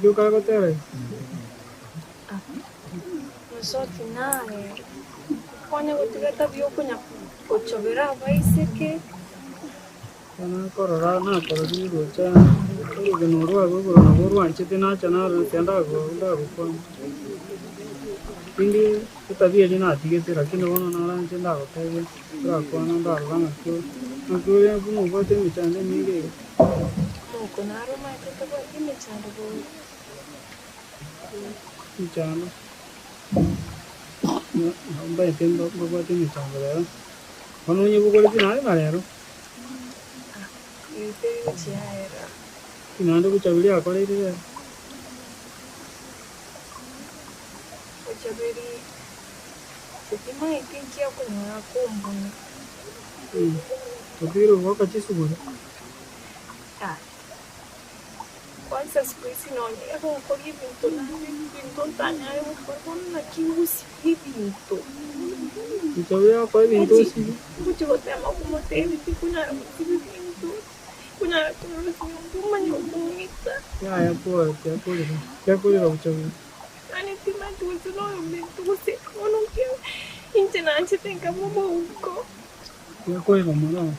क्यों क्या करते हैं? Sote naye kwanya kutigata byokunya kuchobera abaiseke kana korora na korori rocha ugenoro agoro na boru anchete na chana tenda go nda ruko indi tabia jina tigete rakino wana na ran chenda go tege ra ko na nda ranga ko ya bunu bote mi chande mige muko na roma tete ba ime chando go chana ba tendo bote mi chande ra kono nyebu ko tinare marero ite chiaera tinando ku chabiri akore ire chaberi setima itinkia kunyora kumbuni tobiro wakati suburi kwanza siku hizi naonea kukori bintu na bintu tanyayo mukoro na kiusi bintu chabiri akore bintu si kuchi botema kumoteri kunyara bintu kunyara kunyuma nyumita ya poa ya chabiri ani tima tuzo no bintu se ono ke inchena anche tenga momo uko ya koi mama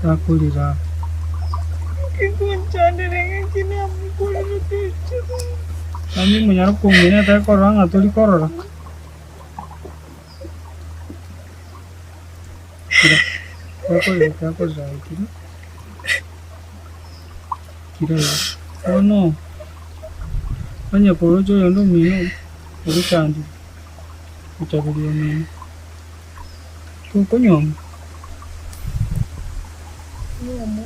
ya kulira kikunchane renga kini amukuri tichu kami munyara kungene ta koranga tuli korora ya kulira kira oh no anya porojo yondo mino uruchandi uchabiri mino konyom nyomo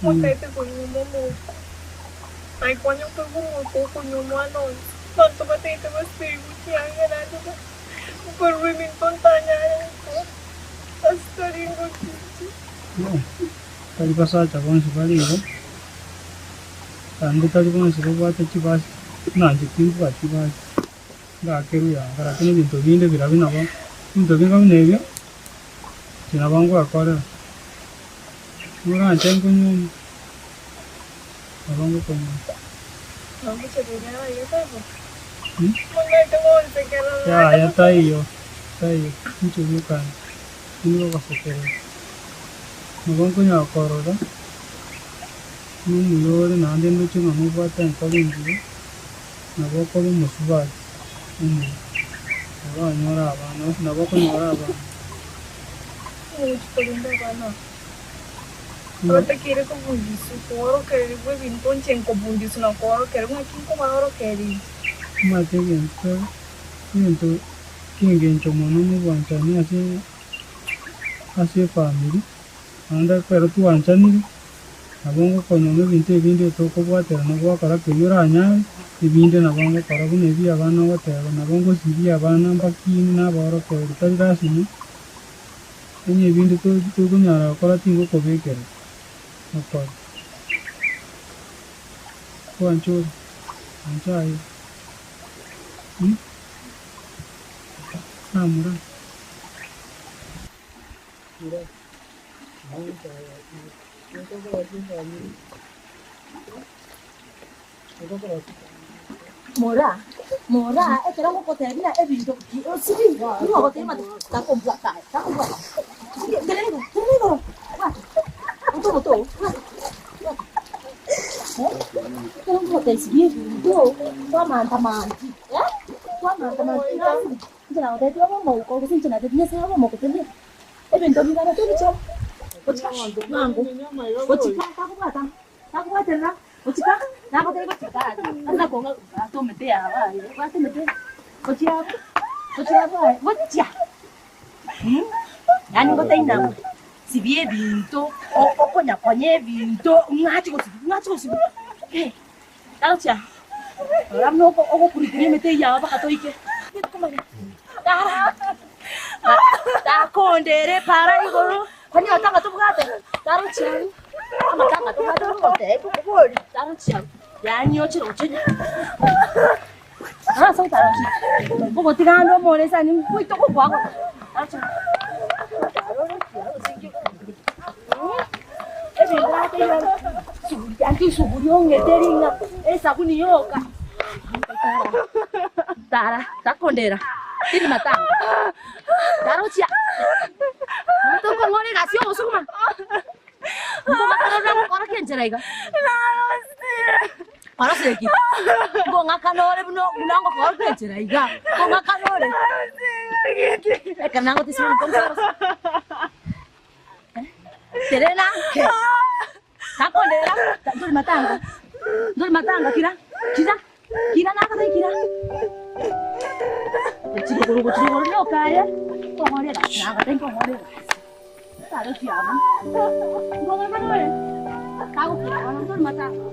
makaite kunyomo mo ai kwanyo ko nyomo ano tanto batete basti uchianga nado por min tontanya hasta ringo chichi tadi pasal cakap sekali kan anda tadi pun serupa tadi pas nanti timbu tadi pas dah keru ya karena ini bintu binde birabi napa bintu binde kami nege cina bangku akar murah ancam kunyu abangku kunyu kamu sebenarnya ya apa mana itu mau sekarang ya tayo ini juga kan ini kok sekarang abangku nya akar orang Muyore nande nduchi ngamubata nkalingi nabo ko musubali abanyora abantu nabo ko nyora abantu kulinda bana abatakire kubundisa ukoro keri bwe bintu nchenko bundisa na koro keri mwakinko mahoro keri mategento bintu kingencho mono mubwanchani ase family anda pero tu anchani abongo konyome bintu ebindi tokobwatera nobwakora kuyura anya ibindi nabongo kora bune bi abana batera nabongo sibi abana mbakini naboro ko bitari rasini enye ibindi tukunyara kora tingo kobekera akora kwancho anchai samura mura Ini Mora, ekera ngokotebira ebintu osiringa ngokotema takomplaka terego muto ngokotesi bintu kwamanta manti njira otete omoko kusinchina tetinese omoko tende ebintu bigana tebicho nango takubwatera Ochika, nako tebe chika. Anda konga to mete ya wa. Wa te mete. Ochia wa. Ochia. Yani ngote ina. Sibie binto, okonya konye binto, ngati ko sibi. Eh. Taucha. Ramno ko kurikiri mete ya ba katoike. Ta kondere para igoro. Kwani ataka to bugate. Taucha. Amatanga to bugate ngote ko ko. Taucha. Yani ochiro ochenya. Ah, so taucha. Ko tigando more sani muito ko kwa. Taucha. Anti suburiong eteringa sabuni yoka tara takondera tiri matanga tarochia to ko ngone gasio usuma mbona kana kora kenjeraiga para seki mbona kanore bunango kora kenjeraiga mbona kanore kanango tisini komsara Serena takondera dul matanga kira naka dai kira chico no kaya ko ngore da naka dai ko ngore taro siama ngore manore tago kira dul matanga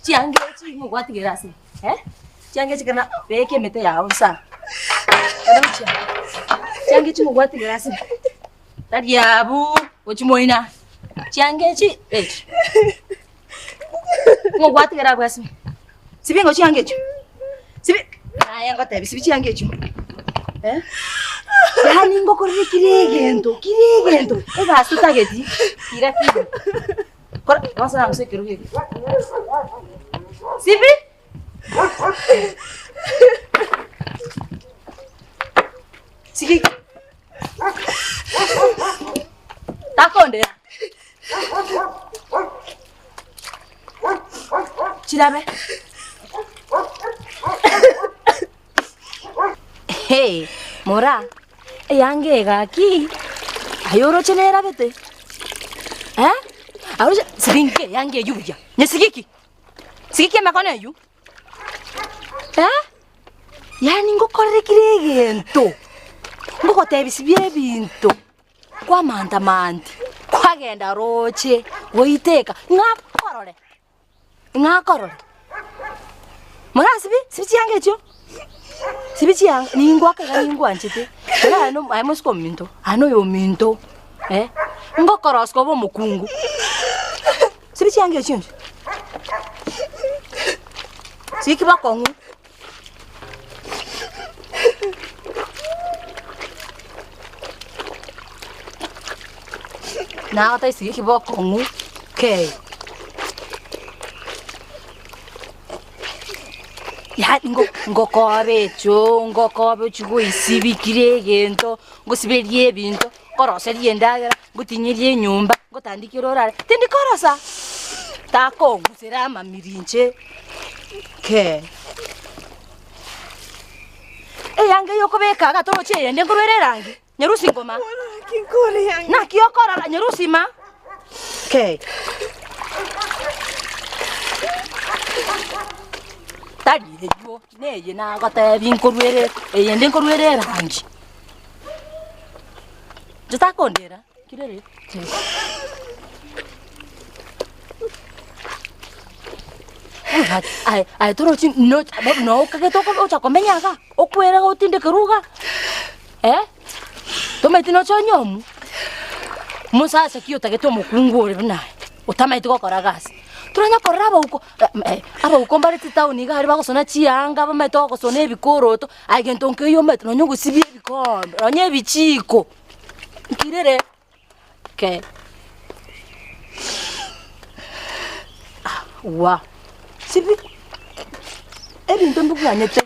Ciangechi ngwati gerasi ciangechi kana beke mete ya usa adamucha ciangechi ngwati gerasi tadiabu ochimoina ciangechi ngwati gerasi sibingo ciangechi sibi aya ngotebi sibi ciangechi yani ngokore kiregento eba sutageti kira kora masa ngse kiruge sibi sigi takonde chilabe hey mora yange gaki ayoro chenera bete ahora sibinke yange yuya nyesigiki sigiki makone yu yani ngokore kiregento ngokotebisibye bintu kwa manti kwagenda roche woiteka ngakorore mora sibi yange cho sibichi yang ningwa ka ningwa nchete era no aimo sko minto ano yo minto ngokoro sko bo mukungu sibichi yange chinje siki ba kongu na ata siki ba kongu ke ya ngokobe chugo isibi kiregento ngosiberie binto koroserie ndagera ngutinyirie nyumba ngotandikirorare tindikorosa tako ngusera mamirinche ke yange yokobeka gatoroche yende ngurwererangi nyerusi ngoma kinkole yange na kiyokora nyerusi ma ke tadi yo neye na gata binkorwere yende nkorwere rangi Tutakondera. Kirere. Ai torochi no kagetoko ocha komenyaga. Okwera gotinde keruga. Tometino chonyomu. Musasa kiyota geto mukungore bina. Utamaiti gukora gasi. Turanya koraba uko aba ukombare titauni ga riba gusona chianga bameto gusona ebikoroto agento nkiyo meto no nyugusibye bikombe onye bichiko. Kirere. Okay. Wa. Sibi. Ebintu mbuganyete.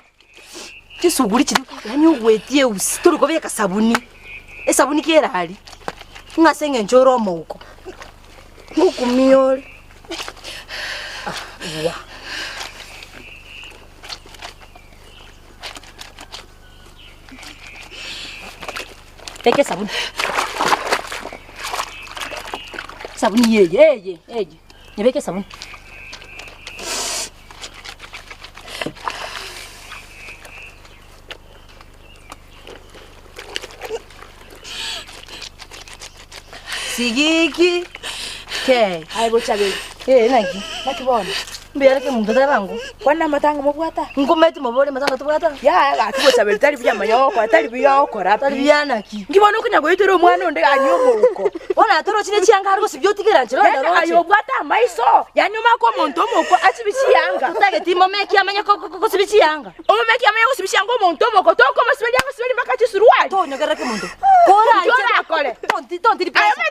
Kisuguri kiri yani ugwetie usi turi kobeka sabuni. Esabuni kera hali. Ngasenge njoro moko. Ngukumiyole. Wa. Teke sabuni. Sabuni yeye. Nyebeke sabuni. Sigiki. Okay. Ai bochabe. Naki. Nakibona. Mbere ke mundu tabangu. Kwana matanga mobwata. Ngometi mobole matanga tubwata. Ya atibochabe tari bya manyoko, tari byoko rapa. Tari byana ki. Ngibona kunyago yitero umwana onde anyomo uko. Ona toro chine chianga hariko sibyotikira nchiro ndaro. Ayo bwata maiso. Yanyuma ko muntu moko achibichiyanga. Utage timo meki amanya ko sibichiyanga. Meki amanya ko sibichiyanga muntu moko toko masibelanga sibeli makachi suruali. To nyagara ke muntu. Kora Jora kole. Tonti pressure.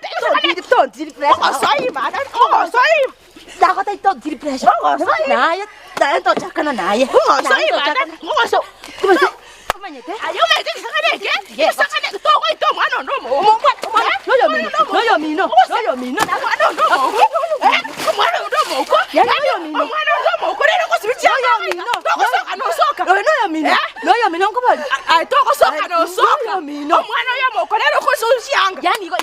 Oh, sorry, madam. Oh, sorry. Dako tai tonti pressure. Naye, dai to chakana naye. Oh, sorry, madam. Oh, so. Kumanyete. Ayo mete sakaneke. Sakaneke to ko ito mwana ndomo. Noyo mino. Mwana ndomo. Mwana ndomo ko. Noyo mino. Mwana ndomo ko rero ko sibichiyanga. Soka no soka. Noyo mino ngobali. Ai toko soka no soka. Mwana ya moko rero ko sibichiyanga. Yani igo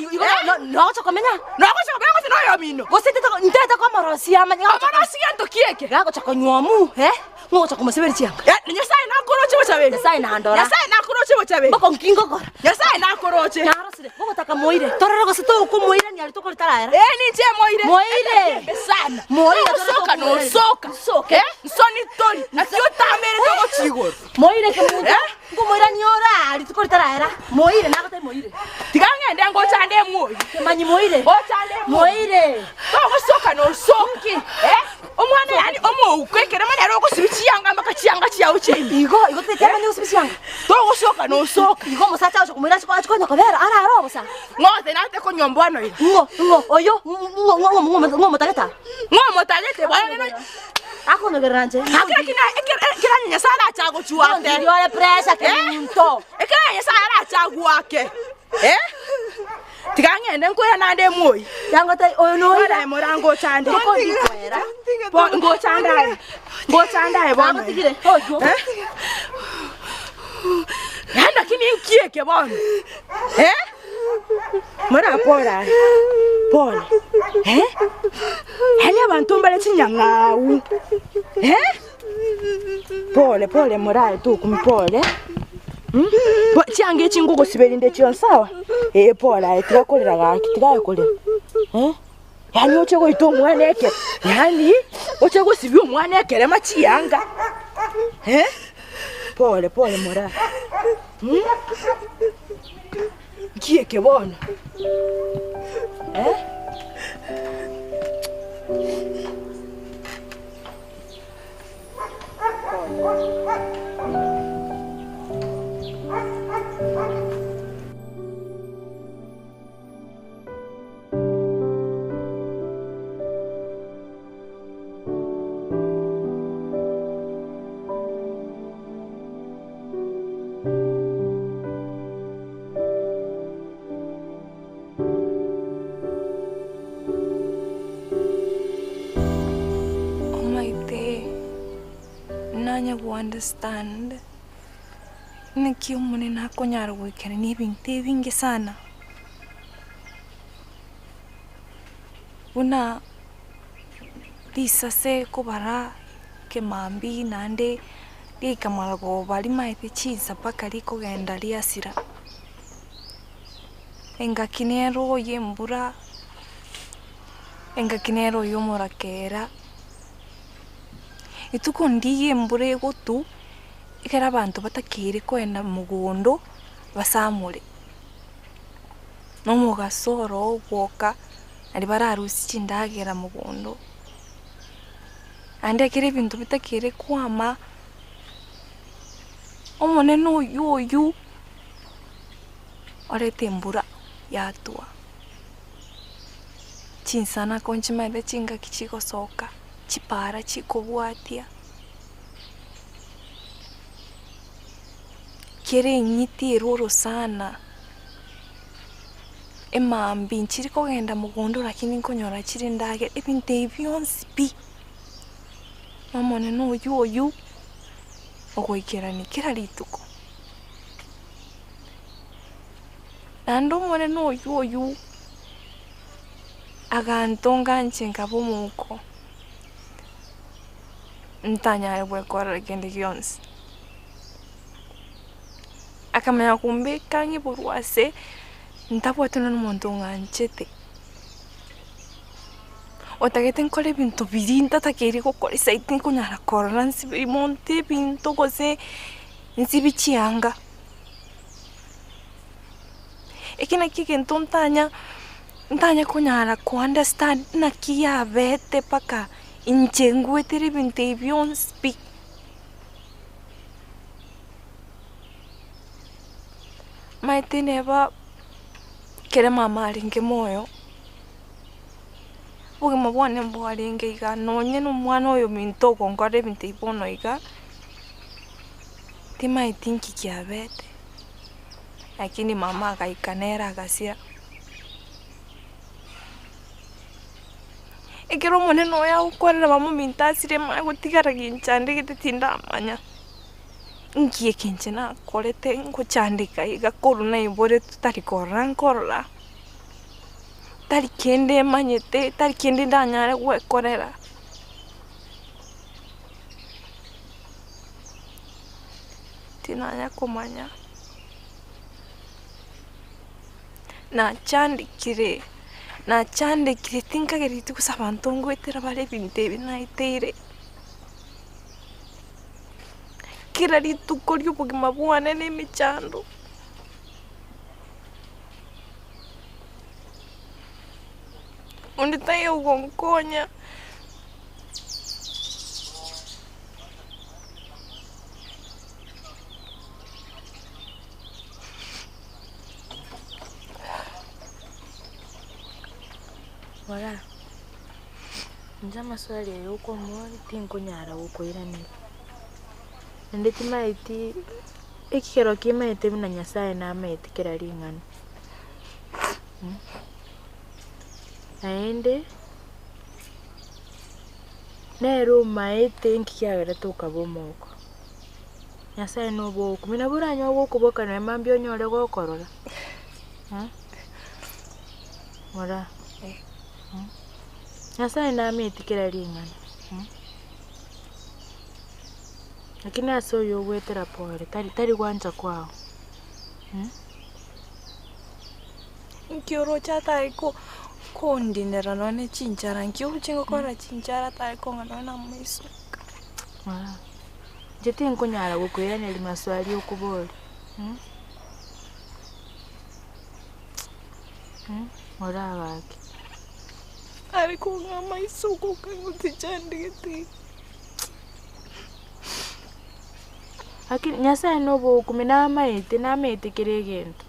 no chokomenya. No ko soka ko noyo mino. Gosete to nteta ko morosi amanya. Morosi yanto kieke. Gago chakonywamu, ngo chakomaseberi chianga. Nyasaye nakoroche bochabe. Nyasaye nandora. Nyasaye nakoroche bochabe. Bako nkingo kora. Nyasaye nakoroche. Narosire. Bako taka moire. Torero gosete uko moire ni alito kolitara era. Ni je moire. Moire. Sana. Moire soka no soka. Soka. Nsoni tori. Nasiyo tamere toko chigo. Moire ke mundu. Ngo moire ni ora alito kolitara era. Moire nakote moire. Tikange ndengo chande moire. Manyi moire. O chande moire. Toko soka no soka. Omwana yani omo ukwekere manya roko sibichiyanga makachiyanga chiyawo chembi. Igo tetema ni usibichiyanga. Toko soka no soka. Igo musacha acho kumira chiko achikonyo kobera ara arobosa. Ngote nate ko nyombwano ira. Oyo ngo motageta. Ngo motalete bwana. Ako no geranje. Akira kina nyasala chago chuwa. Ndio le presa ke munto. Ekira nyasala chago wake. Tikangende nkoya nande moyi. Yango tai oyo no ira morango chande. Ko ndikwera. Ngo chandaye. Ngo chandaye bwana. Tigire. Ojo. Yanda kini nkieke bwana. Mara pora. Pole. Hani abantu mbale chinyangau. Pole morae tu kumpole. Chiange chingugo sibelinde chion sawa. Pole tirakolera gaki tirakolera. Yani oche go ito mwana eke. Yani oche go sibi omwana eke rema chianga. Pole morae. Kieke bona. Nanya go understand. Nikio mune na konyara gwikere ni binte bingi sana. Una lisa se kubara ke mambi nande likamarago bali maite chiza paka liko genda liasira. engakinero yembura engakinero yomorakera ituko ndi yembura egotu ikera abantu batakire kwenda mugondo basamure nomugasoro woka ari bararusi chindagera mugondo ande kire bintu bitakire kwama omone no yoyu orete mbura yatua chinsana konchimede chinga kichiko soka chipara chikobwatia kere nyiti roro sana emambi nchiri kogenda mugondo lakini nkonyora chiri ndage ebinte byonsi pi mamone no yoyu ogoikerani kira rituko nando mone no yoyu agantonga nchenga bomuko ntanya bwekora kende gyonsi akamenya kumbe kangi burwase ntabwatuna n'umuntu nganchete otagete nkore bintu birinda takeri gukora isaiti kunyara korana nsibi monte bintu gose nsibi chianga ekina kike ntontanya kunyara ku understand na kia vete paka inchenguetere binte bion speak maite neba kera mama aringe moyo uge mabwane mbwaringe iga nonye n'umwana oyo minto gongore binte ibono iga tima itinki kiabete lakini mama akaikanera agasia ekero moneno ya ukorera mama mintasire magutigara ginchande gitetinda amanya ngiye kinchena korete nguchandika iga koruna ibore tutari korra nkorra tari kende manyete tari kende ndanyare gwekorera tinanya kumanya na chandikire tinkageri tukusaba ntongwetera bare binte binaiteire kira rituko ry'ubugima bwane n'imichando undi tayo gonkonya wala njama swali yuko mwari tinkunyara gukoirani ndeti maiti ekero kimaite bina nyasaye na maiti kera ringana aende nero maite nkiagera toka bomoko nyasaye no boku mina buranya ogokuboka na mambio nyore gokorora wala nyasaye na maiti kera ringana lakini aso yo wetera pore tari gwanja kwao nkioro chata iko kondinera none chinchara nkio chingo kora chinchara ta ko ngana na mwiso jeti nkunyara gukwira ni maswali okubole ora waki ari ko ngama isuko kanguti chandike lakini nyasaye no boku mina maite kire gento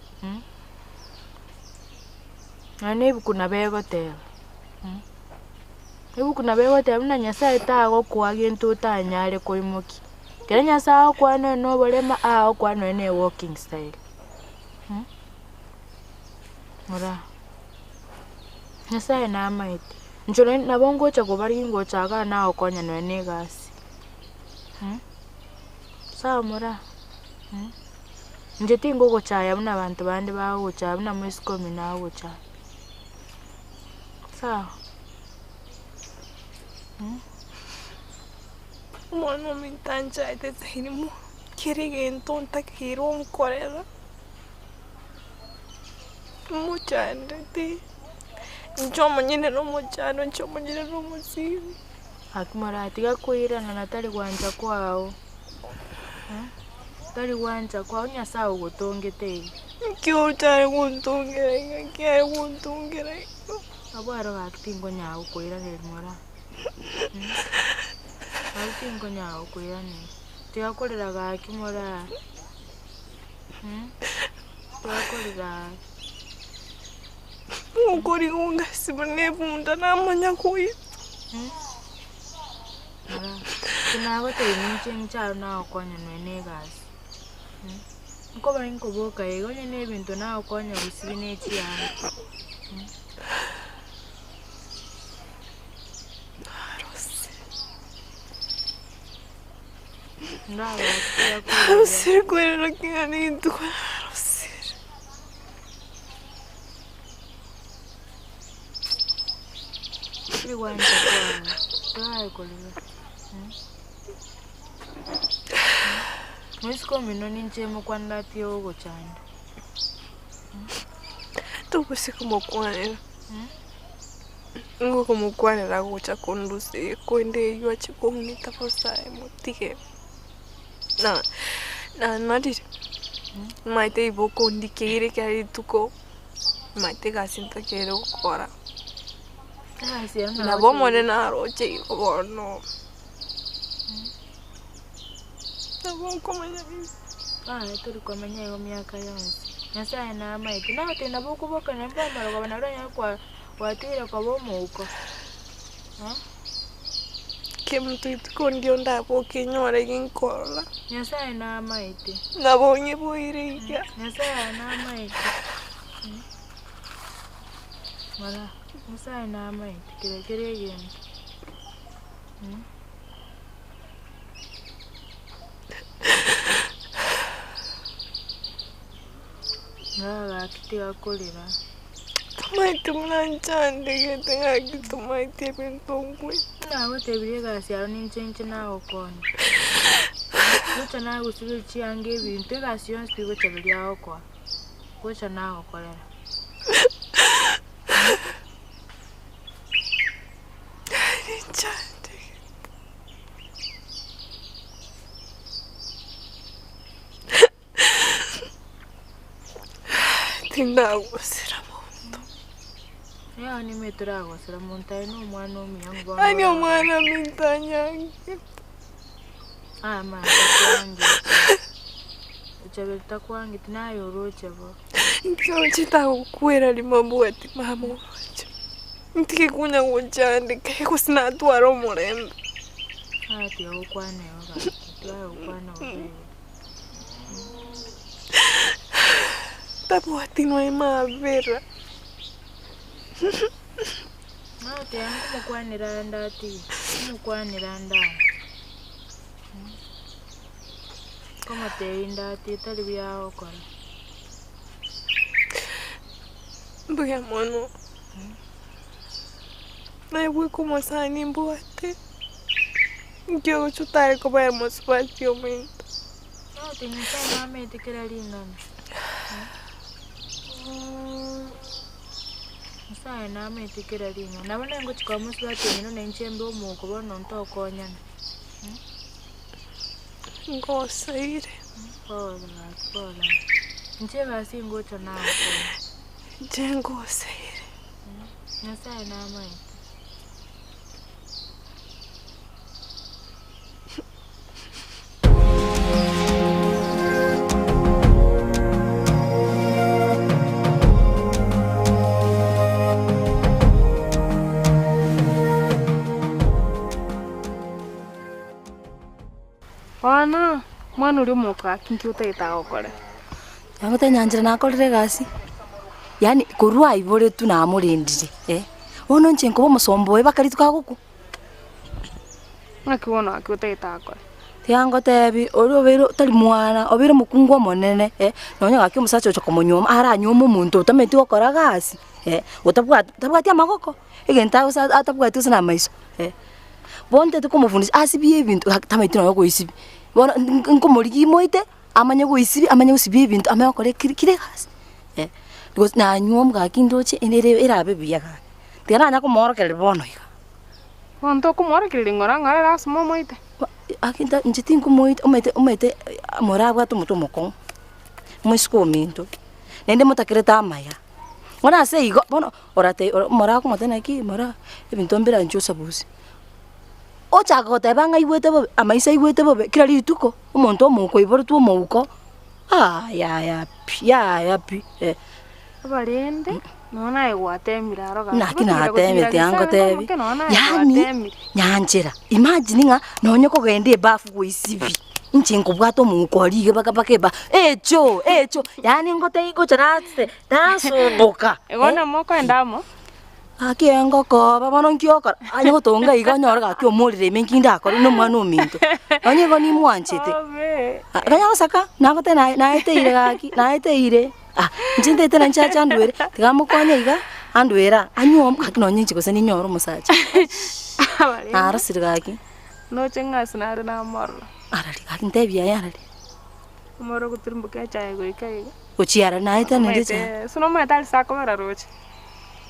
ane kuna begote kuna begote mna nyasaye tago kwa gento tanyare koimoki kera nyasaye kwa no bolema kwa no ne walking style ora nyasaye na maite njoro nabongo cha kubari ngo chaga na okonya no ne gasi sawa mora njeti ngo gochaya mna abantu bandi bawo cha mna mwesikomi nawo cha sawa mwana mintanja etezahirimu kirige ntonta kiron korera muchande ti. Nchomo nyine no muchano, nchomo nyine no musimu. Akimara tiga kuira na natali kwanja kwao. Tali kwanja kwao Nyasaye ugutongete. Kyo tari guntungere, kya guntungere. Abwaro akitingo nyawo kuira nemora. Akitingo nyawo kuira ne. Tiga kulira gakimora. Tiga kulira. Ukuri unga sibone bunda namanya kuyi. Kinago te ninche charo na okonya nwene gasi. Nko bari nkoboka ego nyene ebintu na okonya gusibi nechi ya. Ndaba ya ko. Arosire kwera kingani ndukwa arosire. Liwanja kwa. Try kolira. Mwesiko mino ninche mukwanda tio go chanda. Tuko siku mokwanira. Ngo kumukwanira gucha kondusi kwende yo chikomnita posae mutike. Na nadi. Maite iboko ndikire kari tuko. Maite gasinta kero kora. Na bomone na roche ibono. Nabo komanya. Turi komanya yo myaka yonse. Nyasaye na maiti. Na tena boko boka na mbamba kwa banaranya kwa watira kwa bomuko. Kemtu ituko ndio ndapo kinyore ginkola. Nyasaye na maiti. Nabonye boiriga. Nyasaye na maiti. Mala. Nyasaye na maiti. Kire yenu. Nala kitiga kulira. Tumaite mlanchande getenga kitumaite bentongwe. Nawe tebire gasi aro ninche na okoni. Kucha na gusibi chiange bintu gasi yon spigo chabelia okwa. Kucha na okolera. Ninchande. Tinda gusira mundo. Ya ni metura gusira monta ino mwana omiyango. Ani omwana mintanyange. Ma kwangi. Chabelta kwangi tinayo roche bo. Ndio chita kukwera limambo ati mama wacho. Ntike kunya ngochande ke kusina twaro murembe. Ati okwane oga. Twa okwana obe. Tapo ati no emavera. Ati yangu mukwanira ndati. Mukwanira ndati. Como te indati tali bia okora. Buya mono. Na voy como sani mboate. Yo chutare como hermoso patio mento. No, te nita na me te kera linda. Nsa na me te kera linda. Na bana ngo chika musu patio no nenchembe omuko bono ntokonya. Ngosaire. Pola. Nche basi ngocho na okona. Jengo saire. Nsa na mai. Mwana uri muka kinki utaita okora. Yango te nyanjira nakorire gasi. Yani kurwa ibore tu na amurindire. Wono nchenko bo musombo bakaritu guku. Akiwona akutaita okora. Tiango tebi ori obero tali mwana obero mukungwa monene nonya gaki musacho choko monyoma ara nyomo muntu utameti okora gasi utabwati amagoko egenta usa atabwati usana maiso bonte tukumufundisha asibi ebintu tameti no goisibi bona nkomori moite amanye goisibi amanye usibi ebintu amanye okore kire gasi because na nyuom ga kindoche enere irabe biya ga tigana nya ko moro kele bono iga Wanto ko moro kile ngora ngara ras mo moite. akinda njitin ko moite umete mora bwa to moko mo sko minto nende mutakreta maya ngona se igo bono orate mora ko motena ki mora ebintombera njo sabusi o chago te banga iwete bo amaisa iwete bo kira lituko umonto moko iboro tu moko ya pi Abarende nona egwate miraro ga. nakina teme tiango tebi yani nyanjira imagine nga nonye ko gende bafu kuisibi inchenko bwato mukori ge bakaba echo yani ngote iko charate tasoboka Egona moko endamo. akiengo ko babono nkioko anyo tonga igonyora ga kyo molire menkinda ko no mwana ominto onye go ni mwanchete kanya osaka nagote naiteire njinde tena nchacha ndwere tigamukonya iga andwera anyuom kakinonye nchiko seni nyoro musacha arasirgaki No chengas na na morlo. arali kakintebia yarali Moro kutirumbu ke chai go ikai. uchiara naita ndecha Suno metal sako bara roche.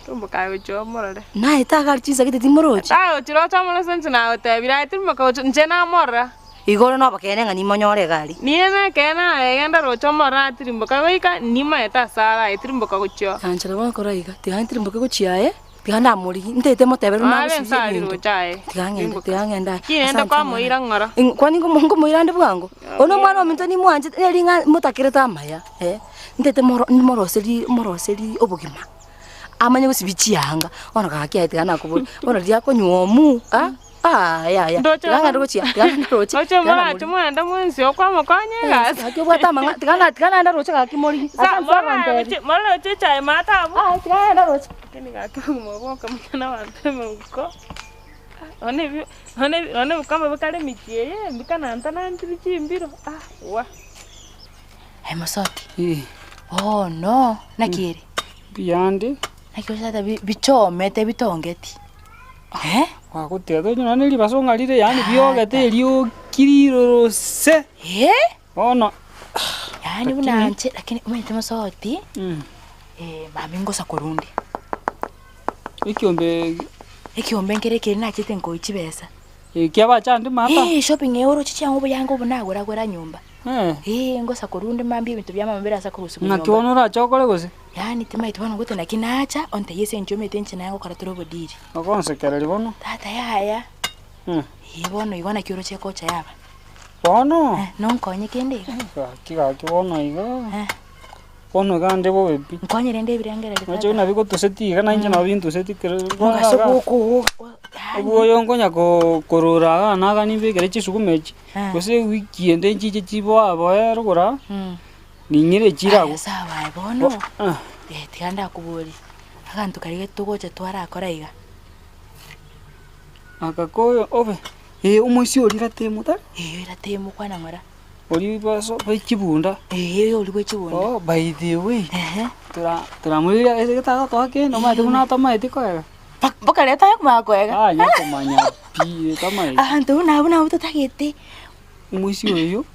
Tumbu kai go jo morle. naita garchiza kite timorochi Ta chiro chamolo sense na ote bira tirumbu ko njena morra. igoro no bakene ngani monyore gari Niene kena egenda rocho morra tirumbu ka goika nima eta sala tirumbu ka gocho. kanchara ba koraiga tigantirim boke gochiae tiganda muri ndete motebero na Ave nsali rochae. tigangenda Kinenda kwa moira ngora. kwani ngo moirande bwango ono mwana ominto ni mwanje elinga mutakireta maya ndete moroseli obugima amanye gusibichianga ono gakiaite kana kuburi ono lyako nywomu ya tiganga rochia tiganga rochia Ocho mara tumwenda mwensi okwa mokanye gas. akibwata manga tiganga nda rochia gakimori Mara chicha mata bu. tiganga rochia Kini gakimu mo kamana wanteme uko. One kama bakale mikie mbikana ntana ntibichi mbiro. Wa. Hemosoti. Oh no, nakiri. Biyandi. Nakiri bichomete bitongeti. Wakutedo nyona nili basonga lire yani biogete liyo kiriro se. Ono. Yani unanche lakini umete Mosoti. Mami ngosa korundi. Ikiombe ngerekere nachete ngoichi besa. Kiaba chandi mapa. Shopping euro chichango boyango bonagora nyumba. Ngosa korundi mambi ibintu byamambera asa kurusu nyumba. Nakibonora chokole gose. Yani tima itwana gote nakinacha onte yese njome tenche nango karatoro bodiri. Okonsekera libono. Tata yaya. Ibono igona kioro chekocha yaba. Bono. Nonkonye kende. Kibono iga. Bono gande bo bebi. Nkonye rende birangere. Macho na biko toseti kana inje na bintu seti kero. Ngaso koko. Obo yongonya ko korora na gani be kere chisukumechi. Gose wiki ende nchije chibo abo erugura. Ninyire chirago. Sawa bono. Tiganda kuburi. Akantu karige tugocha twara koraiga. Akakoyo obe. Umuisi olira temu ta? Ira temu kwana ngora. Oli baso bechibunda. Oli bechibunda. Oh, by the way. Tura mulira ese kata to ake no ma tuna tama etiko. Boka leta yakuma kwega. Nyako manya pi tama. Antu na utagete. Umuisi oyo.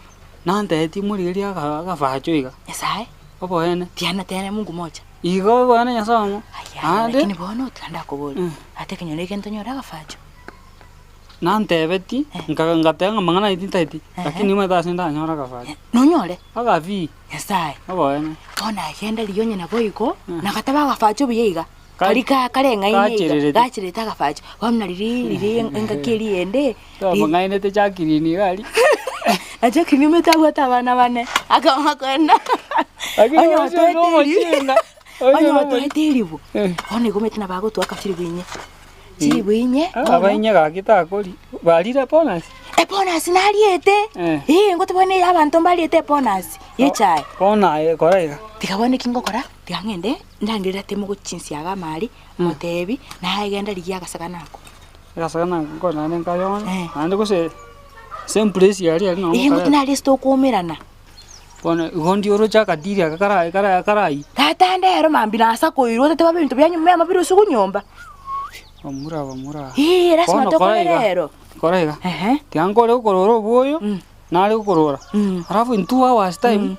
Nanda eti muliri aga facho iga. Esai. Obo ene. Tiana Mungu moja. Igo bwana nyasamo. Lakini bono tanda kuburi. Ate kenyone kentonyora aga facho. Nante beti ngatenga mangana ititaiti. Lakini mata sinda nyora aga facho. Nonyole. Aga vi. Esai. Obo ene. Ona agenda liyonye na boiko. Nakataba aga facho biyiga. Kalika karenga ine. Gachireta aga facho. Wamna liri engakeli ende. Mangana ine te chakirini gali. Acha kinimeta bwata bana bane akamakona Onyo matwetiribu one gometna bago twakafiri bwinye chiri bwinye abanye gakita akori balira bonus bonus naliete ngote bone abantu mbaliete bonus yichai bona koraiga tikabone kingokora tiangende ndangirira temu guchinsi aga mali motebi na agenda ligia gasaganako ngona nenkayon ande kose sempre si ari no ngotina listo kumirana bona gondi oro chaka diria karai tata ndero mambina asa koiro tete babintu byanyu mema biro sukunyomba Vamura. Rasma tokorero. Koraiga. Tiangole ukororo buoyo. Nale ukorora. Halafu in 2 hours time.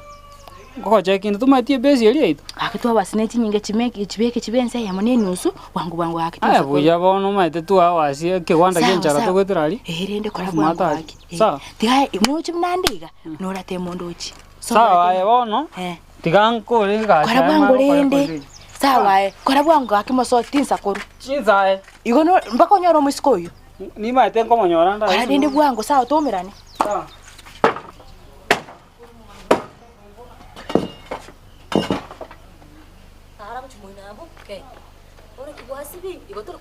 ngoja kintu tumatie base eri aitu akitwa basine chinyinge chibeke chibense ya mone nusu wangu akitwa aya buya bono maite tu awasi kiwanda genchara to gwetirari rende kora bwangu wake sawa tiga imuchi mnandiga nora te mondochi sawa aya bono tiganko renga kora bwangu rende sawa kora bwangu akimoso tinsa koru chinzae igono mpaka nyoro musikoyo ni maite ngomonyora nda kora rende bwangu sawa tumirane sawa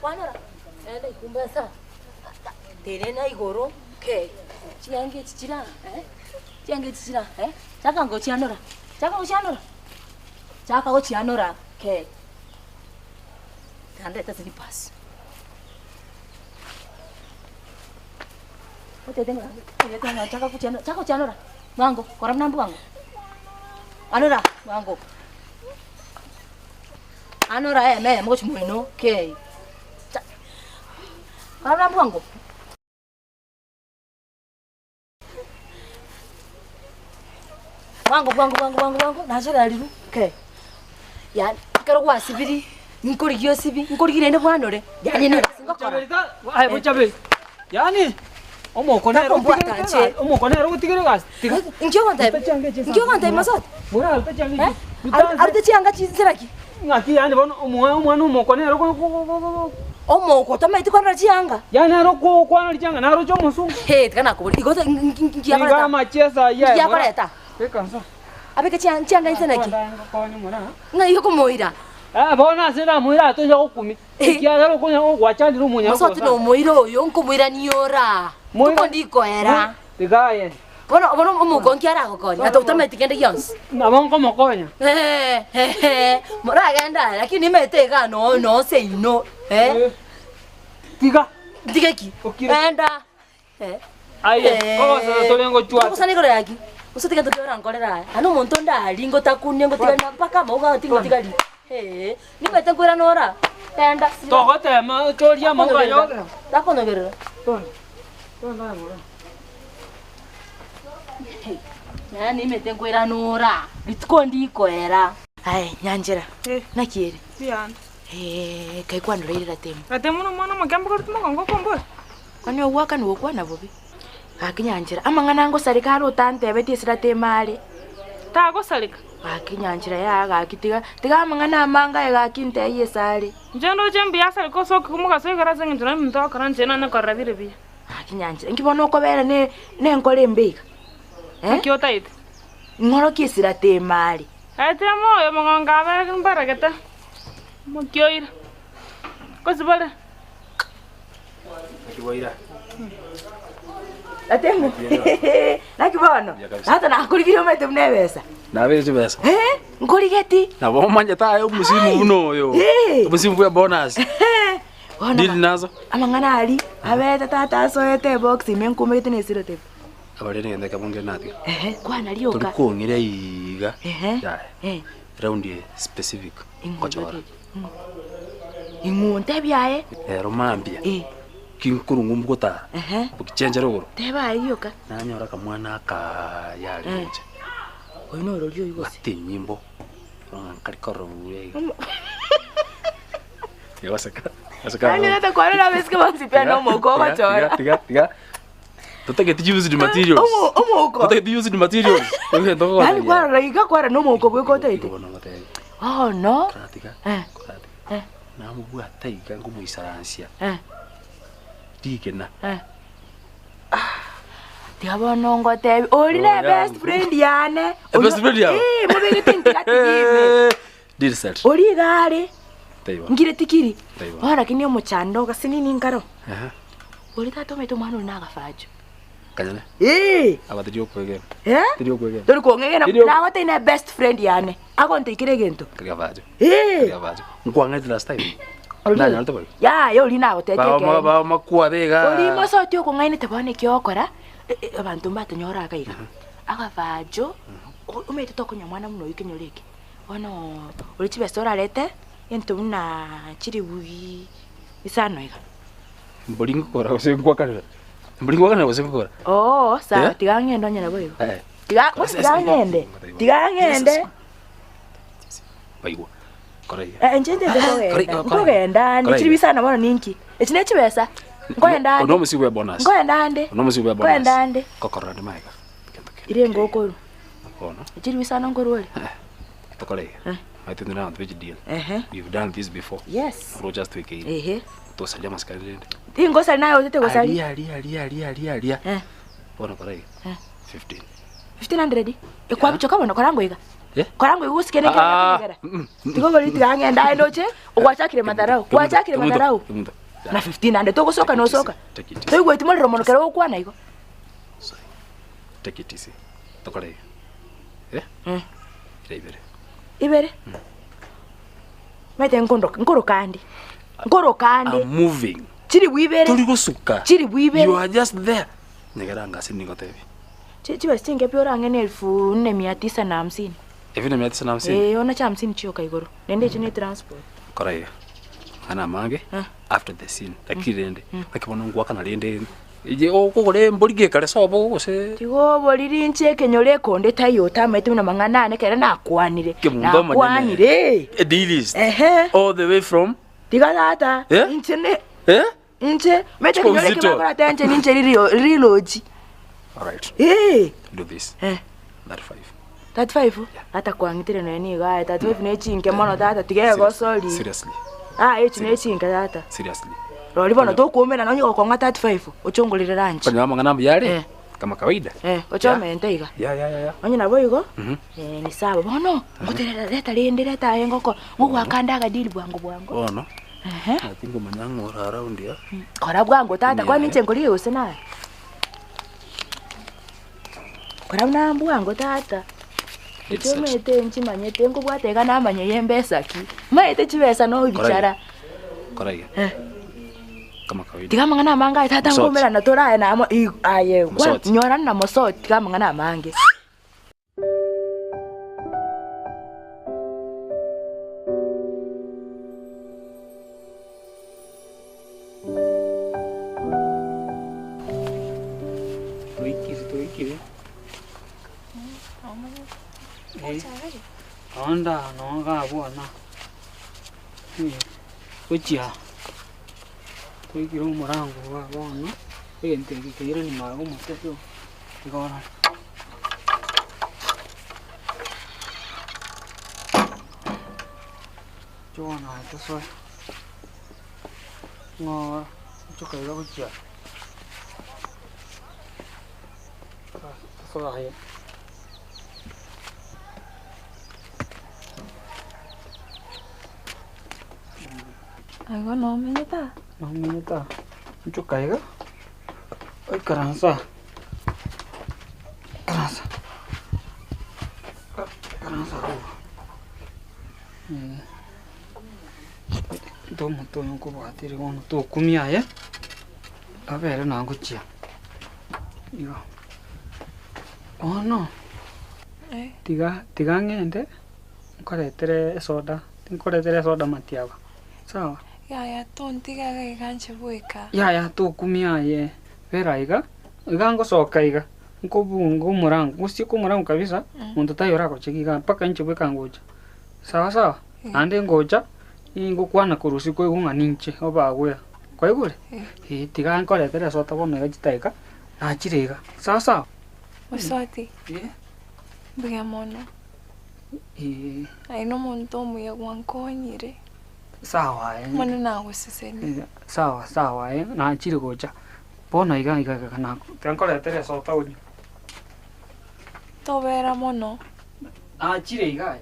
Kwanora enda ikumbesa terena igoro ke chiange chichira chiange chichira chaka ngo chianora chaka go chianora ke tanda tata ni pas ote tenga chaka go chianora mango koram nambu mango anora mango anora me mo chumuino ke Para bwango. Bwango. Najira liru. Okay. Ya, karo kwa sibiri. Nkorigio sibi. Nkorigire ne bwanore. Yani ne singakora. Ai buchabe. Yani omokonero bwatanche. Omokonero gutigire gas. Ngyo kanta masot. Mura alta change. Arta chianga chisiraki. Ngaki yani bono omwana omokonero ko Omoko tamaiti kwana chianga. Ya naro ko kwana chianga naro chomo su. He kana ko igoto ngia kora. Iga machesa ya. Ngia kora. Ekansa. Abeka chianga itsenaki. Na iyo ko moira. Bona sera moira to yo kumi. Kia naro ko nyo gwachandi ru munya. Masoti no moira yo nko moira niora. Tuko ndiko era. Tigaye. Bono omoko nkiara gokonya. Ata utamaiti kende yons. Na bonko mokonya. Mora ganda lakini metega no say no. Tiga ki. Enda. Aye, ko sa to lengo chua. Ko sani kore yaki. Usatiga to ora nkorera. Ano monto nda lingo takunye ngo tiga mpaka moga tiga li. Ni mete kwera nora. Enda. To gote ma choria moga yo. Ta kono gerera. To nda mora. Ni mete kwera nora. Bitkondi kwera. Ai, nyanjira. Nakiri. Bian. Kai kwano reira temu. Atemu no mwana magambo ko tumo ngo kombo. Kwani waka no kwana bobi. Akinyanjira amangana ngo sarikaro utante beti sira temali. Ta go salika. Akinyanjira ya gakitiga tiga amangana amanga ya gakinte yesali. Njendo jembi ya sali ko so kumuga so gara zengi ndana mto karanje na karabire bi. Akinyanjira ngibona uko bera ne nkole mbika. Kiota ite. Ngoro kisira temali. Atemo yo monganga ba mbaraketa. Mokioira. Kosibale. Akiwaira. Atemo. Nakibono. Hata nakurigiro mete mnebesa. Nabeze besa. Nkurigeti. Na bo manje tayo musimu buno yo. Musimu bwa bonus. Dili nazo. Amangana ali. Abeta tata soete box menkumete nesiro te. Abale ngende kabonge nati. Kwana liyoka. Turiko ngire iga. Round specific. Kochora. Ingunte byaye. Romambia. Kinkuru ngumgota. Bukichenjera uro. Teba iyoka. Nanyora kamwana ka yali nje. Oyo no rolyo yigose. Ati nyimbo. Karikoro buye. Yawasaka. Asaka. Ani nata kwa na beske bansipia no moko bachora. Tiga. Tutake use the materials. Omoko. Tutake use the materials. Ani kwa raiga kwa no moko bwe kote ite. Oh no. Tiga. Namu bwa taiga ngumuisaransia. Tigena. Tiga bono ngote. Oli na best friend yane. Best friend yawe. Mubege tintika tigibe. Deal set. Oli gare. Taiwa. Ngire tikiri. Taiwa. Ora kinyo muchando gasini ningaro. Oli tato meto mwana naga fajo. Kanyane. Abatirio kwege. Tirio kwege. Tori ko ngene na wate na best friend yane. Akonte ikire gento. Kaga fajo. Kaga Nkwanga last time. Ndanya alto bari. Ya, yo lina gote teke. Ba makuwa bega. Oli moso tyo ko ngaine te bone kyokora. Abantu mbatanyora akaiga. Akavajo. Umete to kunya mwana muno yikinyoreke. Ono oli chibestora lete. Yento muna chiri bugi. Isano iga. Mbolingo kora ose ngwakana. Mbolingo kana ose ngwakana. Sa tigange ndonya nabo igo. Tiga ngende. Tiga ngende. Baiwa. Korei. Njende ndego. Ngogenda ndichiribisana bono ninki. Echine chibesa. Ngogenda. Ono musiwe bonus. Ngogenda ande. Ono musiwe bonus. Ngogenda ande. Kokorade maiga. Ire ngoko. Ono. Echiribisana ngorole. Tokorei. I think now the deal. You've done this before. Yes. Rogers to again. Tosalia maskalende. Tingosa nayo tete gosali. Ali. Ono korei. 15. 1500. Ekwa bicho kama nokorango iga. Korango igusikene kera. Tigogoli tigangenda endoche okwachakire madarau. Kwachakire madarau. Na 1500 togosoka no soka. Toigwe timolero monokero okwana igo. Take it easy. Tokorei. Ibere. Mete nkoro kandi. I'm moving. Chiri bwibere. Tuli gosuka. Chiri bwibere. You are just there. Negeranga siniko tebi. Chiba singe piora ngene 4950. 4950. Ona cha 50 chioka igoro. Nende chine transport. Koraya. Ana mange after the scene. Takirende. Bakibona ngwa kana lende. Ije okugore mborige kare sobo gose. Tigo boriri ncheke nyole konde tayo tamete na mangana ne kere na kwanire. Kwanire. A deal is. All the way from Tiga data. Inchene. Inche mete nyole kibakora tenche ninche riloji. All right. Do this. 35. 35? Hata kwangitire no ni ga 35 ne chinke mono data tige go sorry. Seriously. Echi ne chinke data. Seriously. Roli bono to kuomena no nyiko kwa 35 ochongolire ranch. Kwa nyama ngana yale kama kawaida. Ochome ntaiga. Ya. Onye nabo igo? Ni sawa bono. Ngoterera leta lendere ta engoko. Ngwa kandaga deal bwango. Ono. Atingo manyango around ya. Kora bwango tata kwa ninche ngoli yose na. Kora na bwango tata. Ichomete nchimanyete ngo bwateka namanye yembesa ki. Maite chibesa no bichara. Koraya. Kama kawaida. Tiga mangana manga tata ngomera na tora na amo aye. Nyora na mosoti tiga mangana mange. Toikiri. Anda no ga buona. Uchia. Toikiri umurango wa buona. Ente kikira ni mago muteo. Igora. Chona ito soy. Ngor. Chukaira uchia. Soy. Aigo no menyeta. No menyeta. Chukaira. Oi karansa. Karansa. Tomo tono ko batiri gono to kumia ya. Avere na nguchia. Igo. Oh no. Tiga ngende. Nkoretere soda matiawa. Sawa. Ya tontiga ga ganche buika. Ya to kumia ye. Vera iga. Igango soka iga. Nkobungo murango. Usiko murango kabisa. Muntu tayora ko chikiga paka nche buika ngoja. Sawa. Ande ngoja. Ingo kwana kurusi ko igunga ninche obagwe. Kwa igure? Tiga nkoretere soda bono gachitaika. Na chirega. Sawa. Usoti. Buya mono. Ai no monto muya wankonyire. Sawa. Mono na usiseni. Sawa. Na chirigoja. Bona iga kana. Tankoretere soda uni. Tobera mono. Chirega.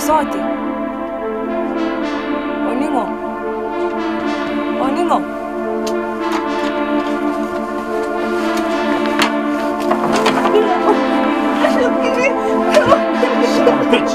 Soti. Oningo. Bitch.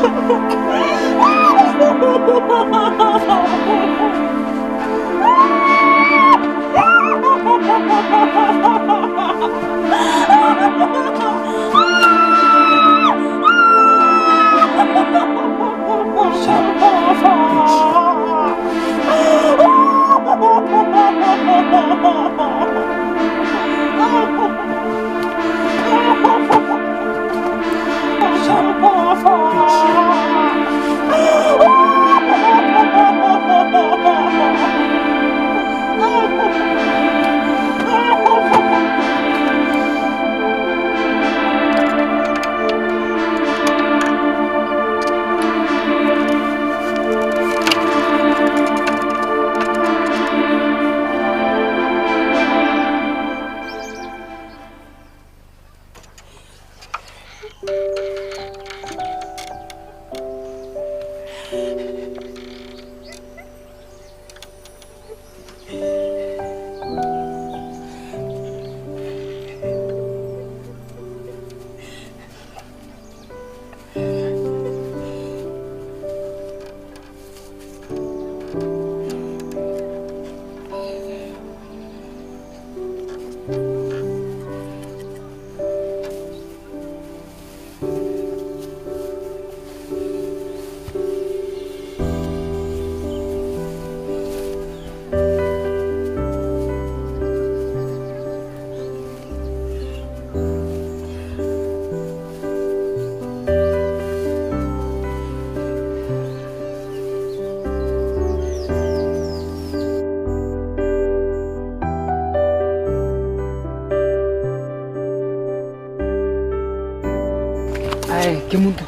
Kemuntu.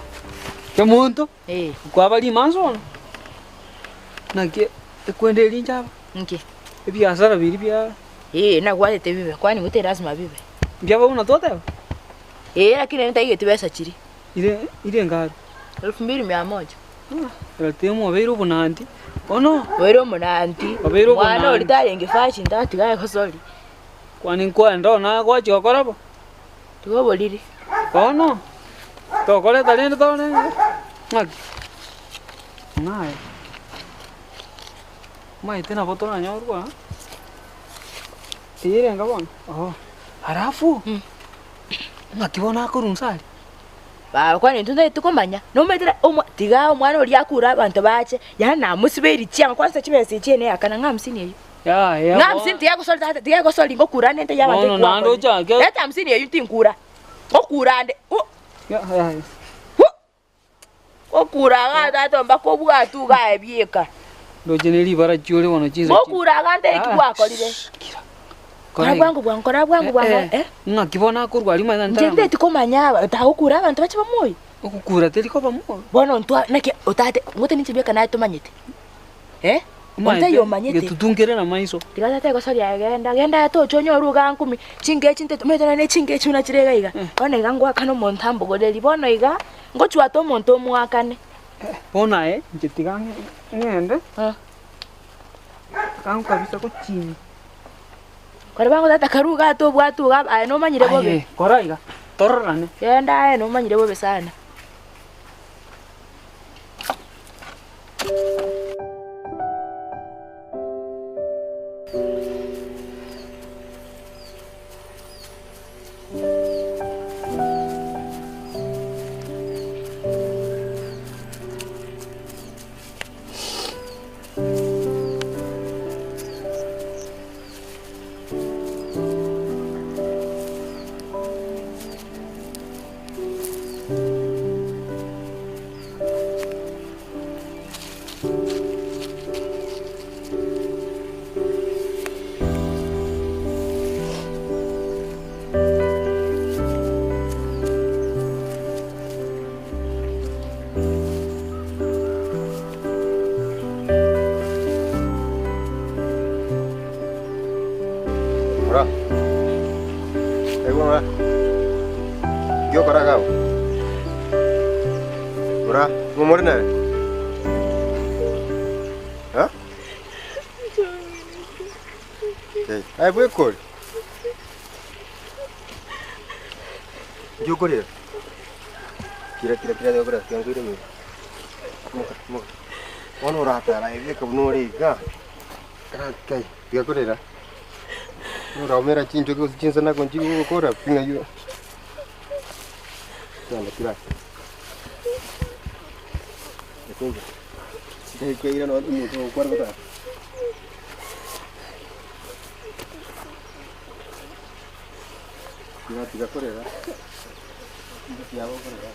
Kemuntu. Eh. Kwa bali manzo. Na ke kwende linja. Nke. Biashara bili bia. Na kwalete bibe. Kwani wote lazima bibe. Biaba una tote. Lakini nitaigete pesa chiri. Ile ngaro. 2100. Era temo beiro bonanti. Ono. Wero munanti. Beiro Mwana bonanti. olitale ngefashi ndati gaye kosoli. Kwani kwenda na kwa chokora bo. Tugoboliri. Ono. Tokole talento tone. Ngaki. Ngai. Mai tena foto na nyorwa. Tire ngabona. Oh. Halafu. Ngakibona kurumsali. Ba kwani tunde tukomanya. No metera tiga omwana oli akura abantu bache. Yana musiberi chianga kwanza chibese chene akana ngamsini eyo. Ya. Ngamsini tiga kosoli ngokura nende yabanje kwa. Ono nando chake. Leta msini eyo tinkura. Ngokura ande. Ya. Okura ga tato mbako bwatu ga ebieka. Ndo jeneli bara chole wono chizo. Okura ga nte kibwako libe. Kora bwangu ngakibona kurwa lima nda. Njende tikomanya takukura abantu bache bamoyi. Okukura teliko bamoyi. Bona ntwa nake otate ngote ninchibeka naye tomanyete. Onte yo manyete. Getutungere na maiso. Tigatate ko sori agenda to chonyo ruga 10 chinge chinte metona ne chinge chuna chirega iga. Bona igangwa kano montambo godeli bona iga ngochwa to monto mwakane. Bona njetigange ngende. Kangu kabisa ko chini. Kora bango tata karuga to bwatu ga no manyire bobe. Kora iga. Torrane. Yenda no manyire bobe sana. Ora. Ego yo para acá. Ora, ¿cómo morena? ¿Ah? Okay. Ay, voy a call. Yo correr. Kira de obra, que ando irme. Mo. Ono rata la idea que no riga. Okay, yo correr. Ora mera chincho que chinsa na contigo cora, pinga yo. Anda, tira. Entonces, de que ir a no mucho cuarto está. Tira correr. Ya voy correr.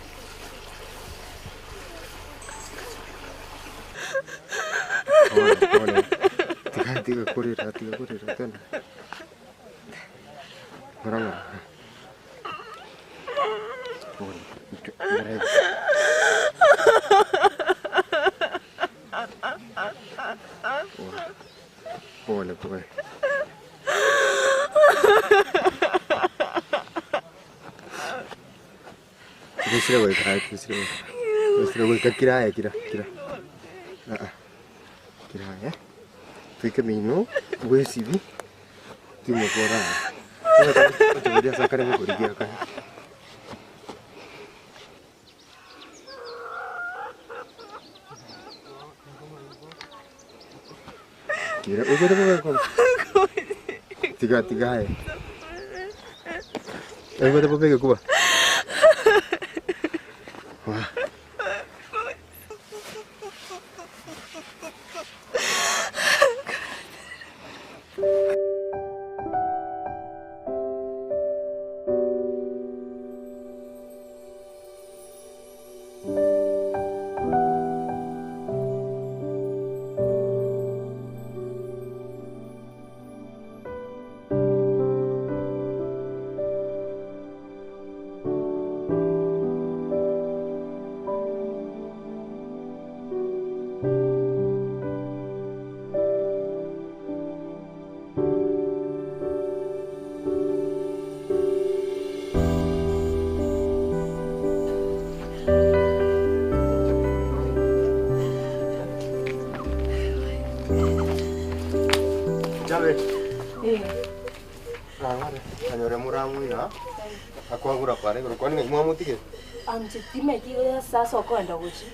Ahora. Tiga correr, tena. Orang. Boleh. Kisah boleh kira. Kira ya. Fui caminho, gue sih, timo kora. Coba dia sakar yang pergi akan. Kira udah berapa? Tiga ya. Udah berapa ke gua? Wah. Jabe. Ngare, anyore muramu ina. Akwagura pare, kwani ngimwa mutige. Anje timetiga sasa okwenda guchi.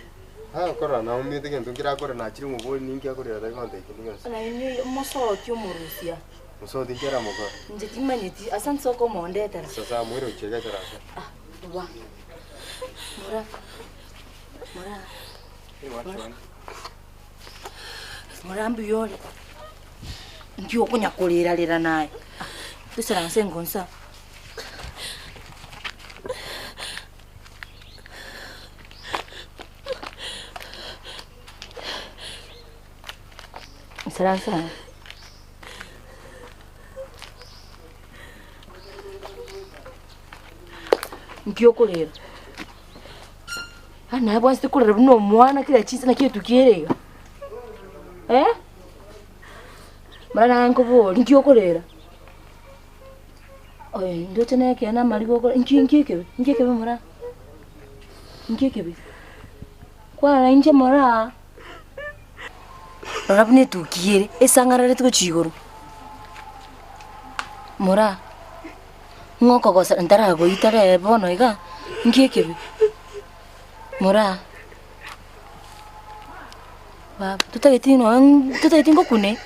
Kora na umite kintu kirakora na chiri mubo ningi akorera dai konte kinyo. Na ini musoti umurusia. Musoti kera mugo. Nje timanyiti asante soko mondeta. Sasa mwiro chega chara. Wa. Mura. Murambi yole. Ndio kunya kulira naye. Tusara nsengonsa. Serasa. Nkio kulira. Ana bwansi kulira buno mwana kila chinsa na kitu kierega. Mara nkobo nkio kulira. Oye, ndio tena yake na maligo kwa nkike mara. Nkike. Kwa nje mara. Rabne tu kiere esangarare tu chigoro. Mora. Ngoko gosa ndara go itare bono iga. Nkike. Mora. Ba, tutagetino kune.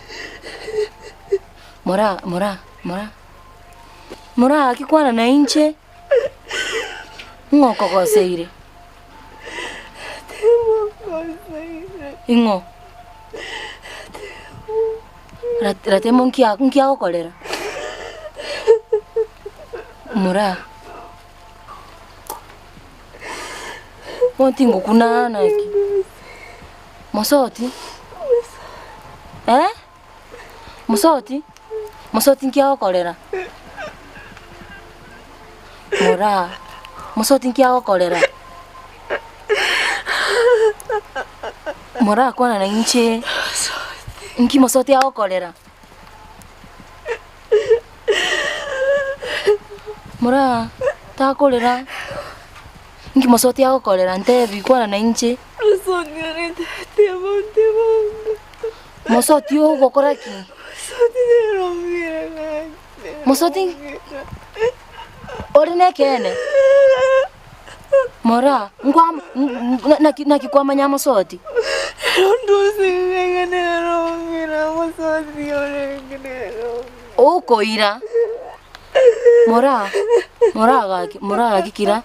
Mora akikwana na inche. Ngoko goseire. Ingo. Ratemo nkia kolera. Mora. Montingo kuna naki. Mosoti. Mosoti nkia kolera. Mora. Mosoti nkia kolera. Mora kwana na inche. Nki mosoti ya kolera. Mora ta kolera. Nki mosoti ya kolera ntebi kwana na inche. Mosoti yo gokoraki. Mosoti. Orine kene. Mora ngwa naki kwa manya mosoti. Oko ira. Mora kira.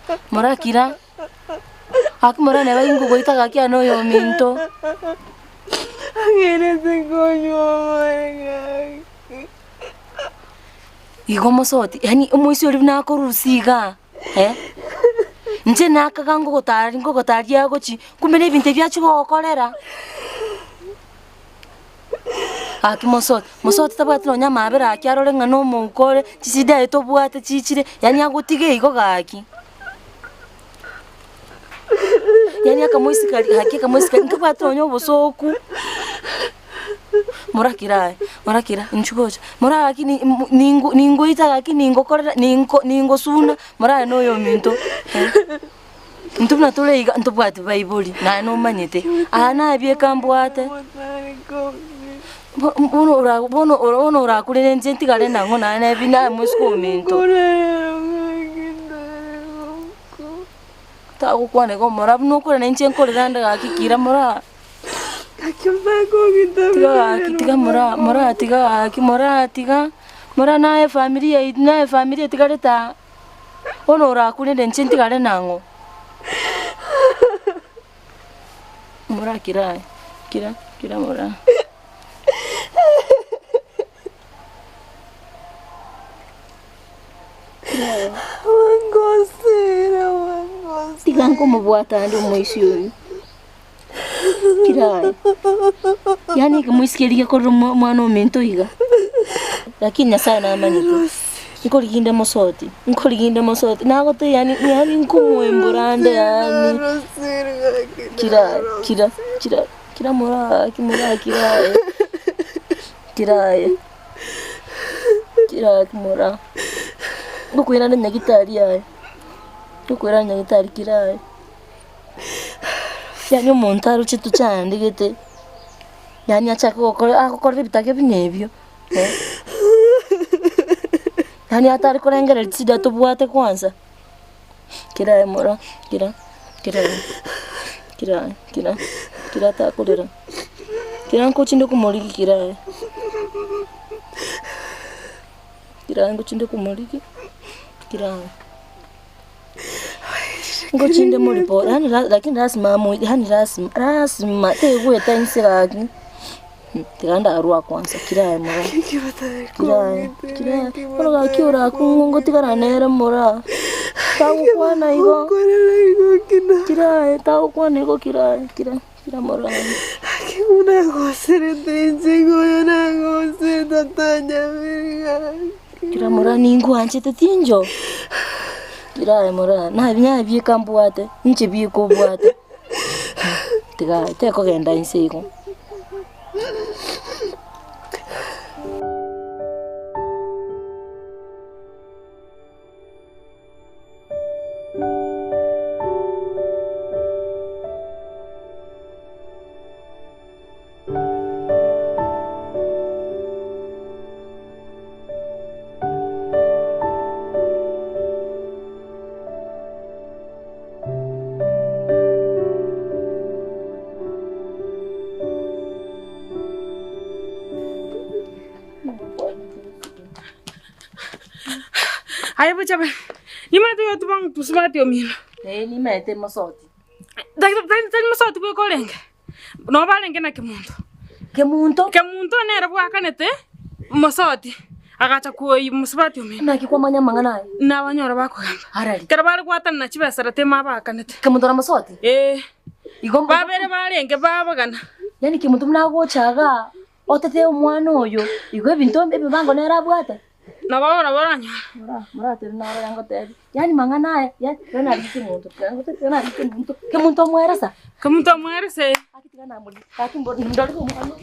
Aki mora neba ingo goita gaki ano yo minto. Agere se coño. Igo mosoti, yani umuisi uri na korusiga. Nje nakaga ngo gotari yago chi kumene ibinte byacu bokorera. Aki mosoti tabwati no nyama abera akyarore ngano mukore kisida eto bwate chichire yani agutige igo gaki. Yani akamuisi kali hakika muisi nkabwati no nyobosoku. Mora kira nchugoja mora aki ningo itagaki ningo korera ningo suna mora no yo minto ntubna tuleiga ntubwati baibuli na no manyete ana abye kambwate bono ora kulele njenti kale nango na bina musiko minto ta ukwane go mora bno kore nenchen kore randa akikira mora Mora nae familia tigareta ono ora kulende nchenti kale nango mora kira mora tigango mubwata ndo moisiyo Kira. Yani kumuisikiria ko mwana omento iga. Lakini sana amanito. Nkoliginda mosoti. Nago te yani nkumwemburande yani. Kira mora kira. Kira mora. Ngukwira na gitari yae. Kira. Yani umuntu aruche tucandegete yani achaka akokora bitake binebyo Yani hatari kurengera tsida tubwate kwanza. Kira mora, kira ta kulira. Kira nko chinde kumoliki kira. Kira nko chinde kumoliki. Kira. Nko chinde molipo, yani lakini lazima yani lazima tewe tansira. Tiganda arua kwanza kira mora. Kira. Kora kiura kungo tigara nera mora. Tahu kwana igo. Kira tahu kwana igo kira mora. Una cosa rentense goyona gose tatanya mirga. Kira mora ningu anche tetinjo. Kira mora na binya bi kambuate, nche bi ko buate. Tiga te ko genda insego. Ayo baca ni mana tu tu bang tu semua tu min. Ni mete masoti. Tadi masa tu kau koleng. No baleng kena kemunto. Kemunto Ne rabu akan itu masoti. Agacha kuoi musbati min. na kikwa manya mangana. Na wanyora bako gamba. Harari. Karabal kuatan na chiba sarate maba akan itu. Kemunto na masoti. Igomba Babere baleng ke baba kana. Yani kemunto mna go chaga. Otete omwana oyo. Igwe bintu ebe bango nera bwate. Na baba nya. Mara tena nara yango tedi. Yani mangana ya tena aliki kemunto. Yango tena aliki kemunto. Kemunto mwera sa. Kemunto mwera se. Akitika na muli. Kakimbo ndali ko mwana.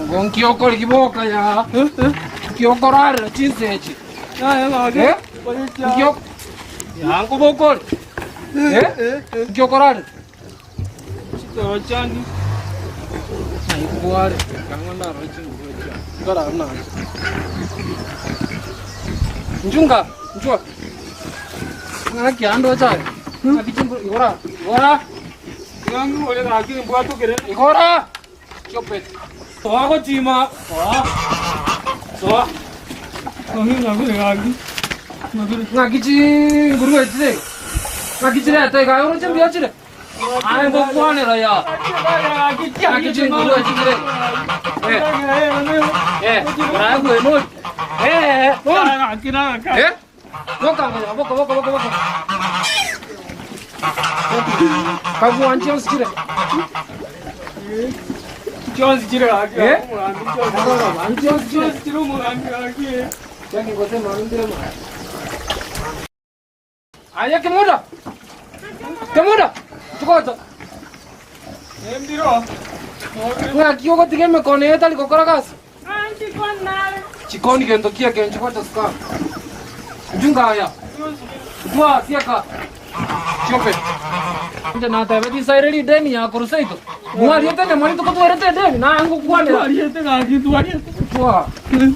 Gonki okoli kiboka ya. Kiokorara chinsechi. Ya ngage. Eh? Kio. Ya ngobokoli. Eh? Kiokorara. Chito chani. Ai kuare. Kangona rochi ngoja. Kara na. Njunga, njua. Ngaki ando chai. Ngaki chimbu igora. Igora. Yang ole ngage mbuato kere. Igora. Chopet. Toa chima. Toa. Tohi ngage. Ngaki chi guru etse. Ngaki chi ate ga oro chimbi achire. Ai bo kwane ra ya. Ngaki chi guru etse. Ra go no. Eh? Boka. Kagu anchios chire. Jones chire ngage. Eh? Jones chire mo ngage. Jangan kau teh malu dia mah. Ayah kemuda, cukup tu. Endiro. Nggak kio kau tiga me kau ni tali kau keragas. Cikon nare. Cikon ni kento kia kento cukup tu sekarang. Jungga ayah. Dua siapa? Cukup. Jangan nanti berarti saya ready demi ya kau rusai tu. Buat dia tu mari tu kau tu ready demi. Nah aku kuat ni. Dia tu ngage tu dia. Wah.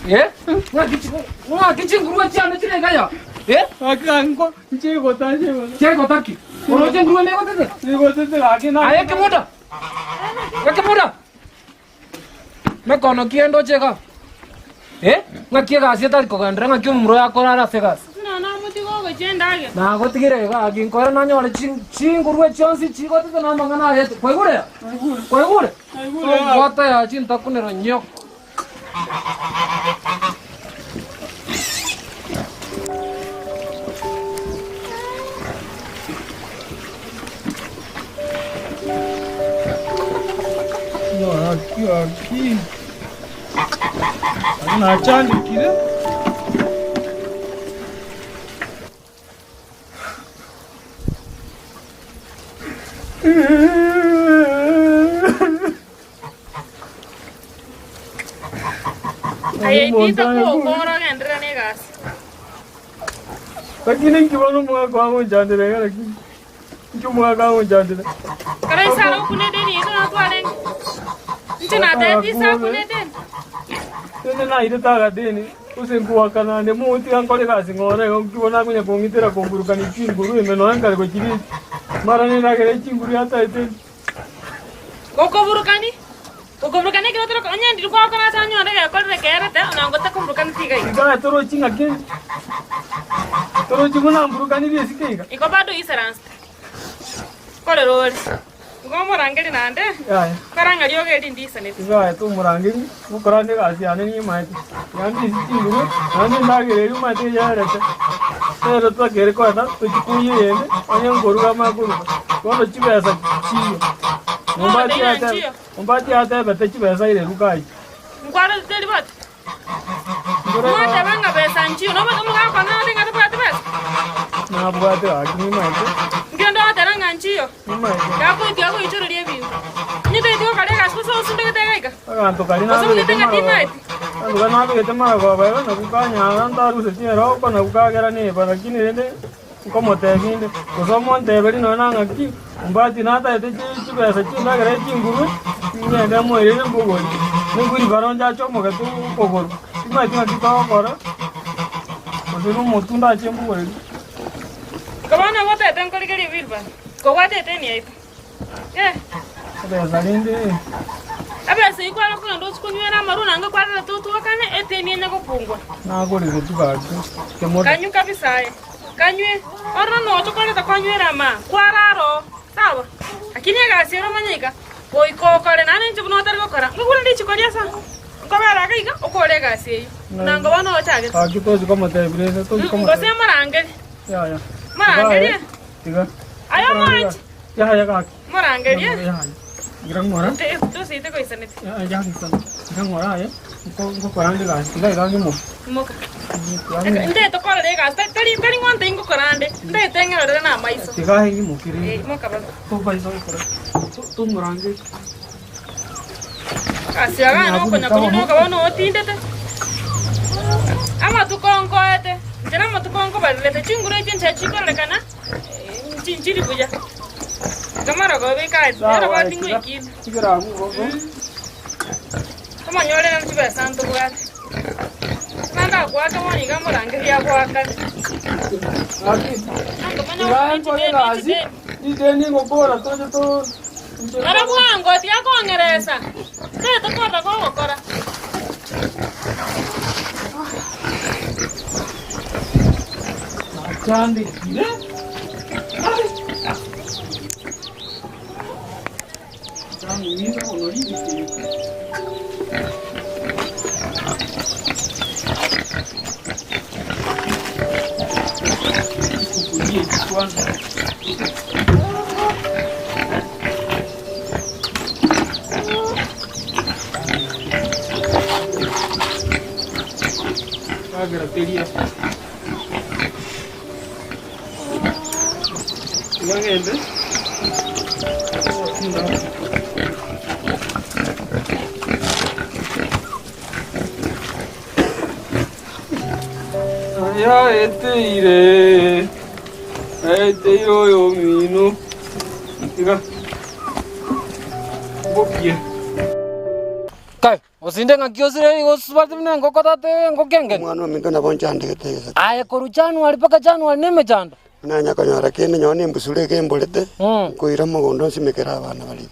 Eh? Nggak kicing guru aja anda cina kaya. Eh? Akan ko je gota je. Cek kau taki. Orang ceng guru ni kau tu. Ni gota tu ngage na. Ayah kemuda. मैं कौन की एंडो चेगा ए मैं क्या गासी तार को गंडरा मैं क्यों मुरो या कोरा रा सेगा Na muti go genda age. ना को तिगे रेगा आगे कोरा ना न्योले चिंग गुरुए चोंसी चिगो तो ना मंगना है कोई गुरे बहुत है चिंग तक ने रन्यो Aqui. Na chani kile. Ay dito ko goro gendra ne gas. Lakini kibono mga kwangu jandire lakini. Cuma kwangu jandire. Kare saro kune deni ito na tuare. Ntina te pisa kune den. Tene na ide taga deni. Usenkuwa kana ne muti ankole kasi ngore kibona kwenye kongitera konguruka ni chinguru imeno ankale ko chiri. Mara ne na kere chinguru hata ite. Koko burukani kilo tero kanya ndi ko kana sanyo ande ko re kere te na ngota ko burukani tiga. Ika toro chinga ke. Toro chinguna burukani bi sikega. Iko bado iserans. Kole rol. Ngomo rangeli nande. Ya. Karanga ryoge ndi sanit. Ika tu murangeli ukarane kasi ane ni mai. Yanti chinguru ane na kere yu mai te ya rete. Tero to kere ko ata to chikuye yene anya ngoruga makuru. Kono chibesa chiyo. Umbati ata bete chibesa ile rukai. Ngwara deli bot. Mata banga besa nchiyo no bata mga kana ndi ngata bata besa. Na buate akini mai te. Ngendo ata ranga nchiyo. Mai. Kako itiako ichoro riebi. Nyite itiko kale kasko so sunde ketega. Akanto karina Oso mungete ngatimai. Anuga na bete mara kwa bayo na kukanya andaru se tiene ro na kukagera ni para kini rende como te ginde. Oso monte beri no na ngaki. Umbati na ta ete chibesa chinda gere chinguru. Ni ende mo ere mbugo. Ni guri baron ja chomo ke tu pogoro. Ima tina kita kora. Oso no motunda chembu gori. Kabana wata eten koli kali vilba. Ko wata eten ya ito. Ade salinde. Abe sai kwa lo kuna ndo kunyo na maruna nga kwa la tutu wakane eten ni nyako pungwa. Na gori kutu ba. Kemo. Kanyu kabisa. Kanywe. Ora no to kole ta kanywe rama. Kwararo. Sawa. Akini ga sero manyika. Koi ko kole nane nchibu no targo kora. Ngukule ndi chikodia sa. Ngobara ga iga okole ga sei. Nanga wano chage. Akito zikoma te brese to zikoma. Ngose marangeli. Ya. Marangeli. Tiga. Ayo manch. Ya kaki. Marangeli. Ya. Girang mora. Tu sih itu kau isanit. Ya kisan. Girang mora ya. Ko korande ga. Tiga ida mo. Moka. Nde to kora de ga. Tari ngonte ingo korande. Nde tenga ro na mais. Tiga hi mo kiri. Moka ba. To bai so kora. Tu morange. Kasi agana okonya kunyuka bono otindete. Ama tukongoete. Jana matukongo balete chingure chincha chikolekana. Chinchiri buja. Kamara go be kai. Era batingo ikini. Chikira mu gogo. Kama nyole na chibe santo bwate. Nanda kwaka wani gamurange ya kwaka. Ideni ngobora toje to. Ara bwango ti akongereza. Teto kora kora. Chandi ne? Chandi ni ko no ni. Grateria. Yang ini? Ya ire, yo mino. Tiga. Bokia. Kai, osinde ngakiosire osubati mna ngokotate ngokenge. Mwana minto na bonchande kete. Aye koru January paka January neme chanda. Nanya kanyara kene nyone mbusule ke mbolete. Koira mugondo simekera abana bali.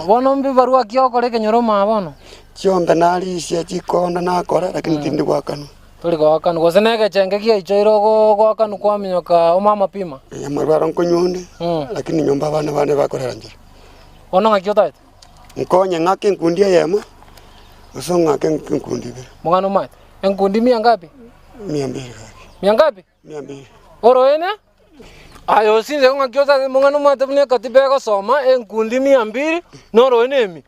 Bono mbi barua kiokore kenyoro mabono. Chiombe nali cia chikonda nakora lakini tindi gwakano. Tuli gwakano gosenege chenge kia ichoiro gwakano kwa minyoka omama pima. Ya marwaro nkonyonde. Lakini nyomba abana bane bakorera njira. Bono ngakiotate. Nkonye ngake nkundia yema. Uso ngake nkundi be. Mugano mate. Enkundi mia ngapi? 200. Mia ngapi? 200. Oro ene? Ayo sinze ngakiotate mugano mate bune katibe ko soma enkundi 200 noro enemi.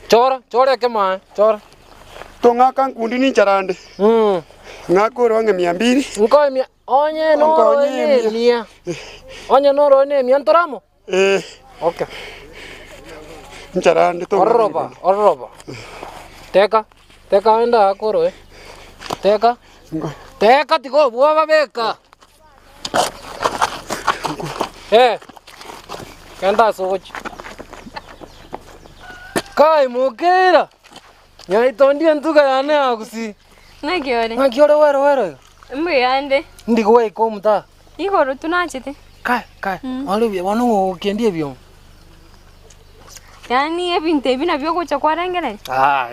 Chora kema, chora. To ngaka nkundi ni charande. Ngako ronge 200. Nko mia onye noro enemi. Onye noro enemi antoramo? Okay. Charande to. Orroba. Teka enda akoro Teka tiko buaba beka. Kenda sochi. Kai mukera. Nyai tondi antuka yane akusi. Nakiore wero. Mbuyande. Ndiko iko muta. Igoro tunachete. Kai. Alubye wano kendie byo. Yani ebinte bina byo kucha kwarengere.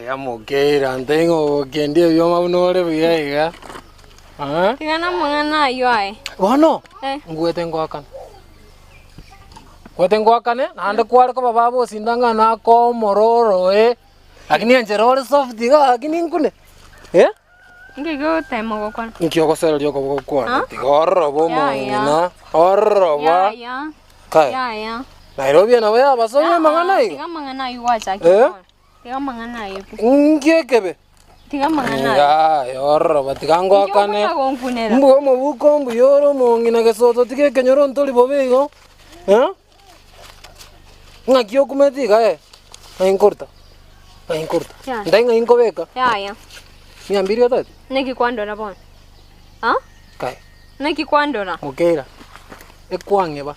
Ya mukera ntengo kendie byo mabunore biga. Tigana mangana yo ai. Wano. Ngwete ngwakana. Kwatengwakane nande kwar ko bababo sindanga na ko mororo lakini anjerore soft diga lakini nkune ngego time go kwana nkyo ko sel yo ko kwana tigorro bo mona orro ba kai ya Nairobi na wewe basome mangana hiyo tiga mangana yo wacha tiga mangana yo ngekebe tiga mangana ya orro ba tigangwakane mbu mo buko mbu yoro mo ngina kesoto tige kenyoro ntoli bobego Ngakio kumetiga Ainkorta. Ndai inko beka. Ya. 200 atati. Neki kwandora bon. Kai. Neki kwandora. Mukera. Ekwange ba.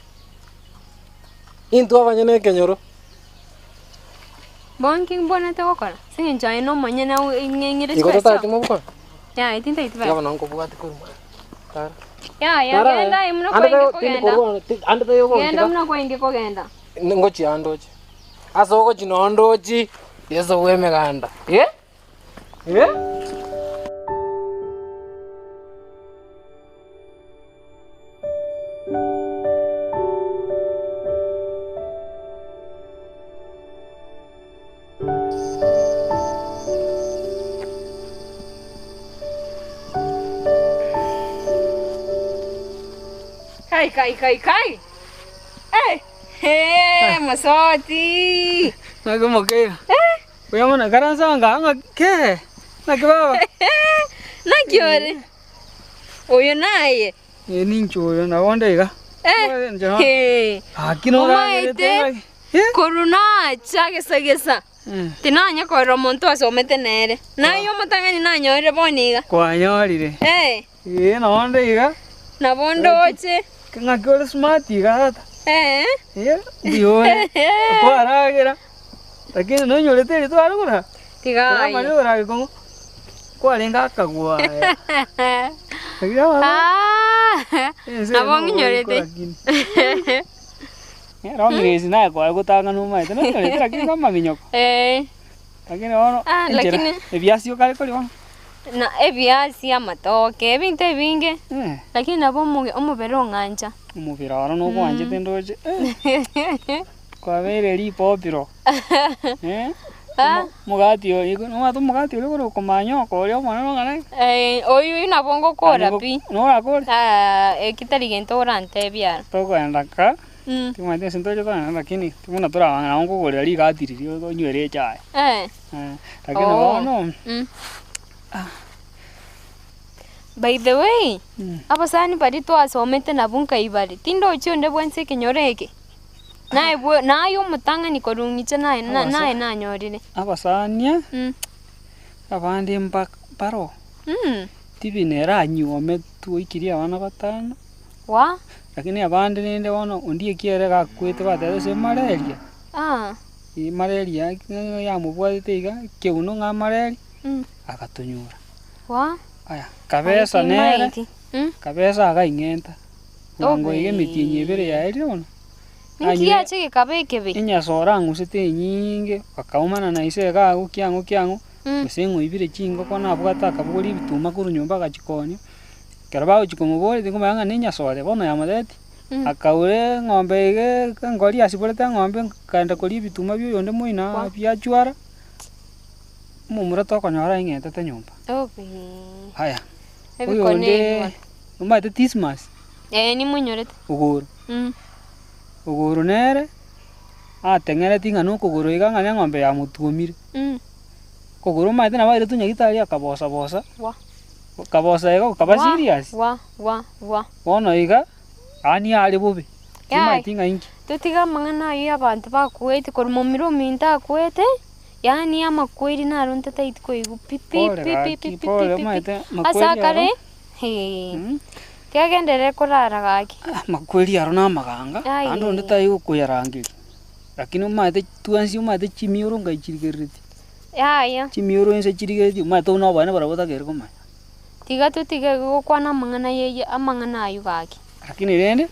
Into abanyene kenyoro. Bon king bona te wakora. Sinja ino manyena ngengire spesa. Iko tata timo. Ya, itinta itwa. Ya bananko bugati ko. Tara. Ya, genda imuna kwa inge kogenda. Ande yo genda muna kwa inge kogenda. Ngochi andochi. Asoko chinondochi. Yeso weme ganda. Kai. Masoti. Nakumokea. Wewe una garansa nganga ke? Nakibaba. Nakiore. Oyo naye. Nincho yo na wonde ga. Hey. Akino ga. Koruna chage sagesa. Tinanya koro muntu asomete nere. Na yo mutangani nanyore boniga. Kwanyorire. Nonde iga. Na bondoche. Ngakore smart iga. Dio. Kwaragira. Lakini no nyorete ri twara gura. Tiga. Mari ora ko. Kwarenga kagwa. Na bongi nyorete. Romires na kwa gutanga no mai tena nyorete lakini kama minyoko. Lakini ono. Lakini ebiasio kale koli ono. Na ebiasi amatoke ebinte binge. Lakini nabo omubero nganja. Umubira ora no kwanje tendoje. Kwa vere ri popiro. Mugati oyo no mato mugati oyo ko komanyo ko yo mwana no ngana. Oyu ina bongo kora pi. No akora. Kitari gento orante bia. Toko endaka. Timate sintoje kana lakini timuna tora wana ongo gore ri gatiri ri nywere chai. Lakini no. By the way, abasani bari to asomete na bunka ibari. Tindo chonde bwense kinyoreke. Na yo mutanga ni korungiche na nyorire. Abasania. Abandi paro. Tibi nera nyuome tu ikiria wana batano. Wa? Lakini abandi ninde wono undie kiere gakwete batero se malaria. Malaria ya mubwate iga keuno nga malaria. Akatunyura. Wa? Aya, kabeza nere. Kabeza againgenta. Ngo ige mitinye bere ya eri ono. Nikia cheke kabeke. Inya sora ngusete nyinge akaumana na ise gagu kyangu. Musengo ibire chingo kona bwata kaburi bituma kuru nyumba gachikoni. Karabao chikomubole ngomanga ninya sore bono ya madeti. Akaure ngombe ige ngori asiboleta ngombe kanda kuri bituma byo yonde muina bya chwara. Mumura to konyora ingete te nyumba. Haya. Oyo nde umate tismas. Ni munyorete. Uguru. Uguru nere. Atengere tinga no kuguru iga ngane ngombe ya mutumire. Kuguru mate na baire tunya gitari akabosa. Wa. Kabosa ego kabasirias. Wa. Bono iga ani ali bubi. Tima tinga inki. Tutiga mangana yo abantu bakwete kor momiro minta kwete. Yani ama kweli na ronta tait ko igu pipi. Asakare. Tiagendere kurara gaki. Makweli arona maganga. Ando ndita yo kuyarangiri. Lakini umate tuansi umate chimioro ngaichirigereti. Chimioro ense chirigereti umate una bana barabota gerko ma. Tiga go kwana mangana ye amangana ayu gaki. Lakini rende?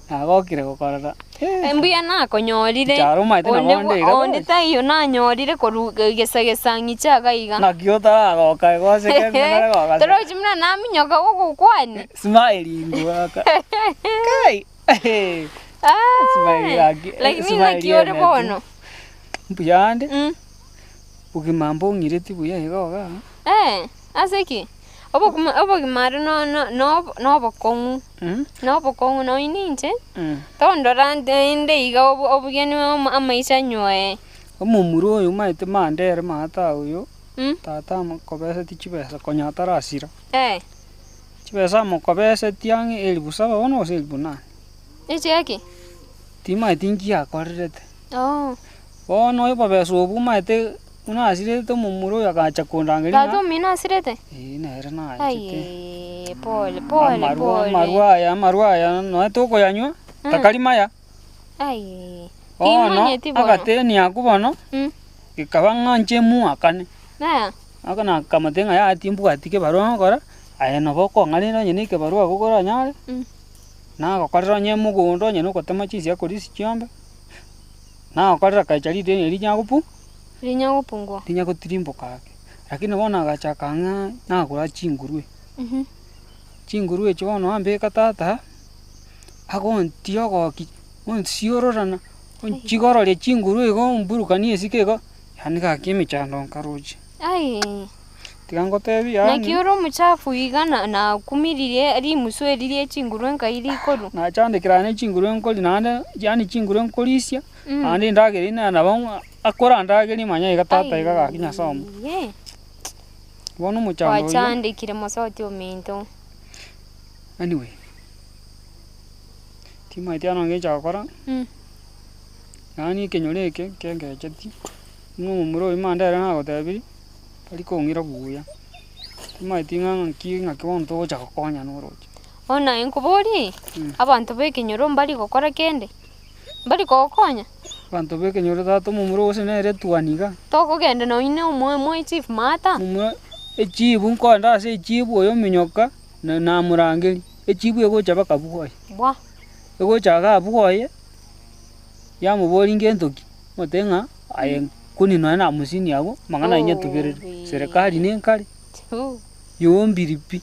Agokire gokorora. Embuya na konyorire. Charo mate na bonde iga. Onde tayo na nyorire koru gesagesangi chaga iga. Na kiota agoka gose ke mena goka. Tero chimna na minyoka gogo kwani. Smile ngwaka. Kai. Smile lagi. Lakini na kiore bono. Mbuyande. Ukimambo ngireti buya iga. Aseki. Obo kimaro no bokongu. No bokongu no ininche. Tondo rande inde iga obo geni amaisha nyoe. Omumuro oyo maite mandere mata oyo. Tata mukobesa tichibesa konyata rasira. Chibesa mukobesa tiangi elibusaba ono oselibuna. Echeki. Tima tingi akorete. Ono yo babesa obu maite una asirete mumuro yakacha kondangeri. Tato mina asirete. Nere na. Ai pole. Maruaya no toko yanywa. Takalimaya. Ai. No agate ni akubono. Ikabanga nchemu akane. Akana kamatenga ya timbu atike barua ngora. Aya no boko ngani no nyene ke barua gukora nyare. Na gokorera nyemu gundo nyene kotema chisi akorisi chiombe. Na gokorera kachari de eri nyagupu. Rinyagupungwa. Rinyagotirimbo kake. Lakini bona agachakanga na kura chingurwe. Chingurwe chibono ambe katata. Agontio goki. Onsiororana. Onchigorore chingurwe go mburukanie sikego. Yani gakimi chando karuji. Ai. Tigangotebi yani. Na kioro muchafu igana na kumiririe ari musweririe chingurwe nkairi koru. Na chande kirane chingurwe nkoli nande yani chingurwe nkolisia. Andi ndageri na nabon akora ndageri manya igatata igaga kinya somo. Bono muchando. Wachande kire mosoti ominto. Anyway. Tima itiano ngecha akora. yani kenyoreke kengecheti mumuro imandera na gotebiri bari kongira buya timaitinga nkinga kibonto gocha gokonya noroche ona inkubori abantu bekinyoro mbali gokora kende mbali gokonya abantu bekenyoro tato mumuro gose nere twaniga tokogenda noine omwe chief mata mumuro echibu nkonda ase echibu oyo minyoka na murangeri echibu egocha bakabugoye bwa egocha gabugoye yamubori ngentoki motenga aye kuni na musini abo mangana inyetubirire serikali nenkari yombiripi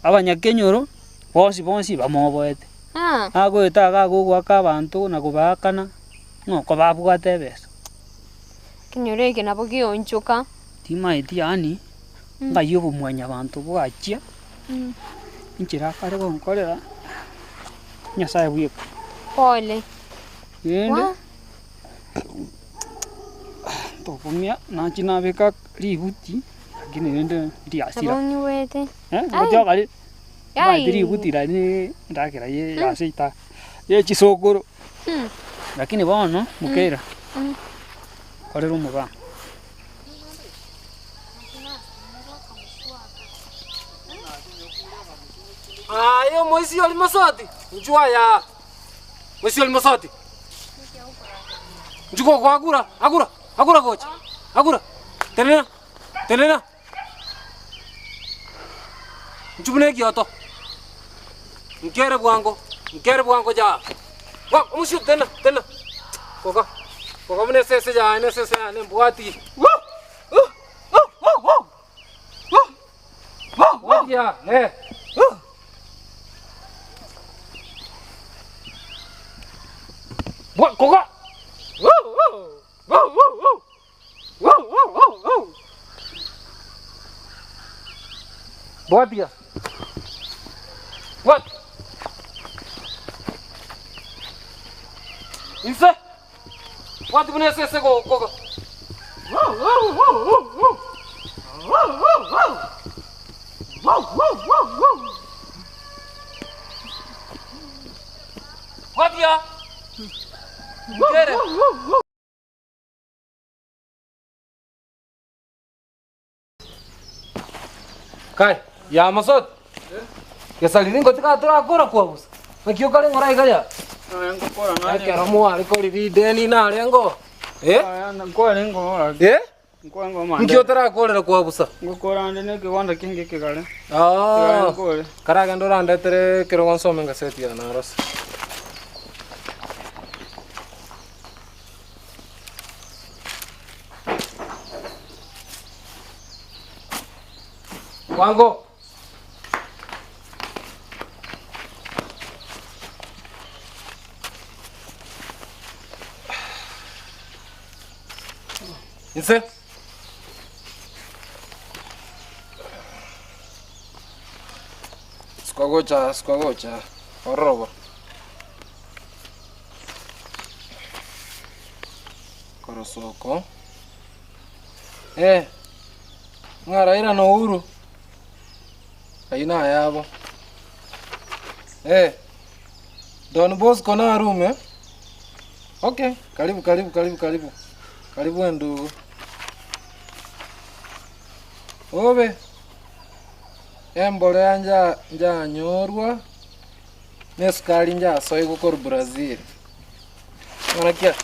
abanyakenyoro bonsi bamoboete agoeta gagogwaka abantu na kubakana ngoko babwate besa kinyoreke nabo gionchoka timaiti yani ngayo kumwanya abantu bwachia inchira kare gonkorera nyasaye bwiko pole yende topomia nachina beka ributi lakini nende ndiasira abonywete ngotyo kali ributi rani ndakira ye yaseita ye chisokoro lakini bono mukera korera umuga ayo moisi oli masoti njua ya moisi oli masoti njuko kwa agura kocha agura tenena njubune kioto nkere bwango ja wa mushu tena koka mune sese ja ne sese ne mbwati ya What? Koga! What dia? What? Inse? What punya sese koga? What dia? Get it. Kai, ya masot. Ya salirin ko tika tura agora kwa bus. Nakio kale ngorai kaya. Ngo kora na. Kero mo ari ko ri deni na rengo. Ngo rengo ora. Ngo manda. Nkio tura agora kwa busa. Ngo kora ndene ke wanda kinge ke kale. Kara gando randa tere kero gonso menga setia na ros. Wango. Inse. Squagocha. Horror. Korosoko. Ngara ira no uru. Aina yabo. Don Bosco na room Okay, karibu. Karibu ndugu. Obe. Embole anja nyorwa. Neskali nja soy gukor Brazil. Onakia.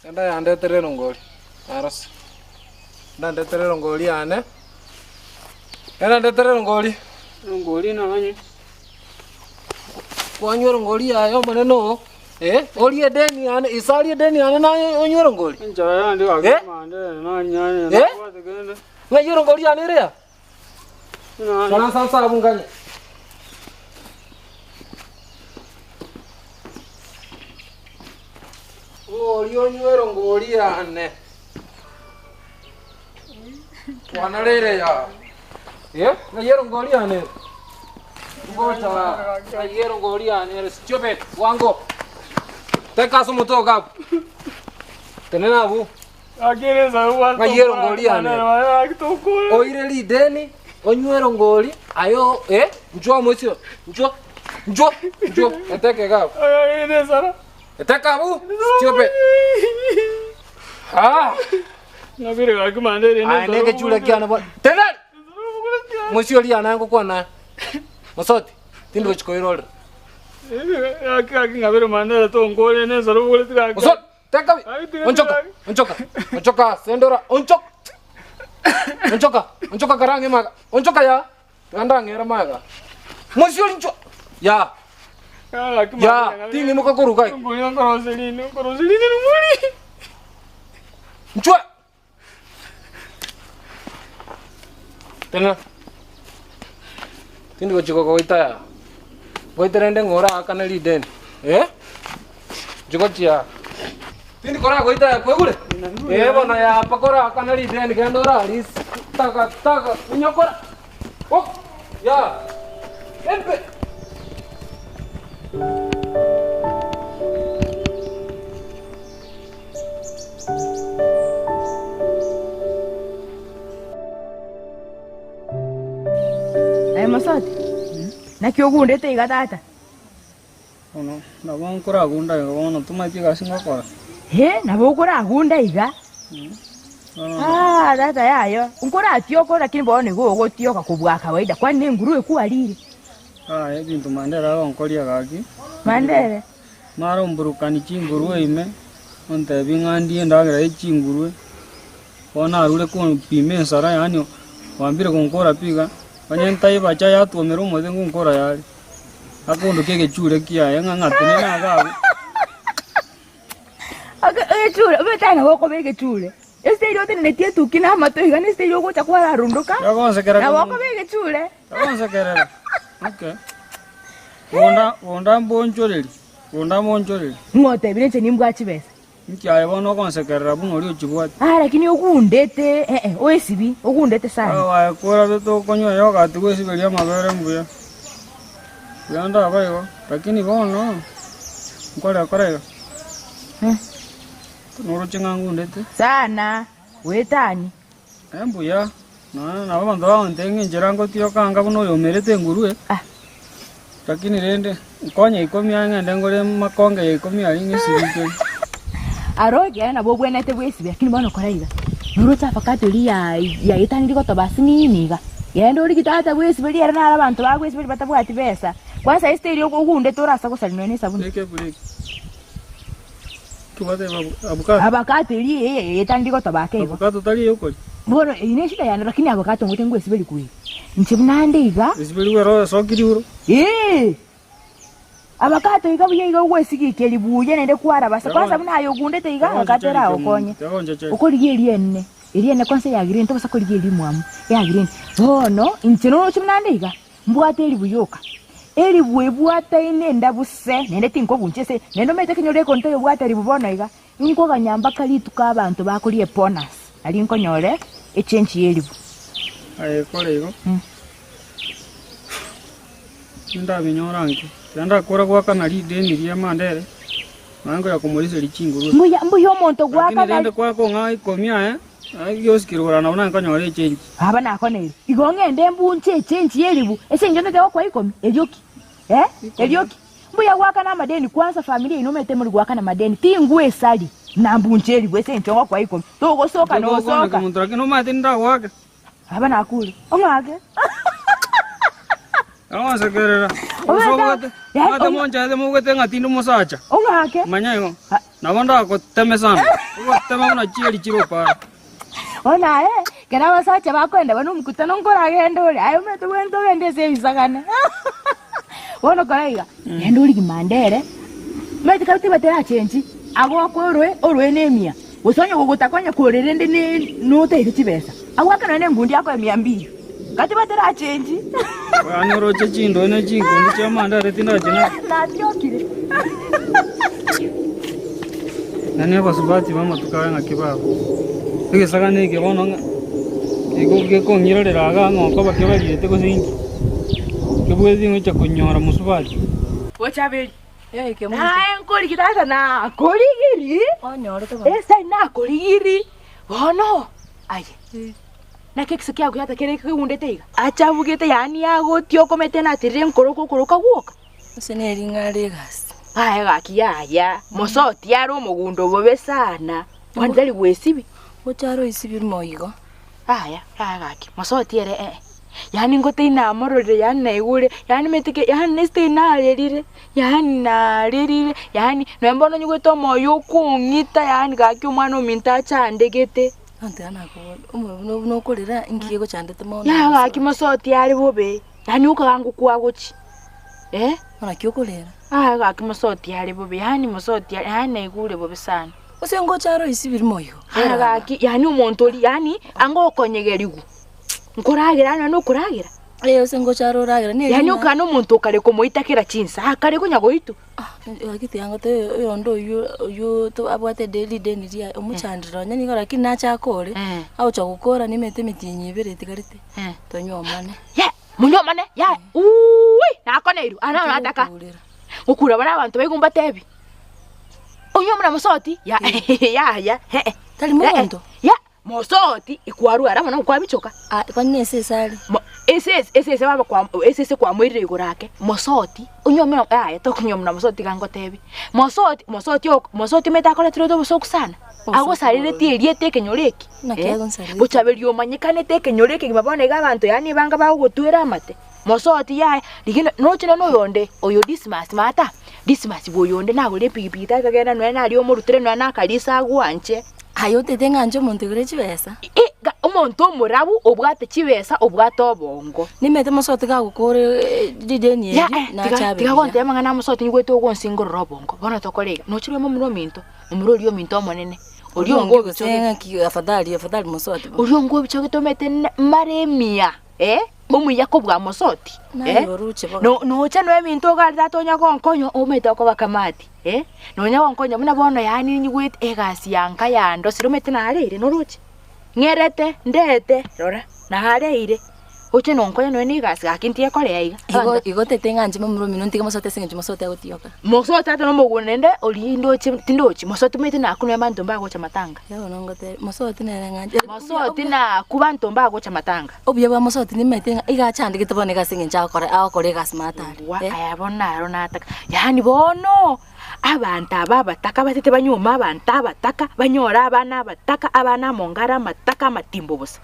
Enda yande tereno ngoli. Aros. Ndande tereno ngoli ane. Enda ndetere ngoli. Ngoli na anye. Kwanyoro ngoli ayo maneno. Oli deni ane isali deni ane na onyoro ngoli. Njaya ndi akimande na nyanya na kwate gende. Ngayoro ngoli ane rea. Sana sansa abunganya. Oli onyoro ngoli ane. Wanalere ya. Ngayero ngoli ane. Ngocha. Ngayero ngoli ane. Stupid. Wango. Teka sumu to gap. Tenena bu. Akire za uwa. Ngayero ngoli ane. Oire li deni. Onywero ngoli. Ayo njoo mwesio. Njoo. Eteke gap. Ine sara. Eteka bu. Chope. Ah. Ngabire ga mandere Ai nege chule kiana bo. Tena. Monsieur liana ngo kwana. Masoti. Tindo chikoirol. Aki ngabire mandere to ngole ne saru bole tika. Masot. Teka. Onchoka. Sendora. Onchoka karange maga. Onchoka ya. Tanda ngera maga. Monsieur lincho. Ya. Ya, tingi muka kurukai. Koroselini numuli. Nchua. Tena. Tindi gochiko goita ya. Goita rende ngora akana liden. Jogochia. Tindi kora goita ya kwegule. Bona ya pakora akana liden gendora lis taka nyokora. Oh, ya. Empe. Masoti. Nakio gundete iga tata. Ono, nabo nkora gunda ngono tumati gasinga kora. Nabo ukora gunda iga. Tata yayo. Unkora atioko lakini bone go gotioka kubwa kawaida kwani nguruwe kualire. Ebintu mandera onkoria gaki. Mandere. Maro mburukani chinguruwe ime. Onte bingandi ndagira chinguruwe. Ona arule ko pime sara yani wambire konkora piga. Wanyentai bacha ya tuomero mode ngonkora yali. Akondo kege chure kia yanga ngatene na gawe. Chure, betana woko bege chure. Este yo tene tie tu kina mato igani este yo gocha kwa runduka. Ya gonse kera. Na woko bege chure. Ya gonse kera. Okay. Wonda mbonchoreli. Ngote bineche nimbwa chibesa. Nkiaye bono konsekerera buno ri ochibwati. Lakini okundete oesibi okundete sana. Kora beto konyo yoga tigwesiberia mabere mbuya. Yanda abayo lakini bono nkora korega. Noro chingangu ndete. Sana wetani. Mbuya na abantu baontenga njirango tiyo kanga buno yomerete ngurue. Lakini rende konye ikomya ngende ngore makonge ikomya ringe sibike. Aroge na bobwenete bwesibe lakini bono koraiga. Noro tafakati uri ya itani liko tobasini niga. Yendo uri kitata bwesibe ri era abantu bagwesibe batabwati besa. Kwanza este ri okunde torasa ko salino ne sabuni. Leke bureke. Tubate abukati. Abakati ri itani liko tobake. Abukati tali yoko. Boro ine shida yana lakini abakati ngote ngwesibe likuri. Nchibunande iga. Esibeli wero sokiri uro. Abakato iga buye iga gwesigi kelibuye nende kwara basa kwanza buna yogundete iga akatera okonye uko ligeri enne kwanza ya green to basa ko ligeri mwamu ya green bono inchino chimnande iga mbwate libuyoka elibuwe bwata ine ndabuse nende tinko bunchese nendo mete kinyore konto yo bwata libubono iga inko ganyamba kali tukabantu bakulie bonus ali inko nyore echange yelibu kole igo nda binyorangi Yanda kora kwa kanali deni ria mandere. Mango ya kumulisa lichinguru. Mbuyo omonto gwa kanali. Nende kwa ko ngai komia yoskirura na una kanyore change. Aba nakonere. Igonge ndembu nche change yelibu. Ese njone te kwa ikomi elioki. Elioki. Mbuya gwa kana madeni kwanza familia inomete muri gwa kana madeni. Tingu esali. Nambu ncheli bwese nchonga kwa ikomi. Togo soka no soka. Muntu rakino mate nda wake. Aba nakule. Omage. Awa sekerera. Osogote. Mata monja de mugete ngatindo mosacha. Omage. Manyayo. Nabonda ko temesana. Tema una chiri chiropa. Ona kera basacha bakwenda bano mukutano ngora genda uri. Ayo meto wendo wende sevisagana. Wono koraiga. Yendo uri kimandere. Mete kabiti batera chenji. Ago orwe nemia. Usonyo gugutakonya kurerende ne note ikitibesa. Ago kana ne ngundi yako ya 200. Kati batera chenji. Wanyoro chindo ne chingo ni chamanda retina jina. Na tiokire. Nane basubati mama tukawe ngakibabo. Ige sagane ke bono nga. Ego ke ko nyirorera ga ngoko bakebagirete ko singi. Kebwezi ngo chakunyora musubati. Ochabeli. Nkoli kitata na koligiri. Onyore to. Esa na koligiri. Bono. Aye. Na kekse kya kuyata kere kundete iga. Achabugete yani yago tio komete na tire nkoro koroka guoka. Seneri ngare gas. Aya gaki yaya. Mosoti yari umugundo bobe sana. Wandali gwesibi. Ocharo isibi moigo. Aya gaki. Mosoti yere yani ngote ina amorore yani na igure yani metike yani neste na rerire yani na rerire yani nembono nyugoto moyo kungita yani gaki umwana uminta chandegete ante anako no korera ingiye go chandete mono ya gaki Mosoti yari bobe yani ukagangu kwagochi ona kyokorera gaki Mosoti yari bobe yani Mosoti yani na igure bobe sana ose ngo charo isibi moigo gaki yani umontori yani ango konyegerigu Nkuragira no kuragira. Ose ngo charo ragira ni. Yani ukana umuntu kareko moitakira chinsa. Kareko nyago itu. Agiti yango te yondo yo to abwate daily deni ria omuchandiro nyani ngora kina chakore. Au chagukora nimete mitinyi bere tigarite. Tonyomane. Ya, munyomane. Ya. Ui, nakoneiru. Ana nataka. Ukura bana abantu begumba tebi. Onyomana Mosoti? Ya. Ya. Tali mundo. Ya. Mosoti ikwaru ara mwana kwa bichoka kwani esesali ese baba kwa ese kwa mwirire igorake Mosoti unyomera to kunyomna Mosoti gangotebi Mosoti metakole tiro bosoku sana ago salire tirie tekenyoreki buchaberio manyikane tekenyoreki babone gabantu yani banga bagutwera amate Mosoti ya ligino no chino no yonde oyo dismas mata dismas boyonde nagore pigipigi takagenda no na ali omurutere no na kalisa agwanje Hayo tetenga njo muntu gure chibesa. Umuntu murabu obwate chibesa obwate obongo. Nimete Mosoti ga gukore dideni na chabe. Tiga gonte mangana Mosoti ngwete ogonsingoro obongo. Bona tokorega. No chire mo minto. Umuro lyo minto monene. Olyo ngo bisenga ki afadhali Mosoti. Olyo ngo bicho gitomete maremia. Mumu yako bwa Mosoti. No cha no minto ga datonya konkonyo omete ko bakamati. No nya konkonyo muna bono yani nyigwete egasi yanka yando siromete na harire no ruche. Ngerete ndete rora na harire. Uche no konyo no ni gasi akintie kore aiga. Igo tetenga nje mumuro mino ntiga Mosoti singe Mosoti agotioka. Mosoti ato no mugunende olindo tindochi Mosoti mete na kuno bantu mbago cha matanga. Yabo nongote Mosoti nere nganje. Mosoti na kubantu mbago cha matanga. Obuye ba Mosoti nimete iga chande kitobone gasinge nja kore akore gas matari. Ayabona ronataka. Yani bono abantu ababataka batete banyuma abantu abataka banyora abana abataka abana mongara mataka matimbo busa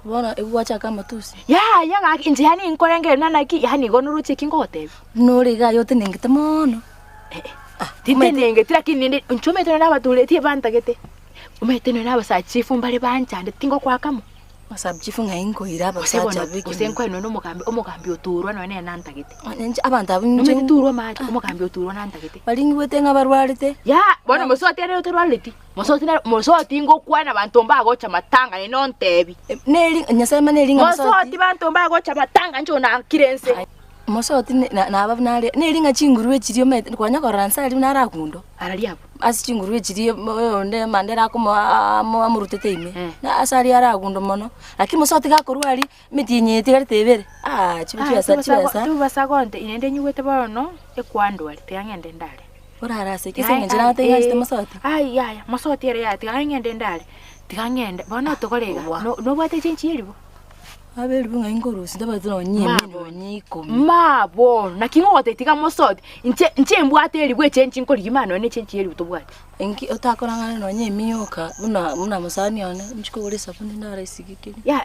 bona ebuacha kama tusi ya ga inje yani inkorenge nanaki yani gonuruche kingote noriga yote nengete mono tinenge tirakini nchume tena batule tie bantagete umete nena basachifu mbale banchande tingo kwakamo masabchifu ngainko iraba sacha biki usenkwa no umugambi oturwa no ne nantagete abantu abinje turwa maji umugambi oturwa nantagete balingi wetenga barwarite ya bona Mosoti ari oturwaliti Mosoti ngo kwana bantu mbago cha matanga ne nontebi neli nyasema neli Mosoti bantu mbago cha matanga njo na kirense Mosoti na abavnale neli ngachingurwe chiriyo mete kwanya koransa ali nara kundo arali hapo asichingurwe chiriyo onde mandera ko amurutete ime na asali ara kundo mono lakini Mosoti gakorwa ali mitinye tigari tebere chibitu asa tubasa konte inende nyugwete bono ekwando ali tangende ndale orara se kisenga njira tenga ste Mosoti ya Mosoti era ya tangende ndale tigangende bona tokorega no bwate chenchi yelibo abeli bunga ingorosi ndabazo nyiko mabo nakingote tika Mosoti nche mbwate eli bwe chenchi nkoli imano ne chenchi yeli utobwate enki otakoranga no nyemiyoka muna musani one nchiko gole safundi ndara isigikiri ya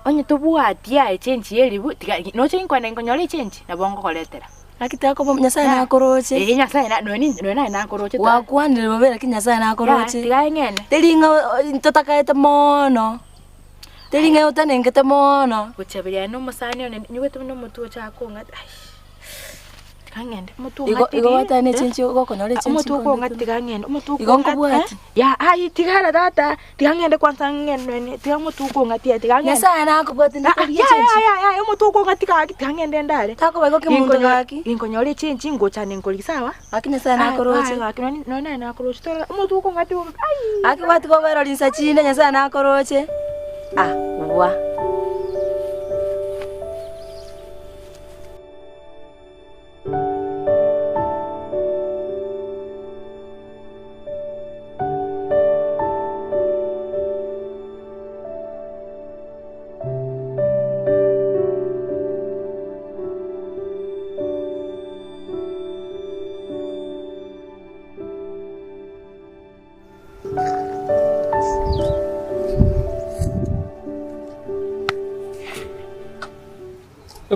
onye tobwate ya chenchi yeli no chenkwa na ngonyole chenchi na bongo koletera akitako bo nyasaye na koroche nyasaye na no na koroche wakwandire bobera kinyasaya na koroche tiga ngene telinga ntotakaete mono telinga utanengete mono kuchabiria no musani one nyugete no mutu cha konga kangende mutu igo watane chenchi gokonyore chenchi mutu konga tigangende mutu konga bwati ya tigara data tigangende kwanza ngene tiga mutu konga tigangende nyasaye na kubwati ya mutu konga tigangende ndale tako bego kimuntu gaki ingonyore chenchi ngochane ngoli sawa akina sana koroche no na koroche tora mutu konga tigo akiwati bobero linsa chinde nyasaye na koroche wa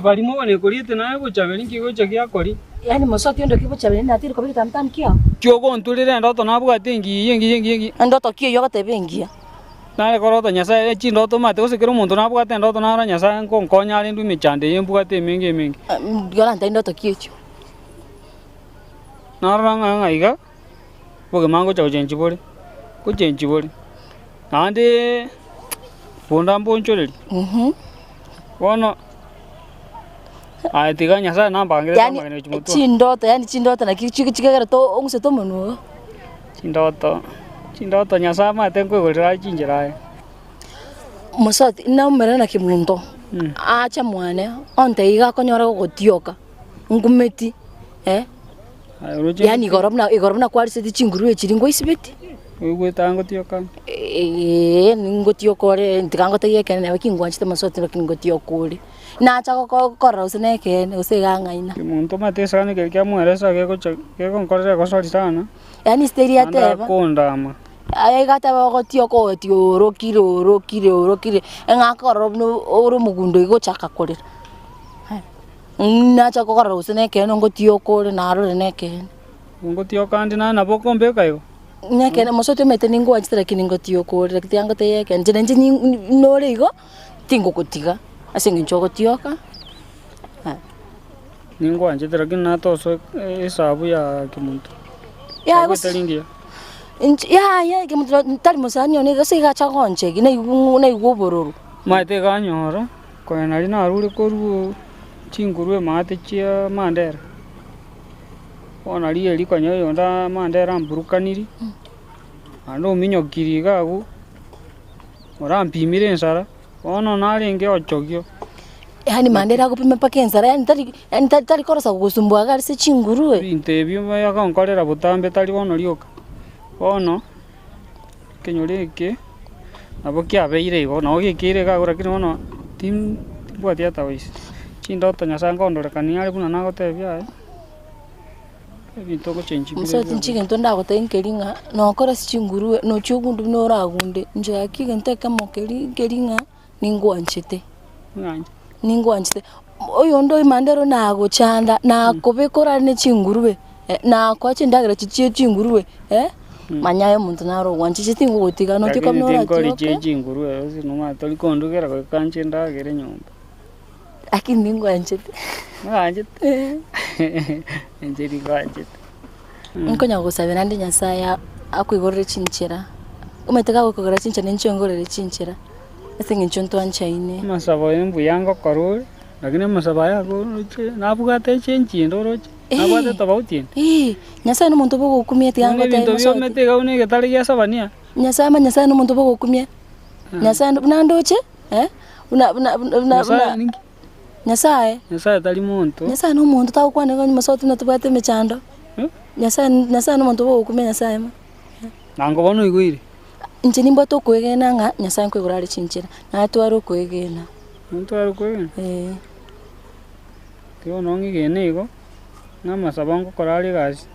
barimo bane koriete naye gocha berinki gocha giakori. Yani mosoti ndo kibo chabene natiri ko bita mtam kia. Kyogo ntulire ndoto nabwate ngi. Ndoto kio yoga tebengia. Nare koroto nyasaye chindoto mate usikira umuntu nabwate ndoto nara nyasaye nkonkonya ari ndu michande yembwate mingi. Yola ntai ndoto kiecho. Nara nga iga. Boge mango chao chenchi bore. Ko chenchi bore. Ande bonda mbonchoreri. Wono tiga nyasaye nambangire yani chindoto yani chindoto na kichikigera to ongse to munu. Chindoto nyasaye mate nkwegorera chinjirae. Mosoti na umera na kimundo. Acha mwane onte iga konyora gotioka. Ngumeti yani igorobna kwari seti chinguru echiringo isibeti. Uwe tango tioka. Ningo tiokore ntikango tayeke na wakingwanchite Mosoti no kingo tiokore. Na acha kokora useneke useganga ina. Kimuntu mate sana ke kyamweresa ke konkorera kosori sana. Yani steria teba. Kondama. Gata bagotioko orokire engakoro no oro mugundo igochaka korera. Na acha kokora useneke no ngotiokore na aro neke. Ngotioka ndi na bokombe kayo. Nyake na Mosoti mete ningo anchitira kiningo tiokore kitianga tayeke nje nore igo tingo kutiga asingi nchogo tioka. Ningo anchitira kina toso esabu ya kimuntu. Ya gotalingia. Ya kimuntu tali mosani one gasiga chagonche gina igubororu. Mate ganyora ko nari na ruri koru chingurwe mate chia mandera. Ona eri konyo yonda mandera mburukaniri. Ando minyokiri gagu. Ora mpimire nsara. Ona narenge ochogyo. Yani mandera kupima pake nsara yani tari korosa kusumbwa gari se chingurwe. Intebyo ya konkorera butambe tali bono lioka. Ono kenyoreke abo kyabeire igo no gikire gagura kino bono tim bwatia tawisi. Chindoto nyasaye kondorekania ari buna nagotebia Ebintu chenchi. Mosoti nchige ntonda gotenkeringa no kora sichingurwe no chugundu no ragunde nje yakige nteka mokeri keringa ningwanchite. Ningwanchite. Oyo ndo imandero nago chanda na kobekora ne chingurwe na kwache ndagira chichie chingurwe manyayo muntu naro wanchiche tingo gotiga no tiko no ratio. Kori chingurwe osi no matoli kondugera ko kanche ndagere nyomba. Lakini ningwanchite. Nganjite. Njeri gwanjite. Nkonya gusabira ndi nyasaye akwigorere chinchira. Umeteka gukogora chinchira n'inchongorere chinchira. Ese nginchonto anchaine. Masabo embu yango korore. Lakini masaba yako nabugate chenchi ndoroche. Nabugate tabauti. Nyasaye no muntu bogo kumie tiango tayo. Ndio meteka une getali ya sabania. Nyasaye no muntu bogo kumie. Nyasaye nandoche? Nyasaye tali muntu. Nyasaye no muntu tawo kwane ko Mosoti no tubate mechando. Nyasaye no muntu bogo kumie Nyasaye ma. Nango bono igwire. Nje nimbo to kwegena nga Nyasaye kwegorari chinchira. Na twaro kwegena. Ntwaro kwegena. Tio nongi gene igo. Nama sabango korari gasi.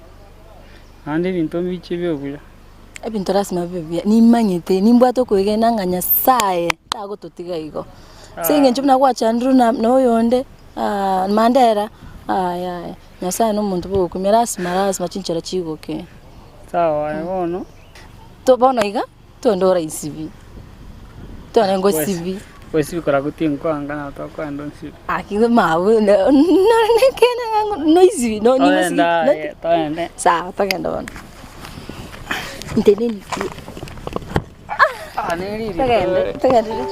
Andi bintu bichi byokuya. Ebintu rasima bibya. Nimanyite nimbo to kwegena nga Nyasaye tago totiga igo. Singe nchumna kwa chandru na noyonde mandera ya Nyasaye no muntu bogo kumira rasima chinchira chigoke. Sawa bono. To bono iga to ndora isibi. To nengo sibi. Pues bikora gutingwa ngana to kwa ndo nsibi. Akigo mawe no nekena no isibi no ni isibi. Toende. Sawa tagenda bono. Nteneni. Neri. Tagenda.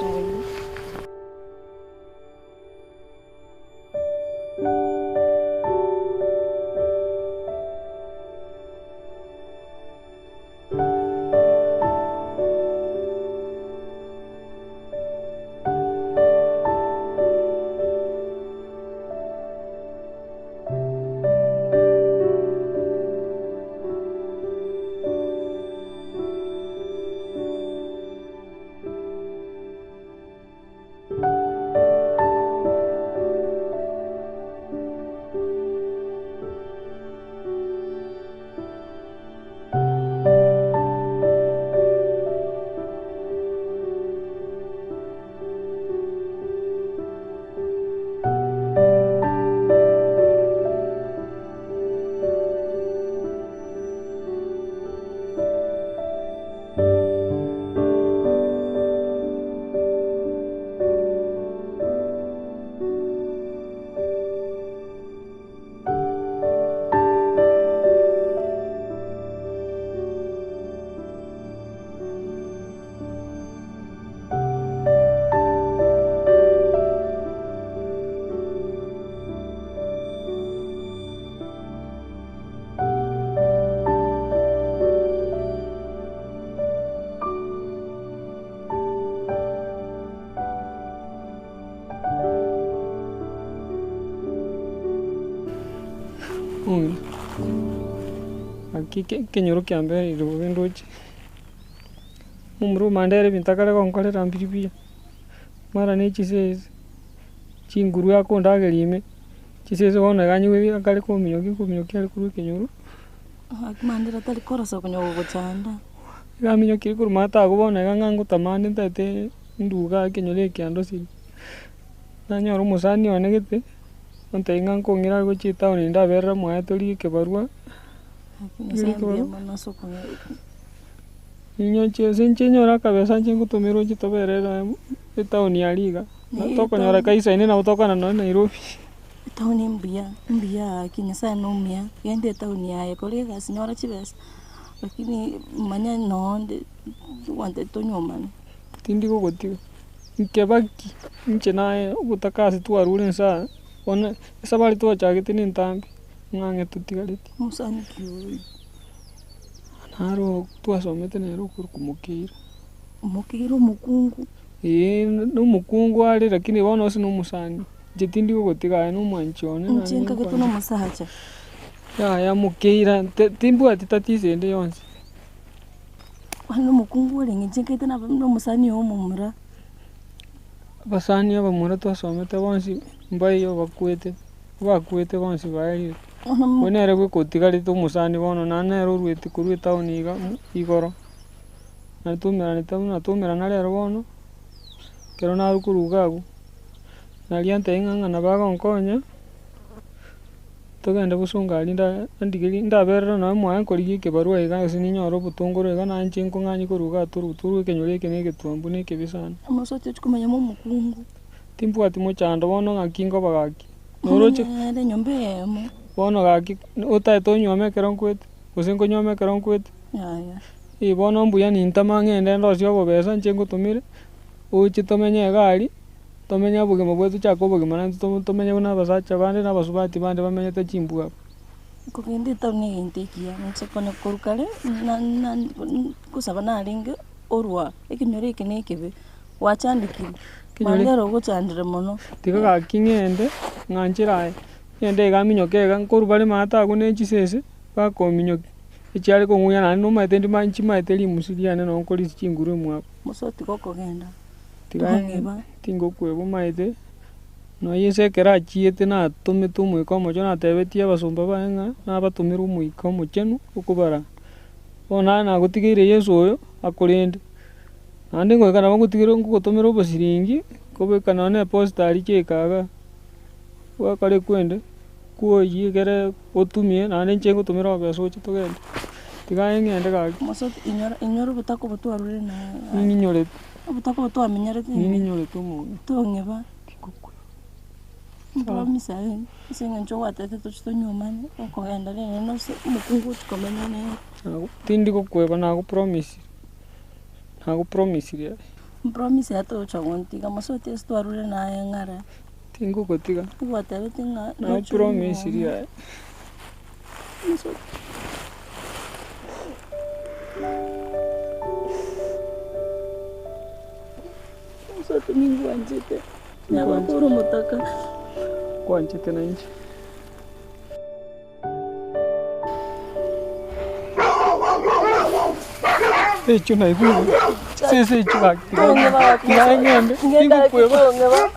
Aki kenyoro kiambe irubendochi. Umru mandere bintakare konkole rambiribia. Mara ne chisese. Chinguru yako ndagerime. Chisese wona ganyiwe akale kuminyoki ari kuru kenyoro. Mandira tali korosa kunyo gochanda. Gaminyo kiri kuru mata kubona gangango tamande ntate nduga kenyole kiando si. Nanyoro musani onegete. Onte inganko ngira gochita oninda berra mwatori kebarua. Inyo chenche nyora kabeza chengo tomero chitoberera etaoni aliga. Natoko nyora kaisa ine na utoka na Nairobi. Tauni mbia kinisa nomia yende tauni ya kolega sinyora chibesa. Lakini manya nonde wante tonyomana. Tindi gogotiga. Nkebaki nchenae utakasi tu arule saa. Ona sabali tu achagete ni ntambi. Ngange tutigaleti. Musani kiyo. Anaro tu asomete nero kumukira. Mukira mukungu. No mukungu ali lakini wana osi no musani. Jetindi gogotiga no manchone. Nchenka ketu no musacha. Ya mukira timbu atitatise ende yonse. Wana mukungu ali nchenka ketu no musani omumura. Basani abamura tu asomete bonsi mbayo bakwete bonsi bayi. Bona era gokotigali tu musani bono nana ero ruete kurueta oniga igoro. Na tumera ni tamu na tumera na lero bono. Kero na rukurugagu. Na liante inganga na baga onkonya. Togenda busunga linda ndigiri ndaberera na mwa nkori ke barua iga sininyoro butunguru iga na nchinko nganyi kuruga turu kenyole kenege tuambu ne kebisana. Amosote tukumanya mu mukungu. Timpu ati mochando bono ngakingo bagaki. Noroche ere nyombe emo. Bono gaki uta to nyome keronkwet. Usengo nyome keronkwet. Ya. Bono mbuya ni ntamangende ndosyo bobesa nchengo tumire. Uchi tomenye gari. Tomenya bugema bwetu chako bugema na tomenya una basacha bande na basubati bande bamenye te chimbu. Kugende tauni intekia nsekone korukale na kusaba na ringe orwa ekinyore kenekebe wachandikire. Mandero gochandire mono. Tiga gakingende nganchirae. Yende gaminyoke gankuru bali mata agune chisese bakominyoki. Ichari ko nguya na no maite ndi manchi maite limusiriane no nkoli chinguru mwa. Musoti koko genda. Tiga tingo kwebo maite. No yese kera chiete na tume tumwe komo jona tebetia basumba baenga na batumira umuiko muchenu ukubara. Ona na gutigire Yesu oyo akurinde. Andi ngwekana bagutigire ngugutumira obosiringi kobekana na postari chekaga. Wakare kwende kuo yigere otumie na nche gutumira obeso chitogende. Tiga ngende ga. Musoti inyoro butako butwarure na. Ninyore. Butako butwamenyere ti. Ninyore tumu. Tongeba. Promise ayi. Singa ncho watete tuchito nyomani okogenda rene no se mukungu tukomenya ne. Tindi gokweba na go promise. Hago promise ya. Promise ya to chagontiga musoti estwarure na ngara. Tingo gotiga. Watete tinga. Na promise ya. Musoti. Musoti mingu anjete. Nyama kuru mutaka. Kwanchete na nchi. Echo na ibu. Sese chwa. Tiga ngende. Tingo kweba.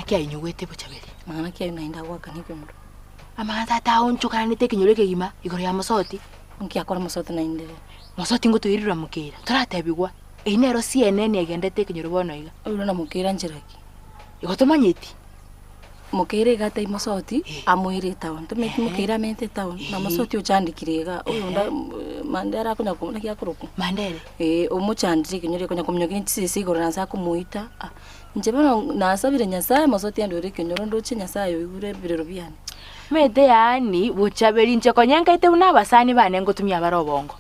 Kia inyuwete bochabeli. Mangana kia inaenda waka nipe mdo. Amanga tata oncho kana nite kinyole kegima igoro ya masoti. Onkia kora masoti na inde. Mosoti ngotwirira mukira. Turatebigwa. Inero CNN yagendete kinyoro bono iga. Uyu na mukira njiraki. Igotomanyeti. Mukira gata imosoti amwire town. Tumeti mukira mente town. Na mosoti ochandikirega. Uyu nda mandera kunya kumuna kya kuruku. Mandere. Umuchandire kinyoro kunya kumnyoki nsisi goranza kumuita. Njebana nasabire nyasaye mosoti andore kinyoro ndoche nyasaye ibure birero byane. Mete yani buchaberi nche konyankaite unabasani bane ngotumya barobongo.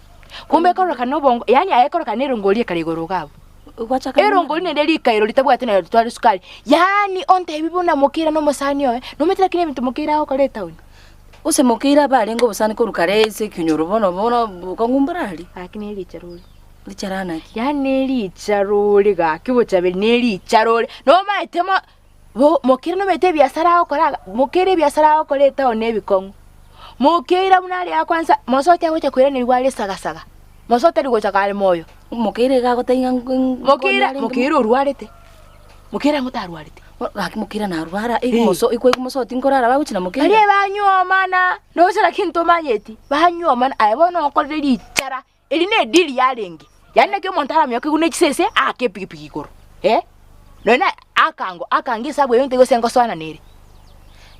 Kumbe koroka nobongo yani ayekoroka nerongoli karigoro gabo. Gwachaka erongoli nendeli kairo litabwate na twali sukali. Yani onte bibuna mukira no musani oe. No metera kine bintu mukira ho kale town. Use mukira bale ngo busani ko rukareze kinyoro bono kongumbrali. Akine licharuli. Licharana ki. Yani licharuli ga kibuchaberi nelicharuli. No maitema mukira no mete biasara okoraga. Mukira biasara okoleta one bikongo. Mukira munali akwanza mosoti agocha kwira ni wale saga. Mosoti ligocha kale moyo. Mukira gago tainga mukira urwarete. Mukira mutarwarete. Gaki mukira na rwara igumoso mosoti ngorara baguchina mukira. Ali banyo mana. No sera kinto manyeti. Banyo mana ayabona okorere lichara. Eli ne dili yalengi. Yani ke montara myoke gune chisese ake piki koro. Nona akangisa bwe yonte gosengo swana nere.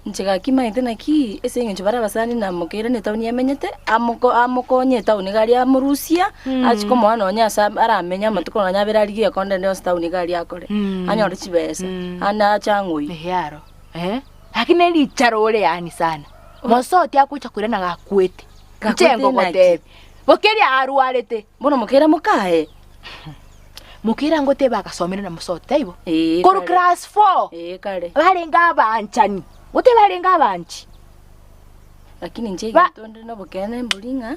Nchega kima itena ki ese ngencho bara basani na mukira ne tawni amenyete amoko nye tawni gali amurusia achiko mwana onyasa aramenya matuko na nyabera ali akonde ndio tawni gali akore anyore chibesa ana changui yaro lakini li charole yani sana mosoti akucha kurena gakwete nchengo ngotebi bokeri arwarete mbona mukira mukae mukira ngote bakasomera na mosoti taibo koru class 4 kale bali ngabanchani Wote balenga banchi. Lakini nje yitonde no bokene mbulinga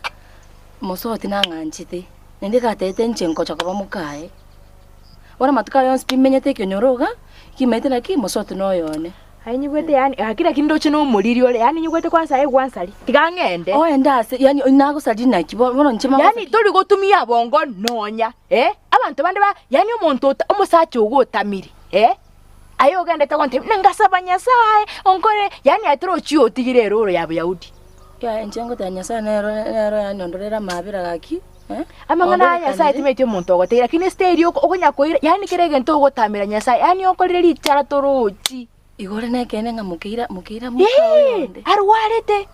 mosoti nanganchite. Nende katete nchenko chakaba mukae. Ora matuka yonse pimenyete kyonyoroga kimete na ki mosoti no yone. Hayi gwete yani akira kindo chino muliri ole yani nyugwete kwanza egwansali. Tigangende. Endase yani nago sali na kibono nchema. Yani toli gotumia bongo nonya. Abantu bande ba yani umuntu omusachi ugotamiri. Ayo gande takonte nangasabanya sae onkore yani atro chio tigire roro yabo yaudi ya nchengo tanya sana nero yani ondorera mabira gaki amangana nya sae timete umuntu ogote lakini stereo okonya koira yani kirege nto ogotamira nya sae yani okorere lichara torochi igore nekene ngamukira mukawende arwarete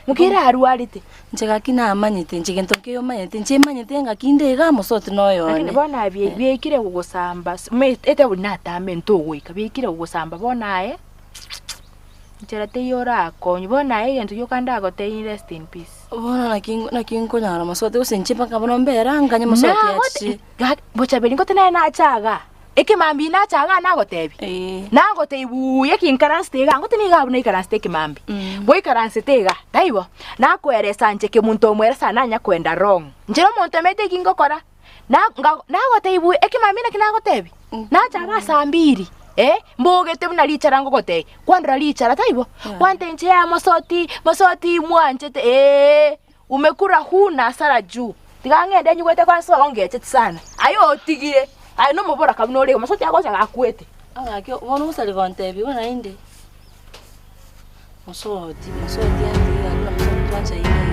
mukira arwarete nchega kina amanyite nchege ntoke yo manyite nchemanyite ngakinde ga mosoti no yone lakini bona biekire kugusamba ete bunata mento goika biekire kugusamba bona nchera te yora konyo bona gento yokanda gote rest in peace bona nakingo nyara mosoti usenchipa kabona mbera nganye mosoti yachi bocha belingo tena na chaga ekimambi na chaga na gotebi na gotebu yekinkaranstega ngoteni ga buna ikaransteke mambi boy karanstega daibo na kweresa nche ke muntu omweresa nanya kwenda wrong njero muntu mete kingokora na gotebu ekimambi na kinagotebi na chaga sambiri mbogete buna lichara ngogote kwandra lichara daibo kwante nche ya mosoti mwanchete umekura huna sara juu tigangende nyugwete kwanso ongeche sana ayo tigire Ay no mobora kabnore masoti agocha gakwete. Akyo wono usali kontebi wona inde. Masoti andi akuna masoti twancha ine.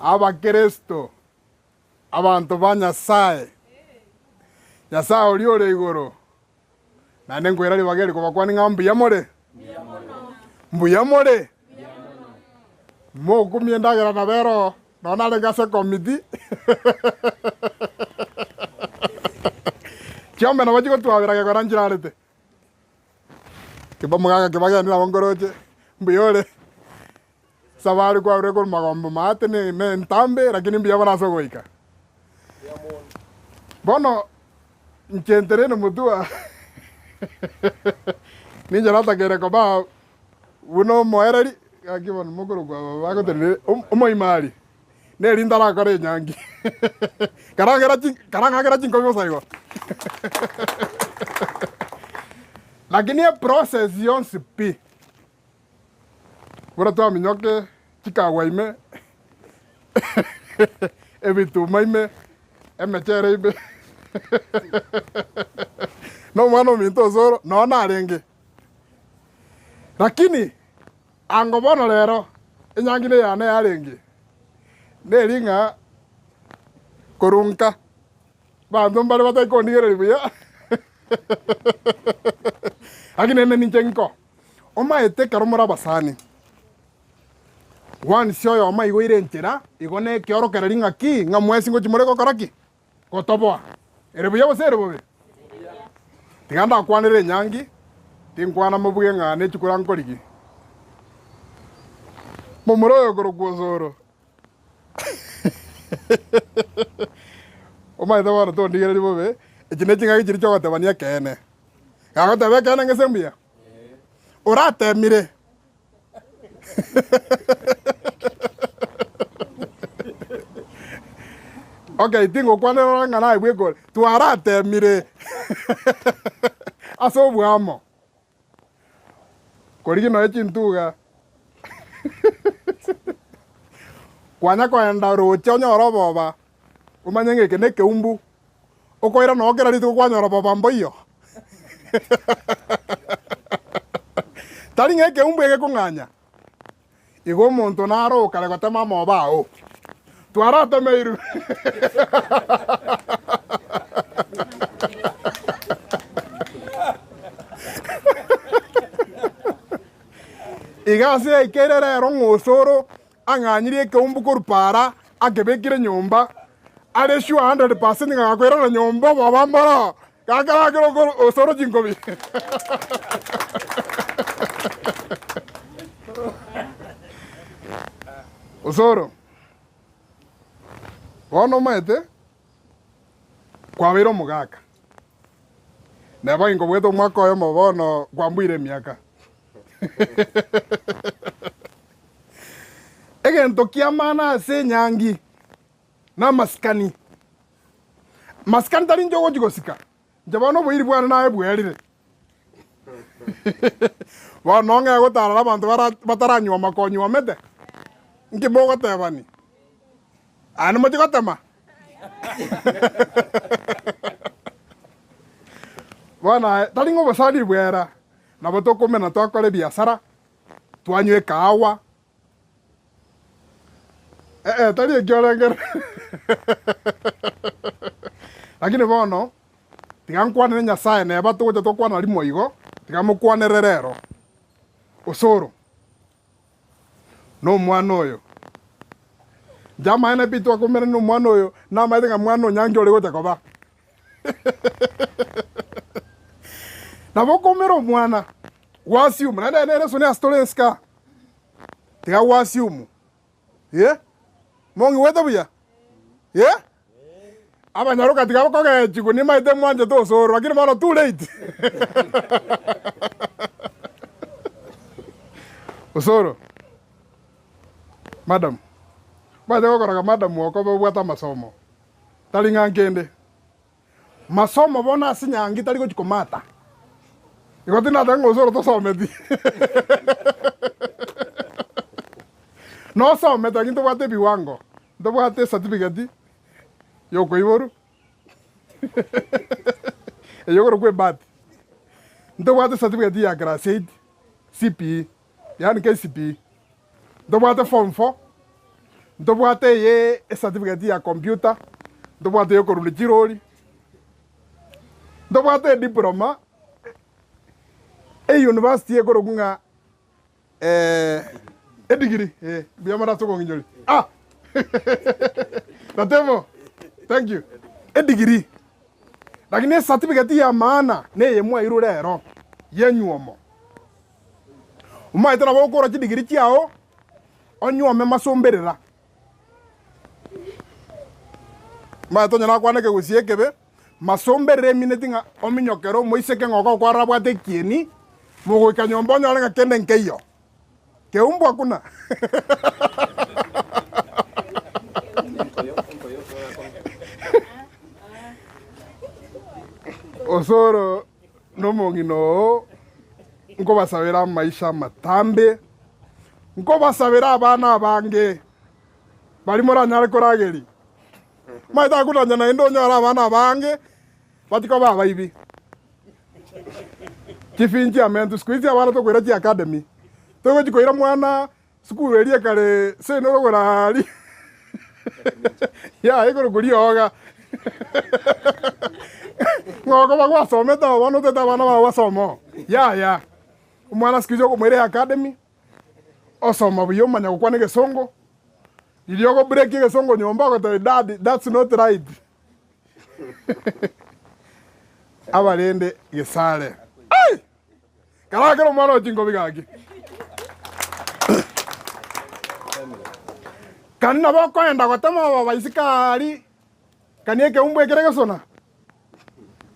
Abakristo abantu banyasaye nyasaye oliore igoro nane ngwera libageri kubakwani ngambu yamore mbuyamore mo kumiendagera na bero nona legase komiti Kiombe na bajiko twabirage goranjirarete kibamugaga kibageni na bongoroje mbuyore Sabari kwa ure magombo mate ne ntambe lakini mbia bana sogoika. Bono Ncentere no mutua. Ninja rata kere ko ba uno moereri akiwa mukuru kwa bako tene umo imali. Ne linda la kore nyangi. Karanga chinko yo saigo. Lakini ya process yonsi pi. Wala to minyoke chikawa ime. Evitu maime emechere ibe. No mwana minto zoro no narenge. Lakini angobona lero enyangine yane yarenge. Neringa korunka. Bantu mbale batai kondigere biya. Lakini nene nichenko. Oma ete karomora basani. Wan sio oma igoire nchera, igone kioro kereringa ki nga mwesi ngo chimore ko karaki. Ko toboa. Ere buya bose ere bobe. Tiganda kwanere nyangi. Tinkwana mubuge ngane chukura nkoriki. Momoro yo korogozoro. Oma ete wana to ndigere bobe. Echine chinga kichiri chogote bania kene. Kagote be kene ngesembia. Orate mire. Okay, tingo kwana ngana ibweko. Tuarate mire. Aso buamo. Korigi no echintuga. Kwanya kwenda roche onyoro boba. Umanyenge kene keumbu. Okoira no kera ritu kwanya ro boba mboyo. Tari ngeke umbu ege kunganya. Igo muntu naro kare gotema mobao. Tuarate meiru. Igase ikerere rongosoro anganyiri ke umbu kurpara akebekire nyumba. Are sure 100% ngakwera na nyumba babambara. Kakara kero osoro jinkobi. Osoro. Wono maete kwa wiro mugaka. Neba ingo bweto mwako yo mobono kwambwire miaka. Egento kiamana se nyangi na maskani. Maskani tali njogo jigosika. Jabano bwiri bwana nae bwerire. Wanonga gotara abantu bataranywa makonywa mete. Nkibogo tebani. Ano mo chikotama. Bwana tali ngo basali bwera. Na botoko mena twakore biashara. Twanywe kawa. Tali ekyorengere. Lakini bono tigankwane nyasaye ne batugoje tokwana limo igo tigamukwane rerero. Osoro. No mwana oyo. Jama ene pitu akumere no mwana oyo na maite nga mwana nyangi ole gote koba. Na bokomero mwana wasiumu na nene sone astolenska. Tiga wasiumu. Mongi weta buya. Aba nyaruka tiga bokoge chikuni maite mwanje to Osoro lakini mano too late. Osoro. Madam. Baje gokora madam woko bwata masomo. Tali ngankende. Masomo bona sinyangi tali gochikomata. Igoti na tango Osoro to someti. No someta kinto bwate biwango. Ndo bwate certificate. Yoko iboru. Yoko kwe bat. Ndo bwate certificate ya graduate CP. Yani KCP. Ndo bwate form 4. Ndo bwate ye certificate ya computer. Ndo bwate yo korulechiroli. Ndo bwate diploma. University ye korogunga degree. Biyamara soko nginyoli. Natemo. Thank you. Degree. Lakini certificate ya maana ne yemwa irurero yenyuomo. Umaitana bokora degree kiao onyuome masomberera. Maito nyana kwaneke gusiekebe masombe remine tinga ominyokero moiseke ngoko kwa rabwate kieni mogo kanyombo nyole ngakende nkeyo keumbwa kuna osoro no mongino ngo basabira maisha matambe ngo basabira abana bange bari muranyare korageri maita kutanya na ndo nyara abana bange batiko baba ibi kifinji amentu squeeze abana to kwera academy to gikoira mwana school erie kare se no rogorari ya ego guri oga ngoko bagwa someta wano teta bana ba somo ya umwana squeeze ko mwere academy osoma buyo manya gukwane gesongo iliogo break gesongo nyomba ko dad that's not right abalende gesale ai karakero mwana jingo bigagi kanna bako enda gotema baba isikari kanieke umbwe kerege sona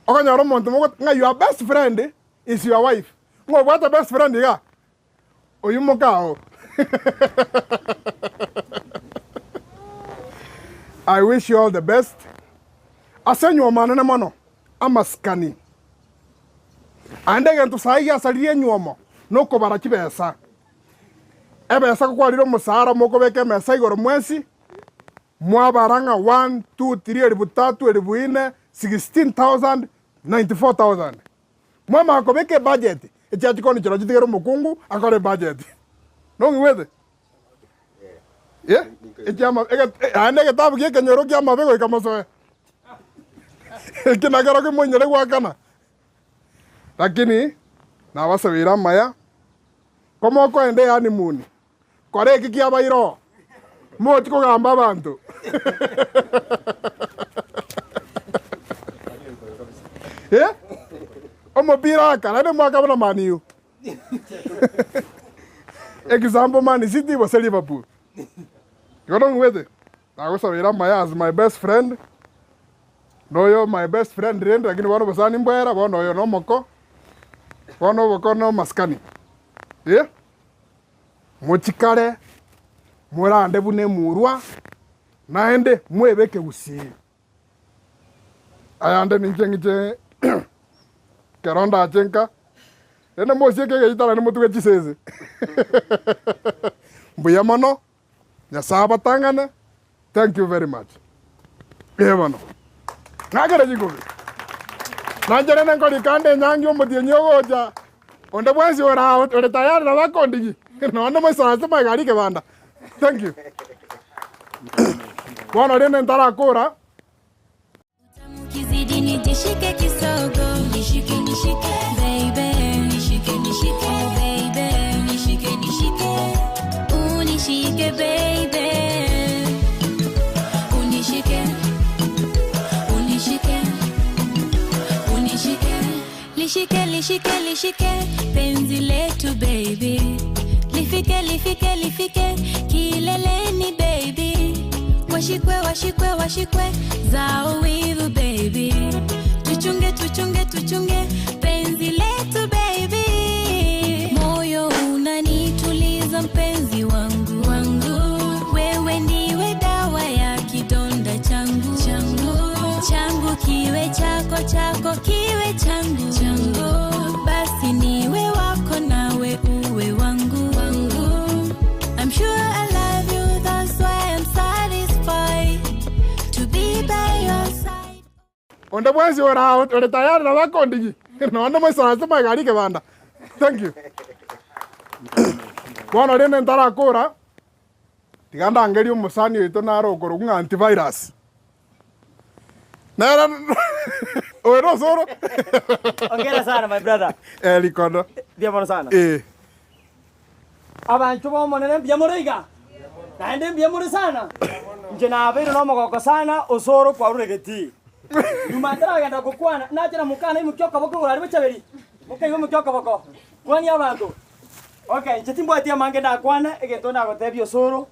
okanyaro monto mo nga your best friend is your wife ngo bwata best friend ga oyumokao I wish you all the best. Asenyo manene mono amaskani. Andege ntusai asaliye nyuomo noko barakibesa. Ebesa ko kwaliro musara moko beke mesa igoro mwesi. Mwabaranga 1 2 3 elibutatu elibune 16,000 94,000. Mwama ko beke budget. Echachi koni chiro chitigero mukungu akore budget. Nongi wete. Yeah? Echama andege tabu ke kenyoro kya mabego ikamosoe. Kinagero ke monyere gwakana. Lakini na wasabira maya komo ko ende honeymoon. Kore kiki abairo. Moti ko gamba abantu. Yeah? Omo bira kana ne mwaka bana maniu. Example Man City was Liverpool. You don't with it. I was Maya as my best friend. No, you're my best friend. Rent again. One of us on him. One of you no moko. One of you no maskani. Yeah. Mochikare. Mura ande bune murwa. Naende mwebeke usi. Ayande ninjenge. Keronda achenka. Ene mosie ke gitara ne mutuwe chiseze. Mbuyamano. Nyasaba tangana. Thank you very much. Yevano. Ngagere jikobe. Nanjere nengo likande nyangi omodi nyogoja. Onde bwezi ora ore tayari na bakondigi. No ndo mwisana sema gari ke banda. Thank you. Bwana rene ndara kora. Kizidi nijishike kisogo. Nishike baby. Nishike oh baby. Nishike unishike baby. Lishike penzi letu baby. Lifike kileleni baby. Washikwe zao wivu baby. Tuchunge penzi letu baby. Moyo unanituliza mpenzi wangu. Wewe ndiwe dawa ya kidonda changu. Kiwe chako kiwe changu. Basi niwe wako nawe uwe wangu. I'm sure I love you, that's why I'm satisfied to be by your side. Onde bwezi ore tayari na bakondigi. No ndo mwisana sema gari ke banda. Thank you. Bwana rene ndara kora. Tiganda angeri umusani wito naro koruga antivirus. Nara. Oero soro. Ongera sana my brother. Likondo. Biamono sana. Abantu bomonene biamoriga. Naende biamore sana. Nje na abero no mogoko sana osoro kwa ruregeti. Numandara ganda gukwana natera mukana imukyoka boko urari bachaberi. Mukayo mukyoka boko. Kwani abantu. Okay, nje timbo atia mange na kwana egento na gotebio osoro.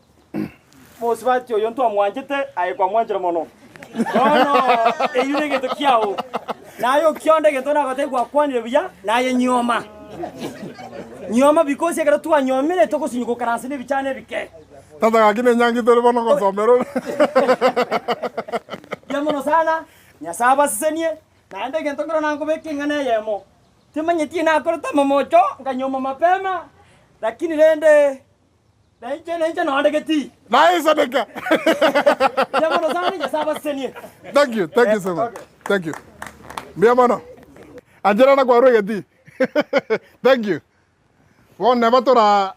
Mosibati oyo ntwa mwanjete aye kwa mwanjira mono. Bono eyune geto kiao. Nayo kionde geto na gotegwa kwanire buya naye nyoma. Nyoma because egero twa nyomire tokusinyuko karansine bichane bike. Tata gakine nyangi tole bono gosomero. Yamono sana nyasaba sisenie naende gento ngoro nango bekingane yemo. Timanyeti na korota momocho nganyoma mapema lakini rende Nainja no andegeti. Nice adeka. Yamono sana nyasaba sisenie. Thank you so much. Okay. Thank you. Miamono. Anjera na kwa rwegeti. Thank you. Won never tora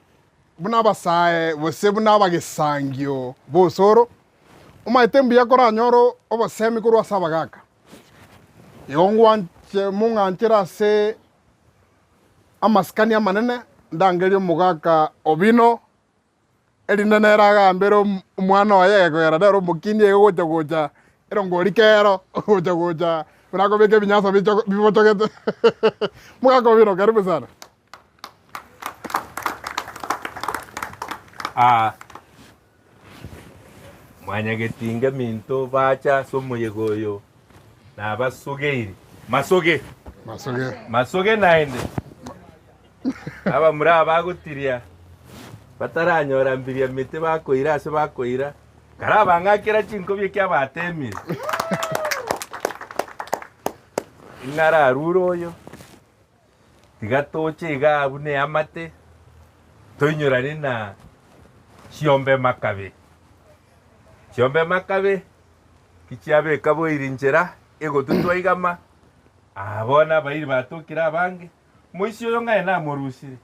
buna basae wose buna bagesangio bosoro. Uma itembi yakora nyoro oba semi kurwa sabagaka. Yongwanche munga anchira se amaskania manene ndangerio mugaka obino elineneraga mbero mwana waye kwera daro mukini gocha gocha erongori kero gocha gocha unako beke binyaso bibochogete mugaka obino karibu sana. Mwanya getinga minto bacha somo yegoyo na basugeiri masoge naende aba muri abagutiria bataranyora mbiria mite bakoira ase bakoira karaba ngakira chinko bye kya batemire ingara ruroyo tigatoche igabune amate toinyorane na Chiombe makabe kichiabe kabo irinjera ego tutwa igama abona bayiri batukira abange muisi yo ngaye na morusire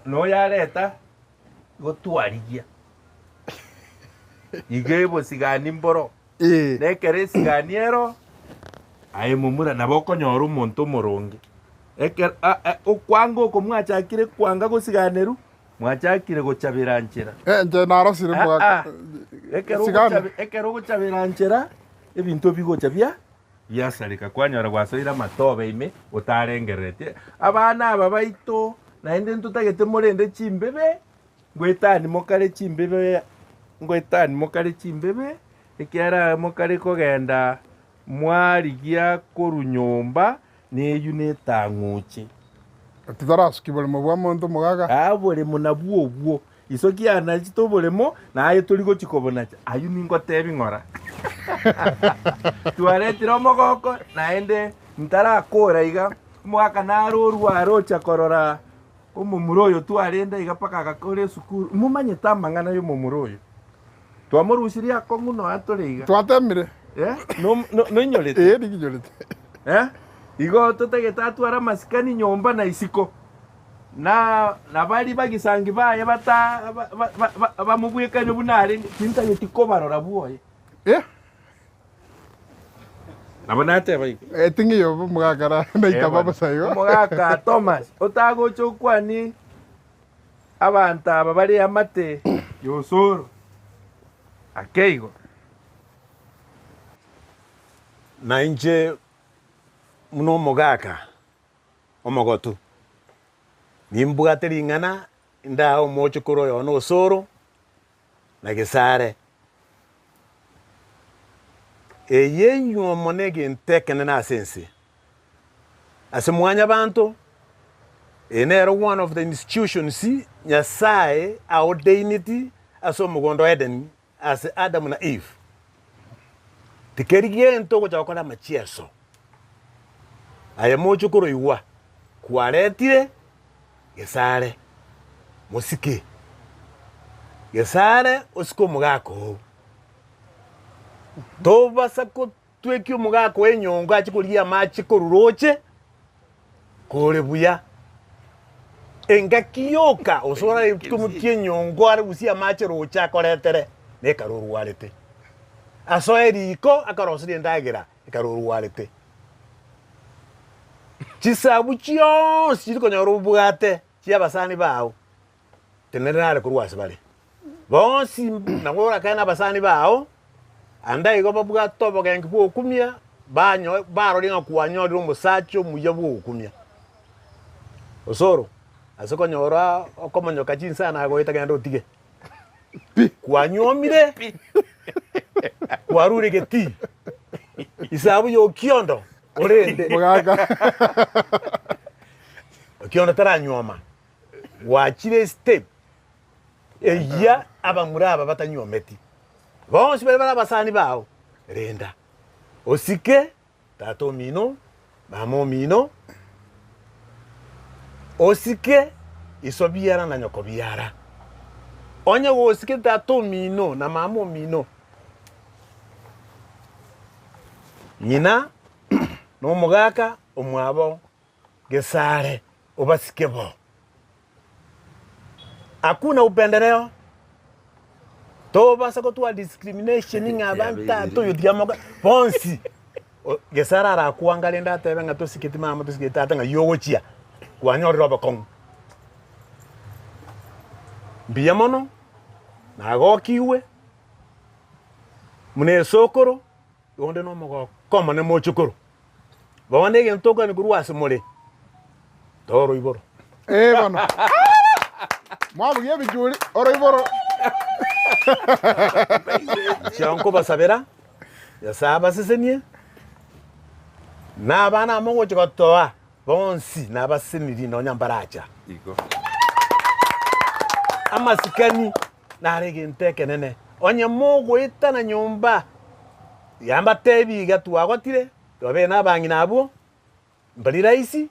no yareta gotwarigia igebo sigani mboro nekere siganiero aye mumura naboko nyoru muntu muronge eker okwango ko mwachakire kwanga gosiganeru mwachakire gochabira nchera nje narosire mwaka ekero gochabira nchera ebintu bigochabia byasarika kwanyora gwasoira matobe ime utarengerete abana aba baito naende ntutagete murende chimbebe ngwetani mokare chimbebe ekiara mokare kogenda mwarigia korunyomba neyunetang'uche titarasuki bolemo bwa muntu mugaga bolemo nabwo isoki ana chito bolemo naye turi gochikobona ayu ningo tebi ngora tuaretira mogoko naende ntarakora iga mwaka naroru arocha korora omumuroyo tuarenda iga paka agakore sukuru mumanye tamangana yo mumuroyo twamurusiria konguno atore twatemire no inyorete nikinyorete igo tutegeta twara masikani nyomba na isiko na bari bagisangi baye bata bamubwekanye bunare tintageti kobarora buoye nabonate bayi tingiyo mugakara ndaita baba sayo mugaka Thomas otago chokwani abanta aba bari amate yosoro akeigo na inje muno mugaka omogotu nimbwateri ngana nda omocho koro yo no soro na gesare eyenyu monege ntekene na sense asemwanya bantu enero one of the institutions nyasaye ordained aso mugondo Eden as Adam na Eve tikerigie ntoko chakora machieso aya mocho koro iwa kwaretire gesare musiki gesare osiko mugako toba sako twekyo mugako enyonga chikulia machi koruroche kore buya engakiyoka osora tumutie nyongo ari usia machi rocha koretere ne karuru warete aso eriko akarosiri ndagira karuru warete chisabu chio siriko nyoru bugate chia basani bao tenerare kurwase bale bonsi nangora kana basani bao anda igo babugato bogengi bu okumia banyo baro linga kuwanyo ro musacho muyabu okumia osoro asoko nyora okomonyo kachinsa na go itagendo tige kuanyomire Warure geti. Isabu yo kiondo. Orende. Mugaka. Kiondo tara nyoma. Wachire step. Eya abamuraba batanyometi. Bonsi bera basani bao. Renda. Osike tato mino, mamo mino. Osike isobiara na nyokobiara. Onye wo osike tato mino na mamo mino. Nyina no mugaka omwabo gesare obasikebo. Hakuna upendeleo. Toba sako tuwa discrimination ngabanta to yudiamoga bonsi. Gesara ara kuangalenda tebe nga to sikiti mama to sikiti atanga yogochia. Kwanyor roba kong. Biyamono na go kiwe. Mune sokoro yonde no mogo koma ne mochukuru. Bawane gen toka ni kuruwa mole. Toro iboro. Bano. Mwa bugie bijuri oro iboro. Chanko basabera. Ya saba sesenie. Na bana mongo chikotoa. Bonsi na basiniri no nyambaracha. Iko. Amasikani na rege nteke nene. Onye mogo itana nyumba. Yamba tebi gatu agotire. Tobe na bangi nabo. Mbali raisi.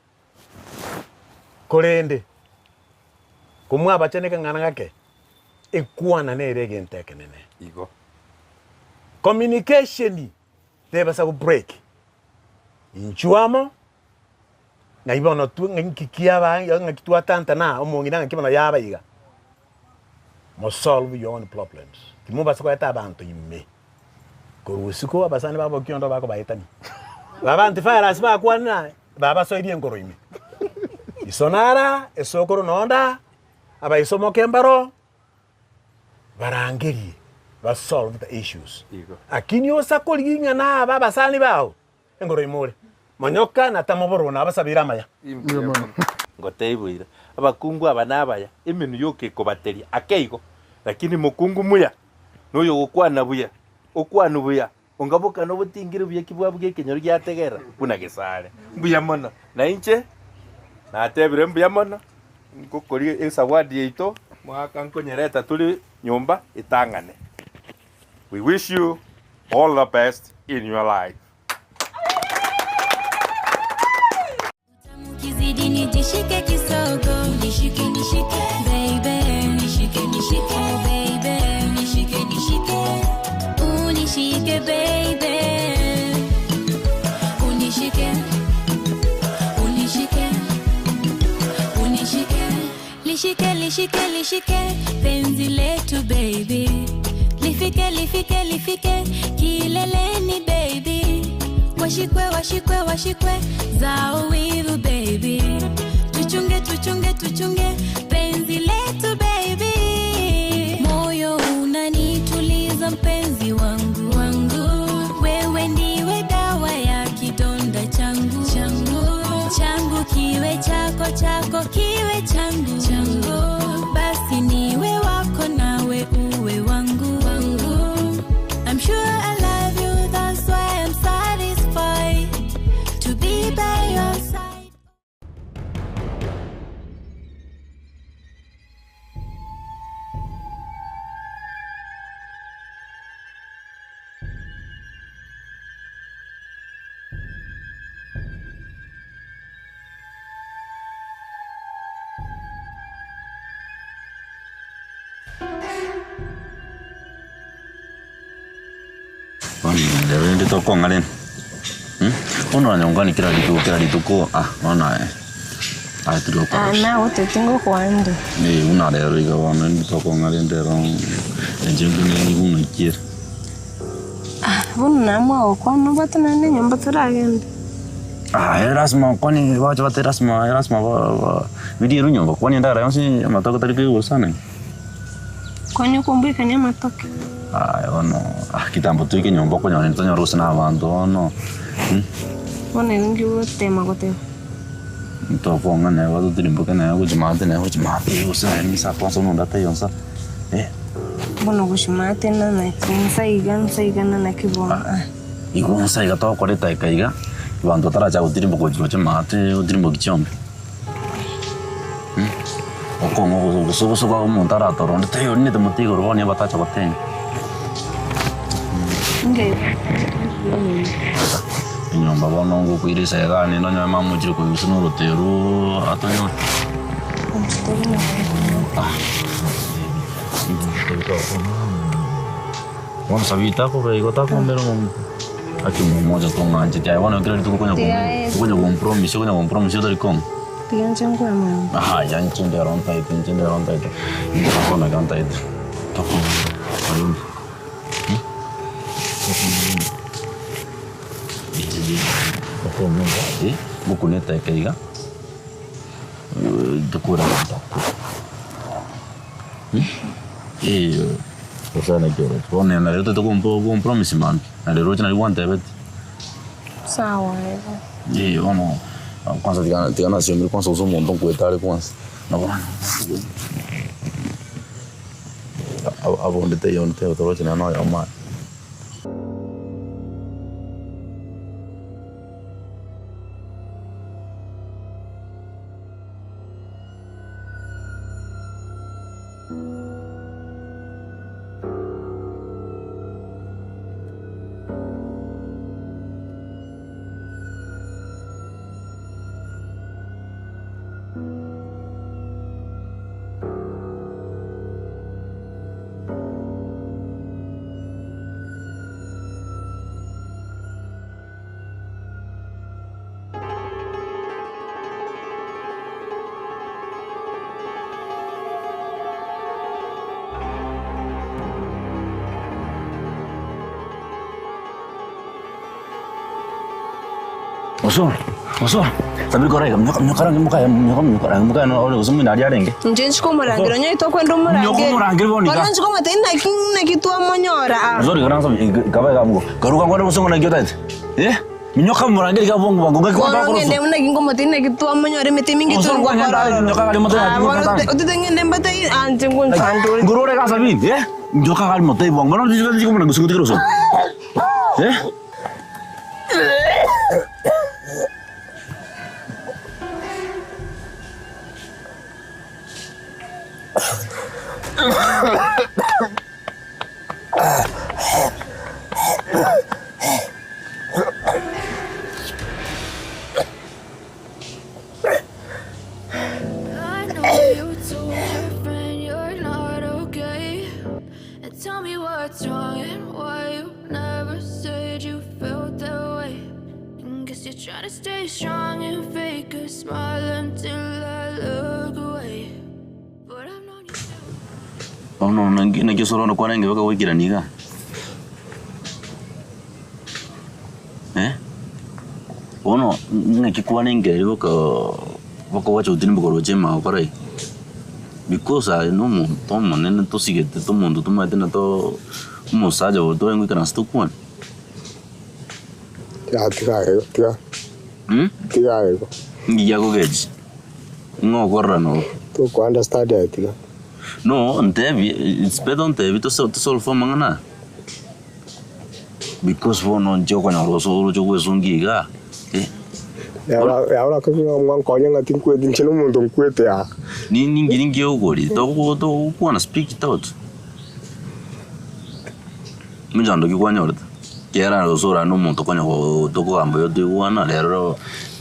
Korende. Kumwa bachaneka ngana gake. Ekuana ne rege nteke nene. Iko. Communication debe sa break. Inchuamo na ibono tu ngikia ba ngakitua tanta na omongina ngikibona yaba iga. Mo solve your own problems. Kimumba sako eta abantu imme. Korusiko abasani babo kyondo bako baitani. Baba antifire asba kwana baba so idien ngoro imme. Isonara esokoro nonda aba isomo kembaro barangeri ba solve the issues. Akini osakoliginga na baba sani bao ngoro imore. Manyoka na tamoboro na basabira maya. Ngoteibuira. Abakungu abanabaya imenu yoke kobateria akeigo. Lakini mukungu muya noyo gukwana buya. Okwana buya. Ongaboka no butingire buya kibwabu gekenyoro gyategera kuna gesare. Buya mono. Na inche na atebire mbuya mono. Ngokori esawadi yeito mwaka nkonyereta tuli nyumba itangane. We wish you all the best in your life. Kizidi nijishike kisogo, nishike nishike baby, nishike nishike baby, nishike nishike, unishike baby, unishike, unishike, unishike, lishike lishike lishike, penzi letu baby, lifike lifike lifike, kileleni baby. Washikwe, washikwe, washikwe, zao wivu baby. Tuchunge, tuchunge, tuchunge, penzi letu baby. Moyo unanituliza mpenzi wangu, wangu. Wewe ndiwe dawa ya kidonda changu, changu. Changu kiwe chako, chako kiwe changu, changu. Basi niwe wako nawe uwe wangu, wangu. I'm sure I love you, that's why I'm satisfied to be by your side. Ndi toko ngalen. Ono nyongani kila lituko ona tuko. Na wote tingo kwando. Una lero iga wana ndi toko ngalen dero. Enjengu ni una kira. Vuna mwa kwano batana ne nyomba turagenda. Erasma kwani wacha wate erasma video nyomba kwani ndara yonsi matoko tarike usane. Kwani kumbika ni matoke. Ono kitambo tuike nyomba kwa nyoni tonyo rusana abantu ono. Ona ngi wote magote. Toko ngane wadu tirimbo kana yako jamaate usane ni sa kwanza no data yonsa. Bono gushimate na nsaiga na kibona. Iko nsaiga to kore taikaiga. Bantu taracha utirimbo kujiro chemate utirimbo kichombe. Okongo gusogoso kwa umuntu aratoronde tayo ni demutigo rubone batacha batenge. Nge. Inyomba bono ngo kwirisa yagane no nyama mujiro ko yusuno rotero atonyo. Wana sabita ko be gota ko mero aki mmoja to nganje tai wana kile tukunya compromise dari kong. Tianjang ko mo. Jangan de ronta itu. Ini apa nak ronta itu? Toko. Ayun. Toko mo ba? Buku ni tay kaiga. Dekura ronta. Cosa na kero? Pone na rete to compromise man. Na rocha na guante bet. Sawa. Ono. Kwanza tigana sio mimi kwanza usomo ndo kuetale kwanza. Na bwana. Abo ndete yonte otoroche na noya ma. Oso. Tapi koreka mnyokaranga muka no ole usumi na diarenge. Njenzi ko murangira nyo to kwenda umurangira. Nyoko murangira bonika. Baranzi ko matenda kinna kitwa monyora. Zori kana sabi kabaye kamugo. Garuka ngore musongo na gyotati. Minyoka murangira ka bongo bango ga kwanda ko. Ngende muna kingo matenda kitwa monyora mete mingi tu kwa kwa. Nyoka kali moto ya. Utitengende mbatai anje nguntsanduri. Ngurore ka sabi, nyoka kali moto ibong. Bano diko muna gusukuti roso. Try to stay strong and fake a smile until I look away. But I've known you. Oh no, nangi soro no kwana ngeweka wikira niga. Ono ngikikwana ngere boko wacho utini boko roje ma okarai. Because I no mo to manene to sigete to mundo to matena to musaja o to ngwi kana stu kwan. Tiga. Ngiya ko geji. No gorra no. To ko understand tiga. No, it's better on TV to solve for mangana. Because for non joke na roso jogo zungiga. Ahora que un coño ngati kwete nchino muntu kwete ya. Ningi ogori. To wanna speak it out. Mjando kikwanya Kera roso no muntu konya to ko ambo yo de wana lero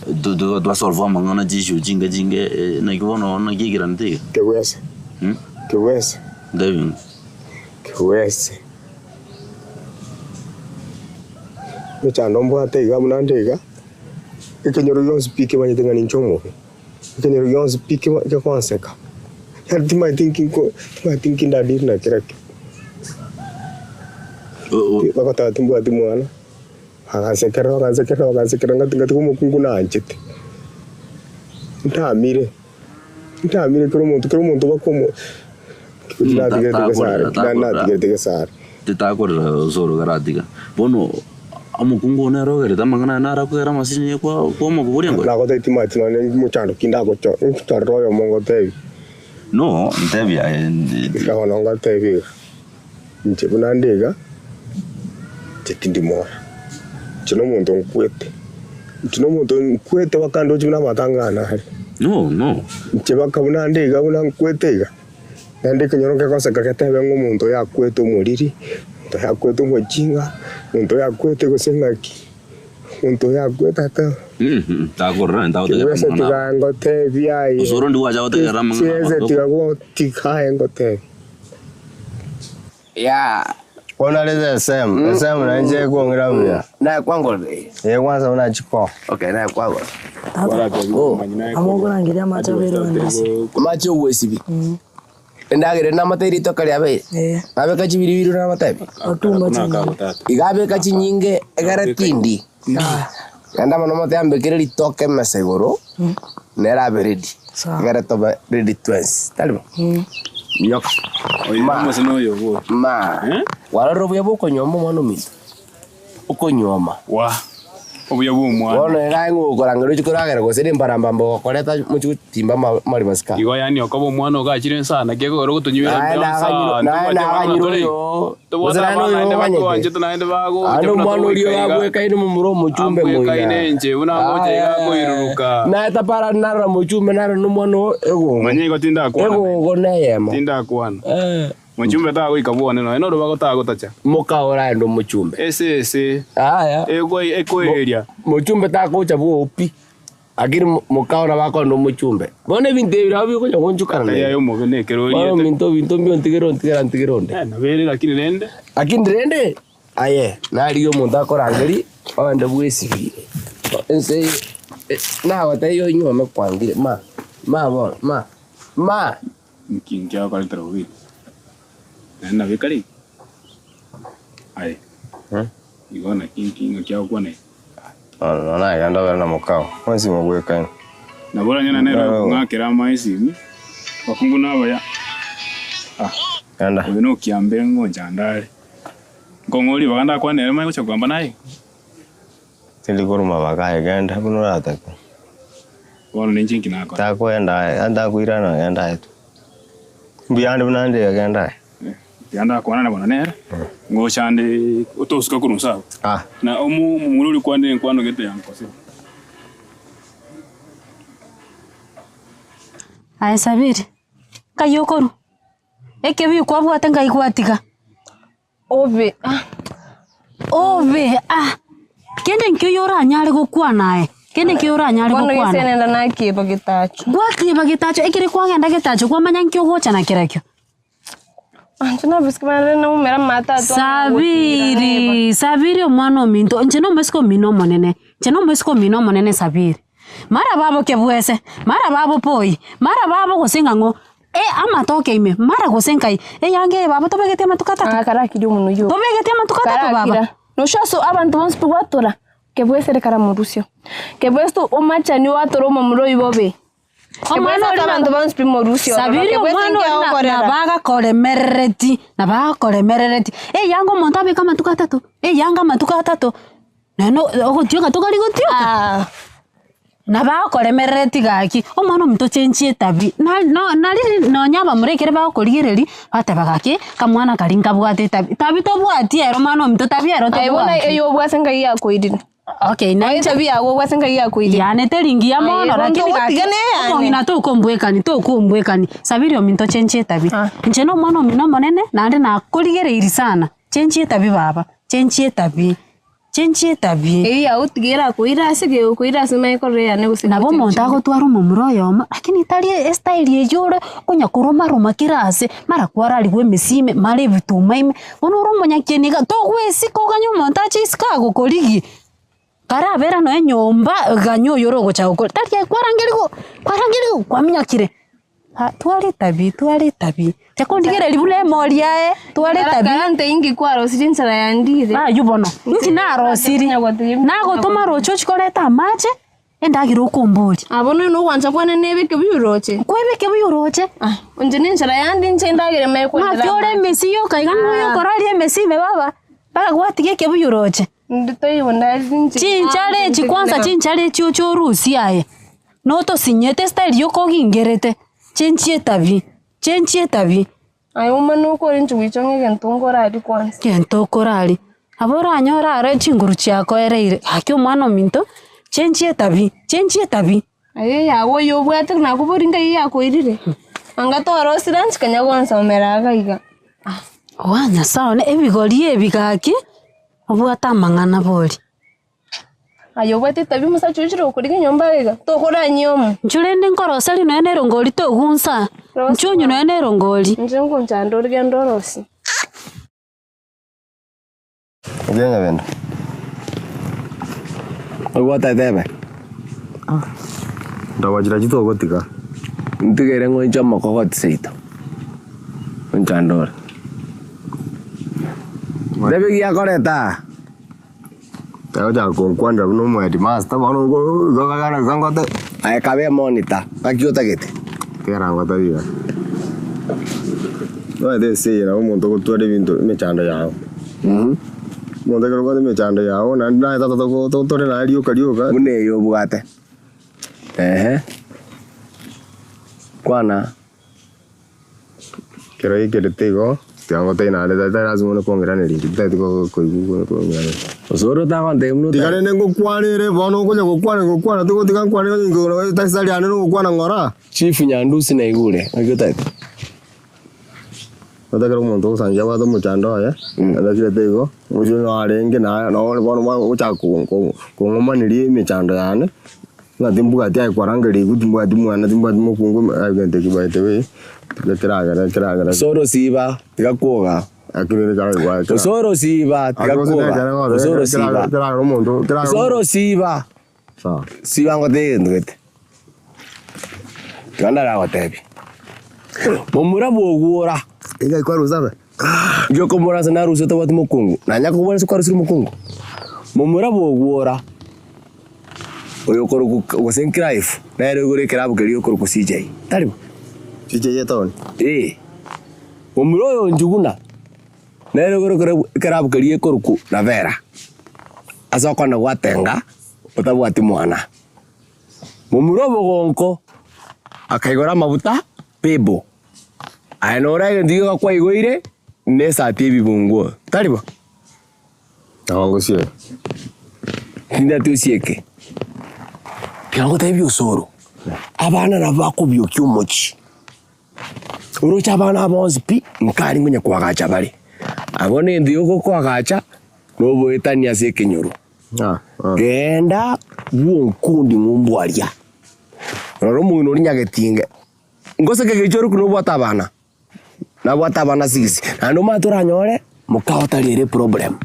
do solve mangana jishu jinga na kibono na gigira ntiga. Que huese. David. Que huese. Me chando mbo atega munandega. Ikenyo yo speak manje tenga ninchomo. Ikenyo yo speak ke konseka. Yar my thinking that is na kiraki. Bakata timbo atimwana. Akasekera ngati kumukungu na anchete. Ntamire kero muntu bakomo. Tita korera zoro garatiga. Bono amukungu ne rogere tamangana nara ko era masini kwa mo kuburengo. La kota itimati na muchando kindago cho. Royo mongo tevi. No, tevi ka hononga tevi. nche bunandega chetindi mora chino muntu nkwete chino muntu nkwete wakando china matangana hari no nche bakabunandega bunankwetega nande kinyoroke kosa kakatebe ngo muntu yakwete umuriri muntu yakwete umujinga muntu yakwete gusengaki muntu yakwete ata takorra ndautegera mwana ese tigango tebi ai usoro ndi wacha utegera mwana ese tigango tikae ngote ya ona leze SM na nje kuongira bia na kwango kwanza una chiko okay na kwango amongo nangiria matabero ndasi macho wesibi ndagire na materi to kali abe abe kachibiribiru na matabi igabe kachinyinge egara tindi kanda mano mate ambe kireli toke masegoro nera beredi egara to ready twins talimo yok ma sino yo go ma wala robo yabo konyomo mano mi ukonyoma wa obuya bumwana wona era ngo korangero chikoragera gosere mbarambambo koreta muchu timba mali basika igo yani okobo mwana ogachire sana kego ro gutunyira na yo tobozana no wanje tunaende bago ano mwana uriyo babwe kaine mumuro muchumbe moya kaine nje una ngoje yago iruruka na etapara nara muchumbe nara no mwana ego manye go tinda kwa ego goneyema tinda kwana muchumbe tago ikabone no eno bago tago tacha mukaora ndo muchumbe ese aya eko area muchumbe tago chabu opi agiri mukaora bako ndo muchumbe bone binte birabi ko ngonjukana ya yo mogene kero ye minto mbio ntigeronde na bere lakini rende aye nari yo muntu akorangeri wande bwesi ense na wata yo nyome kwangire ma kingia kwa litro na bekari ai igona kinga kyao kwane na yanda bana mukao onsi mugweka na bora nyana nero ngakira maisi bakungu naba ya yanda uno kiambe ngo jandale ngongoli baganda kwane mai kucha kwamba naye tilikoruma bakaye ganda kunurata wala ninjinki nako tako anda kuirana yanda yetu biyande bunande ganda yanda kwana na bana nera ngo chande utosuka kunusa na mumululi kwande kwano gete yankose ai sabiri kayokoru ekebi kwabwata ngaigwatika obe kende nkiyora anyale gukwana kende nkiyora anyale gukwana bono gisenenda nakiba gitacho gwakiba gitacho ekire kwagenda gitacho kwamanya nkyo gocha na kirakyo Anjuna biskimana na umera mata to sabiri omwana ominto ncheno mesiko mino monene sabiri mara babo kebwese mara babo poi mara babo gosenga ngo amatoke ime mara gosenkai yange babo tobegete matukata karakiri umuntu yo tobegete matukata baba no shaso abantu bonse pwatora kebwese rekara murusio kebwesto omachani watoro momuro ibobe omwana abantu bonse primorusio sabiri omwana nabaga kolemereti yango montabe kama tukatato yanga matukatato neno ogotioka tokaligotioka nabaga kolemereti gaki omwana omuntu chenchie tabi no nyaba murekere bago korigereri batebagaki kamwana karinga bwate tabi tobwati ero mwana omuntu tabi ero tobwati ayibona eyo bwasenga yakoidira okay na tabi yago bwasenga yakoidira yani teringi ya mono lakini ina to kumbwekani sabiri omuntu chenchie tabi ncheno mwana omino monene nande na korigereri sana chenchie tabi baba chenchie tabi ya utigera kuira sige kuira sima ikorea ne gusi nabo monta gotwara mumuro yoma lakini tali style yejore kunya kuroma kirase mara kwara ligwe mesime mare bitumaime bono romonya keniga to gwesi ko ganyo monta chiska go koligi kara vera no nyomba ganyo yoro go chako tali kwarangeli kwaminya kire twali tabi chakondigera libule moria twali tabi karante ingi kwaro sijinsara yandire yubono nti naro siri nago tomaro chochi koleta mache endagiro kumbuli abono no wanza kwane nebeke byuroche onje ninsara yandi nchendagire mekwenda mafiore mesi yo kaigango yo korali mesi me baba baka gwatige ke byuroche ndito yibonda chinchale chikwanza chinchale chocho rusi aye noto sinyete style yo kogingerete chenchie tabi Ayo manu ko rinchu wichonge gentongora adi kwanza. Gentokora ali. Abora anyora are chinguru chako ereire. Akyo mwana minto. Chenchie tabi. Aye yawo yo bwate na kuboringa yako irire. Angato arosiranch kanya kwanza omeraga iga. Wanya saone ebigori ebigaki. Obwata mangana bori. Ayo bwate tabi musa chuchiro okuriga nyomba iga. Tokora nyomo. Njurende nkorosali no ene rongori to gunsa. Nchonyu no ene rongori. Njengo nchandori gendorosi. Jenga benda. Ogwata tebe. Ndawajira jito gotika. Ntigere ngo inchama kokoti seita. Nchandori. Debe ya koreta. Tayo ja konkwanda no mwedi master bano go gana zangote. Ay kabe monitor. Akiota gete. Kera ngota biga. No de se na umuntu ko tuade bintu mechanda yao. Monte que lo me chanda ya o na ta to na rio karioka mune yo bugate kwana kero que le tego te hago te na le da las mono con gran el te digo ko osoro ta kan te mno tigare nengo kwane re bono ko le kwana to tigan kwane ngo ta sali anu kwana ngora chief nyandusi na igure ngota Nada que monto san llevado mucha ando ya, nada que te digo, mucho no haré que nada, no le pongo mucha con un maniri me chando ya ne, na timbu que te hay cuarangari, timbu que timbu na timbu timbu pungo, hay gente que va a te ve, le traga. Soro si va, te cacoga, aquí le traga igual. Soro si va, te cacoga. Soro si va, traga un monto, traga. Soro si va, si va ngote ngete. Ganda la ngote. Momura bogura. Ega kwa ruzabe. Yo como ra sana ruzo to watu mukungu. Na nyako kwa kwa ruzo mukungu. Momura bogura. Oyo koro ku senkrife. Na ero gore krabu keriyo koro ku CJ. Taribu. CJ yeton. Momura yo njuguna. Na ero gore krabu keriyo koro ku na vera. Asa kwa na watenga. Otabu ati mwana. Momura bogonko. Akaigora mabuta pebo. Ainora ndiyo kwa igoire nesa tibi bungo. Tariba. Awango sie. Tinda tu sieke. Kiango tabi osoro. Abana na bako byo kyumochi. Urocha bana bonzi nkari ngonya kwa gacha bali. Abone ndiyo ko kwa gacha nobo etania sieke nyoro. Genda wonkundi ngumbwaria. Roro mungu nyagetinge. Ngose ke gijoru kuno bwata bana. Na bwata bana sisi. Na ndo matura nyore mukawata lere problem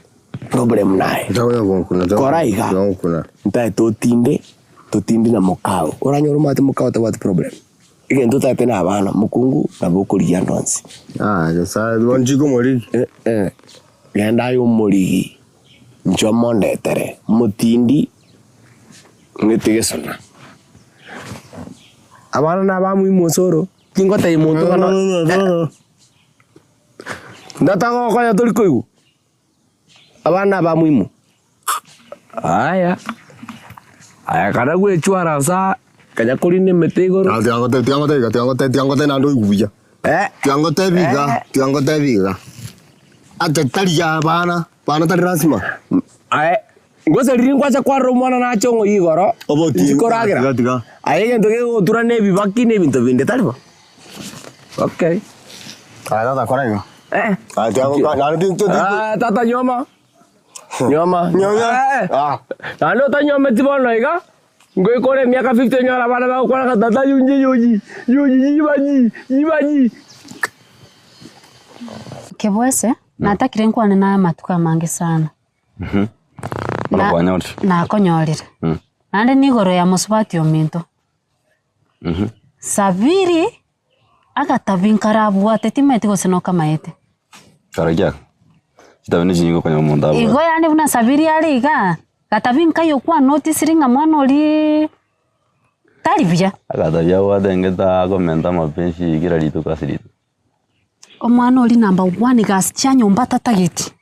nae. Ndawo kuna. Koraiga. Kuna. Nta totinde na mukao. Oranyoro mate mukawata bwata problem. Igendo tate na bana mukungu na bokuria ndonsi. Gesa wanjiko muri. Genda yo muri. Nchomo ndetere. Mutindi ngetegesona. Abana na bamu imosoro kingota imuntu kana ndatago kwa toliko igu abana bamu imu aya kana gwe chwara sa kanya kurine metegoro tiangote na ndo iguya tiangote biga atatari ya bana tari rasima Ngoze ringwa cha kwa romana na chongo igoro chikoragira ayenge ndoge otura ne bibaki ne bintu binde taliba okay tata koraga tata nyoma nalo ta nyoma tibono iga ngoi kore miaka 50 nyora bana ba kwa tata yuji yibaji Kebwese natakire nkwane na matuka mange sana na konyorire nande nigoro ya musubati ominto saviri agatavinkara bwate timeti gosenoka maete karajya kitabene jingo kwa munda abo igo yane buna saviri aliga gatavinka yo kwa notice ringa mwana oli talivya agadavya wadengeta komenta mapenshi gira litu kasiritu omwana oli namba 1 gas chanyomba tatagiti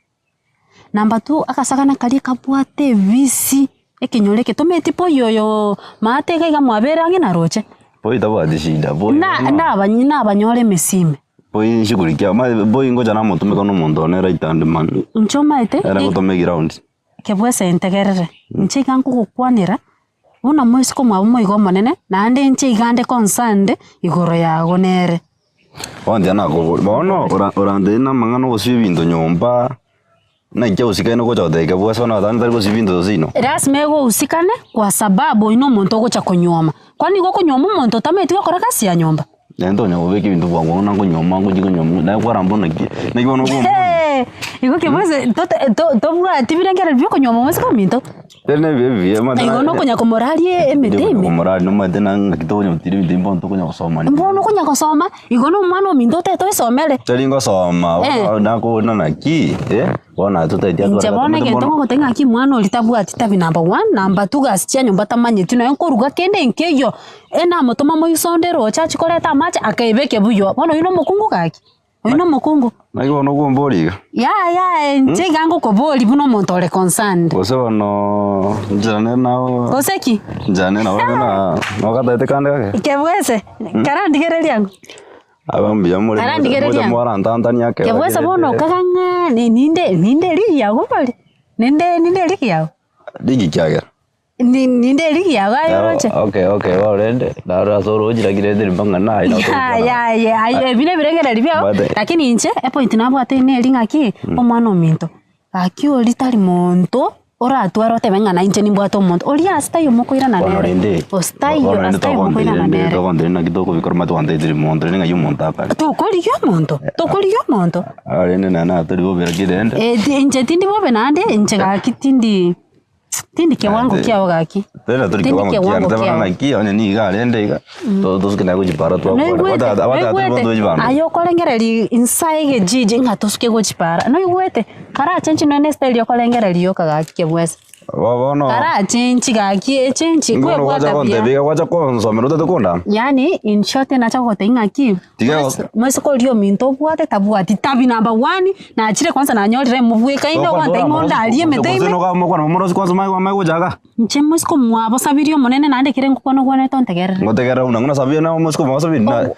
Namba 2 akasakana kali kabwate visi ekinyoleke tometi po yoyo mate kaiga mwabera ngina roche po itabwa dishinda po na abanyore mesime Boy shughulikia. Boy ngoja na mutumika no muntu onera itande man. Nchoma ete. Era gutome ground. Kebwese integerere. Nchika nkukwanira. Una mwisi ko mwa igo monene na ande nche igande concerned igoro yago nere. Wandi ana ko bono orande na mangano gosibindo nyomba. Na ikyo usikane ko chote ke bwese na tani tari gosibindo zino. Rasmego usikane kwa sababu ino muntu gocha konyoma. Kwani go konyoma muntu tametika kora kasi ya nyomba. Nendo nyobeke bintu bwangu na konyoma ngo nyoma na kwa rambo na kibono ko. Igo ke bwese to bwa tibirengera byo konyoma mwese ko minto. Tene bibi ama. Igo no konya ko morali emedeme. Morali no mate na ngitonya tiri ndimbo nto konya kusoma. Mbono konya kusoma igo no mwana minto to isomele. Chalingo soma na ko na ki bona tutaidia tu. Njabone ke tongo kotenga ki mwana olitabu atitabi number 1 number 2 gasitia nyumba tamanye tino yankoruga kende nkeyo ena motoma moisondero chachi koleta macha akaibeke buyo bono ino mukungu kaki ino mukungu nayo no kumboliga ya nje gango ko boli buno montole concerned ose no jane nao oseki jane nao na no kata kande kebwese karandigere yangu abambia muri moja mwara ntantani yake kebwese bono kaganga ninde ligi yago bali ninde ligi yago ligi kyagera ninde ligi yago ayoche okay already dara soro ujira girede mbanga na ya bine birengera libyo lakini nche point nabo ate ne linga ki omwana ominto aki olitali monto ora atwaro tebenga na nche nimbwato monto oli astayo mokoira na nere astayo mokoira na nere to kondre na kitoko bikorma to ande diri monto ninga yumonta pa to koli yo monto ale na to libo bera kidende nche tindi bobe nande nche ga kitindi tindi kiwango kiao gaki tena tuli kiwango kia na kia ni galende ga to sikina kujipara to wata to jibana ayo kolengereri inside jiji ngato suke kujipara no igwete kara chenchi no style yo kolengereri yo kagaki kebwese no kara chenchi gaki chenchi kwe bwata bia wacha konsomero to konda yani in short na chako tenga ki mwese ko lio minto bwate tabuati tabi number 1 na achire kwanza na nyolire mubweka ino kwanta ingonda aliye meteme no kama kwa morosi kwanza mai jaga nche mwese mwabo sabirio monene nande kire ngukono gwane tontegere ngotegera una sabia na mwese ko sabia na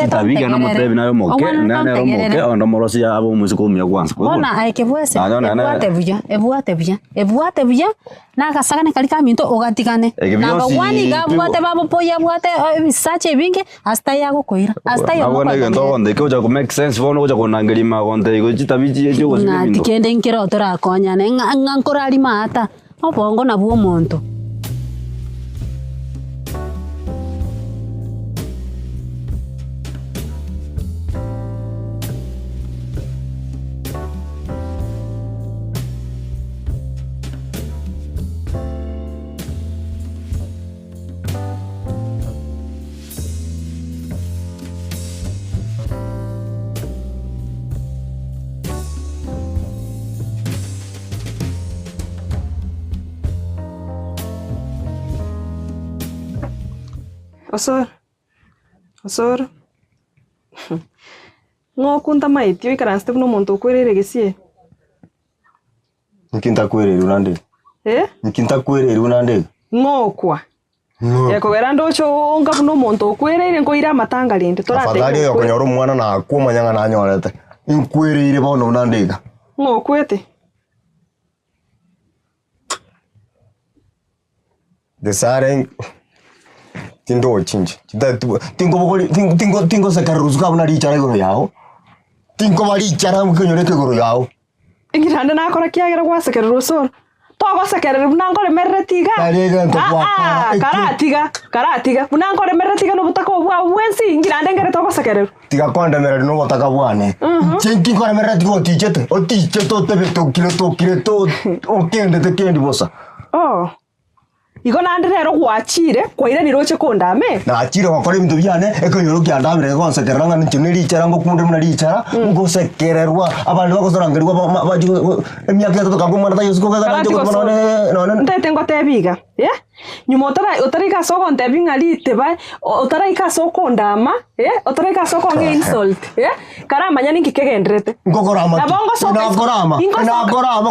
tabiga na motebi na yo moke na ro moke onda morosi ya abo mwese ko mia kwanza bona aikebwese ebuate buya na kasagane kalika minto ogatikane namba 1 gabwate babo poya bwate bisache binge hasta yago koira hasta yago abone gento onde ko ja ko make sense bono ko ja ko nangelima onde ko chitabichi ejo ko na tikende nkero tora konya ne ngankorali mata obongo na buo monto Osor. Ngo kunta maitio ikaranste buno monto kwerere gesie. Nkinta kwerere unande. Nkinta kwerere unande. Ngo kwa. Yako gerando cho nga buno monto kwerere ngo ira matanga linde torate. Afadhali yo konyoro mwana na kuma nyanga na nyorete. Inkwerere bono unandega. Ngo kwete. Desare tindo chinji tingo sakaruzuka buna ricara igoro yao tingo baricara mukenyoreke igoro yao ingirande nakora kiagera gwasekera rusoro to gwasekera bunangore merretiga karatiga bunangore merretiga no butako bwa wensi ingirande ngere to gwasekera tiga konde mere no butaka bwane chinki kore merretiga otichete tebe to kile to okende te kendi bosa igo nande rero gwachire kwaira ni roche kondame na achire wakore bintu byane eko yoro kyandamire gonse keranga ntune ricara ngo kunde muna ricara ngo sekererwa abantu bakosorangerwa baju emyaka yato kangumana tayo siko kaga njo none ntete ngo tebiga nyuma otara ikasoko ntebinga liteba otara ikasoko ndama otara ikasoko nge insult karama nyani ngikegendrete ngokorama na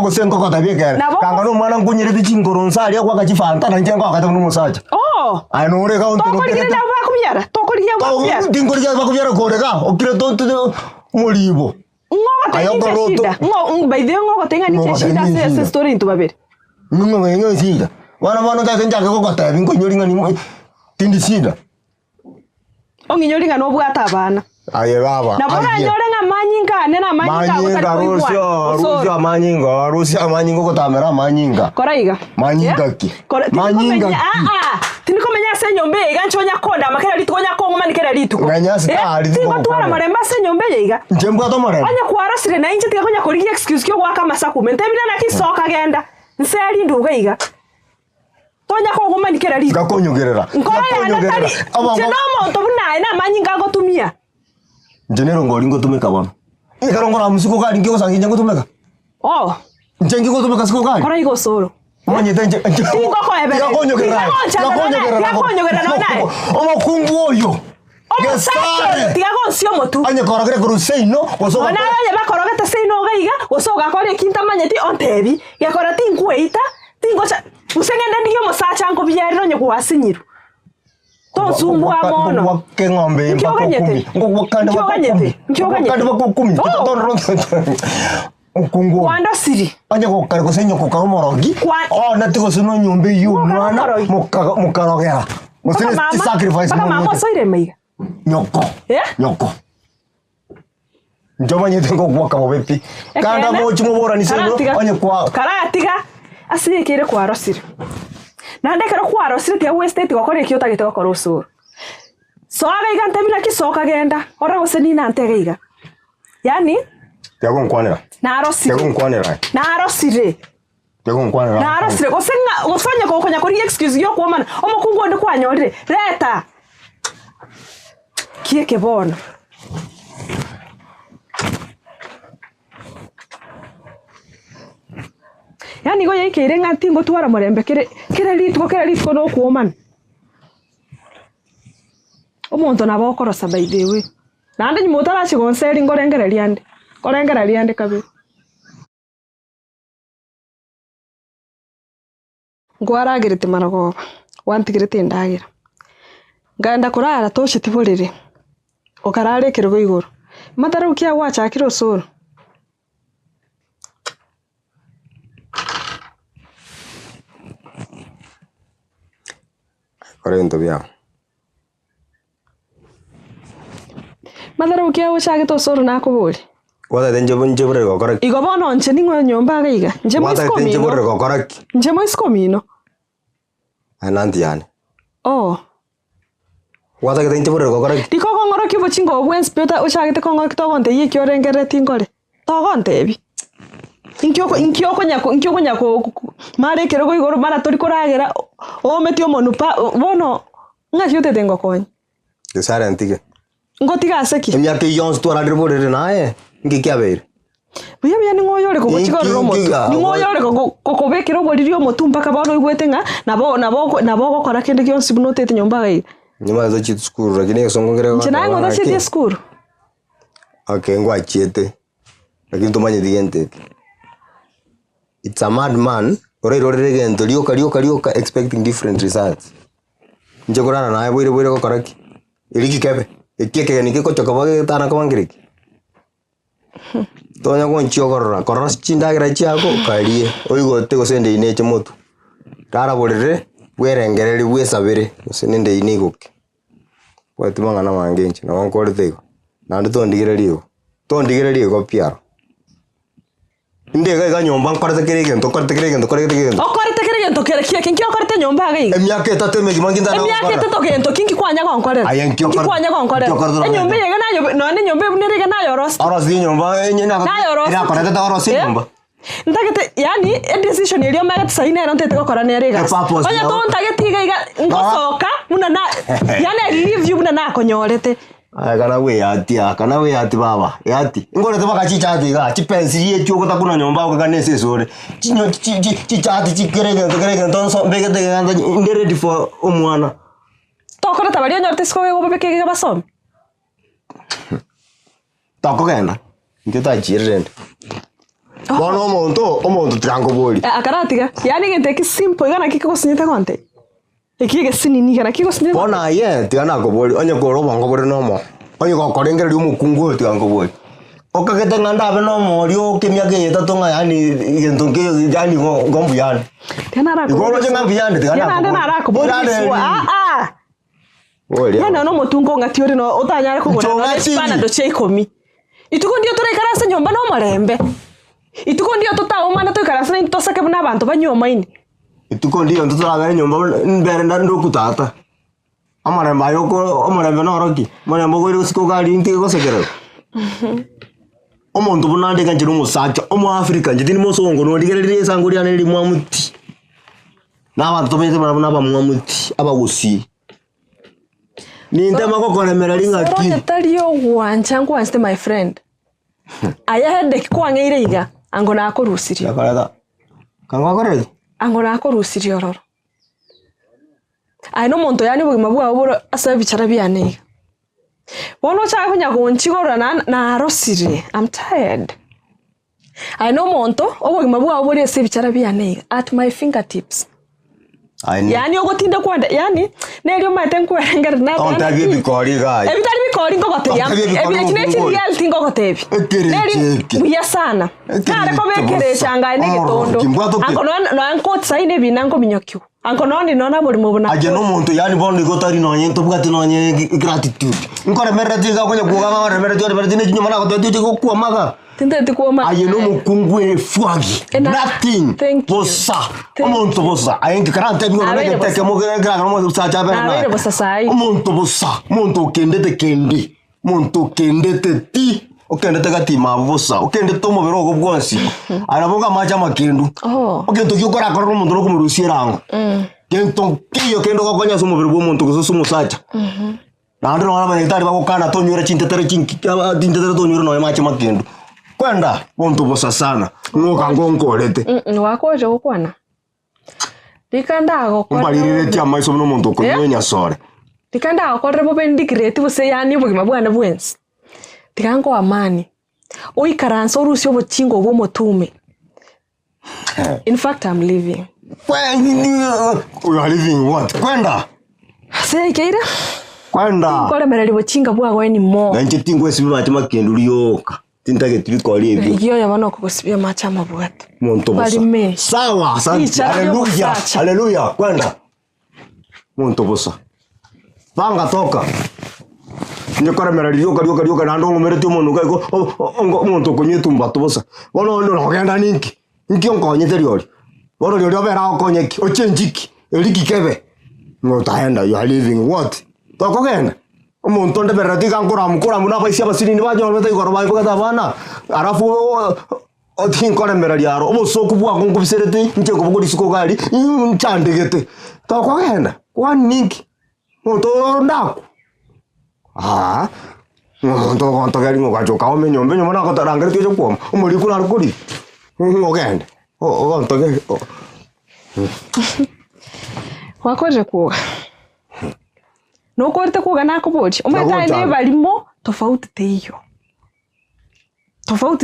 gosengo kotabikera kanga no mwana ngunyirete chingorunsa ali kwa kachifanta na njengo akata no musacha anore ka onto tokoliya bakubyara dingo lya bakubyara korega okire to Muribo. Ngogo shida. Ngogo by the ngogo tenga ni shida se story into babere. Ngogo shida. Wana tata njake ko kota bingo nyoringa ni tindi shida. Onginyoringa no bwata abana. Aye baba. Na bora nyorenga manyinga nena manyinga Russia manyinga ko tamera manyinga. Koraiga. Manyinga ki. Manyinga. Tiniko menya se nyombe iga nchonya konda makera litukonya kongo manikera lituko. Nganyasi Tingo twara maremba se nyombe iga. Njembwa to maremba. Anya kwarasire na inje tikakonya kuri excuse kyo gwaka masaku mente bina na kisoka genda. Nseri nduga iga. Tonya kongo manikera lituko. Gakonyogerera. Nkora ya natali. Jenomo to buna ina manyinga gotumia. Jenero ngori ngotumeka bwana. Ikarongora musiko kali ngiko sanginje ngotumeka. Oh. Njengi ngotumeka siko kali. Kora igo solo. Manye tenje. Tingo ko ebe. Yakonyogera. Yakonyogera naye. Omukungu oyo. Gesare. Tiago nsio motu. Anye korogere kuruseino osoga. Ona anye bakorogete seino gaiga osoga kore kinta manyeti ontebi. Yakora tinkueita. Tingo cha. Usengende ndiyo musacha ngo biyariro nye kuwasinyiru. Tosumbua mono. Wake ngombe Nkiyoganyete. Nkiyoganyete. Ukungu. Wanda siri. Anya ko kare ko senyo ko karomorogi. Natiko suno nyombe yu mwana mukarogera. Musini sacrifice mo. Mama soire meiga. Nyoko. Nyoko. Njoma nyete ngo gwaka mobepi. Kanda mochi mobora ni senyo anya kwa. Karatiga. Asiri kire kwa rosiri. Nande kero kwa rosiri tia westate gokore kyo tagite gokora usuru. So aga igante bila kisoka genda. Ora goseni na ntege iga. Yani Tiago nkwanira. Narosire. Tiago nkwanira. Narosire. Tiago nkwanira. Narosire gosonya ko konya kuri excuse yo kuomana. Omukungu ndi kwanyorire. Reta. Kieke bona. Yani go yeke ngati ngo twara morembe kere litiko no kuomana. Omuntu nabo okorosa by the way. Nande nyimutara chigonseri ngorengere liande. Korengera liande kabe. Ngwaragirite marago. Wantigirite ndagira. Nganda kurara toshe tiburire. Okarare kirugo iguru. Matara ukia wacha kiro soro. Korento bia. Matara ukia wacha kito soro nakubuli. Wata tenje bure go correct. Igo bono nche ningo nyomba gaiga. Nje mo isko mino. Wata tenje bure go correct. Nje mo isko mino. Ananti yani. Oh. Wata tenje bure go correct. Diko ko ngoro kibo chingo wens peta ushagite ko ngoro kitogonte yiki orengere tingore. Togonte bi. Inkyo nyako mare kero go igoro mara tori koragera o metio monupa bono ngashio te tengo konya. Desare antige. Ngotiga aseki. Emyaka yons tu ara bure nae. Ngiki abere. Buya ningoyore ko chigoro motu. Ningoyore ko bekero bolirio motu mpaka bano igwetenga nabo gokora kende kyonsi bunotete nyomba gai. Nyuma zo chitu skuru lakini songo ngere. Nchina ngo zo chitu skuru. Okay, ngwa chiete. Lakini tumanye digente. It's a madman. Ore gento lioka expecting different results. Njogorana nae bwire ko koraki. Iliki kebe. Ikieke ni kiko chokobage tana ko ngiriki. Tonya ko nchiogorora korora chindagira chiako karie oigote gosende ineche motu tara borere bwerengereri bwesabire gosenende inigoke kwatumanga na mangenchi na wankorethego na ndutondigererio go piaro ndega nyomba nkorete kirigento kinki okorete nyomba gai emyaka etatu megimanginda na emyaka etatu gento kinki kwanya gonkorera kinki kwanya gonkorera enyomba yega nayo none nyomba bunirige nayo rosi nyomba enyena ira korete ta rosi nyomba ndagete yani decision iliyo magati saina era ntete gokora nerega onya tonta getiga iga ngosoka muna na yani review muna na konyorete kana we ati baba yati ngore te bakachicha ati ga chipensi ye chuko ta kuna nyomba ko kanese sore chinyo chichati chikerege tonso begete ganda ready for omwana tokora tabari onyorte sko go bebeke ga basom toko genda ngeta chirende bono omonto trango boli akaratiga yani gente ki simple gana kiko sinyete konte Ekige sinini kana kiko sinini. Bona ye tiana ko boli onye ko robo ngo boli nomo. Onye ko korengere ri umukungu tiana ko boli. okagete nganda abe no mori okemiage yetatu nga yani igento ke yani ngombu yani tena igoro je ngambi yani tena ndana rakubodiswa yana no mutungo ngati uri no utanyare kugura no spana do cheikomi ituko ndio turekarasa nyomba no marembe ituko ndio tutaumana tukarasa ni tosake buna abantu banyoma ini ituko ndio tutarabere nyomba mbere ndando kutata amaremba yoko amarembe no roki marembo go irusiko gali nti go sekero omuntu bunande kanjiro musacha omu Africa njitini mosongo no digerere sanguri ane limwa muti n'abantu tomeze barabona bamwa muti abagusi nindema ko konemera lingaki so taliyo wanchangwa anste my friend aya hede ko angeire iga angona akorusiri yakarada kangwa korere angona akorusiri ororo ai no monto yani bugima bwa bwo asa bicara byane wono cha kunya kunchigora na rosiri I'm tired I know monto obugima bwa bwo ese bicara byane at my fingertips yani ogotinda kwanda yani neryo mate kwerengera na ontabye bikori gayi ebitari bikori ngogote yam ebinekine real tingo gotebi neryo buya sana kare ko bekere changa ne gitondo angono no anko tsaine binango minyokyu angono ndi nona buri mubuna aje no muntu yani bondi gotari no nyento bugati no nye gratitude nkore merati ga kunye kuga ngare merati ore merati ne nyuma na gotebi ko kwa maga tindete kuoma aye no mukungu efuagi nothing bossa omuntu bossa ayengi karante bingo na teke mo gra mo sacha bana omuntu bossa muntu kendete kendi muntu kendete ti okendete gatima bossa okendete to mobero go bwonsi araboga macha makendu okento kyokora korro omuntu no kumurusira kento kiyo kendo go konya so mobero bw'omuntu go so musacha nando no bana itari bagokana to nyura chintetere chinki tintetere to nyura no macha makendu kwenda bonto bosa sana ngoka ngonkorete wakoje gukwana dikanda gukwana umbalirire tia maiso no muntu kunyenya sore dikanda gukora bo bendikrete bose yani bugima bwana bwensi dikango amani oikaranso rusyo bochingo bwo motume in fact I'm leaving you are leaving what kwenda say keira kwenda kore merali bochinga bwa ni mo nanje tingwe sibi batima kendu liyoka tintage tibikori ebyo iyo yabana okugusibya macha mabwato muntu bosa sawa asante haleluya haleluya kwenda muntu bosa banga toka nyekora merali yoka nando ngomerete umuntu gaiko muntu kunyitumba tobosa bono no genda ninki onkonyete lyori bono lyori obera okonyeki ochenjiki eliki kebe no taenda you are living what tokogenda umuntu ndebera tigangura mukura muna baisia basini banyo beta igoro bayi bugata bana arafu otinkore merali yaro obusoku bwa kunkubiserete nje kubuguri siko gali nchandegete tokogenda waniki muntu ndako muntu gonto gali ngokajoka omenyombe nyoma nako tarangere tyo kwoma umuri kuna rukuri ngogende gonto gali wakoje kuga no korte kuga nakubodi umata ine balimo tofauti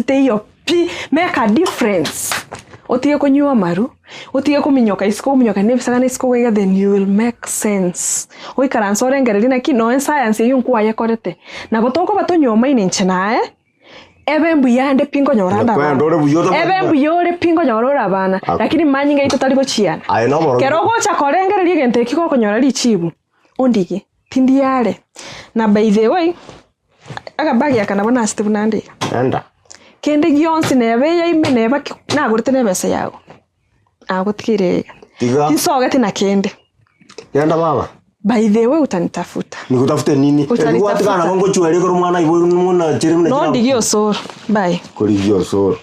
teyo pi make a difference otiye kunywa maru otiye kuminyoka nebisaka nesiko wega then you will make sense oikaranso rengereri na kino science yunku yakorete na botoko batonyoma ine nchena ebembu yande pingo nyoranda ebembu yore pingo nyorora bana lakini manyinga itotali gochiana kero gocha korengereri gente kiko konyora lichibu ondike tindiare na by the way aga bagi yakana bona step nande enda kende gionsi nebe yaime neba na gurite nebese yago agutikire tisoga tina kende yenda baba by the way utanitafuta nikutafute nini watikana bongo chwele ko mwana ibo muna chirimne no ndigio soro bye kuligio soro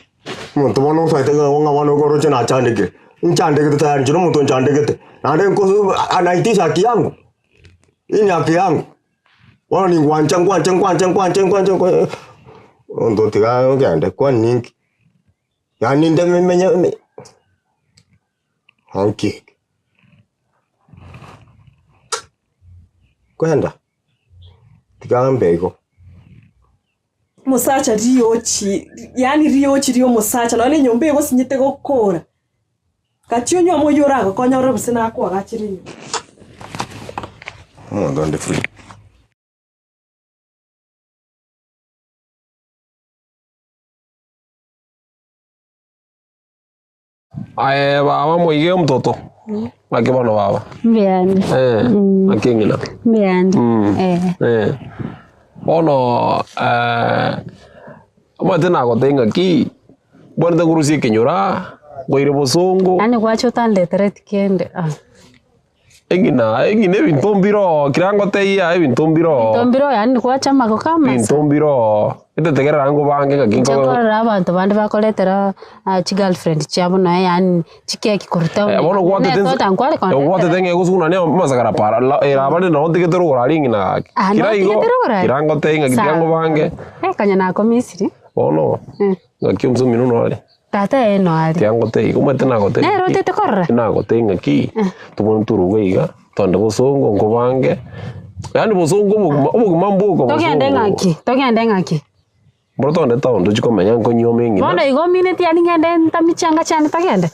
muntu bono usaite ngonga bono goro chena chandike nchandike tayari chino muntu nchandike nande nko anaitisha kiyangu ini haki yangu wana ni ngwanja ondo tiga ngende kwa ningi yani ndeme menye hanki kwenda tiga mbego musacha riochi yani riochi rio musacha none nyombe go sinyite gukora katio nyomo yorago konyore busina kwa gachiri ndonde free Baba moige mtoto. Akibono baba. Mbiandi. Akingina. Mbiandi. Bono amatena gotenga ki. Bwana ngurusi kinyura, goire bosongo. Ani kwacho tanletere tikende. Engina bintombiro kirango teia bintombiro. Bintombiro yani kwacha mago kama. Bintombiro. Itetegera rango bange gakingo. Chakora abantu bandi bakoletera chi girlfriend chabo na yani chike kikuruta. Bono gwate tense. Gwate tenge gusuna ne masakara para. Era bande no tiketero goraringi na. Kiraigo. Kirango teinga kirango bange. Kanya nako Misiri. Bono. Gakiumso minuno ale. Tata eno ali. Tiango tei, kuma tena gote. Ne rote te korra. Na gote ngaki. Tubon turuga iga. Tonde bosongo ngobange. Yani bosongo obo mambo ko. Togende ngaki. Bro tonde tawo ndo chikomenya nkonyo mengi. Bono igo minute yani ngende ntamichanga cyane tagende.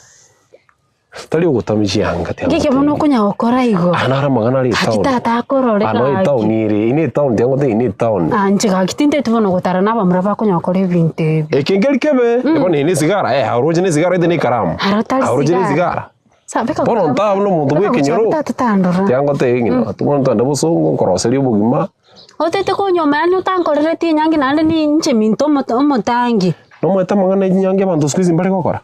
Tali ugutamichanga tiango. Ngike bono kunya okora igo. Anara magana ali tawo. Tata akorore ka. Ano tawo nire, ine tawo tiango te ine tawo. Nchiga kitinde tubono gutara naba muraba kunya okora ibinte. Ekengeli kebe. Ebone ine sigara haroje ne sigara ide ni karamu. Haroje ne sigara. Sabeka. Bono ntawo no muntu bwekenyoro. Tiango te ngino. Tubono tonde bosongo nkoroseri ubugima. Otete ko nyoma yani utankorere ti nyangi nande ni nche minto motangi. No mweta mangana nyangi abantu squeeze mbare kokora.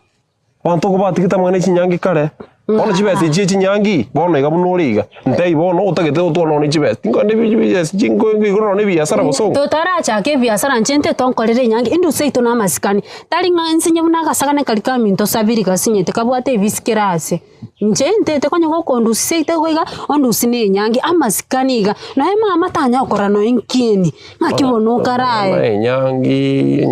Wanto ko batikita mangana nyangi kare. Bono chibese nyangi, bono iga bunoriga. Ntei bono utagete utwana ni chibese. Ngande bibese jingo ngigoro ne biasara bosongo. Totara chake biasara nchente tonkorere nyangi indu seito na masikani. Tali nga nsinye bunaga sakane kalika minto sabiri kasinyete kabwate biskirase. Nchente te konyo kokondu seite koiga ondu sine nyangi amasikaniga. Na hema amatanya okora no inkieni. Ngakibono karae. Nyangi.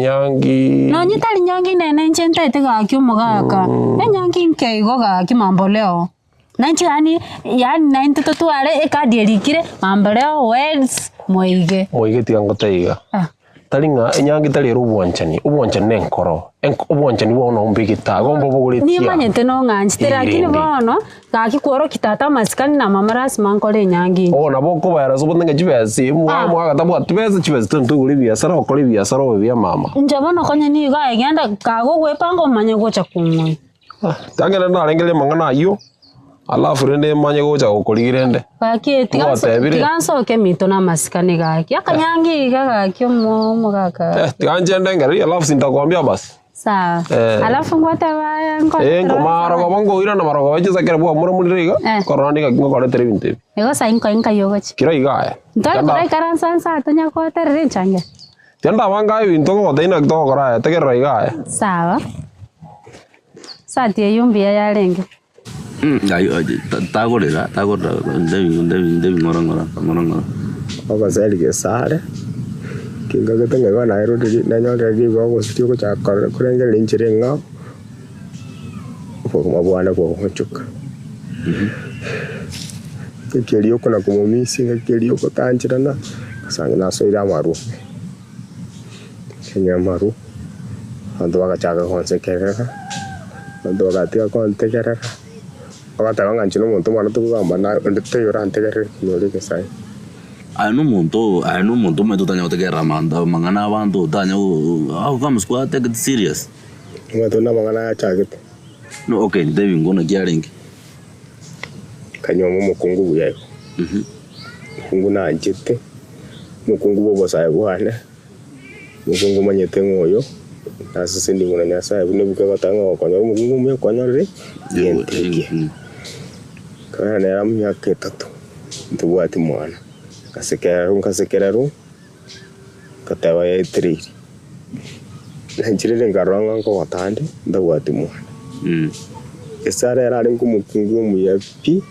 No nyitali nyangi nene nchente te ga kyumugaka. Nyangi nkeigo ga kimambo leo. Nanchi yani 92 ale ekadi erikire mambo leo weds moige. Moige tiango teiga. Talinga enyangi tali rubwanchani. Ubwanchani nenkoro. Ubwanchani wono umbigita gombo bogule. Ni manyente no nganchitera kini bono gaki kworo kitata masikani na mamaras mankole nyangi. Na boko bayara so bonga jibese mwa gatabu tibese chibese tuntu uri biasara okole biasara obya mama. Njabona konya ni ga egenda kago gwepango manye gocha kumwe. Tangena na lengele mangana yo. Alafu rende manye gocha okoligirende. Gaki tiganso ke mito na masikani gaki. Akanyangi gaki mo gaka. Tiganje ndengeri alafu sintakwambia basi. Sawa. Alafu ngwata baya ngo mara go bango ira na mara go baje sakere bo mura muriga. Korani ga kingo kore terevinte. Ego sainko inka yogachi. Kira iga. Ntara kore karansan sa tanya ko terere change. Tenda wanga ibinto go teina kito kora tegera iga. Sawa. Sati yumbia ya lenge. Ayo tagorera ndebi ngorongora. Abazali gesare. Kinga gatenga bana ero na nyonga gigo go sitio ko chakora kurengera inchirenga. Ko mabwana ko hochuka. Kekeliyo ko na kumomisi kekeliyo ko tanchirana. Kasanga nasoira maru. Kenya maru. Ando agachaga konsekerera. Ando agatia kontekerera. Agata nganchino muntu mwana tukugamba na ndete yora antekerera nori kesai. Anu muntu metu tanya utegera manda mangana abantu tanya au kama squad take it serious. Metu na mangana chagete. No okay, Devi ngona kiarengi. Kanyomo mukungu buyayo. Mukungu na anjete. Mukungu bobo saye bwana. Mukungu manyete ngoyo. Asisi ndi mwana nyasa ibune buka batanga okonyo mukungu mwe konyore. Yente. Kana nera myaka 3. Ntuwati mwana. Kasekeraru katawa ya 3 nanchirire ngaronga ngo watande ndawati mwana esara era ari nkumukungu mu yapi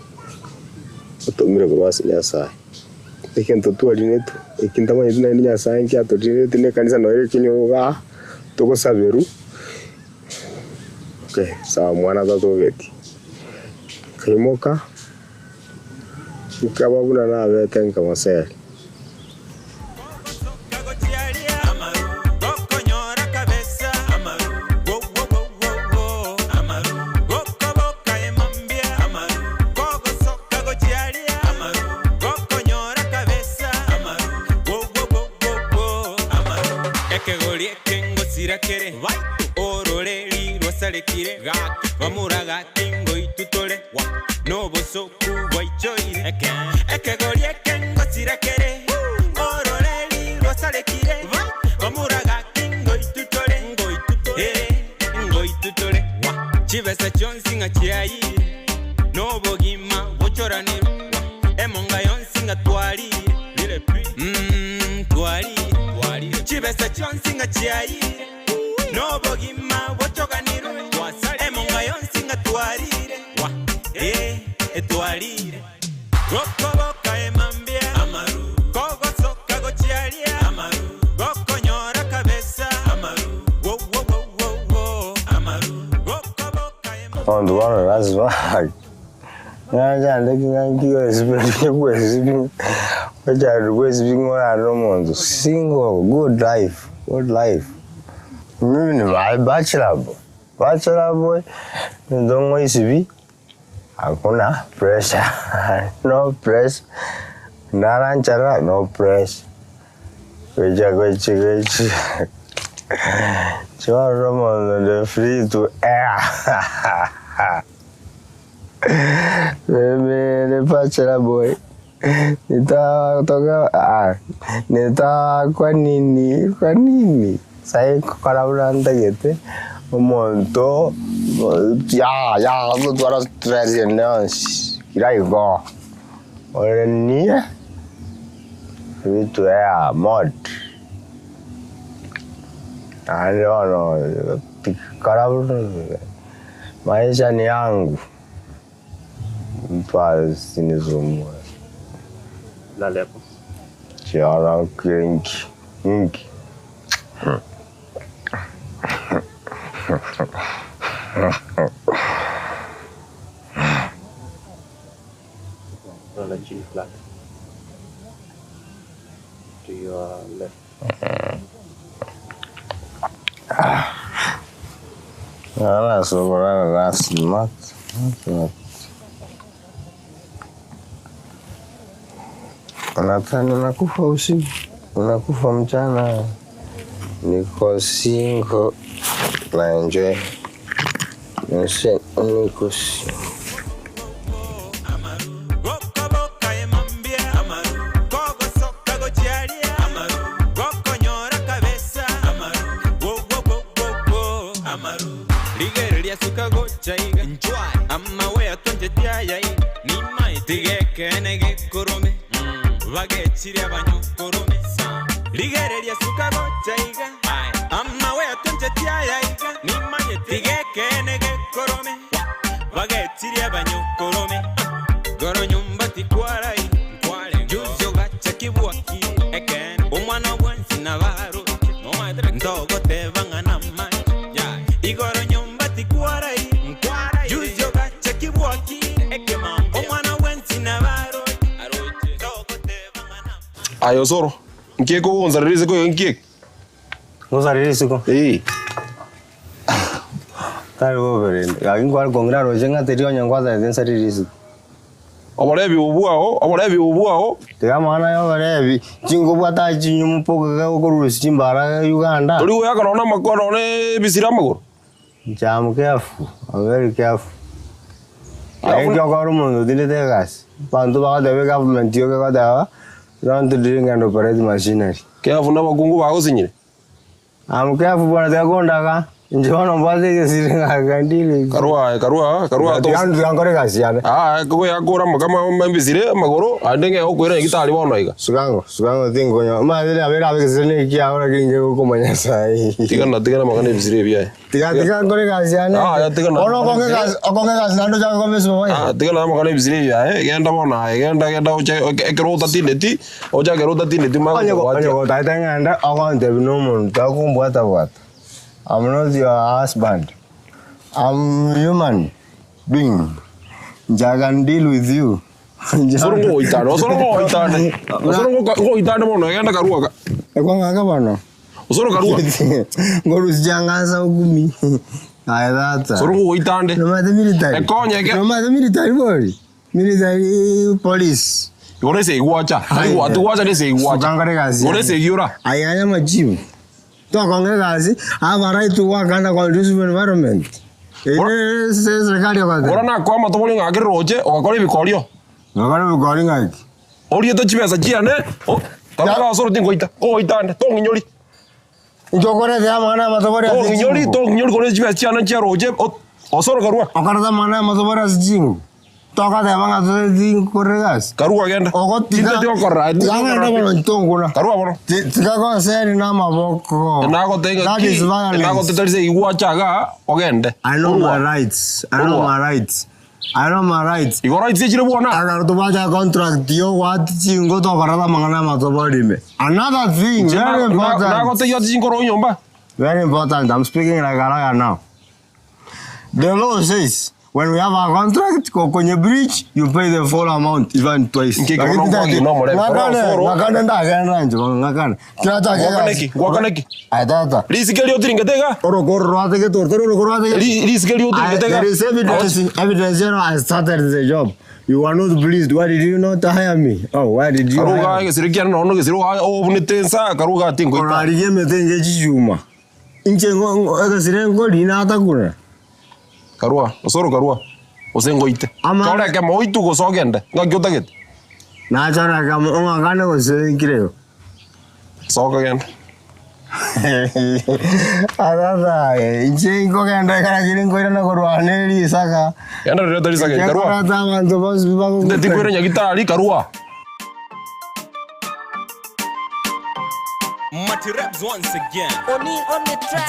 utomire kurwasi nyasa ekento tualinetu ekindama yidina ni nyasa nki atotire tine kanisa no ekinyoga toko saberu sawa mwana tatogeti kaimoka ukaba buna na betenga maseri osarekire bamuraga kingo itutore no bosoku boichoire ekegori ekengo sirekere ororeri osarekire bamuraga kingo itutore ngo itutore chibesa chonsi nga chiaire no bogima bochoraniro emonga yonsi nga twalire lile pi twalire chibesa chonsi nga chiaire no bogima bochoganiro emonga yonsi nga twalire twalire gokoboka emambia amaru kogosoka gochiaria amaru gokonyora kabesa amaru wo amaru gokoboka on the one that's right. Yeah, looking at you as well. But I always being on single, good life. Bachelor boy, don't want to be. Hakuna pressure, no press. Naranchara, no press. Which. So Roman, the free to air. Baby, the bachelor boy. Nita kwa nini. Saya karaulanta gitu. Monto ya tu harus tradisional. Kira ego. Orang ni itu mod. Ano karaulanta. Maisha ni yangu. Paz nizumu. La lepo. Chara kinki. On a G flat to your left. That's not. Nadhani unakufa usiku, unakufa mchana. Niko single na enjoy. Niko single. Bagechiri abanyokorome ligereria sukago chaiga amma we atonjetia yaiga nimanye tigekene gekorome bagechiri abanyokorome goro nyumba tikwarai kwale juzo gacha kibwaki eken umwana bwansi nabaro no madre ndogo te vangana man ya igoro nyumba tikwarai juzo gacha kibwaki ekema umwana bwansi nabaro Ayo soro. Nkie ko unzaririze ko nkie. Unzaririze ko. Taro bere. Agin kwal kongra rojenga terio nyangwaza ensaririze. Oborebi ubuao. Tega mana yo berebi. Jingo bwata jinyumu poka ko rusi chimbara Uganda. Tori uya kana makono ne bisira magoro. Jam careful. Very careful. Ayo kyo mundo dile tegas. Pantu ba debe government yo ka dawa. Run to drink and operate machinery. Careful na magungu ba usinyire. I'm careful bwana tagondaga. Njona mbale siringa gandili. Karua to. Ngangore kasiana. Ko ya gora makama mbizire magoro andenge okwera ngitali bono iga. Sugango tingo nya. Ma dile abera abesene kia ora kinge ko manya sai. Tigana makane bizire bia. Tiga ngore kasiana. Ya tigana. Ono konge gas nando jago komeso. Tigana makane bizire bia. Genda bona genda ekero tatineti. Oja kero tatineti ma. Onyo taitanga agonte binomo takumbwata bwata. I'm not your husband. I'm human being. I can deal with you. Sorongo itano mono yenda karuaga. Ekwanga bano. Usoro karua. Ngorus jangaza ugumi. Ayata. Sorongo itande. No matter military. Ekonye ke. No matter military boy. Military police. Yore se iguacha. Tu wacha de se iguacha. Yore se giura. Ayanya majibu. To Congress, I have a right to work under conducive environment. Serikali wakati. Ora na kwa matobole ngakire roje ogakora ibikorio. Ngakora ibikorio ngaki. Ori to chibesa chiane. Tabaka soro tingoita. Oitande tonginyori. Njogore ya mana matobole. Tonginyori kore chibesa chiane chia roje. Osoro karua. Akarata mana matobole sijingu. Toka de banga de corregas. Karua genda. Ogotika. Tinte korra. Ganga bono ntonguna. Karua bono. Tika ko seri na maboko. Nago tenga. Nago teterse igua chaga ogende. I know my rights. I know my rights. Igo rights chire bona. Agar to baja contract yo wat chingo to karata mangana matobole me. Another thing very important. Nago te yo chingo ro nyomba. Very important. I'm speaking like Araga now. The law says when we have a contract, when you breach, you pay the full amount, even twice. Evidence, I started the job. You are not pleased. Why did you not hire me? Oh, why did you hire me? Karua, osoro karua. Osengoite. Kora ke moitu go sogende. Ngakyota get. Na chara ka onga kana go senkireo. Soga gen. Arada, inche ko ganda kara girin ko na korwa neri saka. Yanda re tari saka karua. Kara ta man to bas bibago. De tikwere nyagita ali karua. Mati raps once again. Oni on the track.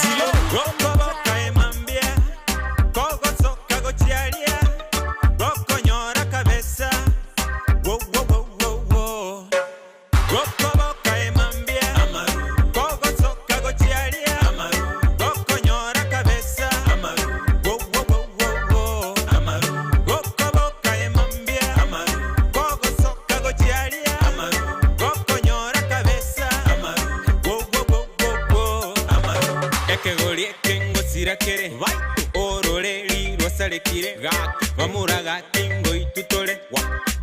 Vamuraga tingo itutore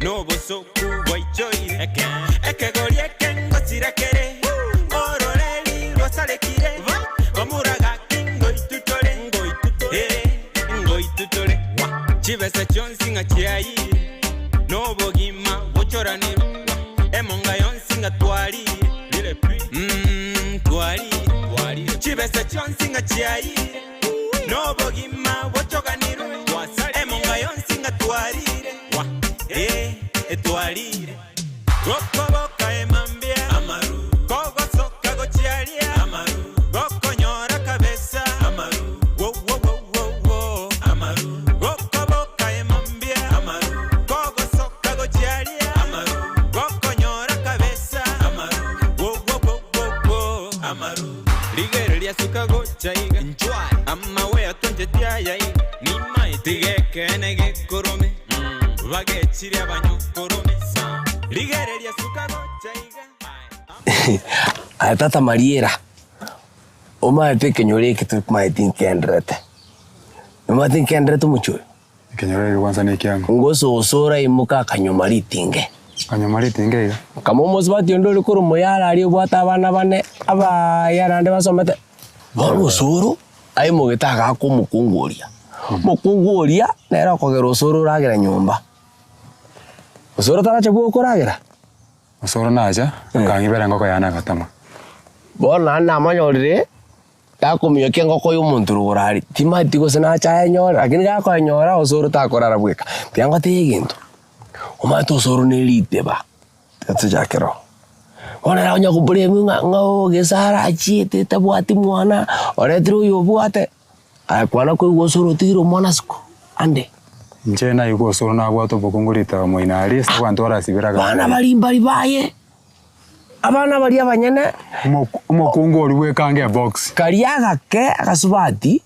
no bosoku boichoire ekegorie kengo sirakere ororeli rosarekire vamuraga tingo itutore ngo itutore chibese chonsinga chiaire no bogima bochoraniro emonga yonsinga twalire twalire chibese chonsinga chiaire no bogima bochoganiro emonga yonsinga twalire twalire gokoboka emambia amaru kogosoka gochialia amaru gokonyora kabesa amaru wo amaru gokoboka emambia amaru kogosoka gochialia amaru gokonyora kabesa amaru wo amaru ligere lya suka gochaiga njwai amawe atonje tiayai tigekene korome bagechire abanyokorome ligereria sukago chaiga Atata Mariera Oma te kenyore que tu mai tin kendrete Oma tin kendrete mucho kenyore kwanza ni kyangu ngoso osora imuka kanyomari tinge ya kamo mozbati ndole kuru moyala ali bwata abana bane aba yarande basomete bolo soro ai mogetaga kumukunguria mukunguria nera kogera osoro ragira nyumba osoro tarache bwoko ragira osoro naja ngangibera ngoko yana gatama bona na manyorire takumyo kengoko y'umuntu rurari timati go sena cha nyora lakini gako nyora osoro takorara bweka tiango tiginto omato osoro nelite ba tatse jakero ona ra nya kubure ngo gesara achite tabwati mwana oretro yo bwate akwana ko osoro tiro mwana siko ande nje na yugo osoro na bwato bokungurita moina ali sa kwanto arasibiraga bana bali baye abana bali abanyene umukungu oli wekange box kariaga ke akasubati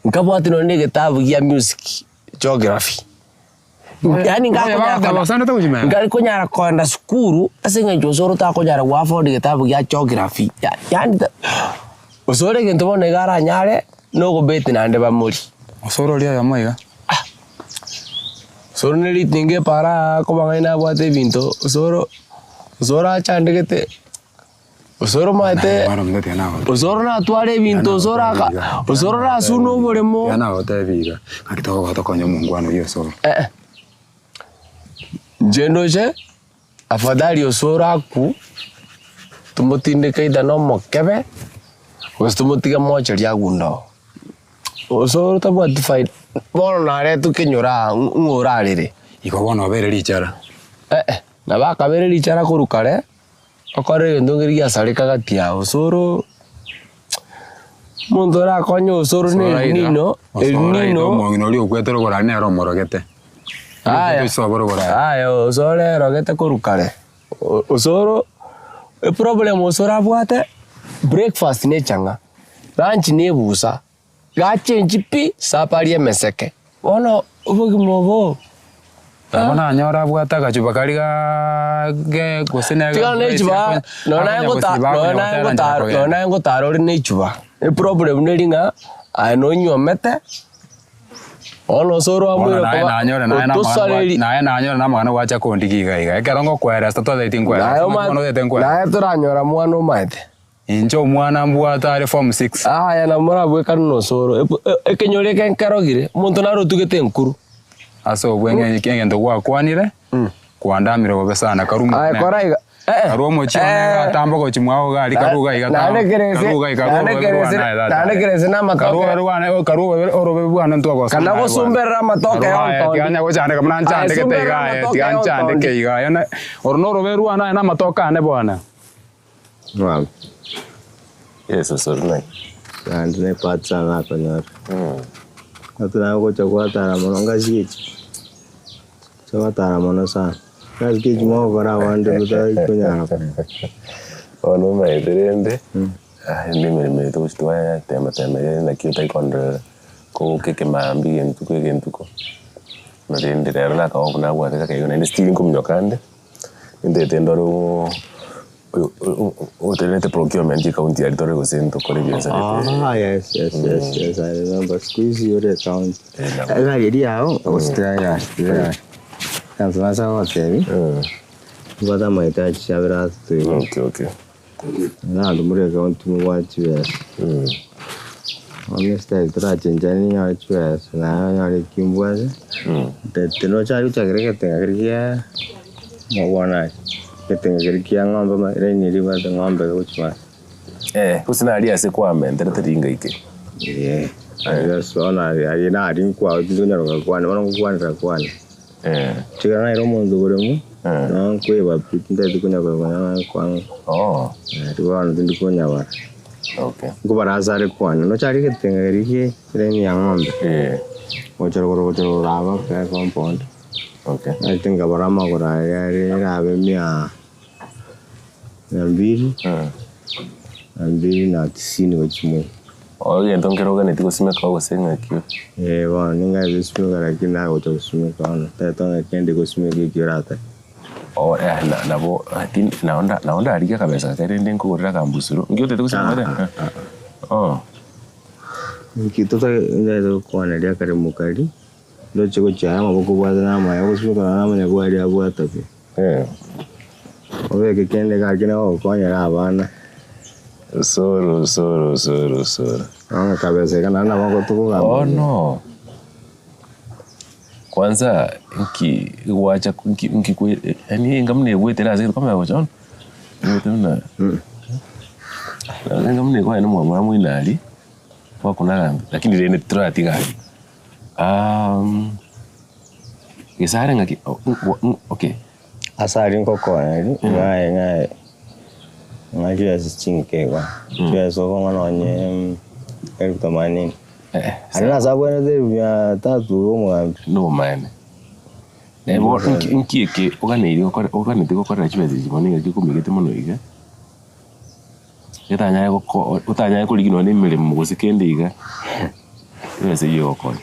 nkabwati no ndege tabu ya music geography yani ngari konyara kwenda skuru asenga josoro ta konyara wafo ndege tabu ya geography yani osoro gento bona igara nyare no go beti nande bamuri osoro lia ya maiga soro neli tinge para ko bangaina bwate vinto osoro achandegete Osoro maite. Osoro na tware bintu osoro na suno boremo. Yana otebiga. Akitoko gotokonya mungwano yo soro. Njendoje afadhali osoro aku tumutinde kaida no mokebe. Ostumutiga mocha lya gundo. Osoro tabwa divide. Bono nare tukinyura ngurarire. Iko bono obere lichara. Na bakabere lichara kurukare. Okore ndongeri ya sare kagatia osoro. Mundu ra konyo osoro ne nino. El nino. Mongino li okwetero gorane aro morogete. Aya osoro rogete kurukare. Osoro e problem osoro abwate breakfast ne changa. Lunch ne busa. Ga change pi sapari meseke. Ono ubugi mobo. Abona anyora bwata gachuba kaliga ge gusine. Tiga ne chuba. Nona ngotaro ne chuba. E problem ne ringa ano nyomete. Ono soro amwe ko ba. Na anyora na magana wacha kondigiga iga. Ekerongo kwera sta todo itingwa. Na turanyora mwana maite. Injo mwana mbwata ari form 6. Ya na mora bwe kanu soro. Ekenyore kenkarogire. Muntu na rotugete nkuru. Aso bwenge ngendo kwa kwanire. Kwandamire bobe sana karumu. Koraiga. Karumu chone atambo ko chimwao gali karuga iga. Nanekereze na matoke. Karuga orobe bwana ntoko. Kana go sumbera matoke onto. Tianya go chande kamna chande ke tega. Tianya chande ke iga. Yana orno robe ruana na matoka ne bwana. Wow. Yes, sir. And ne patsa na kanyar. Atuna go chakwa tara mononga shichi. Chakwa tara monosa. Kas kiji mo bara wande buta kunya. Ono mai derende. Ndi me to stwa tema na kiota konde ko keke mambi entuko. Na dende la ka obna wa ka ke na stealing kumnyokande. Inde tendoro Hotel procurement account ya Torre Gosento Corrigianza. Yes. I remember. Squeeze your account. I get out. Australia. Can I hotel? What am I touch? Okay. Now the more account to watch you. Honest, I tried changing your choice. Now I came was the no child to agree. No one night. Ketenge kia ngombe ma reni riba de ngombe uchma. Kusina ali asekwa mendere tringa ike. Ayo sona ali na ari kwa dunya ro kwa ne wono kwa ndra kwa ne. Tiga na ro mundu goremu. No kwe ba pitinde dunya kwa. Tiwa ndu kunya ba. Okay. Ko barazare kwa no chari ketenge riki reni ngombe. Ochoro rava ka compound. Okay. I think abarama gora ya mia mbili na 90 wachimo. Oye ntonkero gane tiko simeka go senga kio. Wa ninga dispo gara kina go to simeka no. Tatonga kende go simeka kirata. Naonda aliga kabisa terende nkurira kambusuru. Ngio tete kusimeka. Nikitoka ndio kwa ndia kare mukali. Ndo chiko cha maboko bwaza na maya kusimeka na manya kwa ali abwata pe. Owe kende ka kina o konya abana. Soro. Kabeza kana na wako tuko ngamba. Oh no. Kwanza wacha yani ngamne wete lazima kama wacha. Ndio ngamne kwa ina mwa mwinali. Kwa kuna lakini rene trati gari. Isare ngaki okay. Asari ngoko ngai ngajua sichinke kwa jua soko ngononye tamani ana sababu ndio ya tatu no man nebo nkieke oganire gukora chibezi jibone gikumigete muno iga utanya kuligino ni mirimo gusikende iga yese yoko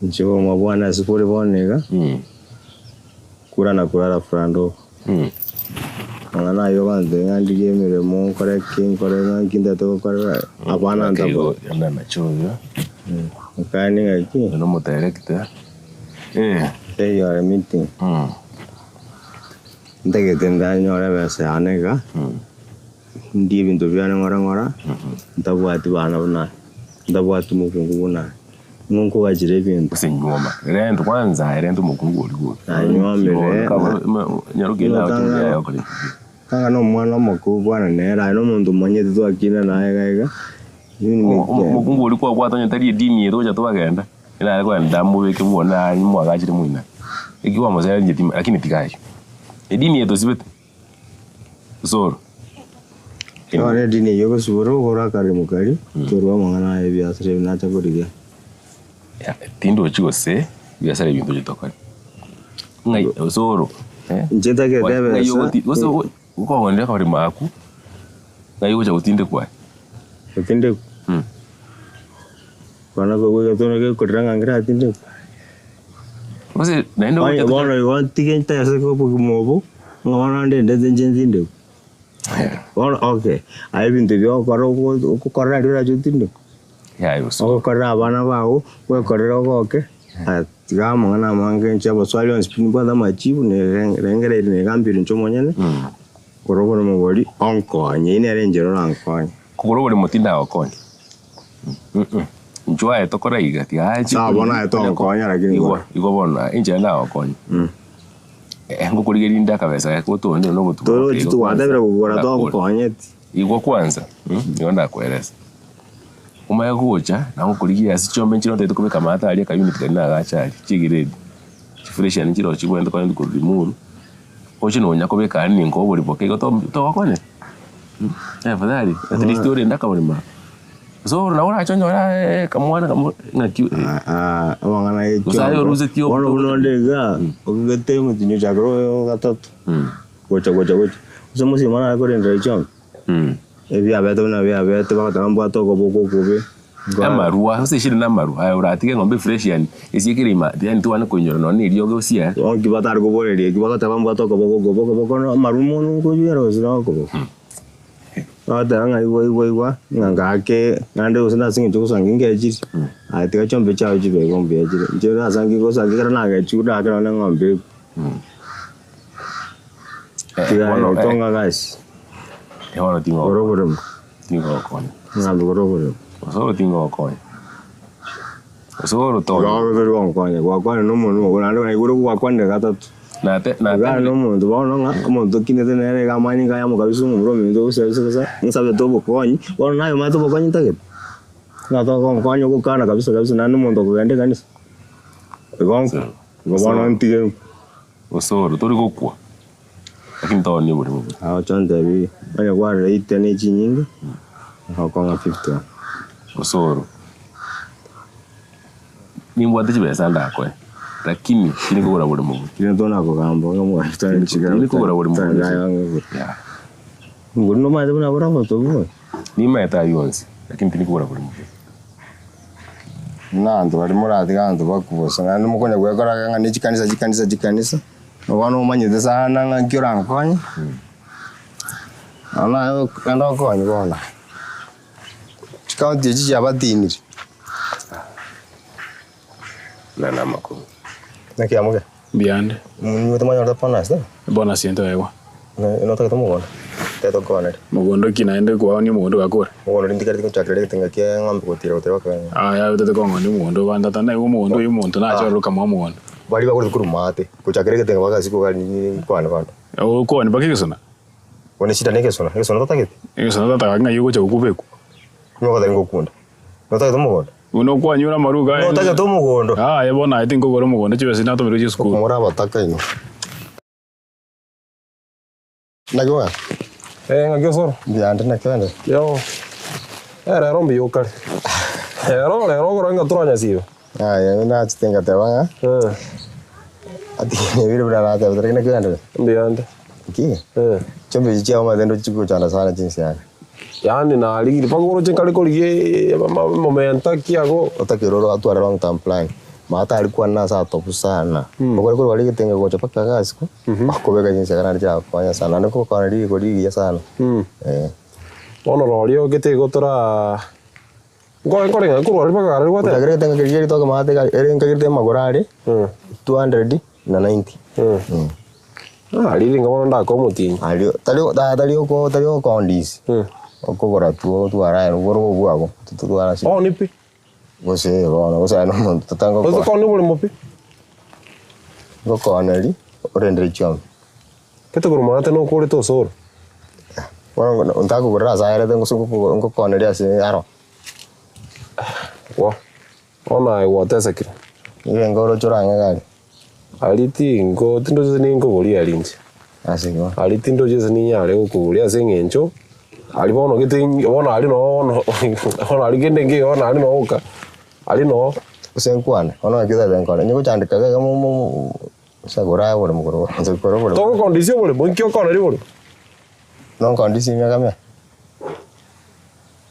nchiwo mabwana sipole bonega kurana kurara frando Ana yo bande ngandi gemere mo kore king kore nginda to kore abana ndabo yanda na choyo kani ngaki no mo director they are meeting ndege tenda nyore bese anega ndi bintu byane ngora ndabwati bana buna ndabwati mukungu buna nunko wajire bintu sinyoma rendo kwanza rendo mukungu uri anyomere nyarugenda utuya yakore kanga no mwana mukuru bwana nera no mundu mwenye tu akina naye gaiga mukungu uri kwa kwatanya tari dini yeto cha twagenda ila alikuwa ndamu weke muona ni mwagachire muina ikiwa mzee njeti lakini tikayo dini yeto sibete zoro ore dini yogo suboro gora kare mukari torwa mangana ye biasre na cha goriga ya tindo chigose biasre bintu jitokari ngai zoro njeta ke debe sa uko wende kari maku ngai uja utinde kwa utinde bana go go to ne ko ranga ngira utinde ose naendo ai bono yo tigenta ya se ko mobo ngona ndende njenjinde Well, okay. I been to your corral jutinde. Yeah, it was so corabana bao, where corral okay. At Gamana Mangan Chavo Swallow and Spin Brother my chief, Rangere in a gampir in Chomonian. Corroborum body, uncle, and in a ranger on coin. Corroborum Motina or coin. Enjoy a tocoraiga. I one I told coin again. You go on in Jana or coin. Ngo kuligelinda kabisa kuto ndio no mutu toro chitu wadabira kugora to konyeti igwa kwanza niona kueleza umaya kuocha na kuligia sichombe nchiro ndio kubeka mata ali ka unit kana agachali chigiredi chifresha nchiro chigwenda kwa ndi kurimuru ochi no nya kubeka ni ngo buri boke to wakone fadhali at least uri ndaka buri ma so na ora chonyo ora kamwana ngaki wangana ye usayo ruze tio wono ndega ogete mutinyo chagro gatatu gocha usemo si mana ko ndra chom ebi abeto na bi abeto ba tambo atoko boko kobe amarua ose shiri na marua ayo ratike ngombe fresh yani isikirima yani tu wana kunyoro no ni riogo sia ongi batar go boreri ki ba tambo atoko boko no marumo no ko yero sino ko ada ngai woi ngangake ngande usina singi chukusangi ngeji atika chombe chao jibe ngombe ajire njera sangi ko sangi kana ga chuda kana ngombe tiga tonga guys wana tingo oroborum tingo kon ngalo oroborum so tingo kon so to oroborum kon no mo ngalo ngai guru kwa kwande gatatu na no mundo bono nga mundo kinete nere ga mani ga yamu kabisu mu bro mindo se nsabe to bokonyi bono nayo mato bokonyi tage na to konyo ko kana kabisa na no mundo ko gende kanisa gonko bono ntige osoro tori kokwa lakini to ni buri mu chonde bi anya kwa reite ne chinyinga konga 50 osoro ni mwate chibesa ndakwe lakini kini kugura buri mu kini to nako gambo ngamo atani chigara kini kugura buri mu ya nguru no maze buna bura moto bo ni meta yonsi lakini kini kugura buri mu nando bari murati ganzo bakubosa ngani mukonya gwekora ngani chikanisa no wano manyeze sana ngakyora nkonyi ana yo kando konyi bona chikaunti chichi abatiniri na makuru naki amuge biande muto manyo da panas da bona siento ewa no ta tomo bona te to kone mugondo kinaende kwa ni mugondo gakora mugondo ndikari ko chakere tenga ke ngambe ko tira utero ka ya te ko ngoni mugondo banda tana yo mugondo yo muntu na cha ruka mu mugondo bali ba ko kurumate ko chakere ke tenga baka siko kani kwana o ko ni bakisona wone shida neke sona tatakete sona tataka ngayo ko cha kubeku no ka ngokunda no ta tomo bona uno kwanyura maruga no ta to mugondo yabona I think ko mugondo chibe sina to biro school mora bataka ino nagwa ngagyo soro biande nakende yo era rombi yokale rero gorenga turanya siyo ya na titenga tawanga ati ne vile bra ta bra nakende biande ki chombe chiao madendo chiko chana sana jinsi yani yani na ligi pagoro chenkali kolie momenta kiago otakiroro atwara long term plan mata alikuwa na saa top sana bokore ko wali kitenga ko chapaka gasiko akobeka jinsi kana ja kwanya sana nako kana ligi ko ligi ya sana ono lorio kete gotora ngore ngakuru ali paka ali kwata kagere tenga kiri to mate ka eren kagere magorari 200 na 90 Ali ngamo nda ko mutinyi. Tali ko Ndizi. Okogora tu ara ngoro bwako. Tu ara si. Nipi. Gose no tatango. Gose ko ni bole mopi. Go anali orendre chom. Kete ko mata no ko to sor. Bueno, untaku gora sa era tengo ko anali ase aro. Wa. Ona iwota sakira. Ile ngoro choranga gani. Aliti ngo tindo zini ngo boli alinje. Asingo. Aliti ndo zini nyale ko boli asengencho. Ali bono gite bona ali no ona ali gende ngi ona ali no ka. Ali no usenkwana. Ona kita benkona. Nyuko chandika ga mu sagora bole mukoro. Sagora bole. To condition bole bonkyo kona ri bole. Non condition ya kamia.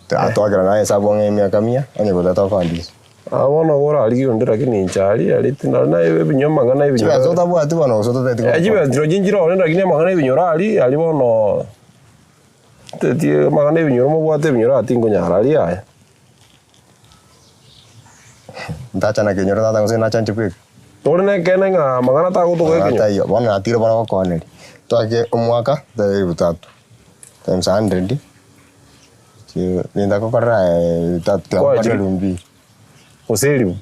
Ta to agra na esa bonge mia kamia. Ani bole to condition. Abona ora ali ndira kini nchali ali tina na ebinyo mangana ebinyo. Chiba zota bwa tu bano zota tete. Chiba ndiro jinjiro ndira kini mangana ebinyo ali bono. Tete mangana ebinyo mo bwa te ebinyo atingo nyara ali aya. Ndacha na kenyo tata ngose na chanche pek. Tore na kena nga mangana ta ko to ko kenyo. Ata yo bona atiro bana ko ne. To ake umwaka ta butatu. Times 100. Chi ninda ko kara tatu kwa lumbi. Oselimu.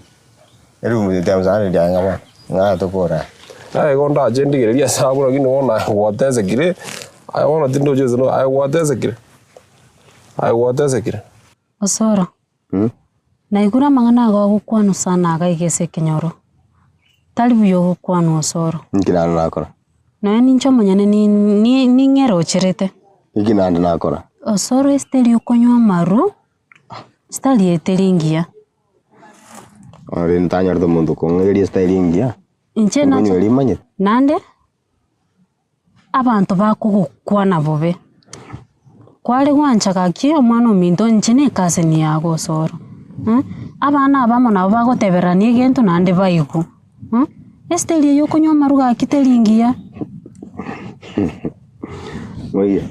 Elimu times 100 anga nga to kora. Ai gonda ajendi geria sabu lakini ona woteze kire. Ai ona tindo jezo no ai woteze kire. Ai woteze kire. Osoro. Na igura mangana ga gukwano sana ga igese kinyoro. Talibu yo gukwano osoro. Nkira nakora. Na ni ncho monyane ni ngero cherete. Ikina nakora. Osoro esteli ukonywa maru. Stali etelingia. Ore ntanyar do mundo con ngeri stylingia. Inche na nande abantu bakugukwana bobe. Kwale gwanchaga ki omwana ominto nche ne kase ni yago soro. Abana abamo nabo bagoteberania egento nande baiku. Esteli yo konywa maruga kitelingia. Oye.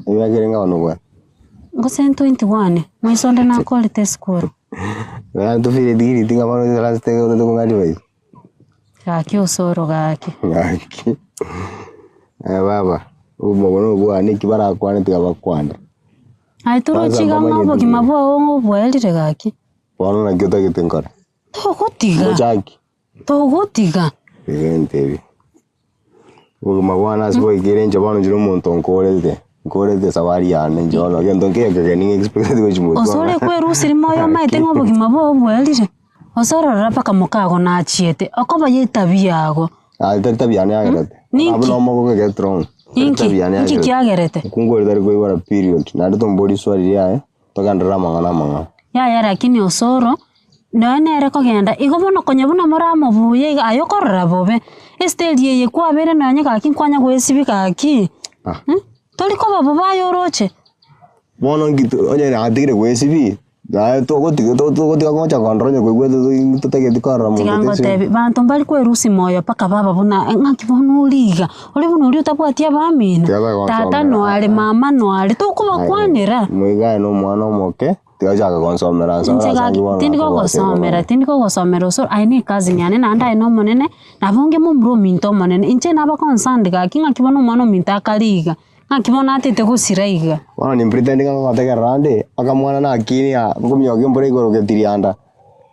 Iba kirenga ono bwa. Ngo 121 mwisonde na quality score. Tu file diri tinga mano de las te go to ngadi bai. Gaki osoro gaki. Gaki. Baba, ubo bono bwa ni kibara kwane tiga bakwana. Ai turo chiga ngabo kimabo ngo elire gaki. Bono na geta gitenkora. To gotiga. Gente. Ugo mabwana sbo ikirenja bano jiro monto nkore de sawari ane njolo gento ke ni expect go chimu. Osore kweru sirimo yo mai tengo bogimabo elire. Osoro rapa mukago na achiete. Okoba ye tabia ago. Tabia ne agerete. Abno mo ko ke tron. Inki kiagerete. Kungori dari ko ibara period. Na ndo mbodi swali ya to gandra mangana. Ya lakini osoro no nere ko genda igobono konyabuna moramo buye ayokorra bobe. Esteli ye kwa bere no nyaka kinkwanya gwesibika aki. Toliko babo bayoroche. Bono ngito onye na atigire gwesibi. Na to gotiga ko cha kondronye ko gwedo to tege dikara mo. Tigango tebi bantu mbali kwerusi moyo paka baba buna ngakibonu liga. Ole buno uri utabwatia bamina. Tata no ale mama no ale to kuba kwanira. Muiga no mwana moke. Tigajaga konsomera so. Tindiko gosomera so aine kazi nyane na anda ino monene na bonge mu bro minto monene inche na ba konsandika kinga kibono mwana minta kaliga. Ngakibona atete gusiraiga. Wana ni pretending ngo atega rande akamwana na akini ya ngumyoge mbore igoro getirianda.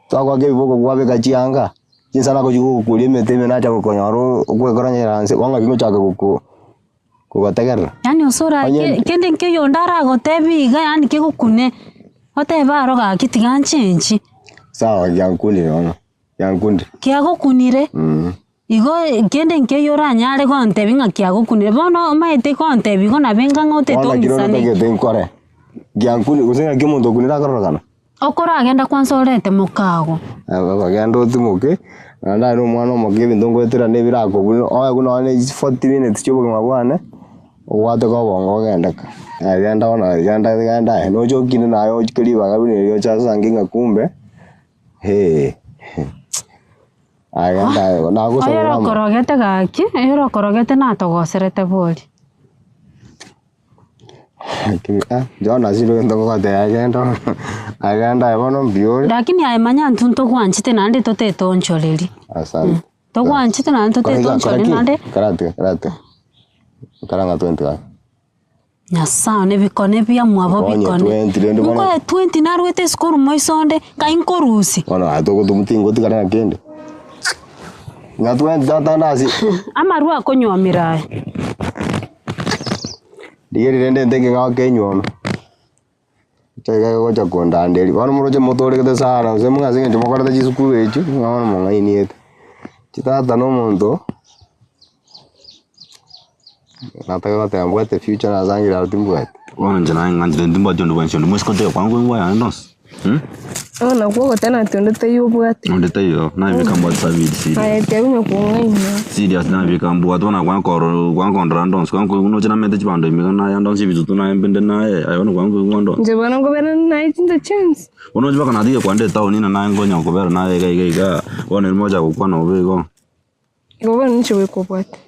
Twakwa ke biboko kwabe kachianga. Jinsana ko jugo kulime teme na cha kokonyaro okwekoranya ranse wanga kingo chaka kuko. Kugatagara. Yani osora kende nke yondara gotebiga yani ke gukune. Oteba roga kitiganchenchi. Sawa yankundi ono. Yankundi. Kiago kunire. Igo kende nke yora nyare gonte binga kiago kunire. Bono maite gonte bigo na benga ngote tongisane. Wala kiro nkore. Yankundi usenga kimondo kunira karogana. Okora agenda kwansorete mukago. Baba gendo tumuke. Nanda no mwana moke bindongo etera nebirako. Oya kuno ne 40 minutes choboke mabwane. Wate ko bongo gendaka. Agenda no jokini na yo kiliba kabini yo cha sanginga kumbe. Agenda na go so. Ayoro korogete gaki, ayoro korogete na togoserete boli. Jona ziro ndo ko te agenda ebono biore. Lakini ayemanya ntunto kwanchite nande tote toncholeri. Asante. To kwanchite nande tote toncholeri nande. Karate. Karanga 20 ka. Nyasa ne bikone bia mwabo bikone. Ngo 20 na rwete skuru moisonde ka inkorusi. Bona atoko tumutingo tikaranga kende. Nga 20 tatandasi. Amaru akonyomirae. Digeri rende ndenge ga kenyoma. Chega go chakonda ndeli. Bana muroje motore kete sara, use munga singe chomokora ta jisuku echu, ngana monga iniete. Chitata no mondo. Nataka kutemba the future na zangi la timbuat. Wana njana ngandire ndimba jondo banshondo mweskote kwangu ngwa ndos. Ona kwa tena tonde tayo bwate. Onde tayo na bikambo sabidi sidi. Aya tayo kwa ngine. Sidi asina bikambo atona kwa randons kwa kuno chana mete chibando imigana ya ndonsi bizutu na mbende na ayona kwa ngondo. Nje bana ngobera na itinda chance. Ono jibaka na dige kwande taoni na ngonya ngobera na ga ona moja kwa na obego. Ngobera nchiwe kwa bwate.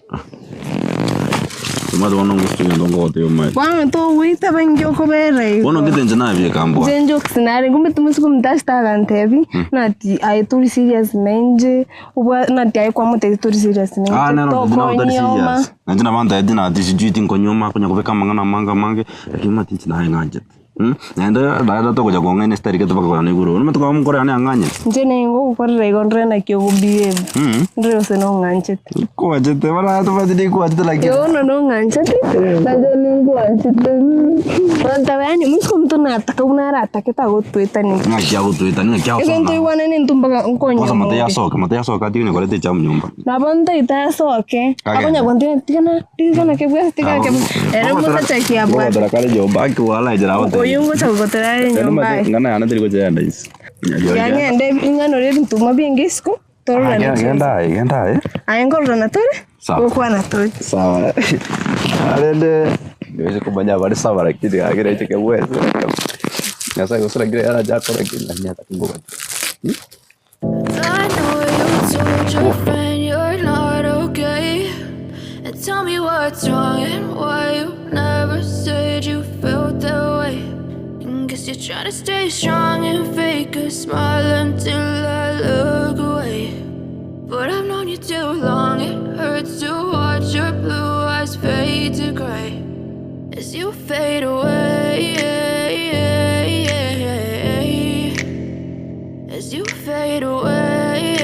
Mado wana ngustu ndongo ote yomai. Bwana to wita bangyo ko bere. Bono kitenje na bie kambo. Zenjo sinare ngumbe tumusiku mdasta gantebi nati ai turi serious menje ubwa nati ai kwa mute turi serious menje. No turi serious. Nanjina banda edina ati sijuiti nkonyoma kunya kubeka mangana mange lakini matinchi na nganje. Nenda daida to kuja konga nesta rike to bakora ni guru. Nume to kwa mkore ani anganye. Nje nengo ukore igonre na kyo gubiye. Ndre se no nganje. Ko ajete wala to badini ko ajete like. Yo no nganje. La jo ningo ajete. Banta bani musko mtuna ataka unara ataka ta gotweta ni. Ngakia gotweta ni ngakia so. Ento iwana ni ntumba nkonyo. Kosa mate ya soka tini kwa lete chamu nyumba. Na banta ita soke. Akonya kontine tigana ke bwa tigana ke. Ere musa chaki abwa. Ko dara kale jo baki wala ijara wote. Yungo chakotera nyumba. Ngana yana tiri kujaya ndais. Yani ande ingano redi ntuma bingisco. Toro na. Genda. Ayengoro na tore? Kwa na tore. Sawa. Arende ndio kubanya bali sawa lakini agere cheke wewe. Ngasa gosora gire ara jako lakini nanya takumbuka. I know you told your friend you're not okay. And tell me what's wrong and why you never said you felt that way. Guess you're trying to stay strong and fake a smile until I look away. But I've known you too long, it hurts to watch your blue eyes fade to gray as you fade away. As you fade away.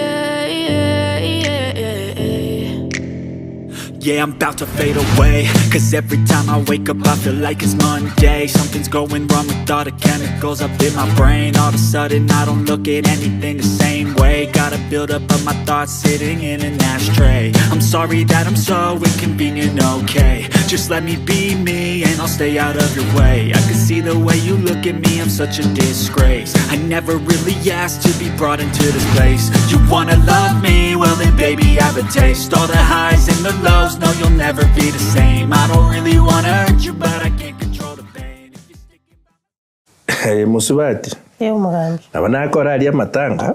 Yeah, I'm about to fade away, cause every time I wake up I feel like it's Monday. Something's going wrong with all the chemicals up in my brain. All of a sudden I don't look at anything the same way. Gotta build up of my thoughts sitting in an ashtray. I'm sorry that I'm so inconvenient, okay. Just let me be me and I'll stay out of your way. I can see the way you look at me, I'm such a disgrace. I never really asked to be brought into this place. You wanna love me? Well then baby have a taste. All the highs and the lows, no, you'll never be the same. I don't really wanna hurt you, but I can't control the pain. Hey, Musubati. Mugambi. Abana akora ali amatanga.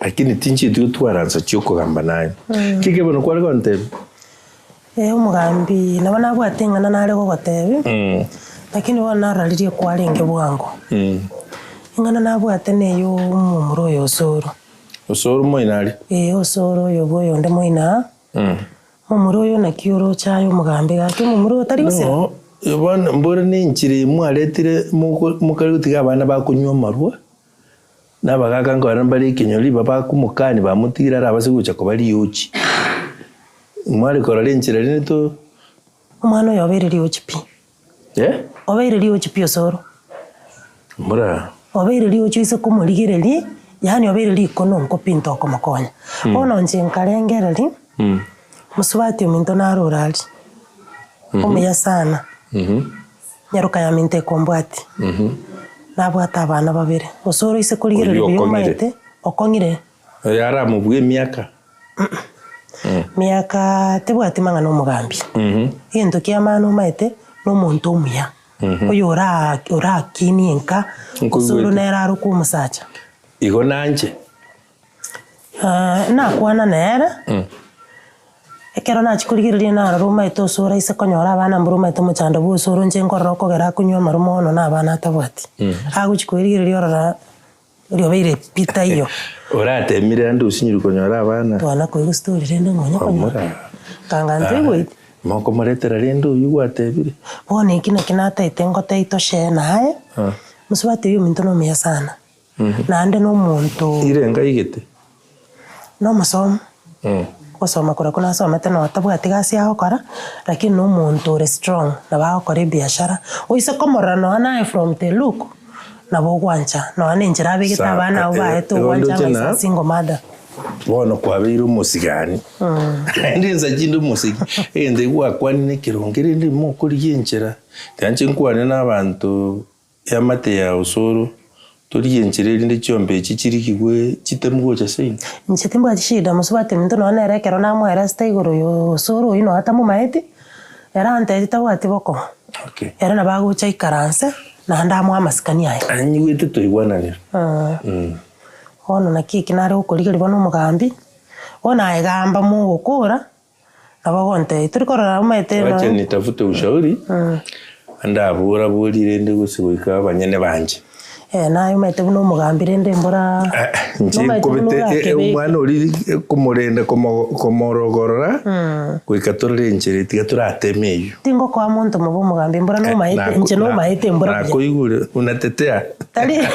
Lakini tinchi tu twaranza cyuko gamba nayo. Kike bono kwali konte. Mugambi nabana bwatengana nale ko gotebi. Lakini wana ralirie kwalenge bwango. Ingana nabwatene yo mumuro yo soro. Osoro moinali. Osoro yo boyo nde moina. Mumuro yo nakioro chayo mugambi gake mumuro tari gose. No, yobana mbora ninchiri mwaletire mukali gutiga abana bakunywa marwa. Nabagaga ngo bari kinyoli baba kumukani bamutira arabase guca ko bari yuci. Mwari korale nchira to umwana yobereri uchipi. Obereri uchipi osoro. Mbora. Obereri uchise kumuligireri yani obereri kono nkopinto komakonya. Ono njenkalengereri. Musubati ominto narurali. Omeya sana. Nyaruka ya minte kombwati. Nabwata abana babere. Osoro ise kuligireri byomaite okongire. Yara mubwe miaka. Miaka tebwati mangana omugambi. Yento kiamano maite no muntu omuya. Oyo ora kini enka. Osoro nera ku musacha. Igo nanje. Na kwana nera. Ekero na chikuligirira na roma ito sora ise konyora abana mburuma ito muchanda bu soro nje nkoroko gera kunywa marumo no na abana tabwati. Agu chikuligirira orara ryobeire pita iyo. Orate mire andu usinyiri konyora abana. Twana ko story rende ngonya konyora. Kanga ntego ite. Moko maretera rendo yuwatebire. Bone kina kinata itengo teito nae. Musubati yu minto no mia sana. Naande no muntu. Irenga igete. No masomo. Gusoma kura kuna somete no tabwati gasi aho kora lakini no muntu uri strong na ba kora biashara. Uise komorano nae from the look. Na bogwancha no ane njira bigita bana uba eto gwancha na single mother. Bono kwa biru musigani. Ndinza jindu musigi. Ende gwa kwani ne kirongere ndi mo kuri yenchera. Kanche nkwane n'abantu yamate ya usoro. Turi yenchera ndi cyombe kikiri kigwe kitemgo cha sein. Nchitimbo chishida musubate minto no ane rekero na mo era stay goro yo usoro ino hata mu maeti. Era ante itawati boko. Okay. Era na bago chai karanse na ndamo amasikani ayi. Anyi wete to igwananira. Ono na kiki nari ukurigiri bono mugambi. Ona egamba mu gukura. Abagonte turikorora umete no. Wacha nitafute ushauri. Andabura burire ndi gusibuka abanyene banje. Nayo umete buno mugambi rende mbora. Nje kubete umwana uri kumurenda komorogorora. Kwikatorere njere tigaturatemeyo. Tingo kwa muntu mu mugambi mbora no maite nje no maite mbora. Nakoyigure unatetea. Tali.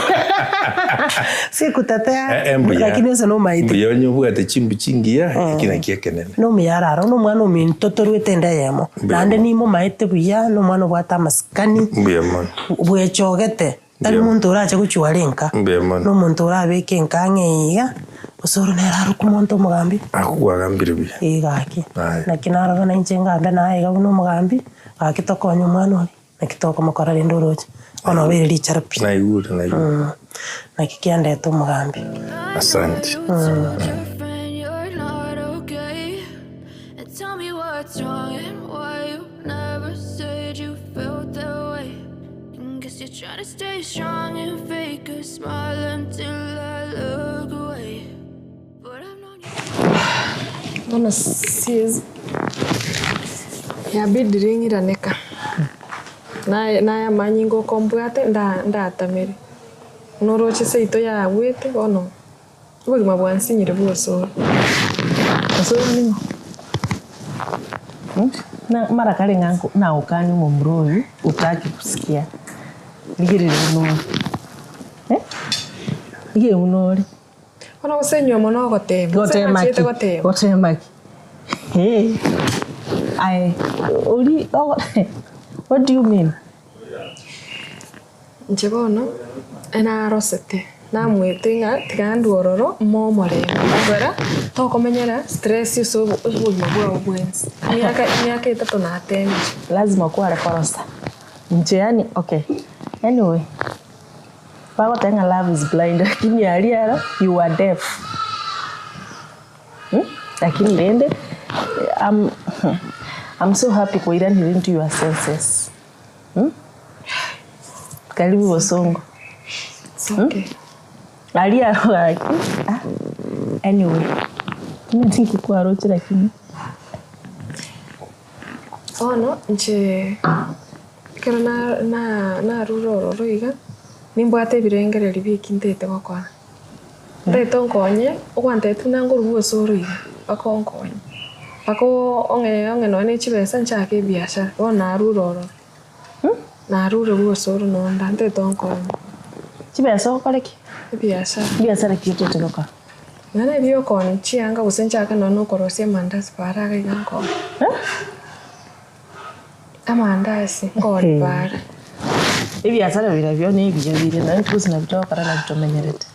Sikutetea. Lakini usa no maite. Biyonyo bwate chimbu chingia kina kiekenene. No miyararo no mwana minto torwetenda yemo. Nande nimo maite buya no mwana bwata maskani. Biyamon. Bwechogete. Tali muntu uraje kuchwalenka. No muntu urabeke nkange ya. Usoro neraru kumonto mugambi. Akugwagambire bi. Igaki. Na kinara na inchenga ambe na aiga no mugambi. Akitokonyo mwana oli. Na kitoko makora rendo roje. Ono bere licharpi. Na igura na igura. Na kikianda eto mugambi. Asante. Try to stay strong and fake a smile until I look away. But I've known you. Ona siz. Ya bidring iraneka. Na ya manyingo kompwate nda tamere. Noroche seito ya wete ono. Wewe mabwansi nyire buso. Asoro nimo. Na mara kale ngangu na ukani mumroyu utaki kusikia. Nigirire no. Nige unori. Ona usenyo mono gotemba. Gotemba. Hey. What do you mean? Njebono ena rosete na mwetinga tigandu ororo mo more. Agora to komenyera stress so ubwo ubwenzi. Miaka itatu na atende. Lazima kuwa rekorosa. Njiani okay. Anyway, Pago tenga love is blind. Lakini aliara you are deaf. Lakini lende I'm so happy kwa iran hearing to your senses. Karibu wasongo. It's okay. Aliara anyway. Ninatiki kwa roche lakini. Oh no, nje kero na ruro roiga nimbwate birengereri bikintete gokora ndeto nkonye ugwante tunanguru bwosoro bakonkonye bako onge no ne chibesa nchake biashara ona ruro na ruro bwosoro no ndante to nkonye chibesa okoreki biashara kitu tunoka nana biyo kon chianga usenchaka no korosia mandas para ga nko Amandasi ngori bara. Ibiashara biravyo ni ibyo na ntuzi na byo para na bitomenyerete.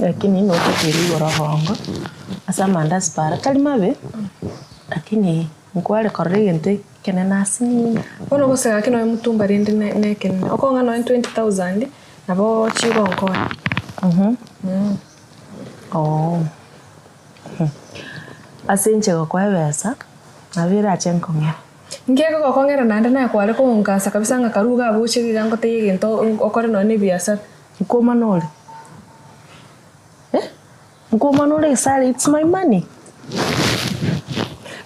Lakini no tukiri gorahongo. Asa mandasi para kalimabe. Lakini nkwale corrente kenenasi. Ono gosega kino mutumba rindi neken. Okonga no 20,000 nabo chigo nko. Oh. Asenche kwa besa. Nabira chenkongera. Ngeke gokongera nande na kwale ko ngasa kabisa ngakaruga abuche gigango tege nto okore no ni biasa nkoma nole nkoma nole sale it's my money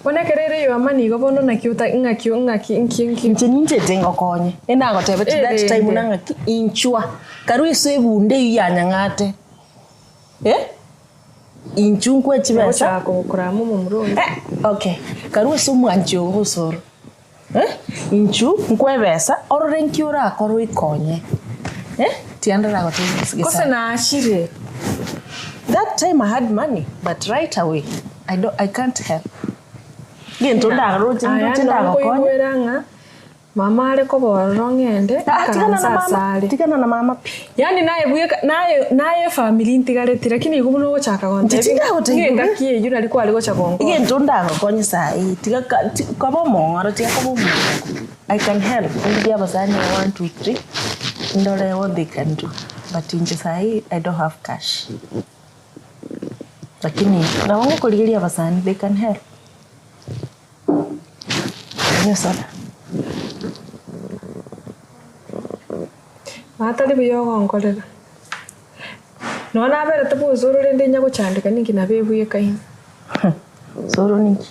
bona kerere yo money go bono na kiuta ngaki nche ninje tengo konye ena go tebe that time nanga inchwa karu isebunde yanya ngate inchungwe chibesa chako kuramu mumrundi okay karu sumu ancho hosoro inchu nkwebesa ororenki ora akoro ikonye tiandara gote kose na ashire that time I had money but right away I can't help gento ndagaro ndago konye mama ariko borongende tigana na mama yani naye family ntigareti lakini igubuno gochaka gonte ngenga kie yura ariko ari gochaka gongo gento ndago konye sai tiga kabo mongaro tiga kabo I can help ndi abasani 1 2 3 ndore what they can do but inje sai I don't have cash lakini na wangu kuligilia abasani they can help yes sir. Matali biyogo nkolera. Nona bere tabu zoro rende nyago chandika ningi na bebuye kaini. Zoro ningi.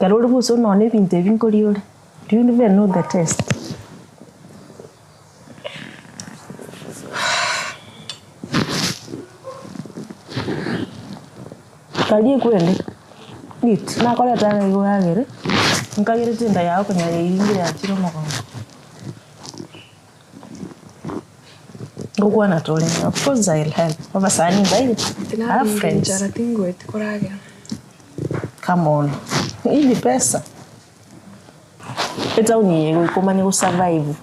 Karolo buso none binte binkoriore. Do you even know the test? Kali kwende. Nit na kola tanga igo yagere. Nkagere tenda yao kanyare ingira achiro mogongo. Ngokwa na tole. Of course I'll help. Baba sani baby. I have friends. Come on. Hii pesa. Peta uniye kumani usurvive.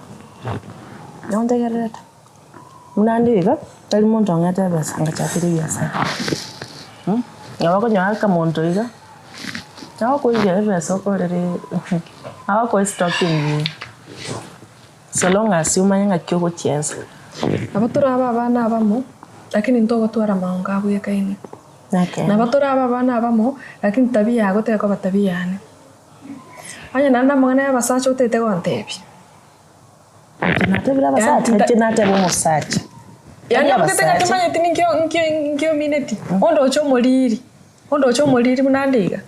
Naonda gareta. Unandika tali monto ngata basa ngachapiri yasa. Ngawako nyaka monto iga. Hawako hivi pesa korere. Hawako stocking. So long as umanya kyoko cheza. Abatura abana abamo lakini ntogo twara maunga abuye kaini. Okay. Na batura abana abamo lakini tabia yago teko batabiyane. Anya nanda mwana ya basacho tete gontebi. Tunatebira basacho tunate bo musacha. Yani abutete katimanya tini nkyo mineti. Ondo ocho moliri munandiga.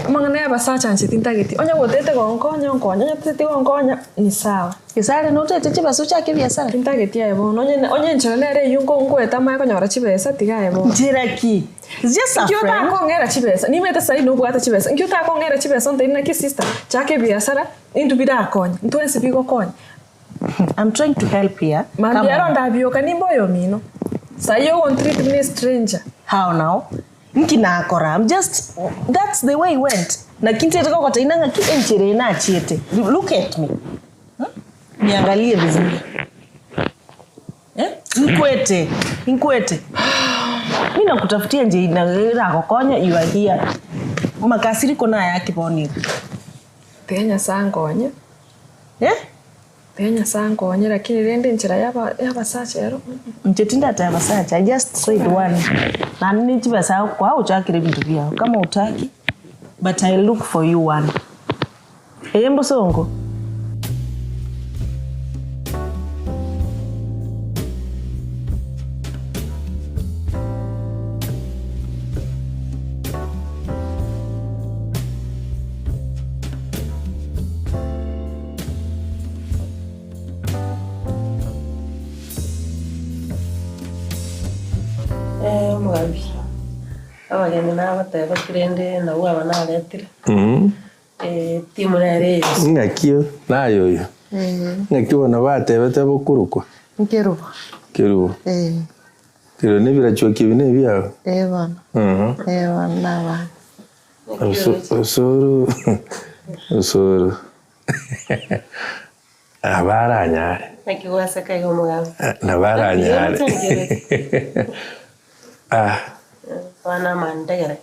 Mangana ya basacha nchitintageti. Onya gotete gonkonya tete gonkonya ni sawa. Kisale no tete chibasocha ke biasara. Tintageti ya ebo. Onya nchanere yungo ngweta mai konyora chibesa tiga ebo. Jiraki. Just a friend. Nkiuta kongera chibesa. Ni meta sai no bwata chibesa. Nkiuta kongera chibesa onte ina ki sister. Chake biasara into bida akonya. Ntuense bigo konya. I'm trying to help here. Mambiaro ndabio kanimbo yo mino. Sayo on treat me stranger. How now? Nkina akora. I'm just that's the way it went. Na kintete kwa tainanga kienchire na chiete. Look at me. Niangalie vizuri. Inkwete. Mimi nakutafutia nje na kokonya you are here. Makasiri kona yake boni. Tenya sangonya. Tenya sangonya lakini rende nchira yaba sacha yaro. Mchetinda ta yaba sacha. I just said one. Na nini chibasa kwa uchakire bintu byao kama utaki but I look for you one. Eyembo songo. Mwabi. Abageni n'abateba kirende na uwa banaletire. Timu nare. Ngakio nayo. Ngakio na bateba tebo kurukwa. Nkeruba. Keruba. Kero ne biracho kibine bya. Bana. Bana. Osoro. Abaranyare. Nakiwasa kaigo mugabo. Nabaranyare. Wana mandegere.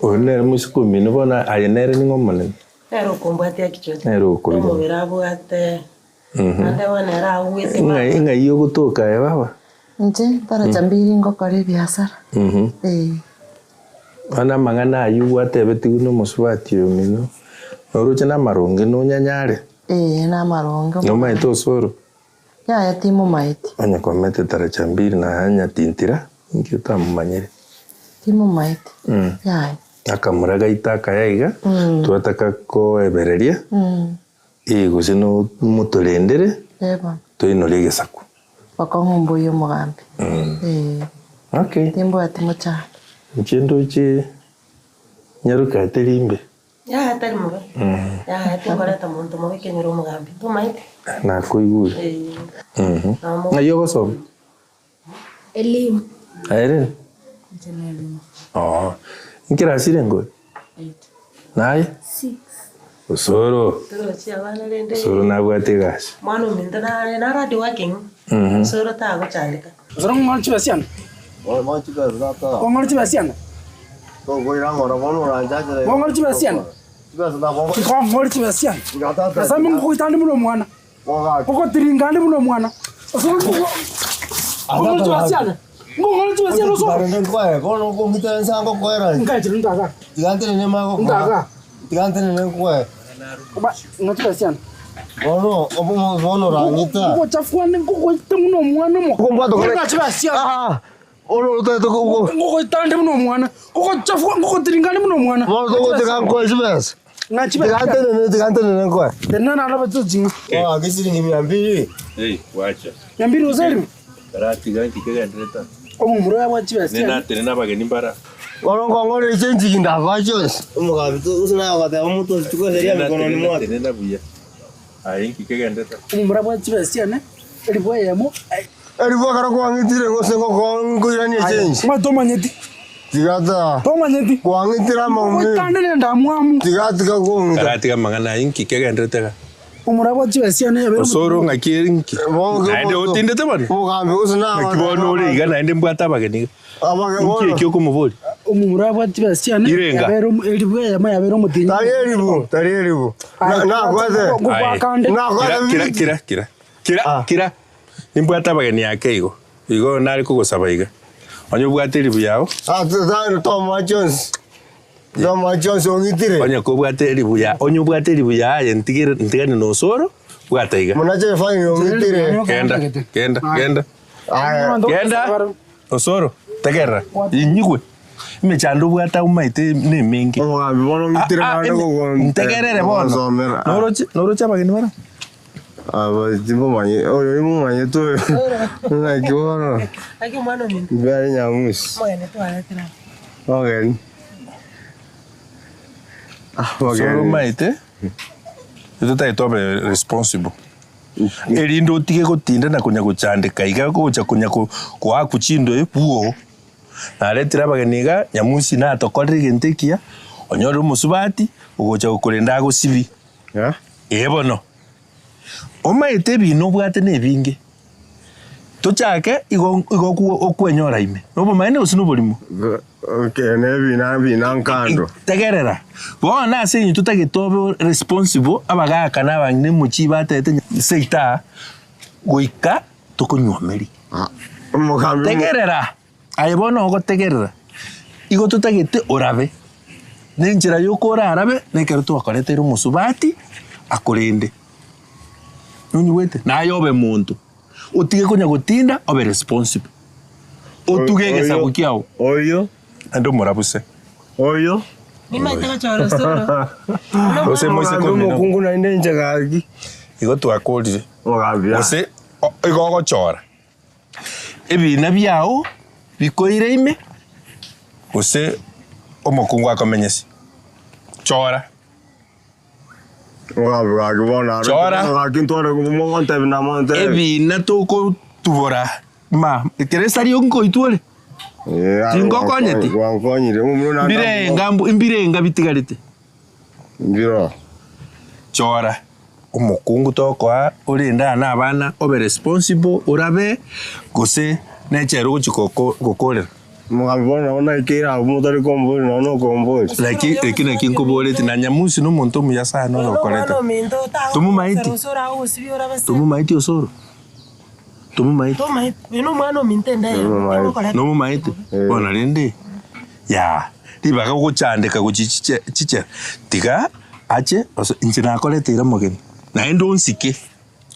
Onere musiku mino bona ayenere ngomane. Nero kombati akichote. Nero kuri. Mo birabu ate. Ande wana ra uweze. Inga iyo gutoka ya baba. Nje para chambiri ngokore biasara. Ana mangana ayu ate betiguno muswati mino. Oruche na maronge no nyanyare. Na maronge. No maito soro. Ya timu maiti. Anya komete tara chambiri na anya tintira. Nkiuta mumanyire. Timu maiti. Ya. Akamuraga itaka yaiga. Tuataka ko ebereria. Igusino mutolendere. Eba. Toino lege saku. Wakongombo yo mugambi. Okay. Nimbo ati mocha. Nchendo che nyaruka telimbe. Ya atari mube. Ya ati ngoreta muntu mubi kenyero mugambi. Tu maite. Na kuiguru. Na yogo som. Elimu. Aire. Engineering. Oh. Nkira sirengo. 8. Naye? 6. Usoro. Usoro na bwate gas. Mwana minta na radio working. Usoro ta go chalika. Usoro ngolchi basian. Ngolchi basian. Ngolchi basian. Ko goira ngora bono ranja jere. Ngolchi basian. Ngolchi basian. Sasa mungu itandi muno mwana. Koko tiringani muno mwana. Usoro ngolchi basian. Ngolchi basian usoro. Ngwa ko ko mita nsango goira. Ngaje ndaka. Tigante ne mako. Ndaka. Tigante ne ngwa. Ba ngolchi basian. Bono rangita. Ko chafua ni ko itamuno mwana mo. Ko mbado ko. Ngolchi basian. Olo to ko itandi muno mwana. Ko chafua ko tiringani muno mwana. Mo to tigan ko sibes. Tigante ne ngwa. Tena na laba tujinga. Ah, kisiri ni 200. Wacha. 200 uzeri. Karati ganki kegandreta. Omumuro yawachi basian. Nena tena bageni mbara. Olongo ngore chenji kinda vachos. Umugabi tu usina wakati amuto chukua seria mikono ni mwa. Tena buya. Ayinki kegandreta. Omumuro yawachi basian ne. Elibwa yamo. Elibwa kara kwa ngitire ngose ngo irani chenji. Ma to manyeti. Tigata. To manyeti. Kwa ngitira mamu. Ko tande ne ndamwamu. Tigata ka ko ngita. Karati mangana ayinki kegandreta. Omumuro yawachi basian ne yabe. Osoro ngakirinki. Aende otindete bana. Mugambi usina. Kibono uri igana aende mbwata bageni. Abage Iki ko muvoli. Omumuro yawachi basian ne. Yabero elibwa yama yabero mutinya. Tari elibu. Na kwate. Kira. Nimbwata bageni yake igo. Igo nari kugusaba iga. Onyo bwate elibu yao. Tano Tom Jones. Tom Jones ongitire. Onyo ko bwate elibu ya. Onyo bwate elibu ya ntigane no soro. Bwata iga. Munache fine ongitire. Kenda. Kenda. Osoro. Tegera. Inyigwe. Imechando bwata umaite ne mengi. Omugambi bono ngitire bana ko. Ntegerere bono. Norocha bageni bara. Aba tipo manye. Oyo imu manye to. Na kibono. Aki mwana minta. Bari nyamus. Mwana to alatira. Okay. Soro maite. Ito tayo tobe responsible. Erindo tige gotinda na kunya gucandika iga ko cha kunya ko kwa kuchindo epuo. Na letira baganiga nyamusi na tokorire gentekia onyoro musubati ugocha gukorenda go sibi. Ebono. Omaite bino bwate ne binge. Tochake igo okwenyora ime. Nobo maene usino bolimo. Okay, ne bina nkando. Tegerera. Bona senyi tutagetobe responsible abaga kana bangne muchi batete seita goika tokonywa meri. Mugambi. Tegerera. Ayebono ogo tegerera. Igo tutagete orabe. Nenjira yokora arabe nekero twakoretera musubati akorende. Nuni wete na yobe muntu. Utige kunya gutinda obe responsible. Otugege sabukiao. Oyo. Ando morabuse. Oyo. Mima itaka choro soro. Ose moise ko mukungu na inde njagagi. Igo twakorire. Mugambi. Ose igo go chora. Ebi nabiao bikoire ime. Ose omukungu akomenyesi. Chora. Chora. Ebi na toko tubora. Ma, ¿quieres salir un coituole? Cinco coñete. Mbirenga bitigarite. Mbiro. Chora. Umukungu toko orinda na abana obe responsible orabe gose nechero guchikoko gokorera. Mugabona ona ikira umutari kombo no kombo. Lakini kinkobole tina nyamusi no monto muyasa no gokoreta. Tumu maiti. Tumu maiti osoro. Tumu maiti. Bino mwana mintenda ya. No maiti. Bona rende. Ya. Tibaga guchandika guchiche. Tiga ache inchina koleta ira mogeni. Na endo onsike.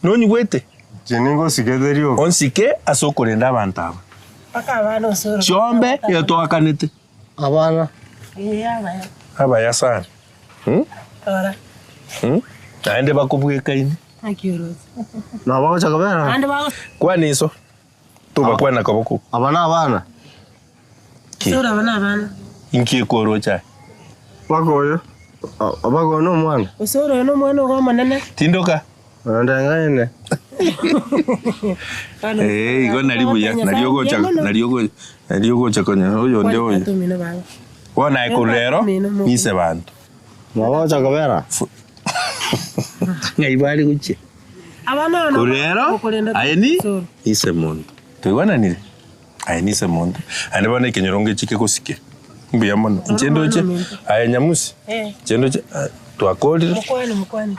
No nywete. Cheningo siketerio. Onsike asokorenda abantaba. Paka abana osoro. Chombe yeto akanete. Abana. Abaya. Abaya sana. Ora. Aende bakubuge kaini. Akioro. Na bago chakabera. Ande bago. Kwani iso? Tuba kwena kaboko. Abana. Sora abana. Inki korocha. Bagoyo. Abago no mwana. Sora no mwana go manene. Tindoka. Ndangane. Igo nalibuya, naliogocha konya. Oyo ndio oyo. Wana ekurero mise bantu. Mwacha kabera. Ngaibali kuche. Abana no. Kurero ayeni ise muntu. Tuwana ni ayeni ise muntu. Anebona ikenyoronge chike kosike. Mbiya mono. Nchendo che ayanyamusi. Nchendo che twakolira. Mukwani.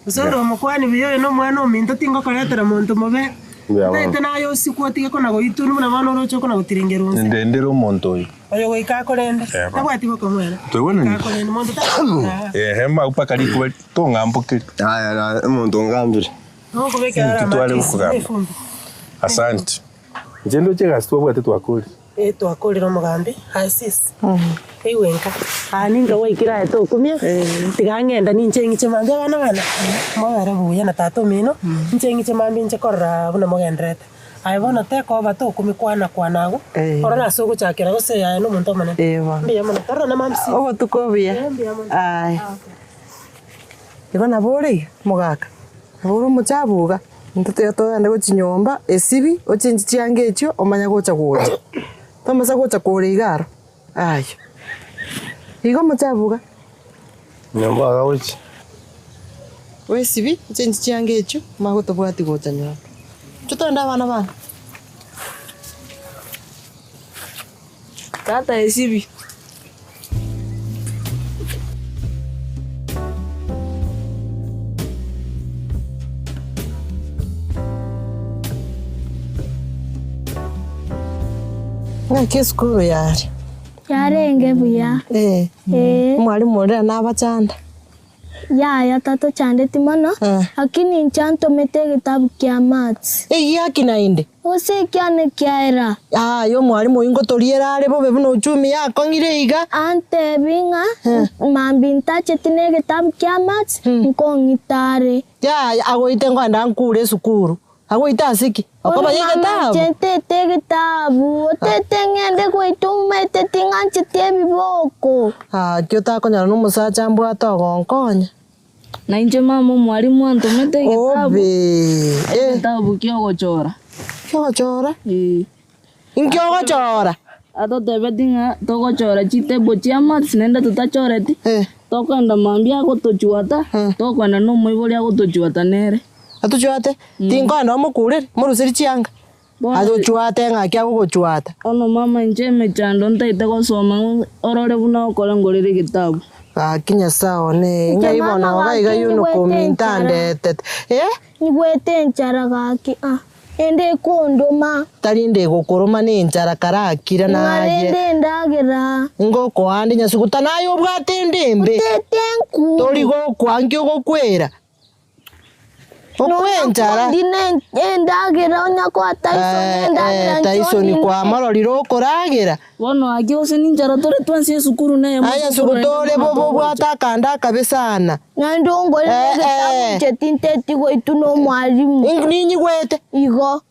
Soro mukwani biyo no mwana ominto tingo koretera muntu mobe. Nete nayo sikwoti ko nago itunu muna bana rocho ko nago tiringerunze. Ndendero muntu oyo. Oyo goika korende. Nabwati ko komwera. Tuwana ni. Korende muntu ta. Hema upakali kwa tongambuke. Aya muntu ngambire. No kubekera mati. Asante. Njendo che gasto bwate twakoli. Twakolera mugambi asis. Iwenka. Ninga waikira eto kumya. Tigangenda ninche ngichemanga bana. Mwara buya na tato mino. Nche ngichemambi nche korra buna mogendrete. Aibona teko bato kumikwana kwanago. Ora naso guchakira gose ya no muntu manene. Mbiya mona tarra na mamsi. Ogo tukobia. Ai. Ibona bori mugaka. Boro muchabuga. Ntoto yato ande guchinyomba esibi ochenji chiange echo omanya gocha gocha. Tomasa gocha korigaro. Ai. Igo muchabuga. Nyomba gawochi. We sibi ochenji chiange echo magoto bwati gocha nyomba. Chutonda bana. Tata esibi. Ngake skuru yari. Yarenge buya. Mwalimu ora nabachanda. Ya tato chande timono. Lakini nchanto mete kitabu kia maths. Yaki nainde. Ose kyane kyaira. Yo mwalimu ingo toriera ale bobe buno uchumi yako ngireiga. Ante binga mambinta chetine kitabu kia maths nkongitare. Agoite ngwanda nkure sukuru. Agoite asiki. Okoba yekitabu. Chete kitabu. Tete ngende kuituma tetinganche biboko. Kyo takonyara numusacha mbwa togonkonya. Na inje mama mwalimu antomete kitabu. Kitabu kyogochora. Kyogochora? Inkyogochora. Ato tebetinga togochora chitebo chia maths nenda tutachoreti. Tokwenda mambia gotochuata. Tokwenda no muibolia gotochuata nere. Atuchuate? Tinkwenda omukure murusiri chianga. Atuchuate ngakya gochuata. Ono mama nje mechando ntaite gosoma orore buna okora ngorere kitabu. Kinya sawa ne ngaibona waiga yuno komintande tete. Nigwete nchara gaki ende kondoma tarinde gokoroma ne nchara karakira naye ende ndagira ngoko andi nyasukuta nayo bwate ndembe tetenku tori go kwangyo gokwera okwenjara ndine ndagira onyako Tyson ndagira Tyson kwa maroriro koragira bono agiose ninjara tore twanse sukuru naye aya sukutore bobo bwatakanda kabisana nandongole chetinteti goituno mwalimu ninyi gwete igo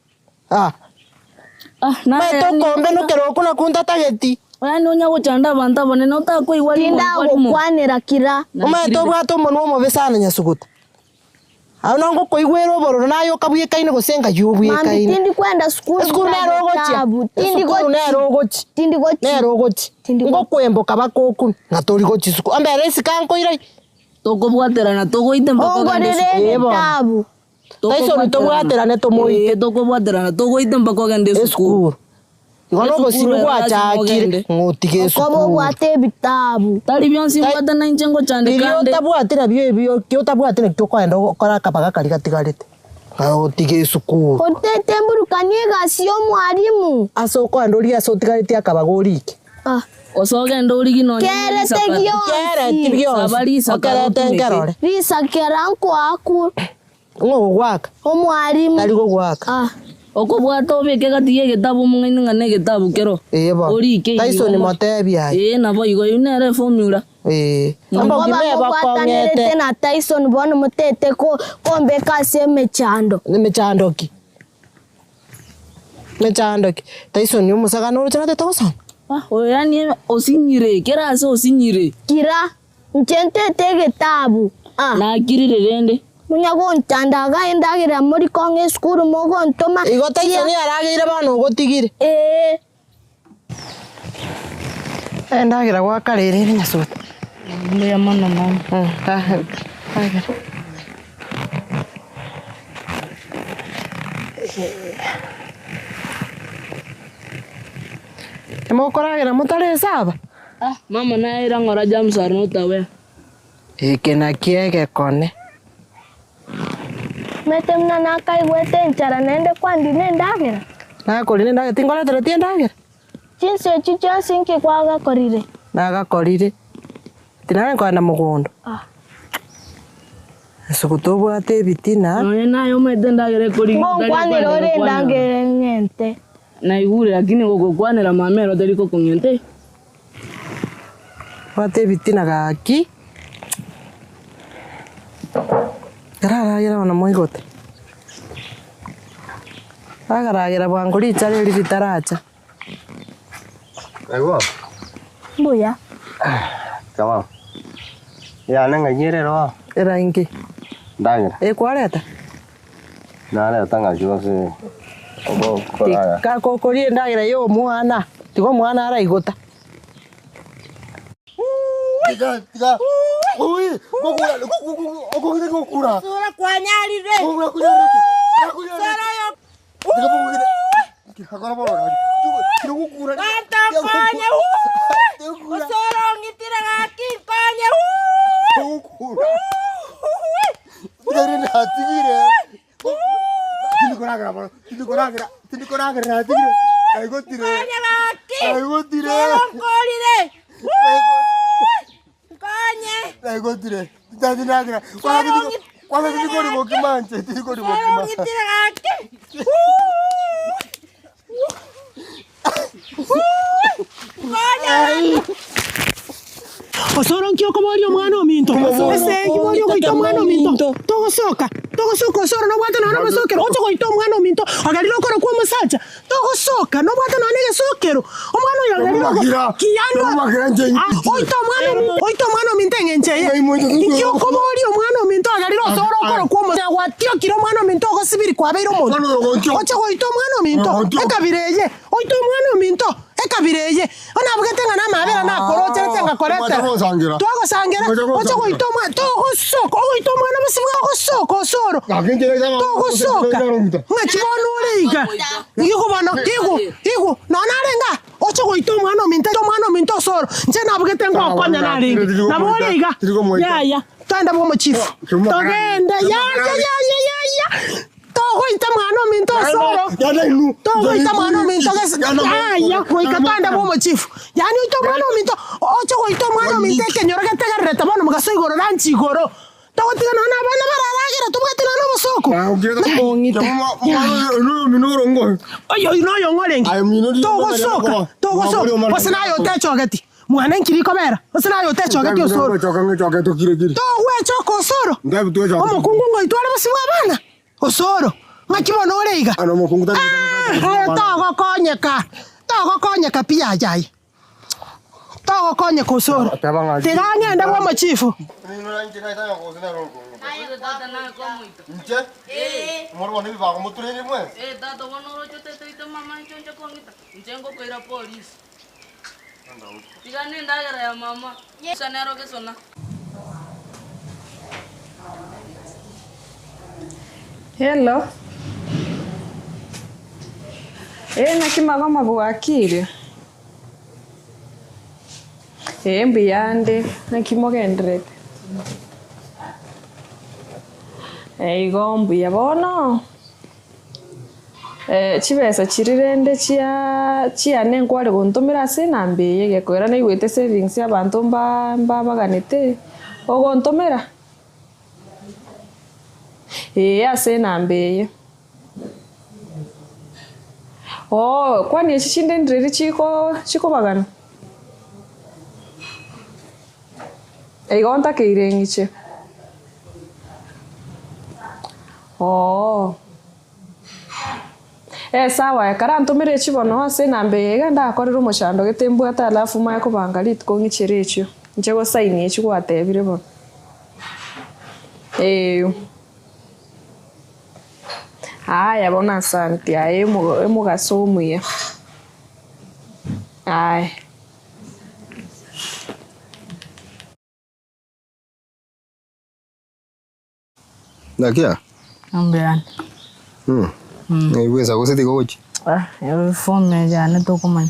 na tokombe no kero kuna kunta tageti Wano nya gochanda banta bone no ta ko iwali tinda gokwanera kira umeto bwato mono mo besana nyasukuta Anongo ko igwero bororo nayo kabuye kaine gosenga yubuye kaine. Mami tindi kwenda school. School na rogochi. Tindi go na rogochi. Tindi go. Na rogochi. Ngo kwembo kabakoku na tori gochi school. Ambe resi kanko irai. Toko bwaterana toko ite mpaka kende school. Tabu. Taiso to bwaterana to moite. Toko bwaterana toko ite mpaka kende school. Ngono gosiru gwachakire ngotige school. Kobo bwate bitabu. Tali byonsi mbata na inchengo chande kande. Iyo tabwatira byo kyo tabwatira kyo kwenda kora kabaga kali katigarite. Ngotige school. Otete mburukanye gasio mwalimu. Asoko andori asotigarite akabagorike. Osoge ndori gino. Kere tibyo. Sabari sakara tengarore. Risa keranko aku. Ngo gwaka. Omwalimu. Tali go gwaka. Oko bwato beke gatiye gitabu mung'ini ngane gitabu kero. Ba. Tyson motebia. Nabo igo yunere formula. Amba gimeba kongete na Tyson bono mutete ko kombe kase mechando. Mechando ki. Mechandoki. Taiso ni umusaka no chana to son. Yani osinyire kera so osinyire. Kira. Nchente tege tabu. Na kirire rende. Munyago ntandaga endagira muri konge skuru mogo ntoma. Igo taiso ni aragira bano gotigire. Endagira gwa karere ni nyasuta. Ndia mana mama. Emo koragira mutare saba. Mama na ira ngora jamsar no tawe. Kena kiege kone. Metemna na kai wete nchara nende kwandi nendagira. Na korire ndagira tingola tere tiendagira. Chinse chicha sinke kwaga korire. Naga korire. Tinane kwa na mugondo. Sukutobu ate bitina. No nayo medendagira korire. Kwani rore ndagere ngente. Na igure lakini gukwanira mamero teriko kunyente. Wate bitina gaki. Gararagira ona moigote. Agaragira bwanguri chale litaracha. Aiwa. Mbuya. Kama. Ya nanga nyere ro. Era inki. Ndagira. Kwareta. Nale tanga jose. Obo koraya. Ka kokori ndagira yo mwana. Tigo mwana ara igota. Tiga. Ui, gokura. Sura kwanyarire. Sura yo. Tiga bungire. Hakora bora. Tiga gokura. Kanta kwanya. Osoro ngitira gaki kwanya. Gokura. Tiga rin hatigire. Tini koragira hatigire. Ay gotire. Kwanya gaki. Ay gotire. Kolire. Kanye. Ay gotire. Tani nagira. Kwa tini kori mokimanche. Tini kori mokimanche. Ngitira gaki. Kanye. Osoro nkyo kobori omwana ominto. Ese kibori ogoita omwana ominto. Togosoka osoro no bwata na basokero. Ocho goita omwana ominto. Agariro koro kwa musacha. Togosoka no bwata na nege sokero. Omwana oyo agariro. Kiyano. Oito omwana ominto engencheye. Nkyo kobori omwana ominto agariro osoro koro kwa musacha. Watio kiro omwana ominto ogosibiri kwa beiro mono. Ocho goita omwana ominto. Ekabireye. Oito omwana ominto. Ekabireye. Ona bugete ngana mabera na koroche tenga korete. Twagosangira. Ocho goita omwana. Togosoko. Oito omwana basibuga gosoko osoro. Togosoka. Ngachibona ureiga. Igo bana. Igo. Nona arenga. Ocho goita omwana ominto osoro. Nje nabugete ngo akonya na arenga. Naboreiga. Ya. Tanda bo mochifu. Togenda. Ya. Togoita mwana ominto osoro. Togoita mwana ominto ya koikatanda bo mochifu. Yani oito mwana ominto. Ocho goita mwana ominto kenyora gategarreta bono mugaso igoro ranchi igoro. Togotiga nona bana bararagira tubugatira no bosoko. Ongita. No minoro ngo. Oyo no ngorengi. Togosoka. Osina yo techo gati. Mwana nkiriko bera. Osina yo techo gati osoro. Towe choko osoro. Omukungu ngo itwale basiwa bana. Osoro. Ngakibona oreiga. Ano mukungu tani. Togokonyeka pia jai. Togokonyeka osoro. Tigang'enda bwa mochifu. Hello. Nakimaga mabwakire. Mbiyande nakimogendrete. Igombu yabono. Chibesa chirirende chia nenkware gontomera sinambeye gekwera naigwete savings y'abantu baganete ogontomera. Ase nambeye. Kwani echishinde ndriri chiko bagana. Igonta keirengiche. Sawa kara ntumire chibono ase nambe ga ndakorera omochando getembwata alafu mae kubanga ritiko ng'ichere echo nche go sign echi gwatebire bono. Aya bona asante aye mugaso omuya. Aye. Nakia? Ambean. Iweza kuseti kochi? Form ya jana to kuman.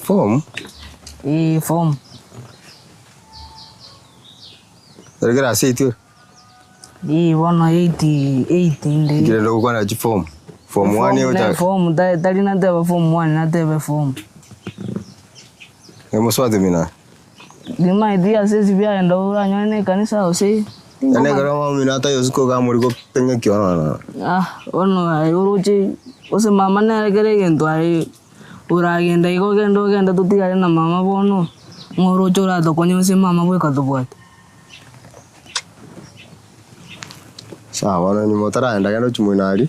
Form? Form. Ergera seti. Wana 80 inde. Kile ndo kwa na form. Form 1 yote. Form dali na deba form 1 na deba form. Ngemo swati mina. Dima idea sisi bia ndo uranyane kanisa ose. Ene garama mina ta yosiko ga muri ko penye kiona. Ono ai uruchi ose mama na gere gendo ai uragenda iko genda tutigare na mama bono. Ngoro chora to konyo se mama bwe kadubwat. Sawa ni motara enda gano chumuinali.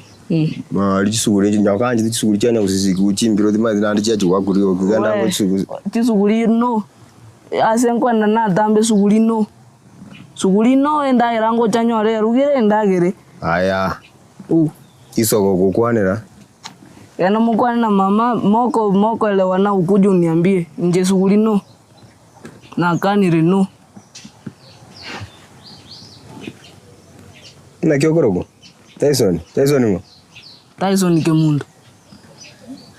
Mali chisuguri nyakanje chisuguri cyane usisi kuchimbiro dimadi nandi cyachwa kuri oganda ngo chisuguri no. Ase nkwanda na tambe suguri no. Suguri no enda irango chanyore rugire ndagere. Aya. Isoko kukwanira. Yana mukwana na mama moko elewana ukuju niambie nje suguri no. Na kanire no. Na kiokorogo. Tyson mo. Tyson ke mundo.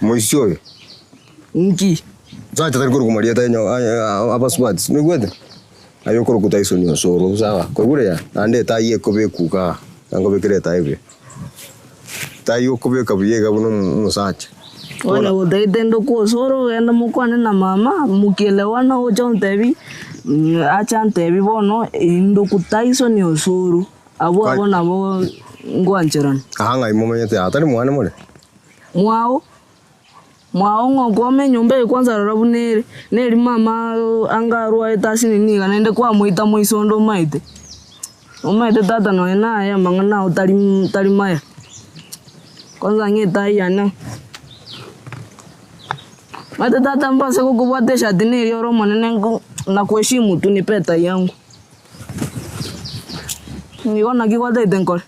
Moisio. Nki. Zacha tari korogo maria tanyo abaswat. Megwede. Ayo korogo Tyson yo soro sawa. Kogure ya. Ande taye kobe kuka. Tango bekere taibe. Tayo kobe kabuye gabuno musacha. Wala udaitendo ko soro enda mukwane na mama mukielewana ocha untebi. Acha ntebi bono indo ku Tyson yo soro. Abo nabo ngwancherana. Ahanga imomenyete atari mwana mole. Mwao ngokome nyombe kwanza rabunere neri mama angarwa etasini ni kanende kwa muita muisondo maite. Omaite tata no ena ya mangana utali maya. Kwanza ngeta yana. Mate tata mbase kukubwate shadineri oro monene na kuheshimu tu ni peta yangu. Niona kikwate itenkole.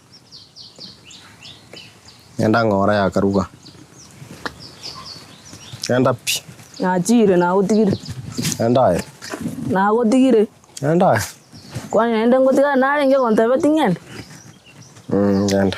Enda ngora ya karuga. Enda pi. Achire na utigire. Enda. Na utigire. Enda. Kwani enda ngotiga nare nge kontebe tingende. Enda.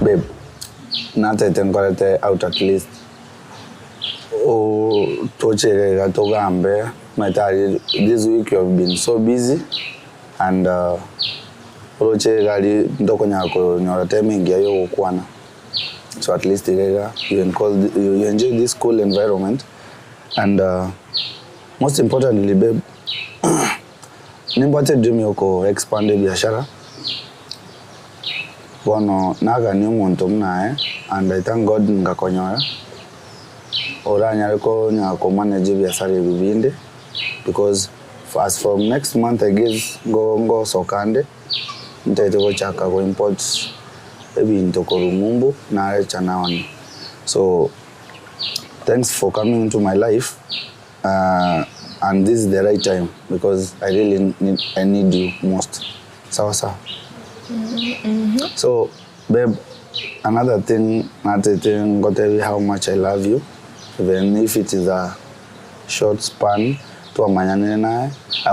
Babe, nata itenkolete out at least. Tocheke togambe. This week you have been so busy and Roche gali ndoko nyako nyora time ingia yo kwana. So at least you enjoy this cool environment. And most importantly, babe, nimbote dream yoko expand biashara. Bono naga ni umuntu mnae, and I thank God ngakonyoya. Ora nyareko nyako manage biashara bibinde, because as from next month I guess go sokande ntaite go chaka go import ebintu ko Rumumbu na chanaoni. So thanks for coming into my life, and this is the right time because I really need you most. Sawa. So babe, another thing, not to tell you how much I love you, even if it is a short span. I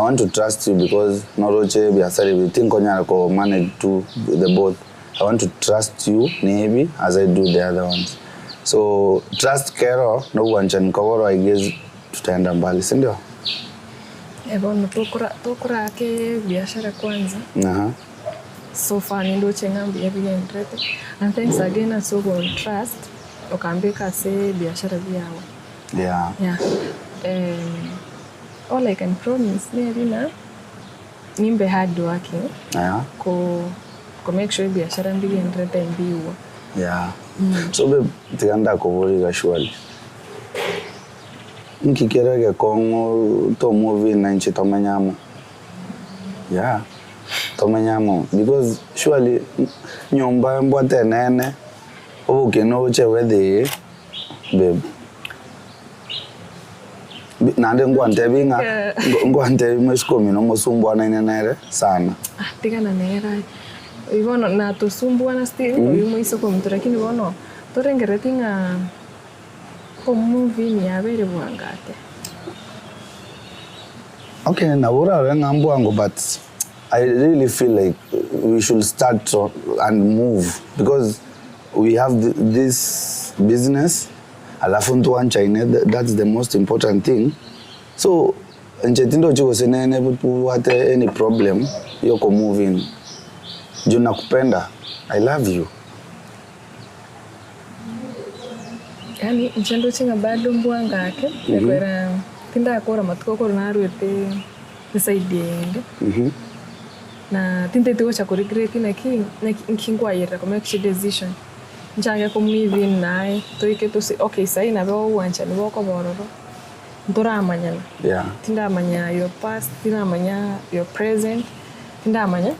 want to trust you because Noroche biasari we think onya ko manage to the both. I want to trust you maybe as I do the other ones. So trust Kero no one can cover, I guess tutaenda mbali, si ndio? Bono tokura ke biashara kwanza. So far ndo chengambi ebigendrete. And thanks again and so on trust okambeka se biashara biawo. Yeah. All I can promise na nimbe hard working. Ko make sure biashara mbigendrete mbiwa. So babe, tiganda kuburiga shwali. Nkikirege Kongo to movie na nchi tomanyamo. Tomanyamo because surely nyomba mbwate nene obuke no chewede babe. Nande ngwante mwesikomi no musumbwa na nene sana. Tigana nera. Ibono na tusumbwa na still uyimuiso komtu lakini bono torengeretinga movie ni abere bwangate. Okay, na ura ngambwango, but I really feel like we should start and move because we have this business. Alafu ntuwa China, that's the most important thing. So nchetindo chiko senene wate any problem yoko moving. Juna kupenda. I love you. Yani nchendo chinga bado mbwangake kwera tinda akora matuko na ruete deciding na tinte tigo cha regret na kingwa yera ko make decision njanga ko mivi nae to ike to say okay sai na bo wancha ni boko bororo ndora manyana tinda manya your past tinda manya your present tinda manya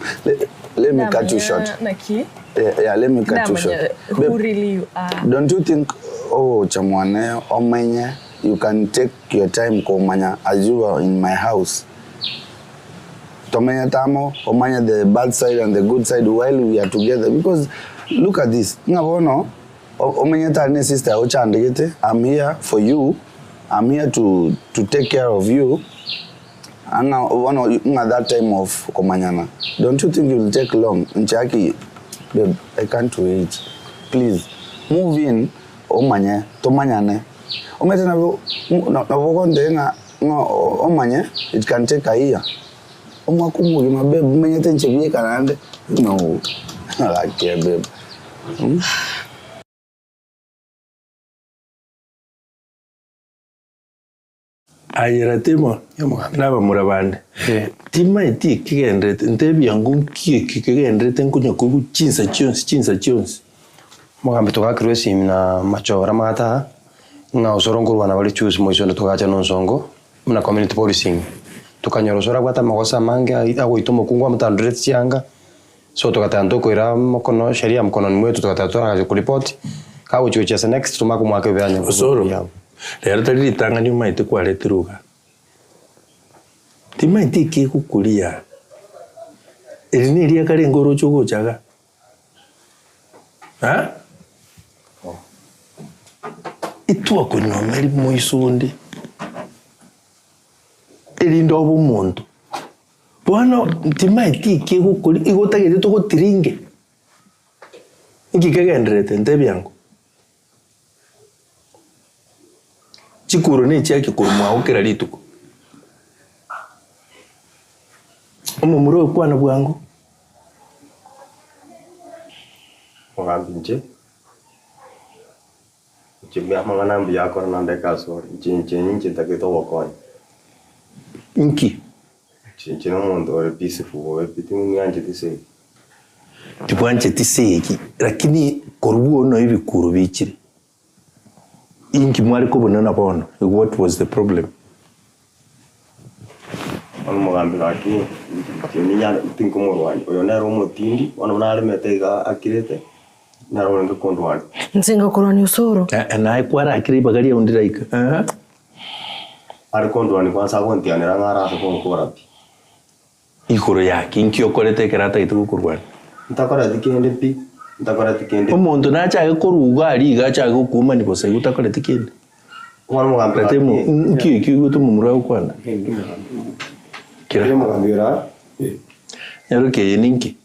let me cut you short. Let me cut you short. Who really you are. Don't you think chamwane omanya you can take your time komanya as you are in my house? Tomanya tamo omanya the bad side and the good side while we are together, because look at this. Ngabono omanya tane sister ochandegete. I'm here for you. I'm here to take care of you. And now at that time of komanyana. Don't you think it will take long? Nchaki, babe, I can't wait. Please move in. Omanye tomanyane omete na bokonde nga omanye it can take a year omwakumu ma babe menyete nchebie kanande no like yeah, babe. Ayera temo naba murabande tima iti kigendrete ntebi yangu kigendrete nkunya kubu chinsa chionsi Mugambe tugakirwe simina machora mata nga usorongurwa na bali choose moiso ndo tugacha nonsongo muna community policing tukanyorosora kwata magosa mange ago itomo kungwa mutandret chianga so tukatando koira mokono sheria mkono mwetu tukatatora kuripoti kawo chucha next tumako mwake byanya usoro lero tali tanga nyuma ite kwale tiruga tima itiki kukulia elini ria kale ngoro chogo chaga Itua kunywa meri moisundi elindo obumuntu bwana ntima itiki gukuri igotagire to gotiringe ingikagendrete ntebyango chikuru ni chaki kurumwa ukira lituko omumuro kwana bwangu Mugambi nje. Chimia mangana mbia ko na ndeka so. Nje taketo wakoni. Inki. No mondo ore peaceful piti munyanche tise. Tibwanje tiseki lakini koruo no ibikuru bikiri. Inki mwari ko bonana bono. What was the problem? Ono mugambi lakini ninya tinko morwani. Oyo nero mutindi ono nale metega akirete. Naro ngo kondwani. Nsinga kurani usoro. Na ikwara akiri bagari ondiraika. Ari kondwani kwa sababu ntianira ngara so konkora. Ikuru yake inki okorete kerata itu kurwana. Ntakora dikende pi. Ntakora dikende. Umuntu nacha koruga ari gacha gukuma ni bose utakora dikende. Wano mugambi. Ratemo inki gutu mumura ukwana. Kira mugambira. Yaruke yeninki.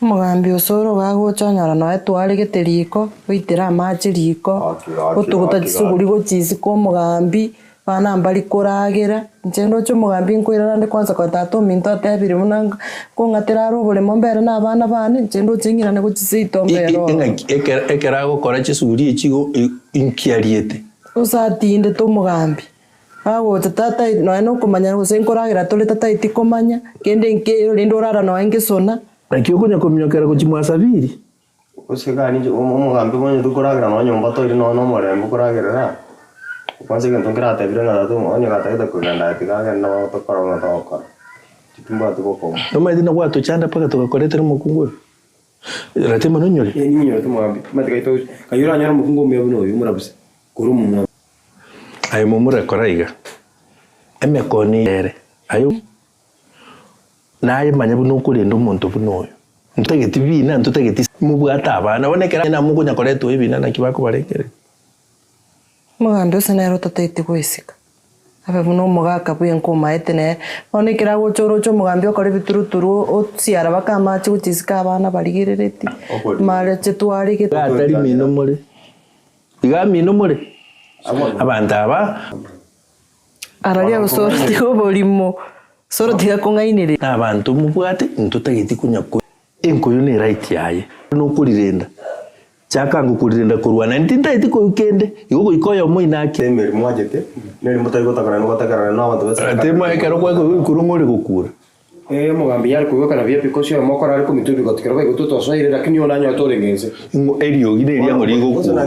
Mugambi usoro gaguchonyora no etwari giteriko uitira amaji riko. Utuguta gisuguri gochisi ko mugambi. Bana mbali koragira njendo cyo mugambi nkwira ndi kwanza kwa tato minto tebiri munanga ko ngatira robole mombere na bana bane njendo cingira ne kucisito mbero ekera gukora cisuri ikigo inkiariete usatinde to mugambi ago tata no kumanya go senkoragira tole tata itikomanya kende nke lindo rara no engesona nakyo kunya komyokera ko chimwasabiri usigani nje mugambi bonye dukoragira no nyomba to iri no morembo koragira. Kwanza kan tongkira tebira na tu mo nya kata ko ganda tika kan no to kora no to kora. Chitumba tu ko. No mai dina watu chanda paka to ko letera mukungu. Rate mano nyore. Ni nyore tu mo mati kai to kayura nyara mukungu me buno yumura buse. Kurumu. Ai mumura koraiga. Eme koni ere. Ayo. Na aye manya buno kulendo muntu buno. Ntageti bina ntageti mubwata abana bonekera na mukunya koreto ibina na kibako barekere. Mugambi usenero tatete gwesika. Abe muno mugaka bwe nkoma etene. One kira gochoro cho mugambi okore bituruturu otsiara bakama chi gutisika abana barigirereti. Mare chetwari ke atari mino more. Iga mino more. Abanda aba. Aralia usoro tigo bolimo. Soro tiga kongainire. Abantu mubwate ntutagiti kunyako. Enkoyo ne right yaye. No kurirenda. Chaka ngukurirenda kurwana ntinda itiko ukende yugo ikoyo moina akemeri mwajete neri mutari gotakara no gotakara no abantu bose atemo ekero kwa kurungore gukura mugambi yari kuyoka na via pikosio mokora ari kumitubi gotikara kwa gutoto soire lakini onanya atorengenze erio gine ria ngori gukura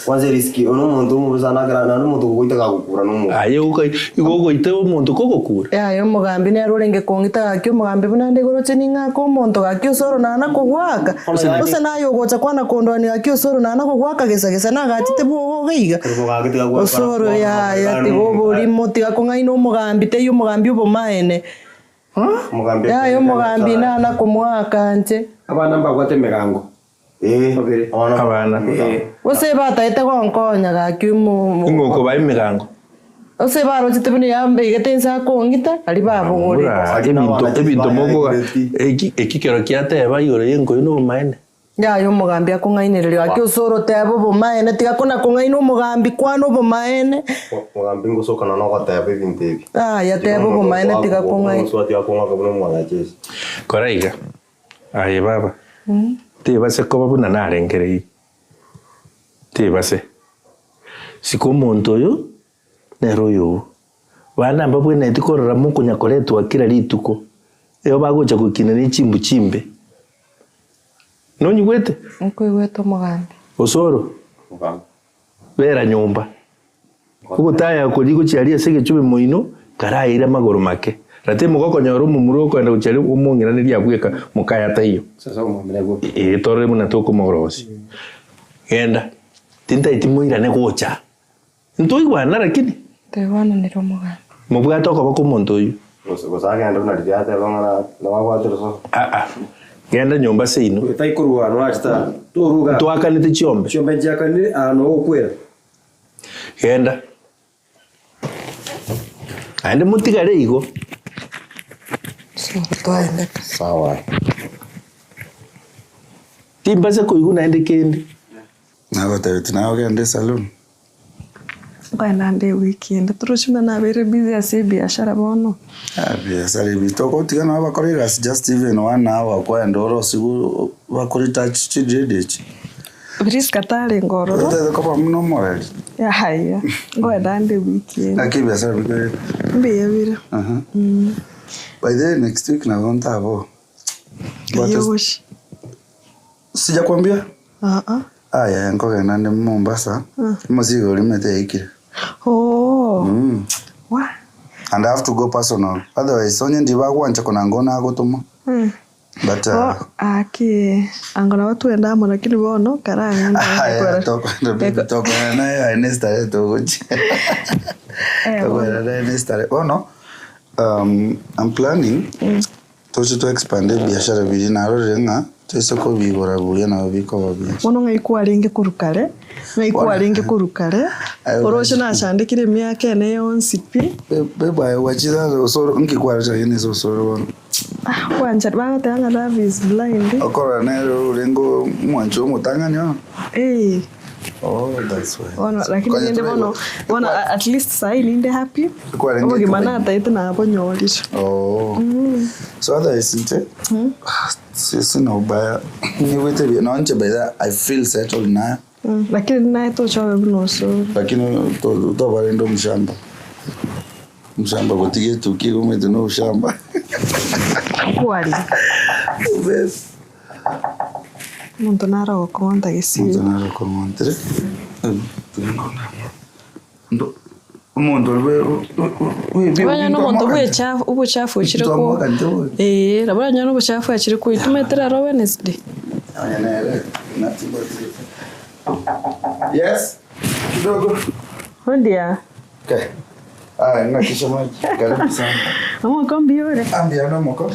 kwanza riski ono muntu muzana gara no muntu goitaka gukura no aye ukai igogo ite muntu kokokura yo mugambi ne arorenge kongita akyo mugambi bunande goroche ninga ko muntu akyo soro nana kugwaka use nayo gocha kwana kondwani akyo soro nana kugwaka gesa na gachite bo gaiga soro ya tigo bori moti gakonga ino mugambi te yo mugambi ubo maene mugambi yo mugambi nana kumwaka nje abana mbagwate megango abana ose bataite gonkonya gakiumu ingoko bai migango ose baro chitebune yambe getensa kongita ali babogore ebinto mogo ekikero kiateba igore yengo ino maene yo mugambi akongainirero akiosoro tebo bo maene tigakona kongaino mugambi kwano bo maene mugambi ngosoka na no goteba ebinto ebi ya tebo bo maene tigakongai so tigakonga ko no mwana chesi koraiga aye baba tebase ko babuna narengerei tebase siko muntu oyo nero yo bana mbabwe na itikorora mukunya koretwa kira rituko eyo bagocha gukina ni chimbu chimbe no nyigwete nkwigwete mugambi osoro mugambi bera nyumba kugutaya ko ligo chiaria sege chube moino karaira magoro make rate mugoko nyoro mumuro kwenda guchari umungira ni ya gweka mukaya tayo sasa umwambira go tore muna toko mogorosi genda tinta itimuira ne gocha ntoi wana lakini tewana ni romugambi mubwato ko bako muntu uyu gosaga ndo na diate bangana na wagwatero so genda nyumba seino utai kurwa no achita turuga twakanite chiombe njakani ano okwera genda ande mutigare igo sawa timba se ko iguna ende kendi nago tete nago gende salon Kwenda nde weekend. Turushima na very busy ase biashara bono. Biashara bitoko tigana bakorera just even 1 hour kwenda oro sigu bakori touch chidedech. Bris katale ngororo. Tete ko mno morali. Ya haya. Kwenda nde weekend. Aki biashara bikore. Mbe bira. By the next week na gonta abo. Yosh. Sijakwambia? Aya ngoga nande Mombasa. Mzigo limete ikire. Oh. Wa. And I have to go personal. Otherwise, onye ndiba kwancha kuna ngona agotuma. But aki angona watu enda mo lakini bono karanga aya toko na Ernesta togochi. Toko na Ernesta. Oh no. I'm planning to expand biashara biri na rorenga tesoko bigora buya na biko babi. Mono ngaikuwa linge kurukare. Ngaikuwa linge kurukare. Orosho na shandikire myaka ene yonsipi. Beba wachira usoro ngikwa yene usoro. Kwanja bana tanga love is blind. Okora na rengo mwancho mutanganya. Oh, that's why. Ono lakini nende bono at least sai ninde happy. Obo gimana taita na hapo nyolisho. Oh. So other isn't it? Sisi no baya. Ni wete bi na nje baya I feel settled na. Lakini naye to chowe buno so. Lakini to barendo mshamba. Mshamba gotige tukiko mwetu no mshamba. Kwali. Bes. Montonara o conta che sì. Montonara con montere. Ndo mondo Banya no mondo bwecha ubuchafu chire ko. Rabura nyano ubuchafu achire ko itumetera ro Wednesday. Yes. Kidogo. Hondia. Okay. Ngakisha maji. Karibu sana. Amo kombi ore. Ambia no moko.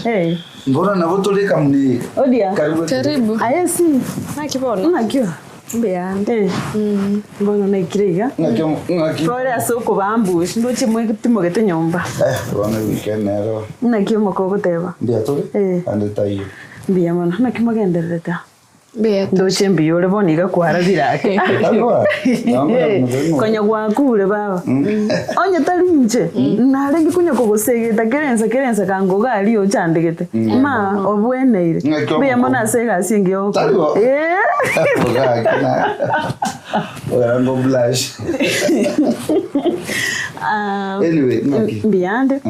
Mbona na votoleka mni. Odia. Karibu. Ayesi. Nakibona. Nakyo. Mbeande. Mbona nakiriga. Nakyo. Kore asoko bambush ndo chimwe kitimo gete nyomba. Bwana weekend nero. Nakyo moko goteba. Mbia tole. Ande tayo. Mbia mana nakimo gendereta. Ndo chembi ole boniga kwara birake. Konya gwakure baba. Onye talinje. Narengi kunya kogosegeta kerensa kango gali o chandegete. Ma obweneire. Mbia mana sega singi oko. Orango blush. Anyway, mbiande.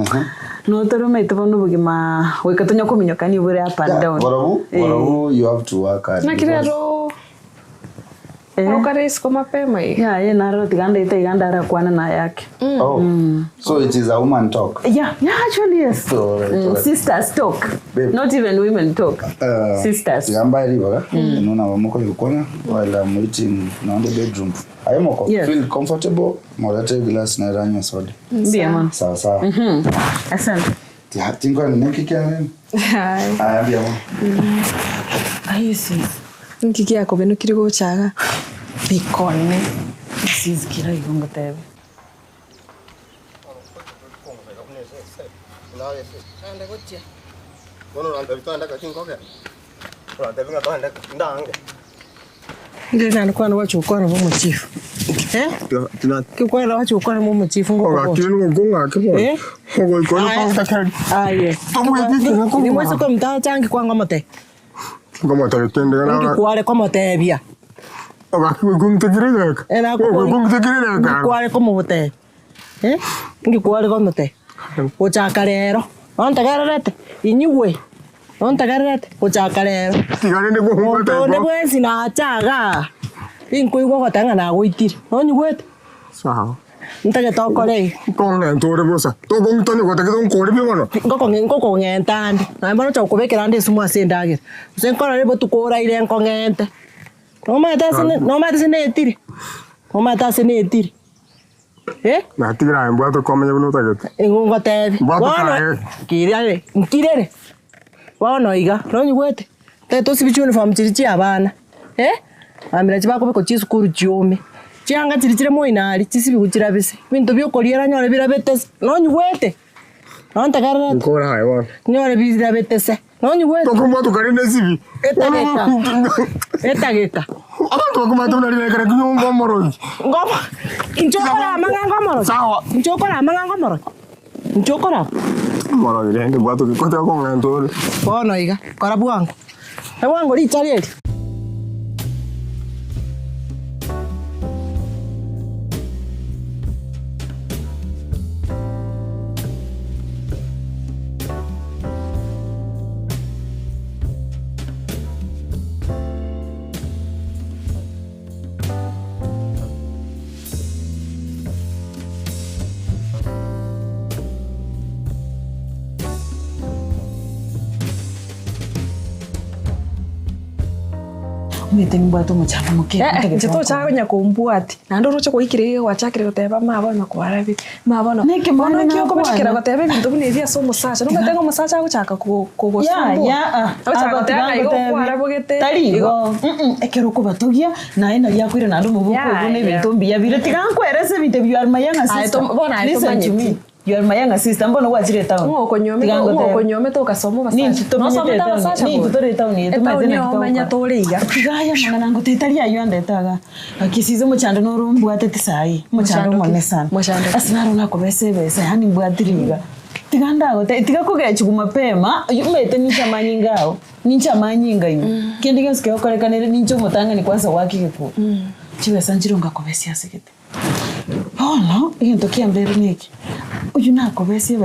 No toro mete bono bugima wekatonya kominyoka ni bure up and down. Warabu you have to work hard. Nakirero Rokaris koma pema hii. Yeah, naro tiganda ara kwana na yake. So it is a woman talk. Yeah, actually yes. Sisters talk. Not even women talk. Sisters. Gamba riba. Nuna wamoko yukona while I'm waiting in the bedroom. Ayomoko feel comfortable. Morate glass na ranyo soda. Ndio man. Sawa sawa. Asante. Tingo nikikia nini? Aya bia mo. Ayisi. Nkiki yako beno kiri gochaga. Bikone. Sizikira igongo tebe. Anda gochia. Bono anda bitanda kakingoke. Anda binga tanda ndange. Ndio nalikuwa wacha ukora mu chifu. Kwa wacha ukora mu chifu ngo. Kinu ngonga kipo. Ngo iko ni pakatari. Aye. Ni mwese kwa mtaa changi kwa ngomote. Ngomote tende na. Ngi kwale kwa mote bia. Ogakiwe gumtegireka. Gumtegireka. Kwale kwa mote. Ngi kwale kwa mote. Ochaka rero. Ontagarete. Inyuwe. Ontagarete. Ochaka rero. Tigane ne go hote. Onde bwensi na achaga. Inko igo gotanga na gwitire. Onyugwete. Sawa. Ntage tokore. Konge ntore bosa. To gongtoni gotake don kore bi bono. Ngoko ngentandi. Na mbona chokubekera ndi sumu asendagire. Usenkora rebo tukora ile nkongente. No mata sine etiri. No mata sine etiri. Na tigra mbwa to komenya buno tagete. Ingo tebi. Bwana kirere. Wana iga. Nonyugwete. Teto sibichuni famchirichi abana. Amira chibako beko chisukuru chiome. Chianga chirichire moinari chisibi kuchira bise. Bintu byokoriera nyore birabetese. Nonyugwete. Nontagarara. Nkora hayo. Nyore birabetese. Nonyugwete. Tokomwa tukarinde sibi. Etageka. Abantu bakumatuna rinekera kunyumba moroi. Ngoma. Inchokora amanga moro. Sawa. Inchokora amanga moro. Inchokora. Moroi rende bwato kikote ko ngantore. Bono iga. Kora bwangu. Bwangu ri chalieli. Mete mbwato muchapa mukera. Njeto chako nyakumbwati. Nando rocho kuikire wachakire guteba mabona kwarabi. Mabona. Neke mwana kyoko bachikira guteba bintu bine so musacha. Nuko tengo musacha guchaka kugosumbu. Ya. Abachaka igo kwarabu gete. Tarigo. Ekero kubatogia na ina yakwire nando mubuko bone bintu mbiya bire tigankwerese bite byo mayanga sister. Listen to me. You are my younger sister. Mbona wachire town? Ngokonyome to kasomo basacha. No so meta basacha. Ni tutore town ni tumeze na kitoko. Manya toriga. Tigaya mangana ngo tetaria yo ndetaga. Akisize muchando no rumbu atete sai. Muchando mone sana. Asinaro nako bese hani mbwatiriga. Tiganda go tigakuge chuguma pema. Umete ni chamanyi ngao. Ni chamanyi ngai. Kendi gaske okorekanere ni ncho mutanga ni kwanza wakiko. Chiwe sanjiro ngakobesia sekete. Oh no, into kiambere niki. Uyu nako bese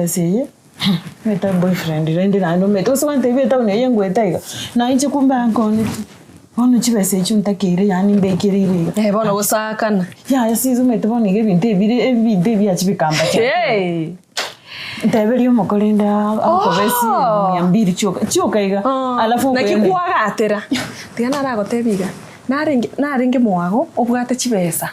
meta boyfriend rende nano meta uswante beta uneyengo etaiga na inche kumba ankoni ono chibese chuntakire yani mbekirire bona gusakana ya yasizo meta bona ngebinte ebinte bya chibikamba cha Ndebeli umukolinda akobesi 200 choka iga alafu nakikuagatira tigana aragotebiga naringe mwago obwate chibesa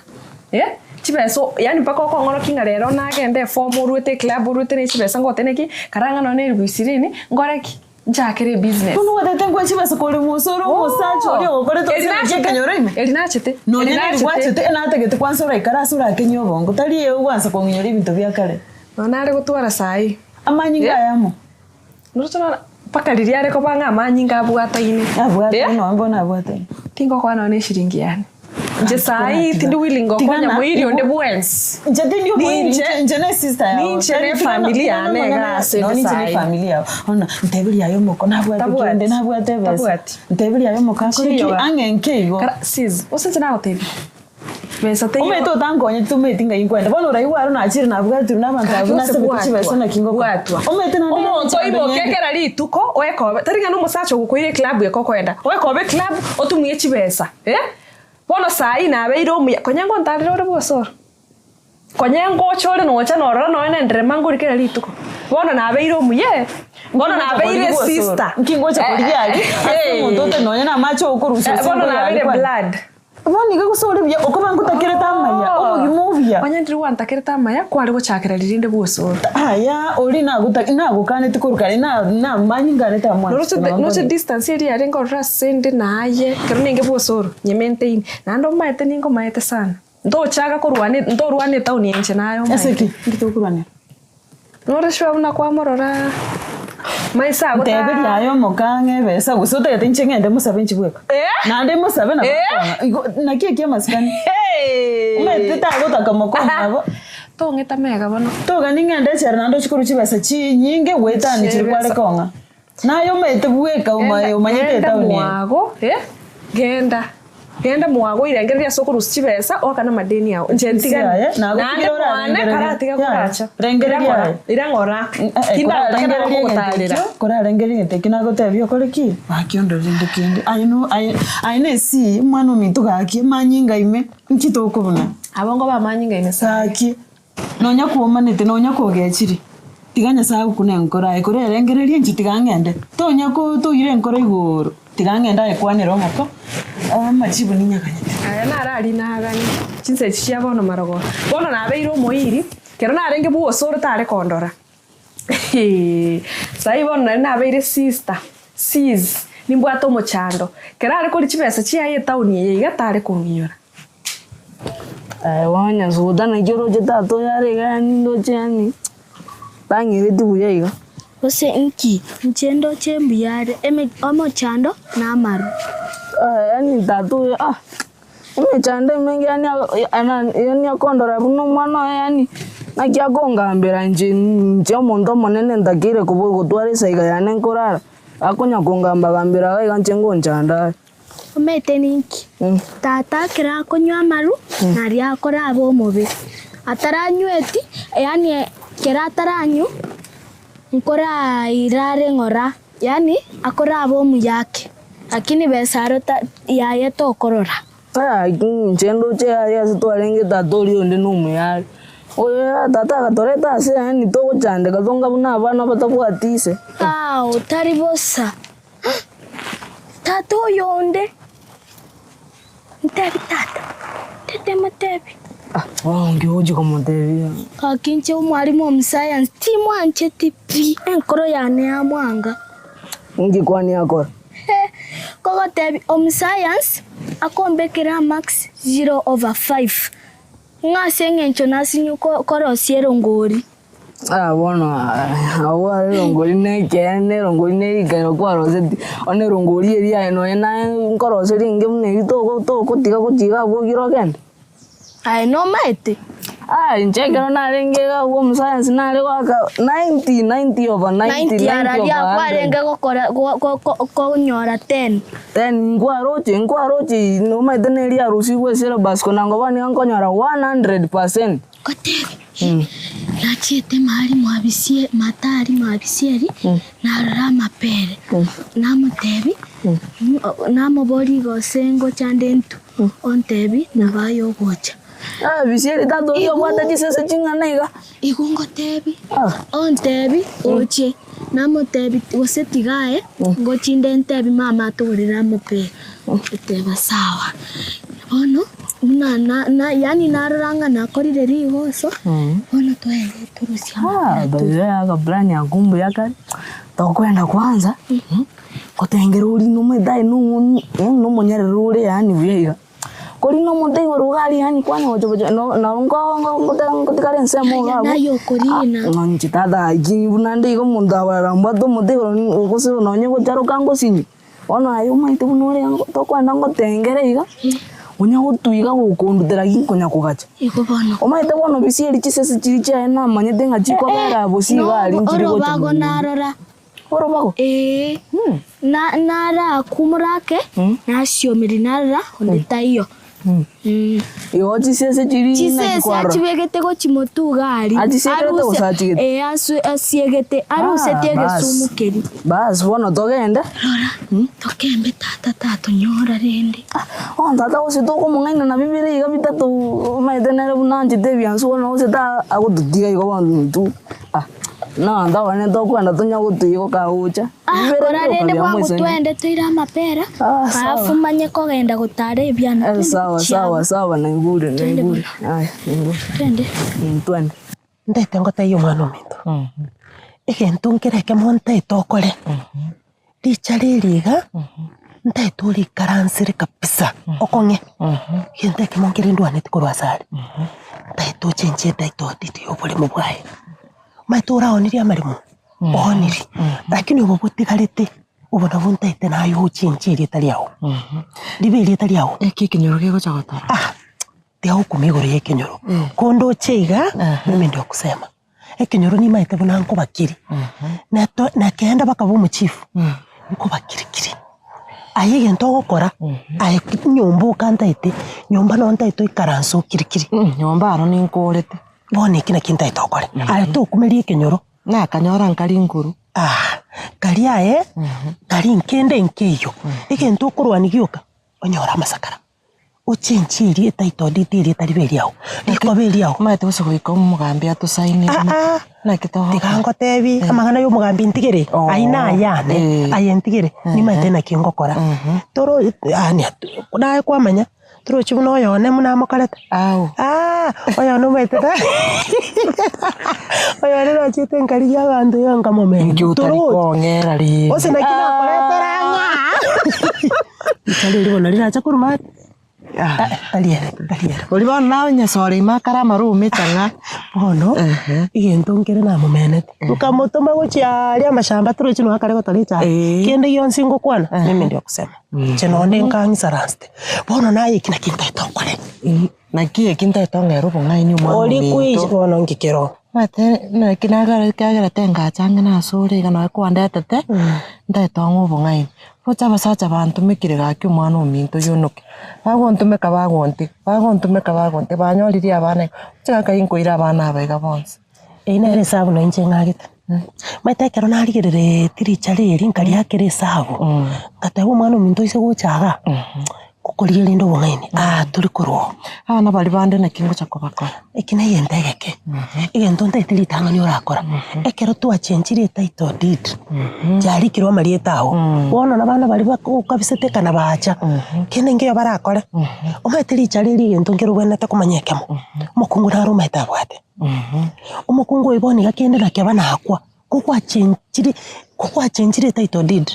chibeso yani mpaka okongoro kinga rero nagende form urute club urute ni chibesa ngoteneki karanga none rwisirini ngoreki njakire business kuno wadete ngwa chibeso kole musoro musacho ori okore to elinachete elinachete no nyeri gwachete nategete kwansora ikarasura kenyo bongo tali ye wansa konginyori bintu bya kale no nare gutwara sai amanyinga yamo nurutona paka liriare ko banga amanyinga abwataini no mbona abwataini tingo kwa none shiringi yani nje sai tindi willing okonya mwiri onde buens nje ndio mwiri nje ne sister yao nje ne familia nega no nje ne familia ona ntebili yayo moko nabwate nabwate bese ntebili yayo moko akori angenkeigo sis osenje na otebi besa te umeto tangonye tumetinga inkwenda bona uraiwaro nachiri nabwate nabantu abunase bukibesa na kingo kwatwa umete na omonto ibo kekera lituko oyekobe taringa no musacho gukwire club yekokwenda oyekobe club otumie chibesa Bono sai na beiro mu konyango ntarire ore bosoro. Konyango chore no cha no no ene ndre manguri kera lituko. Bono na beiro mu ye. Bono na beire sister. Nkingo cha koriali. Muntu te no yana macho okurusa. Bono na beire blood. Boni gagusore bya okubangu takire tamaya. Obugimuvya. Konyandirwa wantakire tamaya kwari gochakira lirinde bosoro. Aya ori na gukane tikurukare na manyingane tamwa. No se distance iri ari ngorra sende naye. Kero ninge bosoro. Nyemente nando maete ningo maete sana. Ndo chaga kurwane ndo ruwane tauni enche nayo. Eseki ngitokurwane. Nore shwa una kwa morora. Maisa gota. Tebeli ayo mokange besa gusote yatinche ngende musabe nchibweka. Na ndi musabe na na kiye maskani. Umete tagota kamokona abo. Tongeta mega bono. Toga ningende chera ndo chikuru chibesa chi nyinge wetani chirikwale konga. Nayo mete bweka umanyete tauni. Mwago genda mwago irengeria soko rusibesa okana madeni yao njentigana na karatiga kuracha rengeria irangora kinda rengeria gutarira kora rengeria tekina gotebyo koreki bakiondo rinde kindi aine si mwana mintu gaki manyinga ime nkito kubuna abongo ba manyinga ime saki nonya kuomanete nonya kogechiri tiganya sagu kunenkora ekore rengeria nchitigangende tonya ko tuyire nkora igoro tigangenda ekwanero moko machibu ninyaganyete aya narari nagani chinse chia bono marogo bono nabeiro moiri kero narenge buosoro tare kondora sai bono nabeire sister sis nimbwato mochando kero ari kuri chibesa chia ye tauni ye gatare kunginyora wanya zuda na gero jetato yare gani ndo chani bangire tubuya iga ose inki nchendo chembiare eme omo chando na maru yani tatu Umechanda mengi yani akondora buno mwana yani nakiagonga mbera nje omuntu monene ndakire kubo gutware saiga yane nkorara akonya konga mbagambira ga ncengo nchanda. Umete ninki tata kira konywa amaru nari akora abo mobe ataranyweti yani kira ataranyu nkora irare ngora yani akora abo mu yake lakini besaro ya yeto korora nchendo che ya sitwarenge tatori onde numu yari oya tata katoreta se yani to chande kazonga buna abana batabwatise utari bosa tato yonde ntebi tata tete matebi wange oji ko matebi kakinche umwalimu wa science timu anche tipi enkoro yane ya mwanga ngi kwani akora koko tebi science akombekera max 0/5 ngase ncho nasinyu korosiero ngori bona awa rongori ne rongori ne ikero kwa roseti one rongori eria eno ena nkoroseri nge mne to kutika kujiga bwo girogen no maite nchekero narengega wo science nare waka 90/90 araria kwarenge gukora kunyora 10 ngwaroche no maite neria rusi gwesera basko nango bani ankonyora 100%. Kotebi nachiete mahali mwabisie matari mwabisieri narara mapere namutebi namobori gosengo chandentu ontebi nabayo gocha bisieri tato yo kwata chisese chingana iga igungo tebi ontebi oche namutebi osetigae ngochinde ntebi mama aturira mupere uteba sawa ono yani nararanga nakorire rigoso ono twende turusia baza ga plan ya kumbu yaka tokwenda kwanza kotengera uri no medai no monyere rure yani wiga kori no montengo rugali yani kwani ojo na ngo kutikare nsemo gabo nayo korina nonchi tada jinunande go mundabara mbato motego gosero nonye go charo kango sinyi ono ayo maite bunore ngo tokwenda ngo tengere iga unya gutuiga gukundutira ginkonya kugacha iko bana omaite bono bisieri chisese chiricha na manyete ngachiko bera bosi bali nchiri go bago narora orobago nara kumurake nasiomiri narora ondetaiyo yo chisese chiri na kwaro chisese achibegete go chimotugari achisekete gosachigete asiegete aruse tege sumukeri bas bono togende rora tokembe tata tonyora rende tata osito ko mungaina na bibiri iga bitatu maitenere bunanchi tebiansu bono osita agututiga igo bantu no ndawane tokwenda tunya gutigo kaucha ora rende kwangu twende tuira mapera alafu manye kogenda gutare byana sawa na ngure aya twende ndete ngota iyo mwana ominto egentungire ke monte itokore richari riga ntaituri karansire kabisa okonge gente ke monkere ndwane tikorwasari taito chenje taito titi obole mubwaye matora oniria marimo oniri lakini obobotigarete ubona buntaite nayo chenje tari aho libeli tari aho kinyoro gego chagota tia ukumigoro yekenyoro kondo cheiga mimi ndio kusema ekenyoro ni maite buna nko bakiri na kenda bakabu mu chief nko bakirikiri ayege ntogokora aye nyombo kantaite nyomba no ntaito ikaranso kirikiri nyomba aro ni nkorete bone kina kinta itokore aye to kumerie kenyoro na kanyora nkari nguru kali aye kali nkende nkeyo egento kurwani gioka onyora masakara uchenchiri etaito ditiri tariberi aho likoberi aho mate bose goika umugambi atusaini na kitaho tigango tebi amagana yo mugambi ntigere aina yane ayentigere ni mate na kingokora toro ani kuna kwamanya toro chibuno yone muna mokareta oyo no mate ta oyo rero chite nkari ya bantu yanga momento toro kongera ri ose na kina koretera nga itali ribona rira chakurumati Taliere. Uri bono nawe nyasore imakara marume changa. Bono, igento nkere na mumenet. Ukamutuma guchiaria amashamba turu chino akare gotaricha. Kende yonsi ngokwana. Mimi ndio kusema. Chino ndenkangi saraste. Bono naye kina kinta etokore. Na kie kinta etongero bongai ni umwana. Oli kuishi bono ngikero. Mate na kinaga tenga changa na sore kana kwanda tete. Ndaetongo bongai. Pocha basacha bantu mekire gaki umwana ominto yonoke. Bagontumeka bagonte banyoririe abana. Chaka inkoira abana abega bonse. Ina ere sabu na inche ngagite. Maitekero narigirire tirichari eri nkari akere sabu. Kata umwana ominto ise gochaga. Kukoria lindo bongaini. Turi kurwo. Abana bali bande na kingo cha kubakora. Ekina yentegeke. Igento ntetiri tangani orakora. Ekero tu achenjire title deed. Jari kirwa marieta aho. Wono na bana bali bakabisete kana bacha. Kene ngeyo barakore. Ometiri chari igento ngero bwenete kumanyekemo. Mukungu na rumeta bwate. Umukungu iboni gakende na kyabana akwa. Kuko achenjire title deed.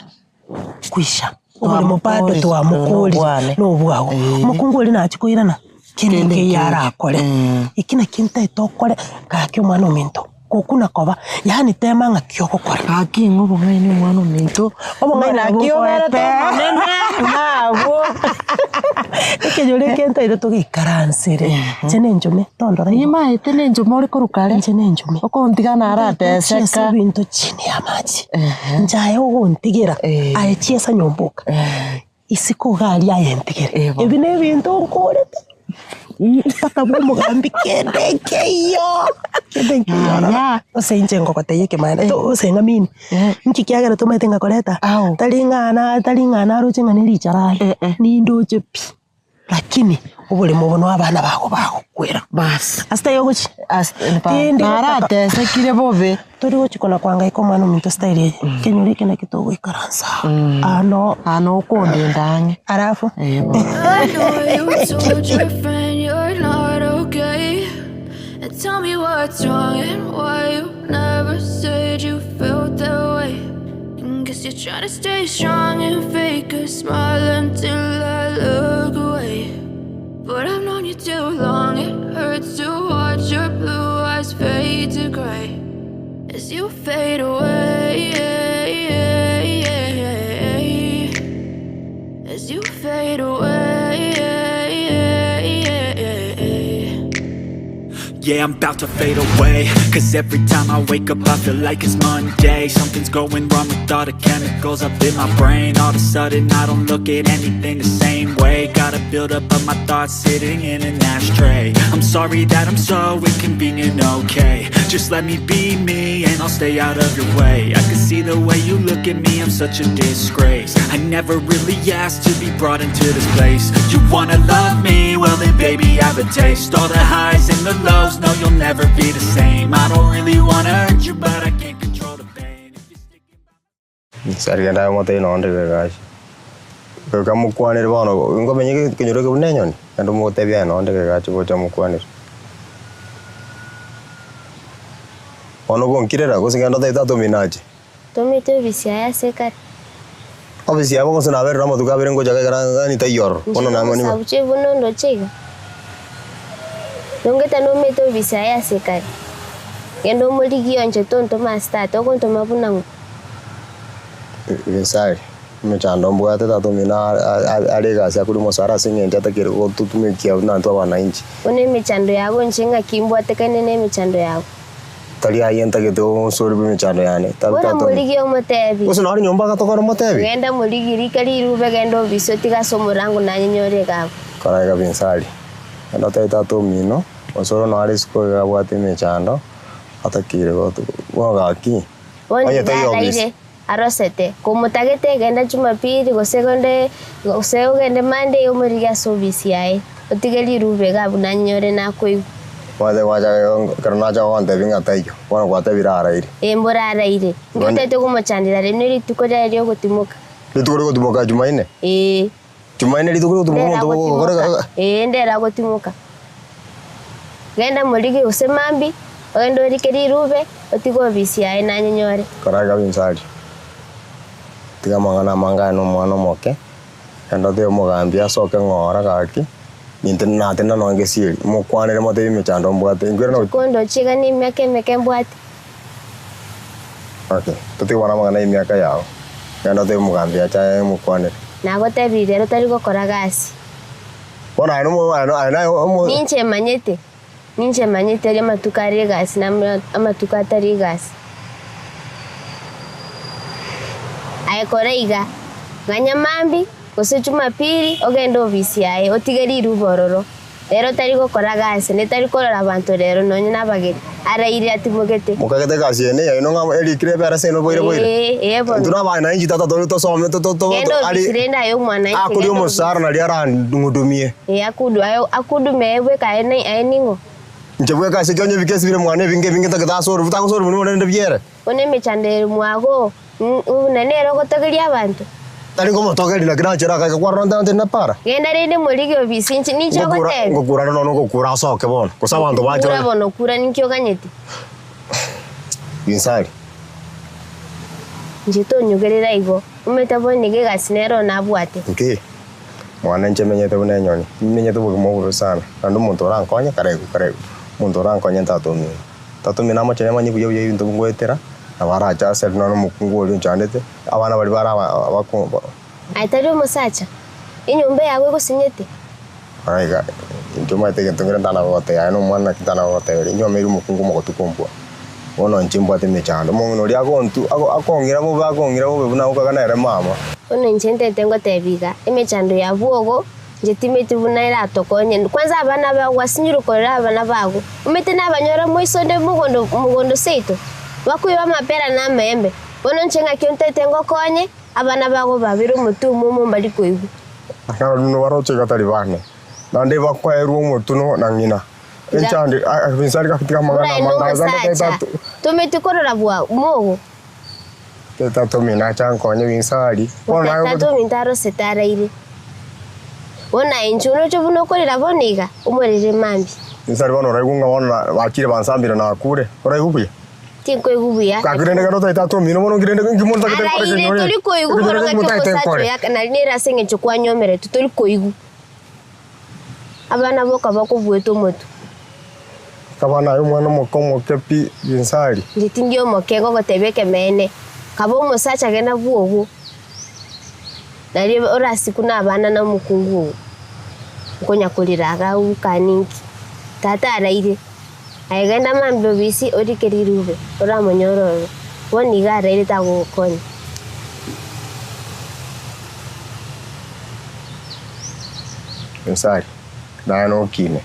Kuisha. Ubuli mupado tuwa mukuli n'obwawo mukungu oli nakikoirana kende yara akore ikina kinta etokore kakyo mwana ominto kokuna koba yani tema ngakiyokokora kaki ngobo ngaini mwana ominto obongai nakiyobera nene nabo ikejore kenta ire tugikaransire chene njume tondora nyima etene njume ori korukare chene njume okontigana arateseka bintu chini ya maji njaye ugontigira aechiesa nyomboka isiko gali ayentigire ebi ne bintu nkorete paka mugambi kedenkeyo osenje ngokoteye kemana to osenga mini nkikiagera tometenga koreta talingana ruchinga nilichara ni ndoche pi lakini ubule mubono abana bako kwera bas asta yogochi narate sekire bobe tori gochikona kwanga iko mwana ominto style kenyurike na kitogo ikaransa ano konde ndange arafu tell me what's wrong and why you never said you felt that way. And guess you're trying to stay strong and fake a smile until I look away. But I've known you too long, it hurts to watch your blue eyes fade to gray as you fade away. As you fade away. Yeah, I'm about to fade away, cause every time I wake up I feel like it's Monday. Something's going wrong with all the chemicals up in my brain. All of a sudden I don't look at anything the same way. Gotta build up of my thoughts sitting in an ashtray. I'm sorry that I'm so inconvenient, okay. Just let me be me and I'll stay out of your way. I can see the way you look at me, I'm such a disgrace. I never really asked to be brought into this place. You wanna love me? Well then baby have a taste. All the highs and the lows, no, you'll never be the same. I don't really wanna hurt you, but I can't control the pain. Sari anda mo tayo noon de guys. Kamu kuanir bono, ingo menye kenyoro ke bunenyon. Ando mo tayo biya noon de guys, bo jamu kuanir. Ono gon kirera, ko singa ndo tayo dominaje. Tomito bisiaya sekar. Obviously, abo konsona ver ramo tuka berengo jaga gara ni tayor. Ono na mani. Sabuche bono ndo chega. Nongeta no meto bisiaya sekar. Kendo moligi onche tonto masta to konto mabunango. Inside. Me chando mbuga tata domina alega sa kuri mosara singe njata kire ko tutume kia na ntwa bana inchi. One mechando yago nchenga kimbwa tekane ne mechando yago. Tali ayenta ke to sori me chando yane. Ora moligi omotebi. Uso nari nyomba ka to koro motebi. Genda moligi rikali rube gendo bisoti ga somorango na nyore gago. Kara ga binsali. Ndo tata to mino. Osoro nari sko ga wate me chando. Ata kire go to. Wa ga ki. Oye tayo obis. Arosete, como tagete genda Jumapili go seconde go seo gende Monday omoriga sobisiae. Otigeli rube ga bunanyore na koi. Wade waja karna ja wante binga tayo. Wana kwate birara ire. Embora ara ire. Ngote to como chandira reneri tuko da rio gotimoka. Litukuri gotimoka Jumaine? Jumaine litukuri gotimoka to. Ndera gotimoka. Genda morigi osemambi, ogendo rikeri rube, otigo bisiae na nyore. Karaga binsali. Tiga mangana mangano mwana moke. Endo de mogambia soke ngora kaki. Nintena tena no ngesi mo kwanere mo te mechando mbwate ngwera no kondo chiga ni meke mbwate. Okay, tuti wana magana imiaka yao. Yana te mugambia cha mo kwanere. Na gote bidero tari gukora gasi. Bona no Ninche manyete ya matukari gasi na amatuka tari gasi. Ayekoreiga nganya mambi gose Jumapili ogenda ofisi yae otigeri rubororo. Rero tari gukora gasi ne tari korora abantu rero nonye nabageri araire ati mugete. Mukagete gasi ene ya no ngam eri kirebe arase no boire. Bono. Ndura bana inji tata to so me to ari. Sirenda yo mwana inji. Akuri umusara na liara ngudumie. Akudu mewe ka ene ningo. Njebwe gasi jonye bikesi bire mwana vinge takata so rufuta ko so rumu nende biere. One mechandere mwago unanero gotogeria abantu. Tari como togeri na kira chira ka kwa ronda ndena para. Genda rinde muri gyo bisinchi nicho gote. Ngokura no ngokura so ke bono. Ko sabantu bacho. Ngokura bono kura ninkyo ganyeti. Inside. Njito nyugerera igo. Umeta bone ge gasinero na bwate. Okay. Mwana nche menyete bune nyoni. Menyete bu mo sana. Andu muntu rankonya karegu. Muntu rankonya tatumi. Tatumi namo chene manyi buyo yintu ngwetera. Abara cha sel no mukungu oli nchandete. Abana bali bara abakumba. Aitari umusacha. Inyumba yawe gusinyete. Aiga. Njuma tege tungira ndana wote ya no mwana kitana wote. Nyuma iri mukungu mo kutukumbwa. Ono nchimbo ate mechando. Mungu ri agontu akongira bo buna ukagana ere mama. Ono nchente tengo tebiga. Emechando ya buogo. Njetimeti bunaira atokonye. Kwanza abana bagwa sinyurukorera abana bago. Umete nabanyora moisonde mugondo seito. Wakuiba mapera na membe. Bono nchenga kyonte tengo konye abana bago babiro mutumu mu mbali koigu. Akara no waroche gatari bane. Nande bakwa eru mutuno na ngina. Enchande vinsari katika magana zanda tumetukorora bwa mogo. Tata mina chankonye vinsari. Bona tata mintaro setara ile. Bona enchuno cyo buno korera boniga umurije mambi. Vinsari bono regunga bona bakire bansambira na kure. Ora ihubuye. Tinko ihubuya. Kakirende gato tata mino bono kirende ngimunda kete kore kinyo. Ara ile tuli koigu bono gacho yaka na nira senge chukwa nyomere tutuli koigu. Abana boka bakubweto moto. Kabana yo mwana mokomo kepi vinsari. Nditingyo mokengo gotebeke mene. Kabo musacha gena buogo. Nari ora siku na abana na mukungu. Konya kuliraga ukaninki. Tata araire. Aigenda mambo bisi orikerirube. Ora monyororo. Woni ga araire tago konya. Vinsari. Nano kine.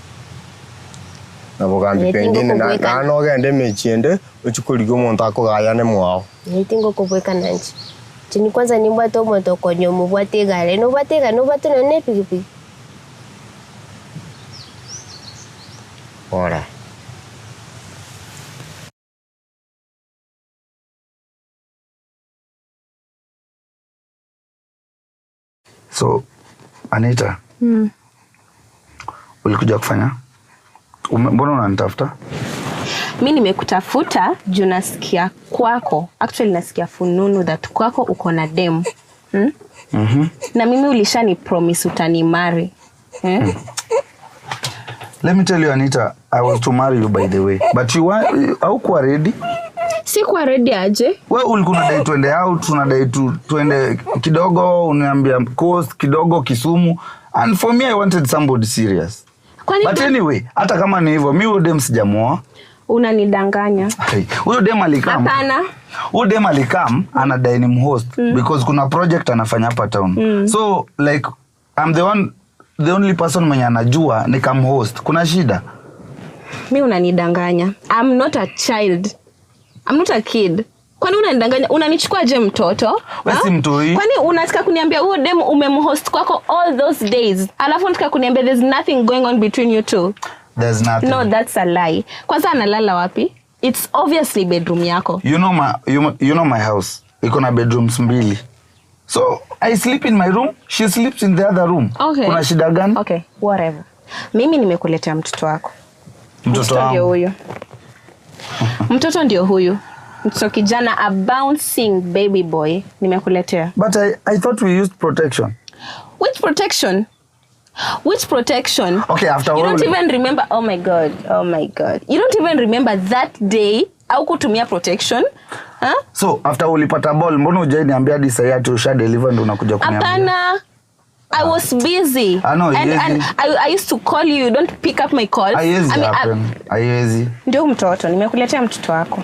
Nabogambi pengine na no gende mechiende uchukurigo muntu akogaya ne mwao. Nitingo kubweka nanchi. Chini kwanza ni mbwato moto konyo mubwate gare no batega no batona ne pigipigi. Ora. So Anita. Ulikuja kufanya? Mbona unanitafuta? Mimi nimekutafuta juu nasikia kwako. Actually nasikia fununu that kwako uko na dem. Na mimi ulishani promise utani marry. Let me tell you Anita, I was to marry you by the way. But you were haukuwa ready? Sikuwa ready aje? Wewe ulikuwa unadai twende out, unadai twende kidogo, uniambia coast kidogo Kisumu. And for me I wanted somebody serious. But anyway, hata kama ni hivyo, mimi huyo dem sijamuoa. Unanidanganya. Huyo dem alikam. Hapana. Huyo dem alikam anadai ni mhost because kuna project anafanya hapa town. So like I'm the only person mwenye anajua nikamhost. Kuna shida? Mimi unanidanganya. I'm not a child. I'm not a kid. Kwani unanidanganya? Unanichukua je mtoto? Wewe si mtoi. Kwani unataka kuniambia huyo dem umemhost kwako all those days? Alafu unataka kuniambia there's nothing going on between you two? There's nothing. No, that's a lie. Kwanza analala wapi? It's obviously bedroom yako. You know my house. Iko na bedrooms mbili. So I sleep in my room, she sleeps in the other room. Okay. Kuna shida gani? Okay, whatever. Mimi nimekuletea mtoto wako. Mtoto wangu ndio huyu. Mtoto ndio huyu. Mtoto kijana, a bouncing baby boy nimekuletea. But I thought we used protection. Which protection? Which protection? Okay, after all. You don't even remember. Oh my God. You don't even remember that day. Au kutumia protection? Huh? So, after ulipata ball, mbona hujai niambia hadi sasa ati usha deliver ndo unakuja kuniambia? Hapana. I was busy. And I used to call you. You don't pick up my call. Haiwezi. Ndio mtoto. Nimekuletea mtoto wako.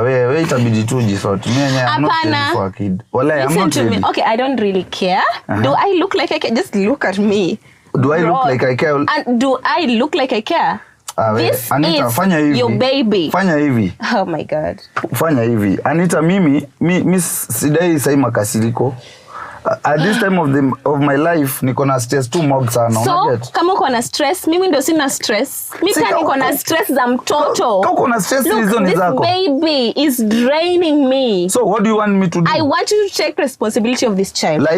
Wewe itabidi tu jisort. Mimi I'm not ready for a kid. Wallahi, I'm not ready. Okay, I don't really care. Do I look like I care? Just look at me. Do I look like I care? And do I look like I care? This Anita, is your baby. Fanya hivi. Oh my God. Fanya hivi. Anita, mimi sidai sai makasiriko. At this time of my life niko na stress too mob sana. So, kama uko na stress, mimi ndio sina stress. Mimi kama niko na stress za mtoto. Kama uko na stress hizo ni zako. This baby is draining me. So, what do you want me to do? I want you to take responsibility of this child.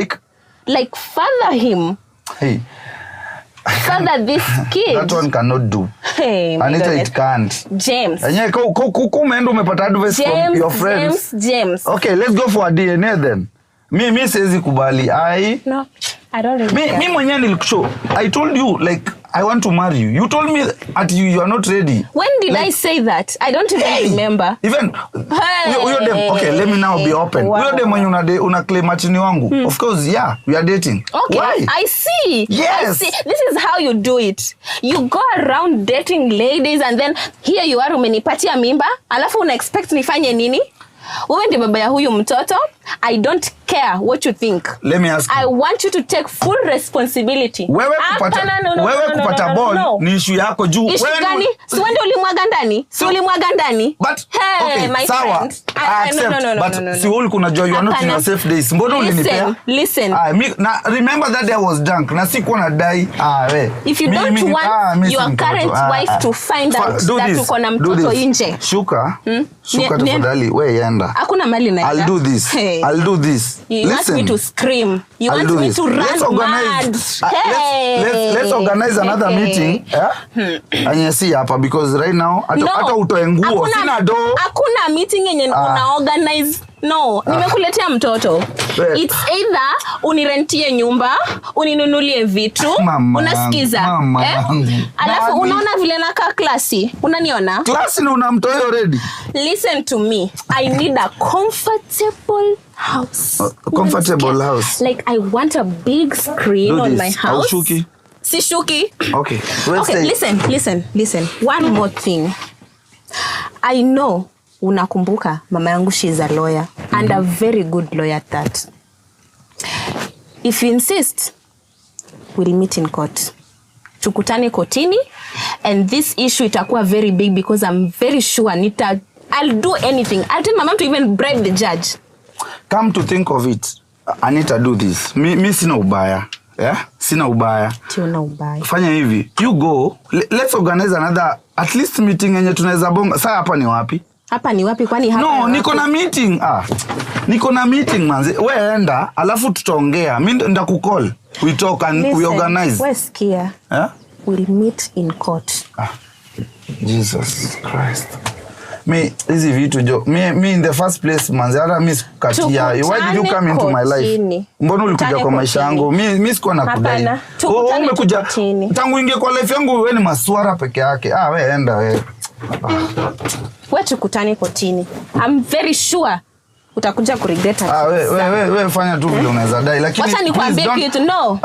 Like father him. Hey. Father this kid. That one cannot do. Hey, Anita, it can't. James. Enye umeenda umepata advice from your friends. James. Okay, let's go for a DNA then. Mimi siwezi kubali. No, I don't really care. Mimi mwenyewe nilikushow. I told you like I want to marry you. You told me that you are not ready. When did I say that? I don't even remember. Even okay, let me now be open. Huyo dem mwenye una claim achini wangu. Of course, yeah, we are dating. Okay, why? I see. Yes. I see. This is how you do it. You go around dating ladies and then here you are umenipatia mimba, alafu una expect nifanye nini? Wewe ndiye baba ya huyu mtoto. I don't care what you think. Let me ask you. I want you to take full responsibility. Wewe kupata ball ni issue yako juu. Wewe gani? Si wewe ndio ulimwaga ndani? Si ulimwaga ndani? But hey, my sawa. friend. No. Si wewe kunajua you are not in your safe days. Mbona ulinipea? Listen. Na remember that day I was drunk. Na sikuwa nadai. If you don't want your current wife to find out that uko na mtoto nje. Shuka tafadhali wewe yenda. Hakuna mali na. I'll do this. Hey. I'll do this. You want me to scream. You want me to run mad. Let's organize another meeting. Anyesi hapa because right now hata utoe nguo sina do. Hakuna meeting yenye una organize. No, nimekuletea mtoto. It's either unirentie nyumba, uninunulie vitu, unasikiza? Alafu unaona vile nakaa klasi. Unaniona? Klasi na unamtoa already. Listen to me. I need a comfortable house. Comfortable house. Like I want a big screen on my house. Shuki. Si shuki. Okay. Listen. One more thing. I know unakumbuka mama yangu, she is a lawyer and a very good lawyer at that. If you insist, we'll meet in court. Tukutane kotini and this issue itakuwa very big because I'm very sure I'll do anything. I'll tell my mom to even bribe the judge. Come to think of it, Anita, do this. Mi sina ubaya. Yeah? Sina ubaya. Sina ubaya. Fanya hivi. You go. Let's organize another at least meeting yenye tunaweza bonga. Sasa hapa ni wapi? Hapa ni wapi kwani hapa? No, niko na meeting. Niko na meeting manzi. Wewe enda, alafu tutaongea. Mimi ndakukall. We talk and we organize. Wewe sikia. We'll meet in court. Jesus Christ. Me hizi vitu jo. Me in the first place manzi hata mimi sikukatia. Why did you come into my life? Mbona ulikuja kwa maisha yangu? Mimi sikuwa nakudai. Umekuja tangu ingie kwa life yangu wewe ni maswara peke yake. Wewe enda wewe. Wewe tukutane kotini. I'm very sure utakuja kuregret. Wewe fanya tu vile unaweza dai lakini wacha nikwambie kitu no.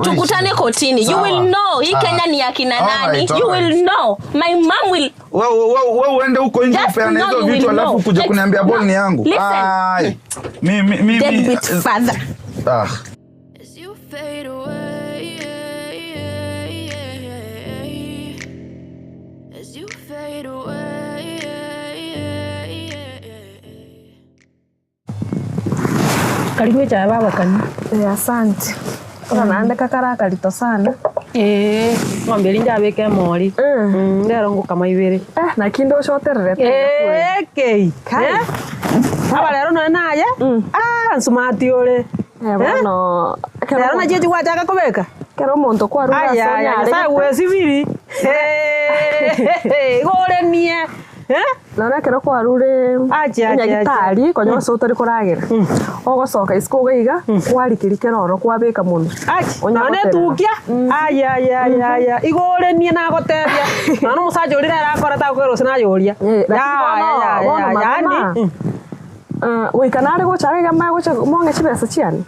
Tukutane kotini. You will know hii Kenya ni akina nani. You will know. My mom will. Wewe uende huko nje upeane hizo vitu alafu kuja kuniambia ball ni yangu. Mimi deadbeat father. As you fade away, as you fade away. Karibu cha baba kani. Asante. Kuna naandika karito sana. Ngombe linja beke mori. Ndero ngo kama ibere. Na kindo shoterere. Kai. Aba lero no naye. Nsumati ole. Bono. Lero na jeje wacha kubeka. Kero monto kwa ruga sonya. Sasa uwezi biri. Gore nie. Nona kero kwa rure nyagitari konyo so tori kuragira ogocoka isiko gaiga kwari kirikero oro kwabika muno None tukia aya igore nie na gotebia nano musaje urira arakora ta kwero sina yoria yani we kanare go chaga ma go chaga monge chibesa chiani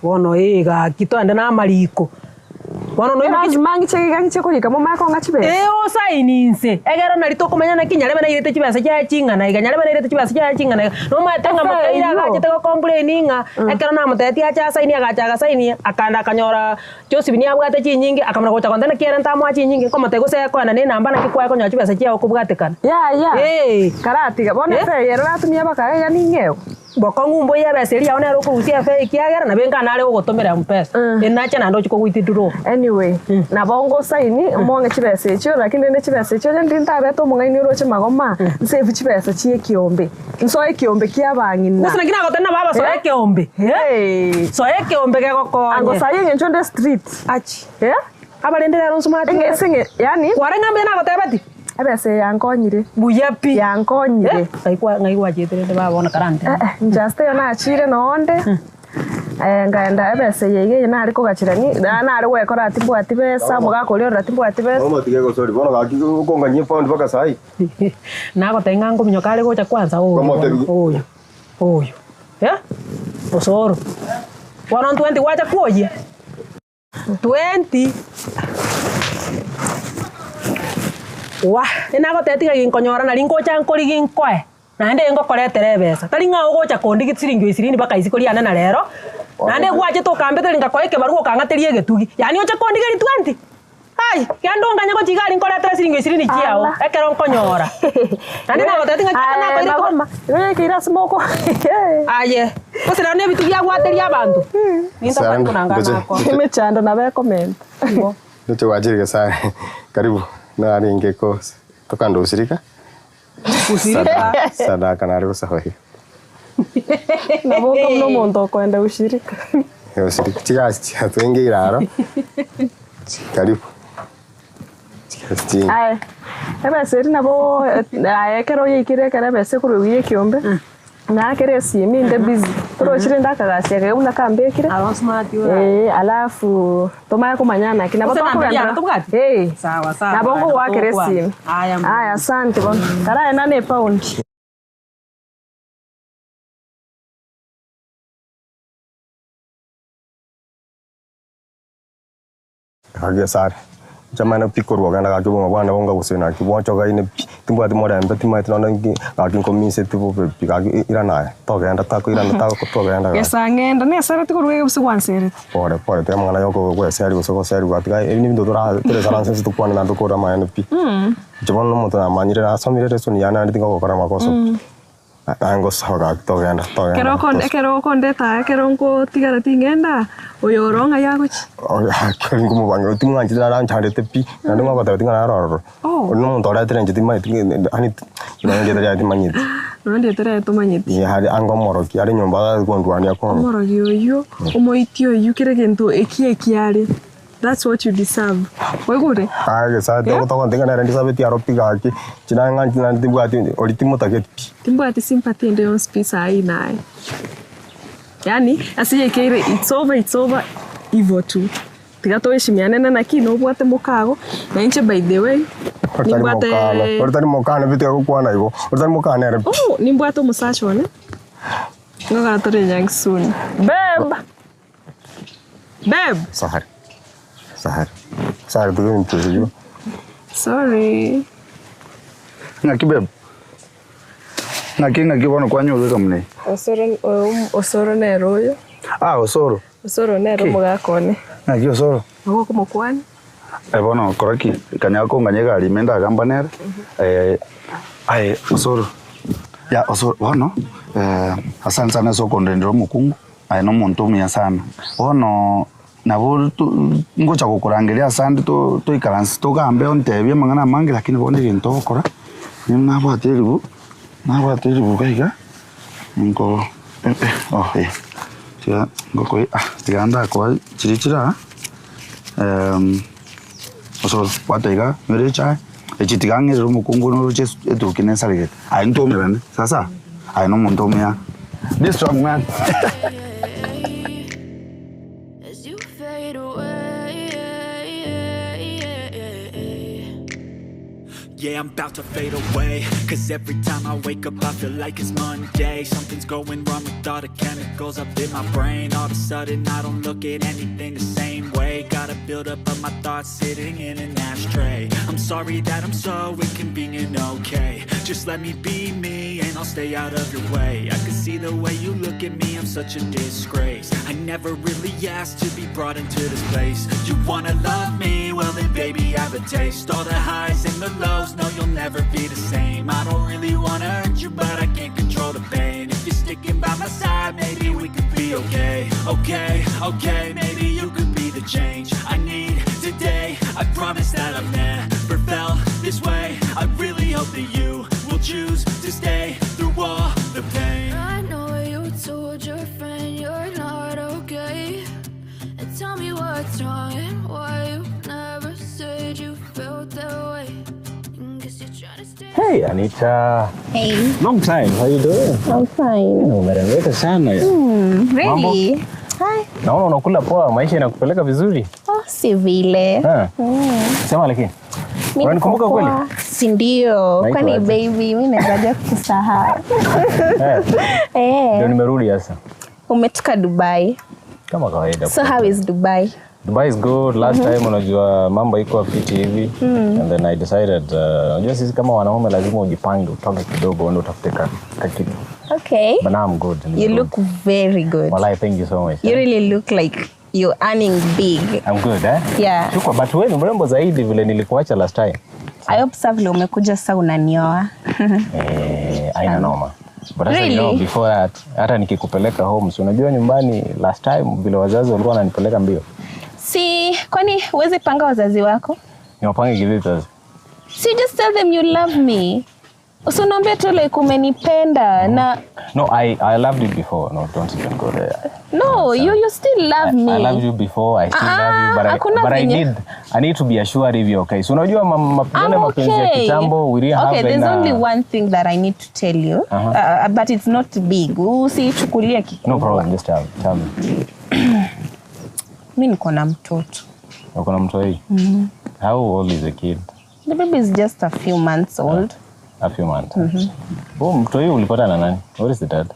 wono iga kitwende na mariko wono no iba mangi chega ngiche kuri kamo mako ngachibe o saininse egero na rito kumenya na kinyare bana irete chibesa cha chingana iganyare bana irete chibesa cha chingana no matenga mukaira gachete go complaininga ekero na muteti acha saini agacha saini akanda kanyora Joseph ni abwate chinyingi akamara gocha kontena kiera ntamo chinyingi ko mate gose ko na ne namba na kikwa ko nya chibesa cha okubwatekana karati gabone fe yero natumia baka ya ningeo boko ngumbo ya beseri ya onero kurusia fe kiagera na benga nare gotomera mpesa enacha na ndochiko gwitiduro anyway na bongo saini monge chibesa echo lakini ne chibesa echo ndinta beto mungaini roche magoma save chibesa chie kiombe nso ekiombe kia bangina usina kina gotena baba so ekiombe so ekiombe ke goko ango saye ngenchonde street achi abalendera ronso mati ngese yani warenga mbena gotebati abese yankonyire buyapi yankonyire saikwa ngaiwa jeterende babona karante just yo na chire nonde ngaenda abese yeye na ariko gachirani na ari wekora atimbu atibesa mugakoryo ratimbu atibesa mama tige go sorry bona gaki konganyie pound baka sai na gotenga ngominyo kale gocha kwanza oyo osoro 120 wacha kuoye 20 ina gotetiga ginkonyora na ringocha nkori ginkoe na nde ngokoretere besa taringa ugocha kondi gitiringi 20 baka isikoriana na rero na nde gwache to kambete ringa koeke barugo kangaterie getugi yani ocha kondi gari 20 ai kando nganya go chigari nkoretere siringi 20 chiao ekero nkonyora na nde gotetiga kana koire koma we kira smoko aye kusira ne bitu bya gwateria abantu ninta kwa kunangana ko imechanda na be comment ndio wajiri sana karibu na aringe ko tokando usirika sadaka na ruhusa hoye na bongo mno mondo kwenda ushirika usirika chiga tuenge iraro karibu ai ebe seri na bo ayekero yikire kare bese kurugiye kiombe na kere simi nde busy toro chire ndakagasia ke una kambekire alafu toma kumanyana kina boto kwa sawa na bongo wa kere simi aya asante bon kara ena ne pound kage sare jamana pikoro gana ga kibonga bwana bonga gusena kiboncho ga ine timba timora mbe timma tinona ga kinkomise tipo pe ga irana to ga anda ta ko irana ta ko to ga anda yesa ngenda ne sare tikoro ge busi kwansere pore te mangana yoko go sare go so sare ga tiga evini ndo dora tele saranse sto kwana na ndo ko rama ene pi jabon no moto na manyire na somire re soni yana ndinga ko kara makoso ango soga to ga anda to ga kero konde ta kero ngo tigara tingenda oyoronga yagochi keringo mo bango timanga njira ran chande tepi na ndo mabata tinga na roro no mo tora tere njiti mai ani na ndio tere timanyiti no ndio tere tomanyiti ya hari ango moroki ari nyomba ko ndwani akon moroki yoyo omoitio yukire gento ekiari. That's what you deserve. Wegure? Age sa to tinga na rendi sabe ti aropiga aki chinanga na timbu ati olitimo taketi timbu ati sympathy ndio spisa ai nae yani asiye kire it's over hivyo tu tigato heshimiane na kino ubwate mukago na inche by the way nimbwate ortani mokana bitu yakukwana igo ortani mokana re nimbwate musachone ngoga tore yang soon babe Sahar tu interview. Sorry. Ngaki babe. Ngaki bono kwanyo wega mne. Osoro ne royo. Osoro. Osoro ne romo gakone. Ngaki osoro. Ngo como kwani? Bono koraki kanyako nganyega alimenda gambanera. Osoro. Ya osoro bono asante sana soko ndendro mukungu. No muntu mya sana. Bono nabo ngocha kukurangiria sandi to ikaransi to gambe ontebye mangana mangi lakini bonde bintu okora nabo atiribu kaiga ngo tia ngoko tiganda kwa chirichira osoro wataiga mere chai Echitikange rumukungu nuruche etukine sarige. Ai ntomerane. Sasa ai no montomea. This strong man. Yeah, I'm about to fade away, cause every time I wake up I feel like it's Monday. Something's going wrong with all the chemicals up in my brain. All of a sudden I don't look at anything the same way. Gotta build up of my thoughts sitting in an ashtray. I'm sorry that I'm so inconvenient, okay. Just let me be me and I'll stay out of your way. I can see the way you look at me, I'm such a disgrace. I never really asked to be brought into this place. You wanna love me? Well then baby I have a taste. All the highs and the lows, no you'll never be the same. I don't really wanna hurt you but I can't control the pain. If you're sticking by my side maybe we could be okay. Okay, maybe you could be the change I need today. I promise that I've never felt this way. I really hope that you will choose to stay through all the pain. I know you told your friend you're not okay, and tell me what's wrong and why you never said you felt that way. Hey Anita. Hey. Long time. How you doing? I'm fine. Umerembeka sana. Really? Hi. Naona unakula poa, maisha yanakupeleka vizuri. Oh, si vile. Sema lakini. Unanikumbuka kweli? Si ndio. Kwani baby, mimi najaja kusahau. Ndio nimerudi sasa. Umetoka Dubai. Kama kawaida. So how is Dubai? Dubai is good. Last time unajua mambo iko fiti hivi. And then I decided unajua sisi kama wanaume lazima ujipange utoke kidogo uende utafute kitu. Okay. But now I'm good. You look very good. Well, thank you so much. You really look like you're earning big. I'm good, eh? Yeah. Shukrani, but wewe ni mrembo zaidi vile nilikuacha last time. I hope sasa vile umekuja sasa unanioa. Haina noma. But really? You know, before that, hata nikikupeleka home, so unajua nyumbani last time vile wazazi walikuwa wananipeleka mbio. Si, kwani huwezi panga wazazi wako? Niwapange kivipi sasa? So you just tell them you love me. Usiniambie tu like umenipenda na No, I loved you before. No, don't even go there. No, you still love me. I loved you before. I still love you, but I need to be assured if you're okay. So unajua mapenzi ya kitambo we really have. Okay, there's only one thing that I need to tell you. But it's not big. Usichukulie kikubwa. No problem, just tell me. Mimi niko na mtoto. Uko na mtoto hii? How old is the kid? The baby is just a few months old. A few months. Mtoto hii ulipata na nani? What is the dad?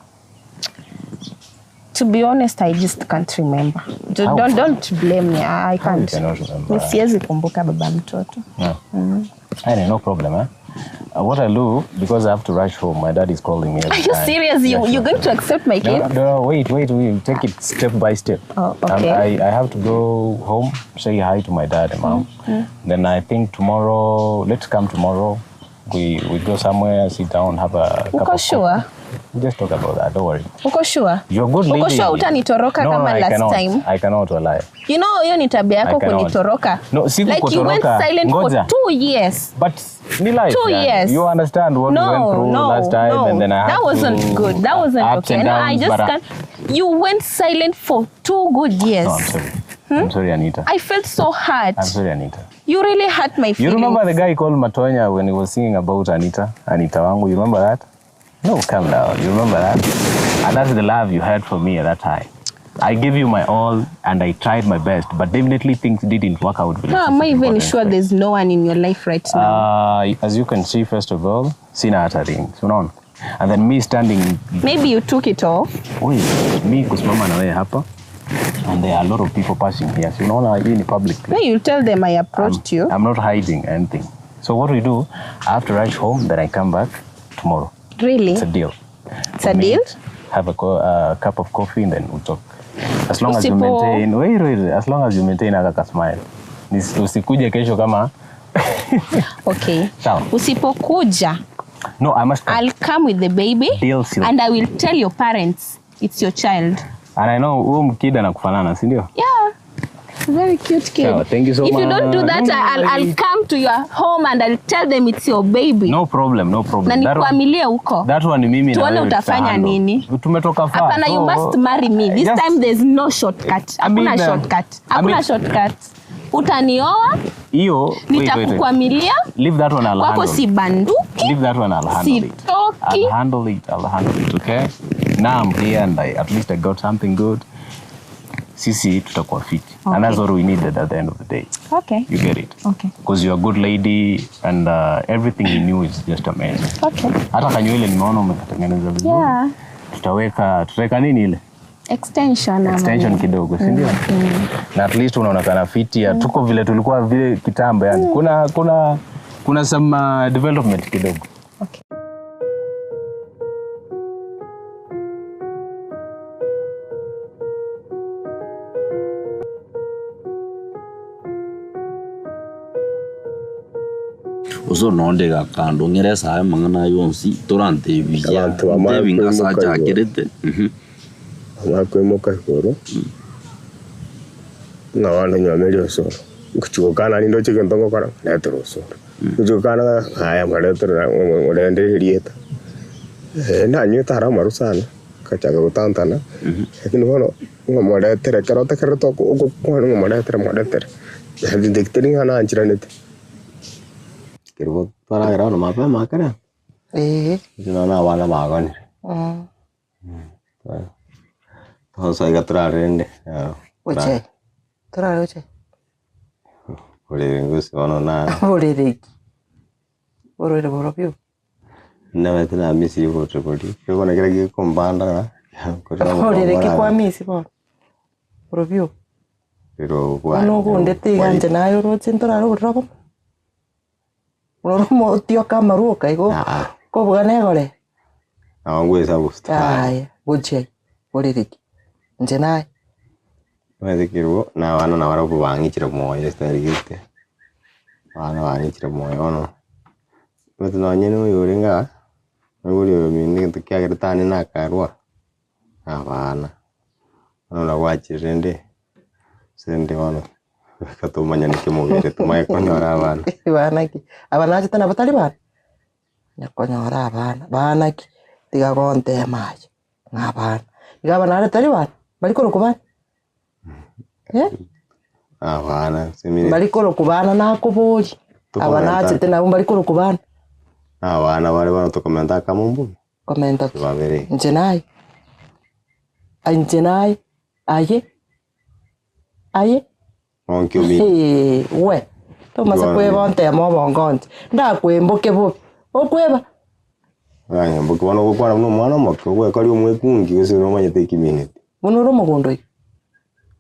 To be honest, I just can't remember. Don't blame me. I can't. Siwezi kumbuka baba mtoto. No problem, eh? What I'll do, because I have to rush home, my dad is calling me. Are you serious? You're going to accept my kid? No, wait. Take it step by step. Oh, okay. I have to go home, say hi to my dad and mom. Then I think tomorrow, let's come tomorrow. We go somewhere, sit down, have a cup of sure? We just talk about that, don't worry. Uko sure? You're a good lady. Uko sure utanitoroka kama last time? I cannot lie. You know, hiyo ni tabia yako kunitoroka. No, si like you went silent for 2 years. But ni life. 2 years. You understand what we went through last time and then I that wasn't good. That wasn't okay. No, I just can't. You went silent for 2 good years. No, I'm sorry. I'm sorry, Anita. I felt so hurt. I'm sorry, Anita. You really hurt my feelings. You remember the guy called Matonya when he was singing about Anita wangu? You remember that? No, calm down. You remember that? And that's the love you had for me at that time. I gave you my all and I tried my best, but definitely things didn't work out. How am I even sure there's no one in your life right now? As you can see, first of all, sina hata ring. So, and then me standing. Maybe you took it off. Me kusimama na wewe hapa. And there are a lot of people passing here. So, you're in public place. No, you tell them I approached you. I'm not hiding anything. So what we do, I have to rush home, then I come back tomorrow. Really? It's a deal. It's a deal? Have a cup of coffee and then we'll talk. As long as you maintain, as long as you maintain a smile. Usikuje kesho kama. Okay. Sawa. Usipokuja. No, I must come. I'll come with the baby. Deal seal. And I will tell your parents it's your child. And I know mkid anakufanana, si ndio? Yeah. Very cute kid. So, thank you so much. If you don't do that, I'll come to your home and I'll tell them it's your baby. No problem. Na nikuamilie huko. That one ni mimi na wewe. Tuone utafanya nini. Tumetoka far. Hapana, you must marry me. This time there's no shortcut. Hakuna shortcut. Utanioa? Hiyo nitakukwamilia. Leave that one, I'll kwako handle. si banduki. Leave that one, I'll handle it. Sitoki. I'll handle it, okay? Now I'm here and at least I got something good. Sisi tutakuwa fit. Okay. And that's what we needed at the end of the day. Okay. You get it? Okay. Because you're a good lady and everything you knew is just amazing. Okay. Hata kanywele nimeona umekatengeneza vizuri. Yeah. Tutaweka nini ile? Extension kidogo, si ndio? Na at least unaonekana fit ya tuko vile tulikuwa vile kitambo yani. Kuna some development kidogo. Okay. Uso nonde ga kando ngere sa mangana yonsi torante vija devinga sa jakirete Amakwe koro. Na wana nyamelio so. Kuchukana ni ndo chike ndongo kara letro so. Kuchukana haya maletro ngorende rieta. Na nyuta hara maru sana. Kachaga utantana. Lakini hono ngomoletere karota karota uko kono ngomoletere. Hadi dekteri hana anchiranete. Kirbo para era no mapa makara. Na wana magani. Todos hay que traer Oche. Trae oche. Ore ngusi ono na. Ore reki. Ore borobio. Na metena misi yo tripodi. Yo kona kira ki kombanda na. Ore reki kwa misi po. Borobio. Pero kwa. No kunde tiganje na yo ro cintora ro robo. Uno mo tio kamaru kai go. Ko bugane gore. Awangwe sa gusta. Ay, oche. Ore reki. Njenai. Wede kirwo na wana na wara kubangichira moyo esterigite. Wana bangichira moyo ono. Wede no nyene uyoringa. Uri mini tukiagera tani na karwa. Abana. Ono la wachirende. Sende ono. Katumanya nikimubere tumaye konyora abana. Abana tena batali bana. Nyakonyora abana. Bana ki tiga konte maji. Ngabana. Igabana tali bana. Balikoro kubana. Abana semire. Balikoro kubana na kubuli. Abana tena balikoro kubana. Abana bale bana to komenta kamumbu. Komenta. Babere. Njenai. Njenai. Aye. Onkyo mi. We. Toma sa kweba onte mo bongonte. Nda kwemboke bo. Okweba. Aya mboke bana ko kwana no mwana moko we kali omwe kungi wese no manyete kiminete. Muno ro mugondo iki.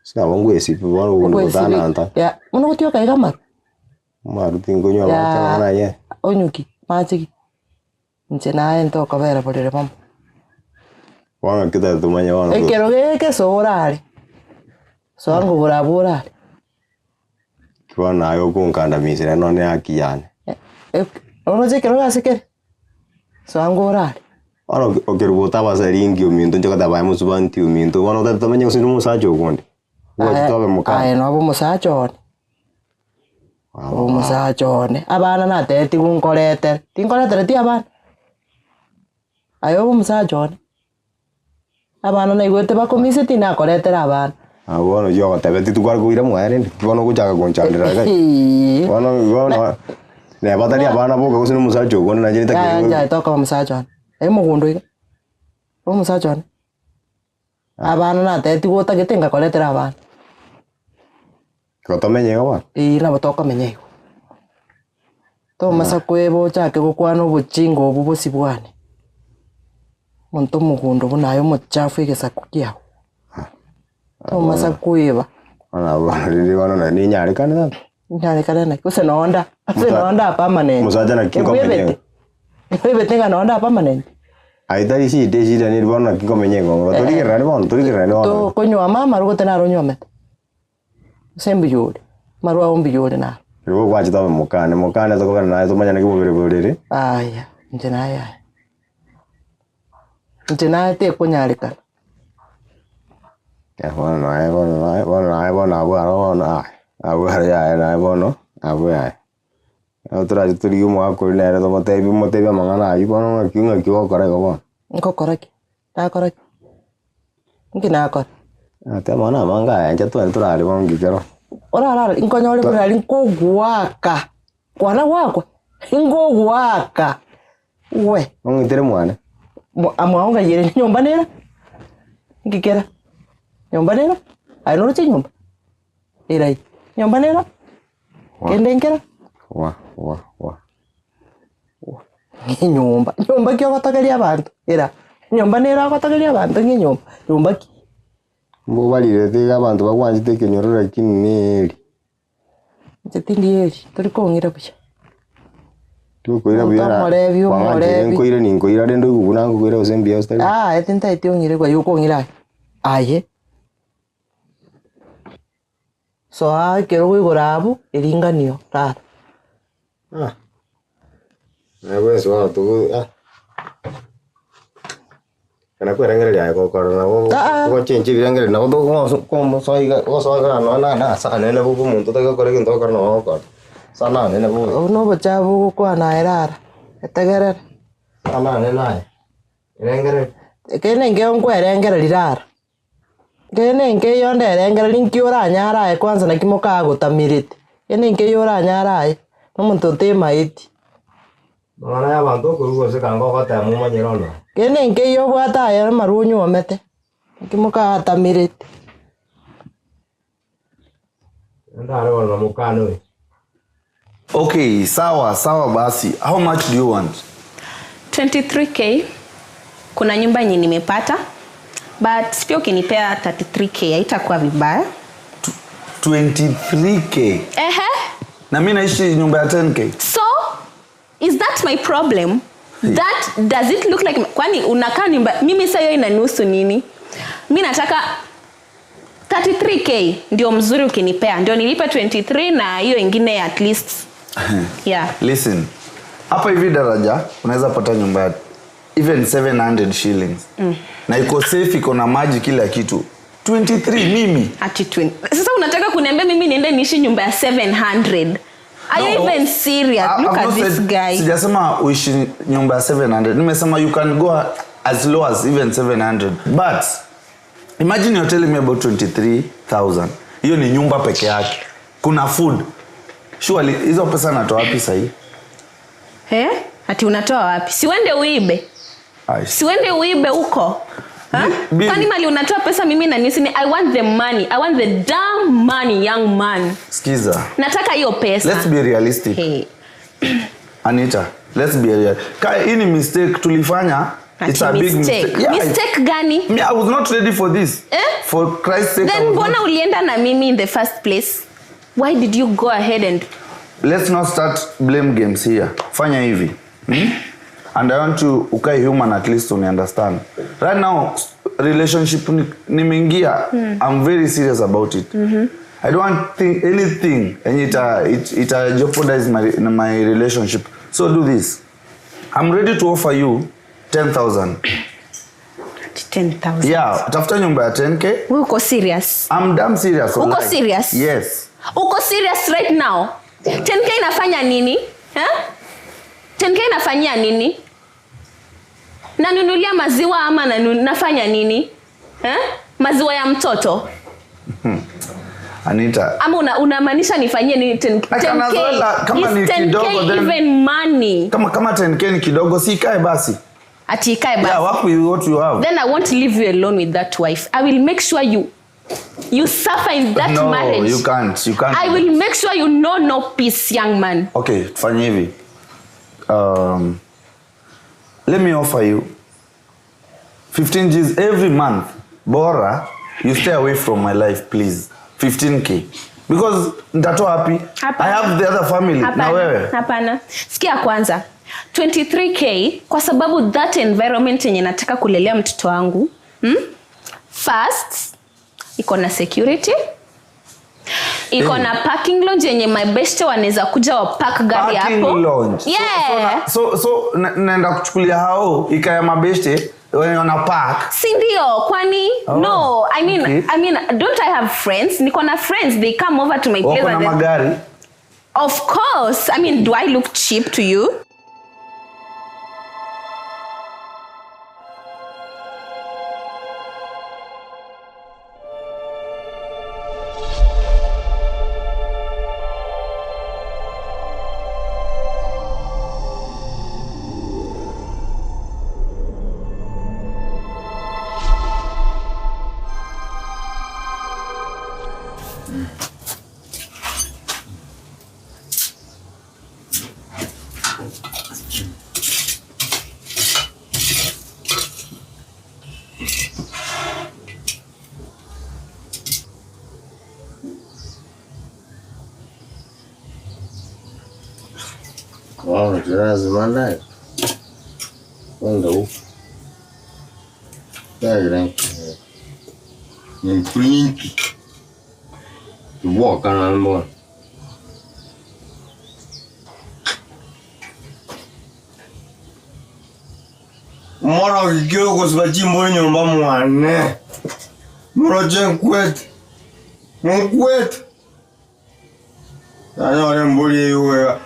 Sina wangu esipi bwana ugondo dana anta. Ya, muno kutio kai gamar. Maru tingo nyo abata na ye. Onyuki, machiki. Nche nae nto kabera por el pam. Wana kita tumanya wana. Ekero ke sorale. Songo burabura. Kwana ayo kunkanda misere no ne akiyane. Ono je kero asekere. Songo orale. Wana okerubuta basaringi uminto njoka tabaye musubanti uminto wana tatamanya usinu musacho konde. Tobe muka. Ai no abo musacho. Abo musacho ne. Abana na teti kunkolete. Tinkolete ti abana. Ayo abo musacho ne. Abana na igote bakomise tina kolete abana. Bueno, yo tabeti tu gargo ira muere, bueno kujaga gonchandira kai. Bueno, ne batali abana boka kusino musacho kona na jenita ki. Ya toka musacho. Mugundo ika. Abo musacho ne. Abana na teti gota getenga kolete abana. Koto menyego ba? Na botoka menyego. To masa kwebo chake gukwana ubuchingo obu bosibwane. Monto mugundo bunayo muchafu igesaku kiaho. To masa kweba. Ana bali wana na ni nyari kana. Nyari kana na kuse nonda. Kuse nonda permanent. Musaja na kingo menyego. Kwebe tenga nonda permanent. Aidari si desi dani bona kingo menyego. Tori gerani bon, tori gerani bon. To konyo mama rugo tena ronyo met. Sembi yule. Marua ombi yule na. Rugo kwachi tawe mukane to kana na to manya na kibobere bobere. Aya, njena aya. Njena te kunyalika. Ya bona abu ya na bono abu ya. Otra turi mo akol na to motebi mangana ayi bono kinga kiwo kore go bon. Nko koreki. Ta koreki. Ngina akor. Ate mana manga ya jatu entura ali bon gikero. Ora inkonyole bra linkoguaka. Kwana wakwa. Ingoguaka. We. Ongitere mwana. Amwaonga yere nyomba nera. Ngikera. Nyomba nera. Ai no che nyomba. Irai. Nyomba nera. Kende ngera. Wa. Nyomba kyo gatageria abantu. Era. Nyomba nera gatageria abantu nyomba. Nyomba ki. Mbo balire tega abantu bagwanjite kenyorora kineri. Chetindi turi kongira bucha. Tukoira buyara. Wanganje nkoire ninkoira rendo gukuna ngoira osembia ostari. Etinta etiongire kwa yuko ngira. Aye. So kero gwigurabu iringanio tata. Nawe so tu kana ko rangere ya ko korona ko chenchi rangere na do ko so iga ko so ga na sa ne ne bu mu to ta ko re kin to korona ko sana ne ne bu no bacha bu ko na erara etegere sana ne na rangere kene nge on ko rangere rirara kene nge yonde rangere linkiora nyara kwanza na kimoka gutamirite kene nge yora nyara no muntu te maiti Mwana ya bantu kurugo se kango ko ta mu manyerono. Kene nke yo bwata ya marunyu omete. Kimuka atamirite. Ndaro wala mukano. Okay, sawa basi. How much do you want? 23k. Kuna nyumba yenye nimepata. But pia ukinipea 33k haitakuwa vibaya. 23k. Na mimi naishi nyumba ya 10k. So is that my problem? That does it look like kwani unakaa nyumba mimi sasa hiyo inanusu nini? Mimi nataka 33k ndio mzuri ukinipea. Ndio nilipe 23 na hiyo ingine at least. Yeah. Listen. Hapa hivi daraja unaweza pata nyumba ya even 700 shillings. Na iko safe, iko na maji kila kitu. 23 mimi. Ati 20. Sasa unataka kuniambia mimi niende niishi nyumba ya 700? Are you even serious? Look at this guy. Sijasema uishi nyumba ya 700. Nimesema you can go as low as even 700. But imagine you're telling me about 23,000. Hiyo ni nyumba peke yake. Kuna food. Surely hizo pesa natoa wapi sasa hii? Ati unatoa wapi? Siwende uibe. Siwende uibe huko. Kwani mali unatoa pesa mimi na nisi ni I want the money. I want the damn money, young man. Skiza. Nataka hiyo pesa. Let's be realistic. Anita, let's be real. Hii ni mistake tulifanya. It's a big mistake. Yeah, mistake gani? I was not ready for this. For Christ's sake. Then mbona ulienda na mimi in the first place? Why did you go ahead and... Let's not start blame games here. Fanya hivi. And I want to ukai human at least to understand. Right now, relationship nimeingia. I'm very serious about it. I don't want anything and it jeopardize my relationship. So do this. I'm ready to offer you 10,000. 10,000. Yeah, tafuta nyumba ya 10k. Uko serious? I'm damn serious. Uko serious? Yes. Uko serious right now? 10k inafanya nini? 10k inafanyia nini? Nanunulia maziwa ama nafanya nini? Maziwa ya mtoto? Anita. Ama unamaanisha nifanyie nini 10k? Kama ni kidogo then even money. Kama 10k ni kidogo si ikae basi. Ati ikae basi. Yeah, work with what you have. Then I won't leave you alone with that wife. I will make sure you suffer in that marriage. No, you can't. You can't. I will make sure you know no peace, young man. Okay, fanya hivi. Let me offer you 15 G's every month. Bora, you stay away from my life, please. 15k. Because nitatoa happy. I have the other family. Na wewe. Hapana. Sikia kwanza. 23k kwa sababu that environment yenye nataka kulelea mtoto wangu. First, iko na security. Iko na parking lounge yenye my best wanaweza kuja wa park gari hapo. Parking lounge. Yeah. So naenda kuchukulia hao ikaya mabeste when on a park. Si ndio kwani no, I mean don't I have friends? Niko na friends, they come over to my place. Wako na magari? Of course. I mean, do I look cheap to you? Oh, that's Monday. Hello. There. You print. You walk on more. Mora kikyo kusibachimbo nyumba mwane. Mora jenkwet. Mkwet. Ana ore mbuli yuwe.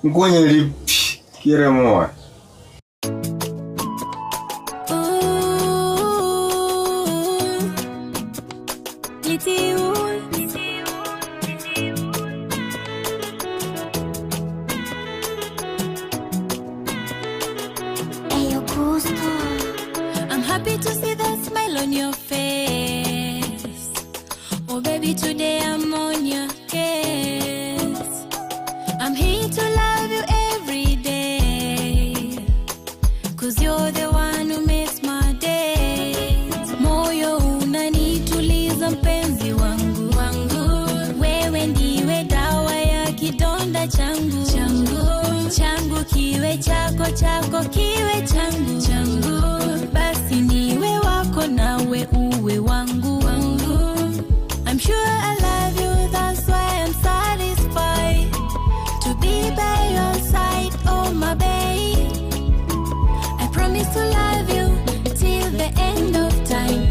Nkonyeri kire mwa. I'm happy to see the smile on your face. Oh baby, today I'm on your case. I'm here to love you every day, 'cause you're the one who makes my days. Moyo unanituliza mpenzi wangu, wewe ndiwe dawa ya kidonda changu, changu kiwe chako, chako kiwe changu, basi niwe wako nawe uwe wangu. I'm sure I love you, that's why I'm satisfied to be by your side, oh my babe. I promise to love you till the end of time.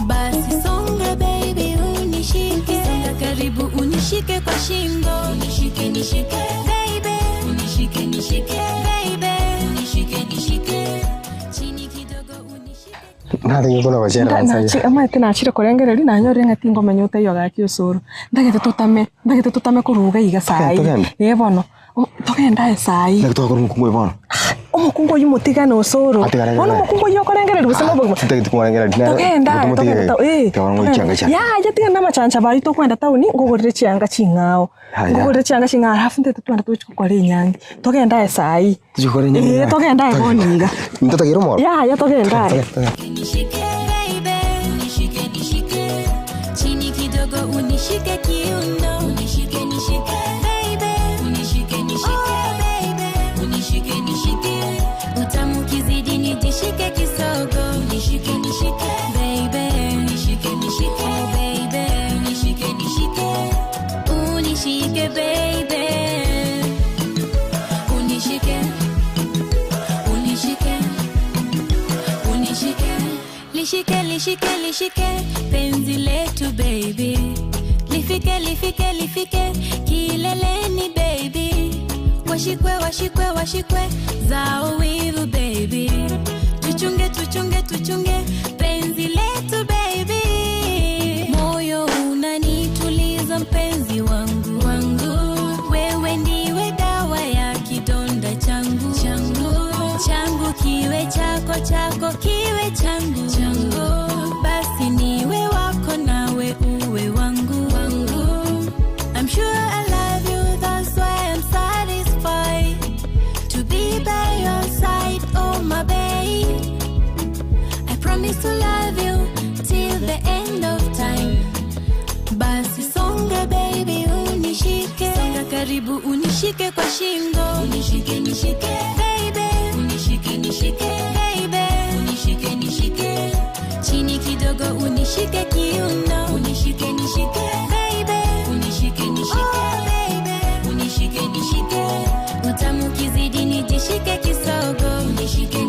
Basi songa baby, unishike, songa karibu, unishike kwa shingo, nishike baby, unishike baby, unishike chini kidogo, unishike. Nada yo kuna bajera ansaya. Ama tena chira korengere ri nanyo renga tingo manyota yo gaki usuru. Ndagete tutame kuruga iga sai. Bono. Togenda sai. Ndagete kurumwe bono. Umukungo y'umutigano usuru. Bono umukungo yo korengere busema bogo. Ndagete kurengere dinero. Togenda. Ya tigana n'amachancha bari to kwenda tauni ngogorire cyanga cyingao. Ngogorire cyanga cyingao hafu ndete twanda tuchikora inyange. Togenda sai. Tuchikora inyange. Togenda boniga. Mtoto kiro moro. Ya togenda. Nishike baby, nishike chini kidogo, unishike kiuno, unishike baby, unishike baby, unishike utamu kizidi nijishike kisogo, unishike baby, unishike baby, unishike baby, lishike penzi letu baby, lifike kileleni baby, washikwe zao wivu baby, tuchunge penzi letu baby, moyo unanituliza mpenzi wangu, wewe ndiwe dawa ya kidonda changu, kiwe chako kiwe changu, basi niwe wako nawe uwe wangu. I'm sure I love you, that's why I'm satisfied to be by your side, oh my babe. I promise to love you till the end of time. Basi songa baby, unishike, songa karibu, unishike kwa shingo, unishike baby, unishike baby, unishike chini kidogo, unishike kiuno, unishike baby, unishike baby, unishike utamu kizidi nijishike kisogo, unishike baby,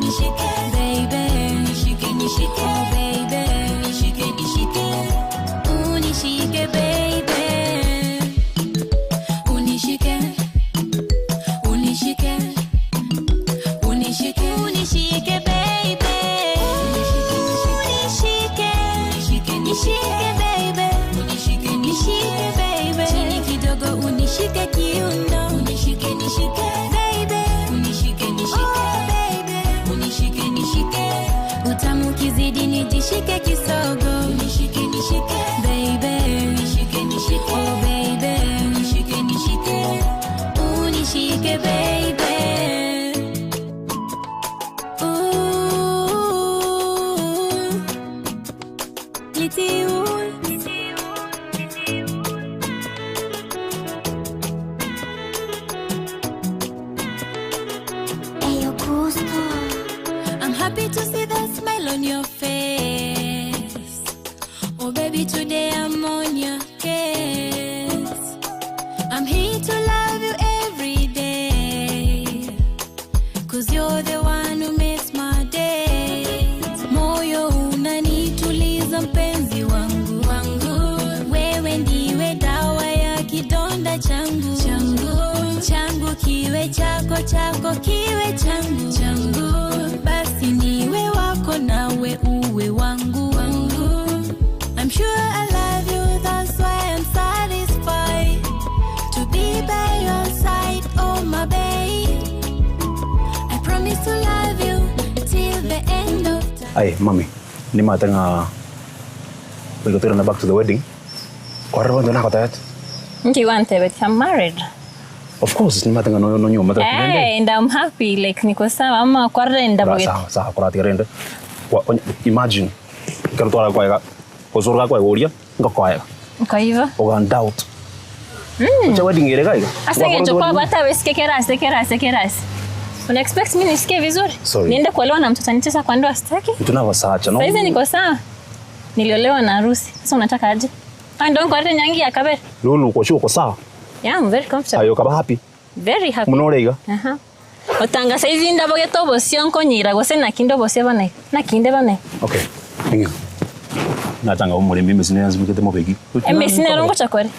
unishike baby, unishike baby, unishike baby, nishike baby, chini kidogo, unishike kiuno, unishike baby, unishike baby, unishike utamu kizidi nijishike kisogo, unishike baby, oh baby, unishike baby. chako kiwe changu changu, basi niwe wako nawe uwe wangu wangu. I'm sure I love you, that's why I'm satisfied to be by your side, oh my babe. I promise to love you till the end of time. Ay, mami, ni matanga we go to back to the wedding. Korra ndo nakota yet. Do you want it? I'm married. Of course, ni matanga no nyuma ta. Hey, and I'm happy like niko sawa ama korra enda boget. Sawa korra tirende. Imagine kertoa kwa kozurga kwa goria ngokoya. Kwa hivyo? Ogan doubt. Cha wedding ile kai. Asenge chukua bata wesike keras. Una expect mimi nisikie vizuri? Niende kuolewa na mtoto anitesa kwa ndoa sitaki? Tunavyosacha no. Sasa niko sawa. Niliolewa na harusi. Sasa unataka aje? Ando ngwarte nyangi ya kabere. Lulu uko sawa? Yeah, I'm very comfortable. Ayo kaba happy? Very happy. Munorega? Otanga saizi ndaboge tobo sionko nyira gose nakindo bose bane. Nakinde bane. Okay. Inyo. Natanga umuri mimi sinyanzi mukete mobegi. Sine rongo chakwere.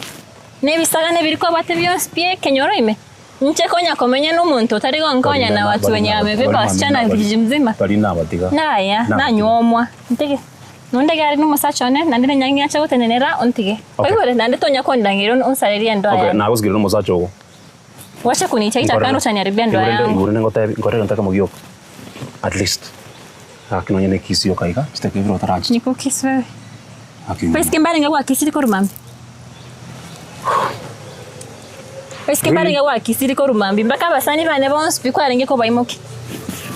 Nebisaga nebiriko bate byose pie kenyoro ime. Nche konya komenya n'umuntu utari gonkonya na watu wenye amebeba wasichana vijiji mzima. Bali nabatiga. Naya, na nyomwa. Ntege. Nonde gari n'umusachone nandire nyangi acha gutenenera ontige. Oyore nande tonya kondangiro unsaleria ndoa. Okay, na usgiro n'umusacho go. Washa kunichaita kando chanyaribia ndoa yangu. Ngure ngotabi, ngore nataka mugio. At least. Akino nyene kisi yo kaiga, steke viro tarachi. Niko kiss wewe. Akino. Pes kimbali ngwa kisiri korumambi. Pes kimbali ngwa kisiri korumambi. Mbaka basani bane bonse bikwa renge ko baimoki.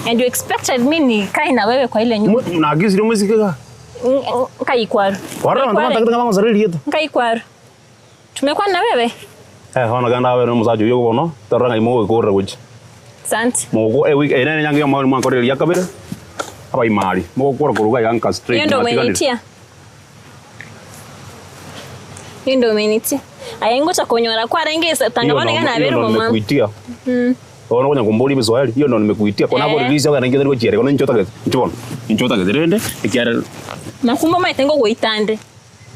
And you expected me ni kai na wewe kwa ile nyumba. Na kisiri muzikega. Kai kwaru. Kwaru ndo nataka kama mzarili yetu. Kai kwaru. Tumekuwa na wewe. Hona ganda wewe n'umusacho yo bono, taranga imo ko rebuji. Santi. Mogo week ene nyangi ya mwa ko ya kabere. Aba imali. Mogo ko kuruga yanka straight. Yendo umenitia. Ayengo cha konyora kwa rengesa tangabone kana abero mama. Nimekuitia. Ona konya kumbuli bizwali. Hiyo ndo nimekuitia. Kona hapo release yako rengeza rwo chiere. Kona nchota gete. Nchona. Nchota gete rende. Ikiara. Makumba maitengo goitande.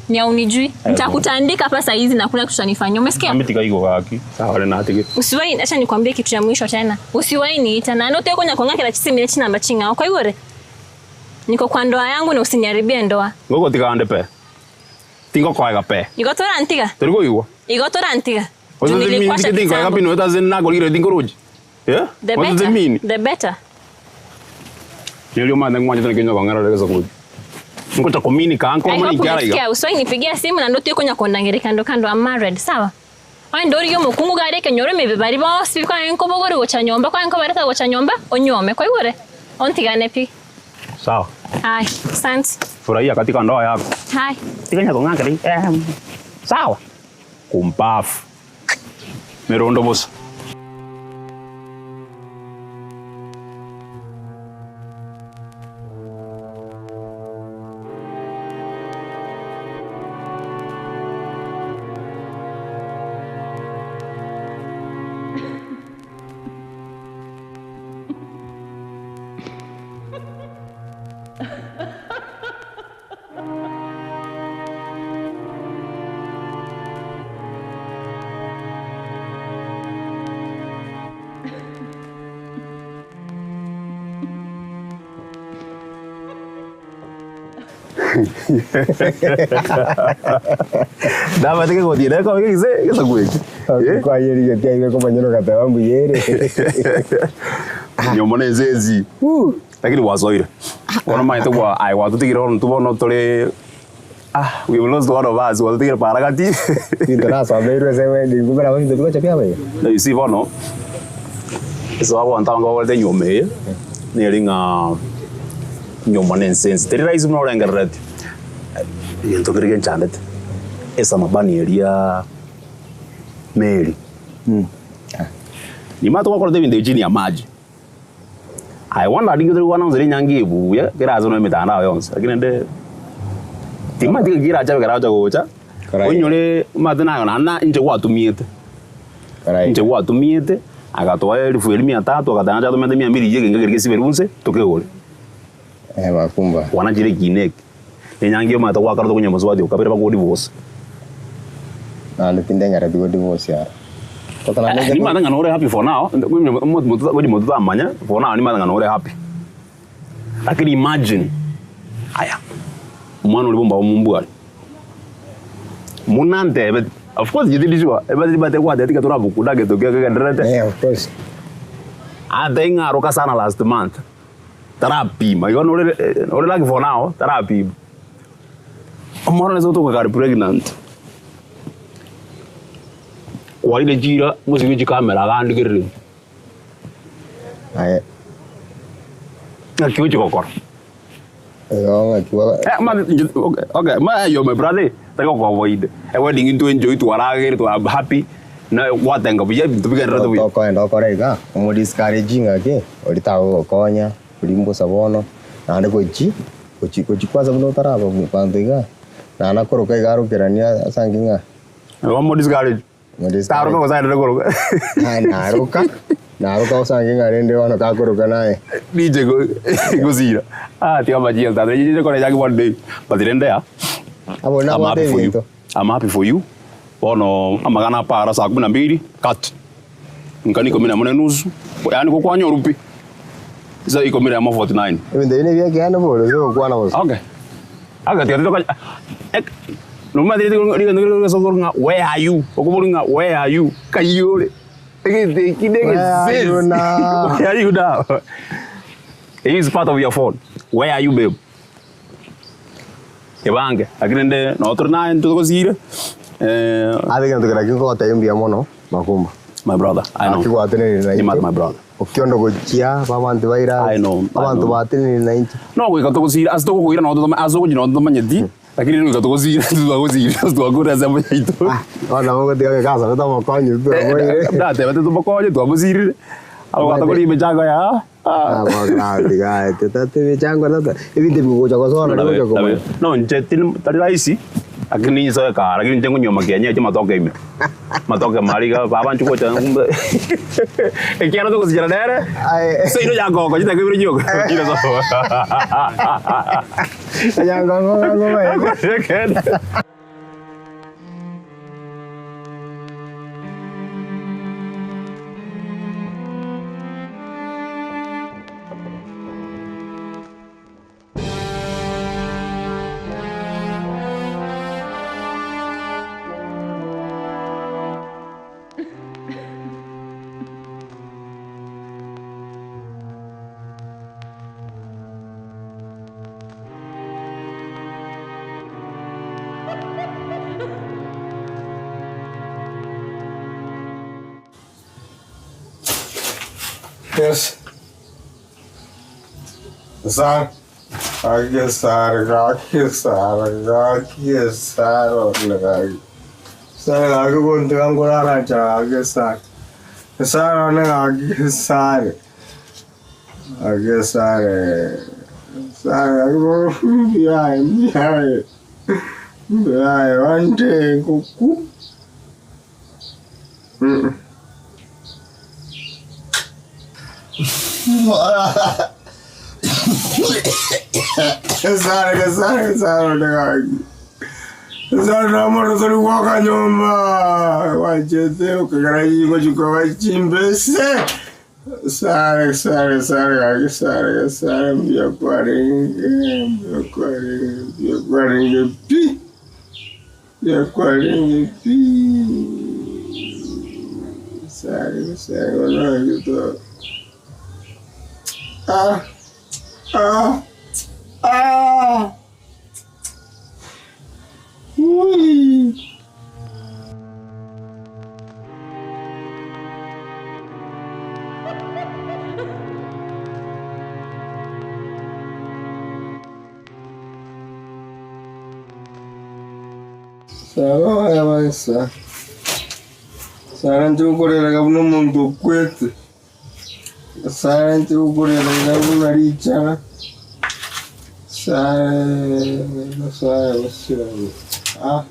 Nya unijui. Nitakutandika hapa saa hizi na kuna kitu chanifanyia. Umesikia? Amitika iko gaki. Sawa le natike. Usiwahi acha nikwambie kitu cha mwisho tena. Usiwahi niita na ndoto yako nyakonga kila chisi mile china machinga. Kwa hiyo niko kwa ndoa yangu na usiniharibie ndoa. Ngoko tikande pe. Tingo kwa gape. Igotora antiga. Tergo yuwa. Igotora antiga. What does it mean to think like happy no doesn't na golire tingo roji? Yeah? What does it mean? The better. Nilio manda ngwanje tena kenyo bangara leza kuji. Ngo ta komini ka anko mani kyara iga. Uswai nipigia simu na ndoto yako nyakondangere kando I'm married, sawa? Ai ndori yo mukungu gare kenyore mebe bari bosi kwa enko bogore gocha nyomba kwa enko barata gocha nyomba onyome kwa iwore. Ontigane pi. Sawa. Hai, asante. Furahia katika ndoa yako. Hai. Tikanya konganga sawa. Kumpafu. Merondo boss. Dama tike ko dire ko kise kisa kuiki. Kwa yeri ya kia kwa manyoro kata wangu yere. Nyomone nzezi. Lakini wazoire. Ona mai to wa ai wa tutikira on tubono tole we will lose a lot of us wa tutikira para kati. Tindana sa beiro se wendi ngubera wangu tuko chapia bae. You see bono. Eso agua ntanga wa de nyome. Ni ringa nyomone nsensi. Terira izu no renga red. Yento kirige nchandet. Esa mabani elia meli. Ni mato kwa de vinde chini ya maji. I wonder dingo tuli wana nzuri nyangi ebuya kirazo no mitandao yonse. Lakini nde tima tigira acha karaja gocha. Onyole madana yona na nje watumiete. Nje watumiete agatoa 1300 akatana cha tumende 200 yeke ngakirike siberunse tokegole. Bakumba. Wana jire kineke. Nyangi yo mata kwa karto kunya mzwadi ukapera ba go divorce. Na ndipinde ngara bigo divorce yara. Ni madanga no happy for now. Ngodi mutu amanya for now ni madanga no happy. Lakini imagine aya. Mwana ulibomba omumbwa. Munante of course you did this one. Eba dibate kwa datika tora bukuda geto ndrete. Yeah, of course. Adenga aroka sana last month. Therapy. My God, no like for now. Therapy. Mwana lezo to ka pregnant. Kwa ile jira muzi kamera gandi girri. Aye. Akiwo chikokora. Okay, you're my brother. Take a avoid. A wedding to enjoy to argue to have happy. No, what then? We have to be getting rid of it. And Okorega, more discouraging again. Or the Tao, Conya, Limbo Savono, and a Gucci, which was a notara of Pantiga. Nana Korokegaro, Pirania, Sanginga. One more discouraged. Taruka was I to go. Naruka. Naruka singing, I didn't want to Kakurukana. DJ Gozira. Ah, Tiamaji, that you did a one day, but then there. I'm happy for you. I'm happy for you. Oh no, amagana para sa kuna mbili cut. Nkani komina mwana nusu. Yani kwa nyo rupi. Isa iko mira mo 49. Even the any via gana bolo yo kwa na was. Okay. Aga tiyo ka no ma dire ngo so nga where are you? Okubulunga where are you? Kayole. Where are you now? Where are you now? It is part of your phone. Where are you, babe? Kebange. Agrinde no torna into Gozira. I think I'm going to go to Mono, Makumba. My brother, I know. You my brother. Okiondo Gochia, Baman Duaira. I know. I want to Batin in 90. No, we got to see as though we don't know as though you know the money. I didn't go to see to a good as ever. Oh, no, the gas, I don't call you. That they went to call you to a zero. I want to go to Jaga. Ah, the guy, that the Jango, even the Buja. No, Jetin, that I see. Akini sa ka, lagi njengo nyoma kenya cuma toke me. Matoke mariga, baban cuko cang. Kira tu kau sejarah daerah. Saya itu jago, kau jadi kau juga. Kira tu. Jago. Yes. Sar. Agge sar gaki sar gaki sar lagi. Sar agge bonte kan gora raja agge sar. Sar ane agge sar. Agge sar. Sar agge bor biai. Biai ante kuku. Kesar lagi. Kesar nama rasanya waka nyoma. Wajete ukagaraji ko juga wajimbese. Sar biar kuaring pi. Sar orang gitu. Ui. Sawa ya basa. Saran tu kore laga puno mundu kwete. Saran tu kore laga puno richa. Saran ah.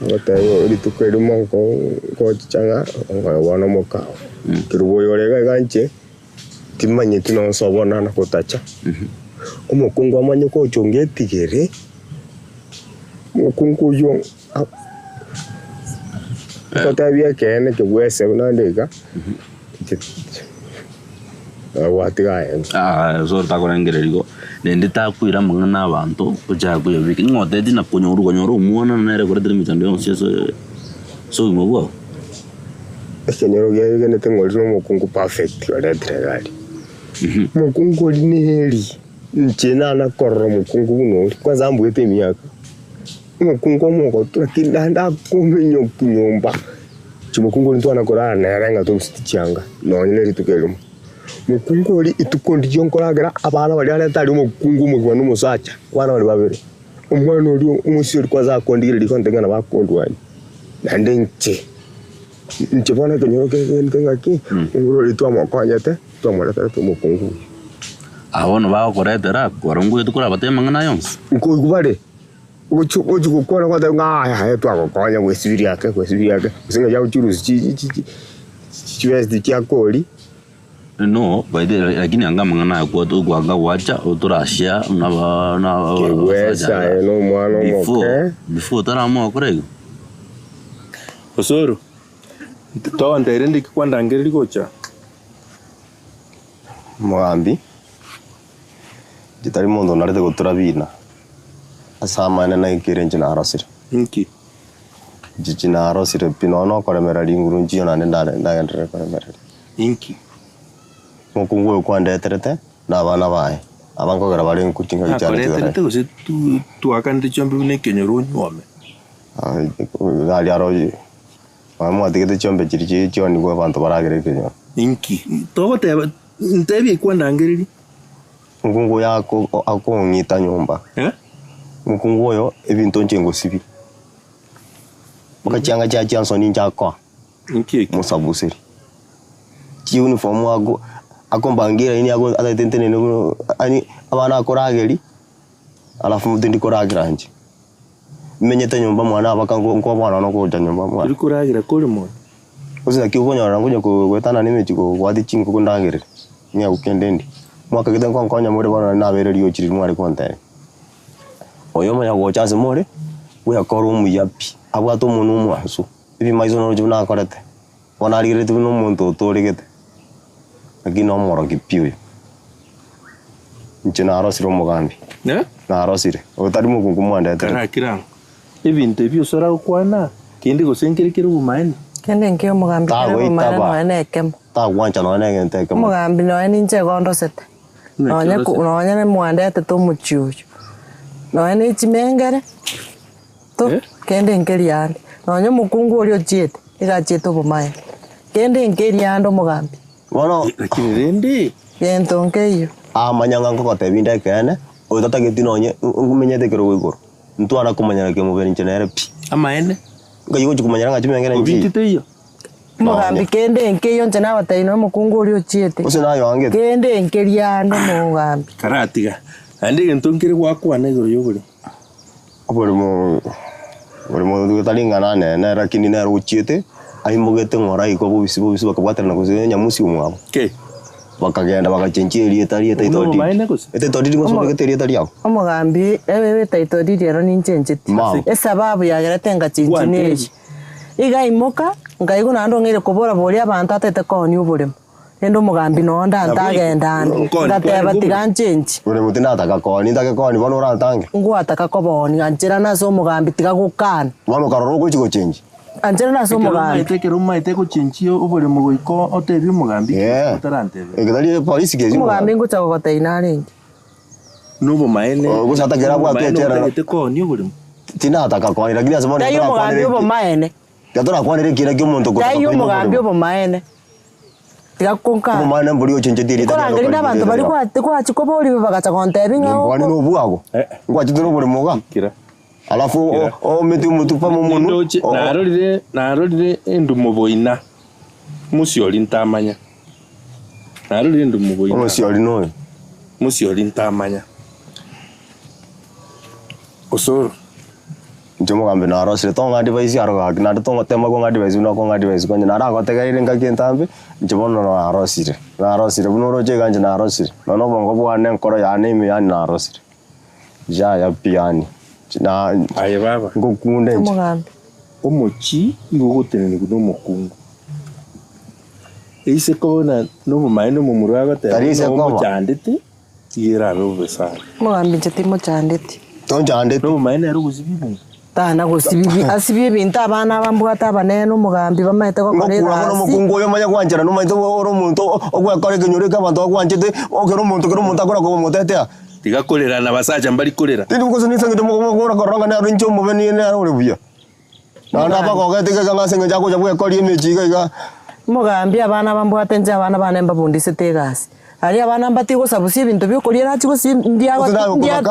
Ngotayo ritukweli ko changa ngwana mokao. Kirugo yorega ganche timanye kino sobona na kotacha. Omukungu amanye ko chongetigere. Mukungu yo kotabia kene kibwese unandika. Watigaye. So takorengererigo. Nende takwira mangana abantu ujaguye biki ngoteti na konyoru muona nere kore dere mitando yonse so imogwa. Ekenyoro gege ne tengo no mukungu perfect wale tregali. Mukungu ni heri. Nchena na korro mukungu no kwanza ambwete miyaka. Mukungu moko tukindanda kumenyo kunyomba. Chumukungu ntu anakora na yarenga to stichanga. No nyeri tukelo. Mukungu uri itukondi yonkoragira abana bali areta ari mukungu mugwa n'umusacha bana bali babiri umwana uri umusi uri kwaza akondire rikontengana bakondwanye nande nche bana kenyoroke ngaki ngurori twa makwanyete twa mwana tu mukungu abono ba koretera korongu tukura batema ngana yonse uko kubare ucho gukora kwa ngaya twa kokonya kwesibiri yake usinga ya uchuruzi chiwezi cyakoli. No, by the lakini anga mangana kwa tu gwanga wacha uturashia na wesa no mwana moke before tara mo korego Osoro to ndere ndiki kwanda ngeri gocha Mugambi jitari mondo narete gutura bina asama na ikirenje na arasire inki jiji na arasire pinono koremera ringurunji na ndagendre koremera inki mukungu kwanda eterete na abana bae abankogera bari nkutinga bicyane tugere tugose tu akandi chombe ne kenyoro nyome gali aroji mama atigete chombe chiri choni go bantu baragere kenyo inki to te ntebi kwanda ngeri mukungu yako akongita nyumba mukungu yo ebintu ncengo sibi bakachanga cha chanso ninja kwa inki musabuseri chi uniform wago akombangira ini ago atatentene no ani abana akorageri alafu mutindi koragira nje menyete nyumba mwana abakango nko bwana no kuja nyumba mwana uri koragira kuri mo uzi akiukonya rangunya kwetana nimechi ko wadi chingo kundangire nya ukendendi mwaka kidan kwa konya muri bwana na bere riyo chiri mwari konte oyo manya go chase more we akoro mu yapi abwato munu mwaso ibi maizo no juna akorete wana rigire tu no muntu torigete lakini omoro kipio nchina arosiro mugambi na arosire otari mukungu mwanda tara kirang ibinte bio sora kwana kindi gosenkerikira bumaini kende nkio mugambi kera bumaini no nekem ta wancha no negente kem mugambi no ni nche gondo sete nonya ne mwanda to muchuchu no ni chimengere to kende nkeriande nonya mukungu olio chiete ira chieto bumaini kende nkeriando mugambi Bueno, lakini rendi yento nkeyo amanyanga ngo kotebinde kene otata getinonye ngumenyete kero wigoro ntu ana kumanyana ke mubere nchenere pi amaene ngayo kumanyana ngachimengere nji obintite iyo mugambi kende nkeyo ntena bataino mukungu uri ochiete usina yo angete kende nkeriando mugambi karatiga andi gentonkere gwakwana igoro yoguri obori mo dutalingana ne rakini ne ruchiete aimugete ngora iko bubisi bakabwatana kuze nyamusi umwabo bakagenda bakachencheri etari taitodi etodi ngoso geteri etari yao omugambi ewe taitodi rero ninchencheti esababu yagerete ngachinchineji igaimoka ngaigo nando ngere kubora bori abantu atete koni uburimo endo mugambi no ndantagenda ndateba tiganchenchi ure mutina atakakoni ndakakoni bono urantange ngwataka koboni anjira naso mugambi tigagukana bono karoro kuchiko chenji anjira naso mugambi itekero maite ko chenchio ubure mugoiko otebi mugambi utarantebe egedali polisi kezi mugambi ngucha goteina ringi nubo maene gushatakera bwa twetera tekoni ubure tina atakakoni lakini asomone tayo mugambi ubo maene gatora kwanire kira kyo muntu tayo mugambi ubo maene tigakonka ubo maene mburi ochenje diri korangeri nabantu bari kwa chikobori bagacha kontebi ngao kwani no bwago ngwa chitoro buri muga kira alafu meti umutupa mumunu narorire endumo boina musiori ntamanya narorire endumo boina musiori no musiori ntamanya osoro Njomo gambe na arosire tonga device yaro ga na tonga tema ko device na ko device ko na ra ko te gaire nga kentambe njomo no arosire buno roje ganje na arosire no bongo bwane nkoro ya nime ya na arosire ya piani na aye baba ngokunde Mugambi omochi ngogotene kuno mokungu ise ko na no maino mu muraga te no chandete tira ro besa Mugambi chatimo chandete chandete no maino ero gusibibi tana gusibibi asibiye bintu abana bambugata banene umugambi bamahite ko korera no mukungu yo manya kwanjira no mahite oro muntu ogwekore kinyure ka bantu kwanjite okero muntu akora ko mutetea tiga kolera na basaja mbali kolera tindi ko sinisa ngito mo koronga na rincho mo beni na ore buya na ndapa ko gete ka ngasenga jako jabwe kori emejiga iga Mugambi abana bambugata nje abana banemba bundise tegasi ari abana mbatigo sabusi bintu byo kolera chiko si ndia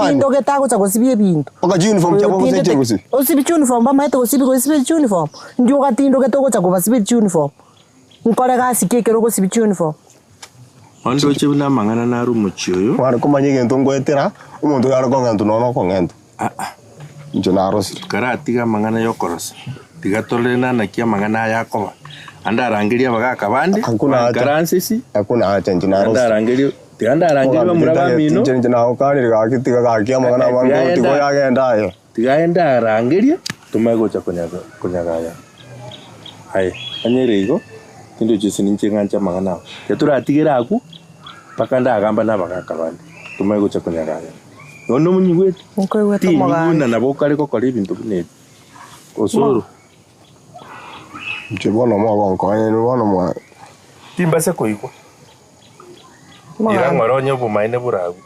tindo getago chako sibye bintu oka uniform chako kuseche kusi osibi uniform bamahite kusibi uniform ndio gatindo getogo chako basibi uniform nkore gasi kekero kusibi uniform Ondo chebuna mangana na rumo chioyo. Wari kumanyige ntongo etera, umuntu yaro kongantu nono kongento. Njo na arosire. Kara tiga mangana yokorosa. Tiga tolena na kia mangana yakoba. Anda rangiria baga kabande. Garansisi. Hakuna hacha njo na arosire. Anda rangiria. Tiga anda rangiria muraba mino. Njo na okani ga tiga ga kia mangana wango tigo yagenda yo. Tiga enda rangiria tumego cha kunyaga ya. Hai, anyerego. Ndo jisi ninche ngancha mangana. Ketura tigera aku pakanda agamba na bakakabande. Tumego cha kunyagaya. Ono munyigwe. Nkwe to magana. Na bokale ko kali bintu bine. Osoro. Nchibona mwa ko anye no mwa. Timba se koiko. Ira ngoronyo bumaine buragu.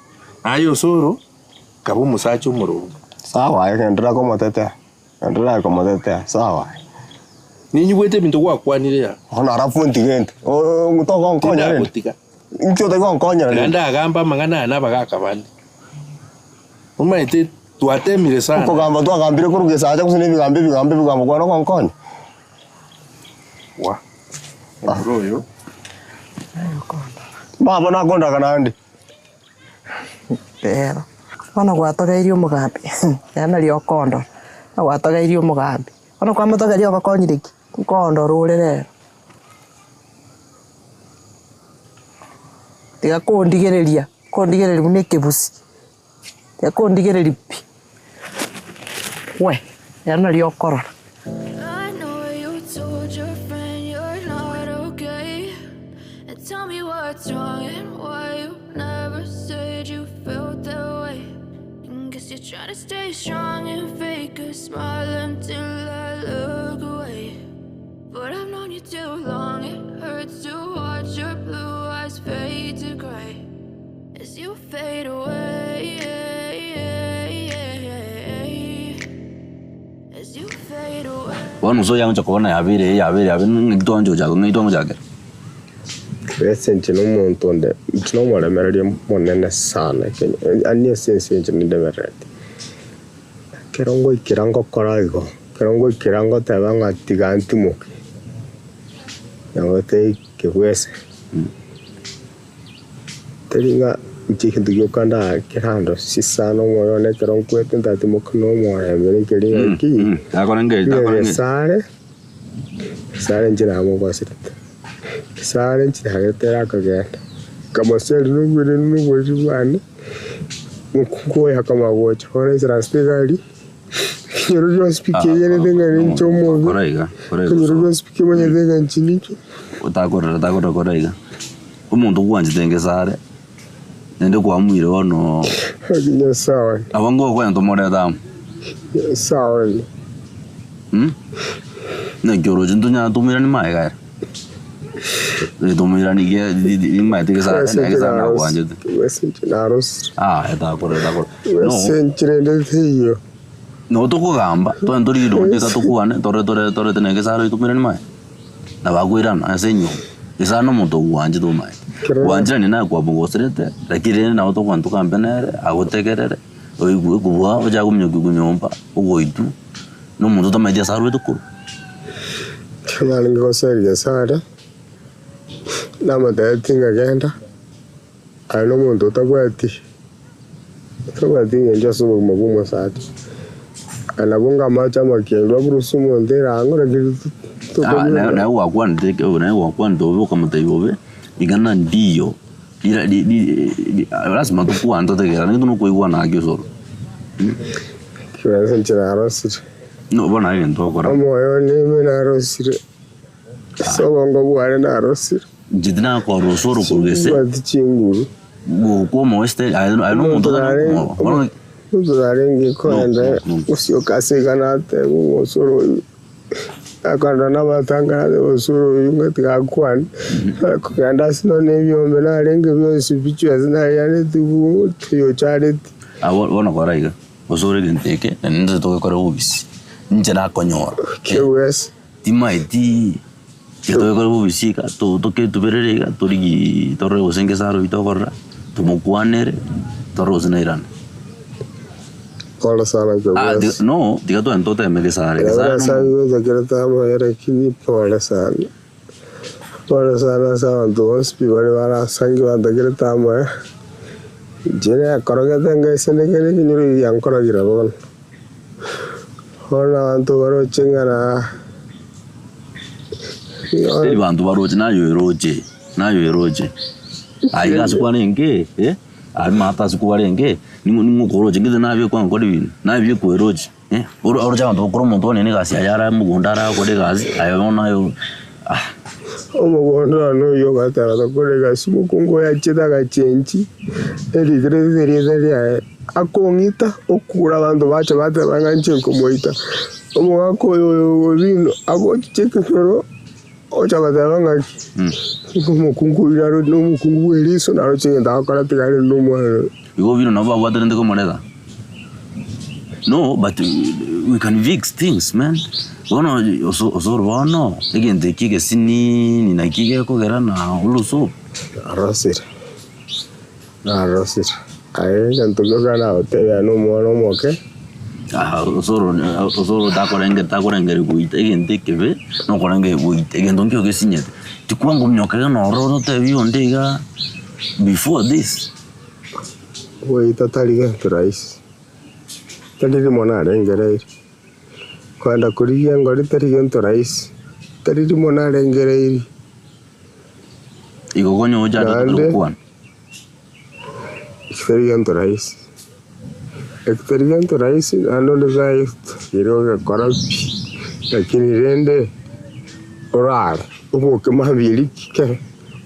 Ayo soro kabu musacho muru. Sawa yakendra ko motete. Ndra ko motete. Sawa. Ninyi wete bintu kwa kwanire ya. Ona arafu ntigente. Ngutoko nkonya rene. Ncho te nkonya rene. Anda agamba mangana na bagakabande. Umaite tuatemire sana. Ko gamba twagambire kurugesa aja kusine bigambe kwa no nkonya. Wa. Royo. Baba na konda kanandi. Pero. Ona gwatogeirio mugambi. Yana lio kondo. Na gwatogeirio mugambi. Ona kwa mutogeirio bakonyiriki. Kondo rurere. Tiga kondigereria muneke busi. Tiga kondigereria pi. We, yana lio korora. I know you told your friend you're not okay. And tell me what's wrong and why you never said you felt that way. And guess you're trying to stay strong and fake a smile until I look away. But I've known you too long, it hurts to watch your blue eyes fade to gray as you fade away, as you fade away. Wanu so yang chakona yabire ngidonjo jage. Presente no montonde, no more memory monene sana Kenya. Ani sense ni demerete. Kerongo ikirango korago. Kerongo ikirango tabanga tiganti muke. Yangote kewese. Telinga ichikindu yokanda kirando sisano moyone kerongo etendati mukno moya mbere kelinga ki. Takonenge. Sare njira mo kwasita. Sare njira hagetera kagenda. Kama sel nungwe jibani. Mukungo yakama gocha. Ora isra spegali. You're just speaking anything and chomo. Correga. You're just speaking anything and chiniki. Correga. Umuntu wanjitenge sare. Nende kwa mwire ono. Haginya sawa. Awango kwa ntomore damu. Sawa. Na gyoro jintunya tumira ni mai gair. Tumira ni ge mai tike sare na sana wanjite. Wesenchinaros. Eta correga. Wesenchirende thiyo. No toko gamba, to entori ro te ka tukuane, tore tene ke saro tu miren mai. Na bagwira na senyo. Isa no moto wanje do mai. Wanje ni na kwa bongo strete, rakire na auto kwantu kampenere, agotekerere. Oigwe kubwa oja kumnyo kunyomba, ogoitu. No moto ta mai dia saro tu ku. Kala ngo seria sara. Na mata tinga genda. Ai no moto ta kwati. Kwati nje so mo sati. Anagonga macha makielwa burusumo ndera angora kitu. Na wakwanda obo kama taibobe igana ndio lazima tukuanza tegera ndio nukuigwa na agyo solo. Kiweza nchira arosire. No bona ile ndo akora. Omoyo ni mena arosire. So bongo bware na arosire. Jidina kwa rosoro kurgese. Bati chinguru. Como este, I don't know. Tuzarengi kwenda usio kasi kanate usoro. Akanda na batanga de usoro yunga tikakwan. Kuganda sino nebyombe na renge byose bichwa zina yani tubu yo charity. Bona kwa iga. Usoro genteke nende toke kwa ubisi. Nje na konyora. KWS. Timaiti. Kito kwa ubisi ka to ke tuberega torigi torre osenge saro bitokora. Tumukuanere torros nairan. Hola sana KWS. No, diga tu entonces me desare. Ahora sabe que quiero estar era aquí por sana. Por sana saben todos pibare vara sangue vanda quiero estar más. Jene koroga tenga ese ne que ni yang koroga rabon. Hola anto varo chingana. Ele vantu varo na yo roje. Aiga sukwanenge mata sukwarenge ningo koroje ngide nabyo kwa ngodi nabyo ku eroje oro jama to koro muntu ne gasi ayara mugondara ko de gasi ayona yo omugondo no yo gatara to ko de gasi mukungo ya chida ga chenchi eri dere akongita okura bantu bacha bate banganche komoita omugako yo vino abo chekero ocha batara ngaki como kunguiraro no mukungu eriso naro chenda akara tigare no mo Igo vino na ba water ndiko moneda. No, but we can fix things, man. Bono osoro bono. Egente kike sini ni na kike ko gera na uluso. Arosir. Ai kanto ko kana te ya no mo ke. Osoro ta ko renge kuita egente kebe no ko renge kuita egento nkyo ke sinyete. Tikwango mnyoka no ro te vi ondega before this. Woi tataliga turais. Taliri mona rengere. Kwanda kuriya ngori tariga turais. Taliri mona rengere. Igo gonyo oja to kwan. Tariga turais. Tariga turais ando le zai yero korapi. Lakini rende orar. Obo ke mahambili ke.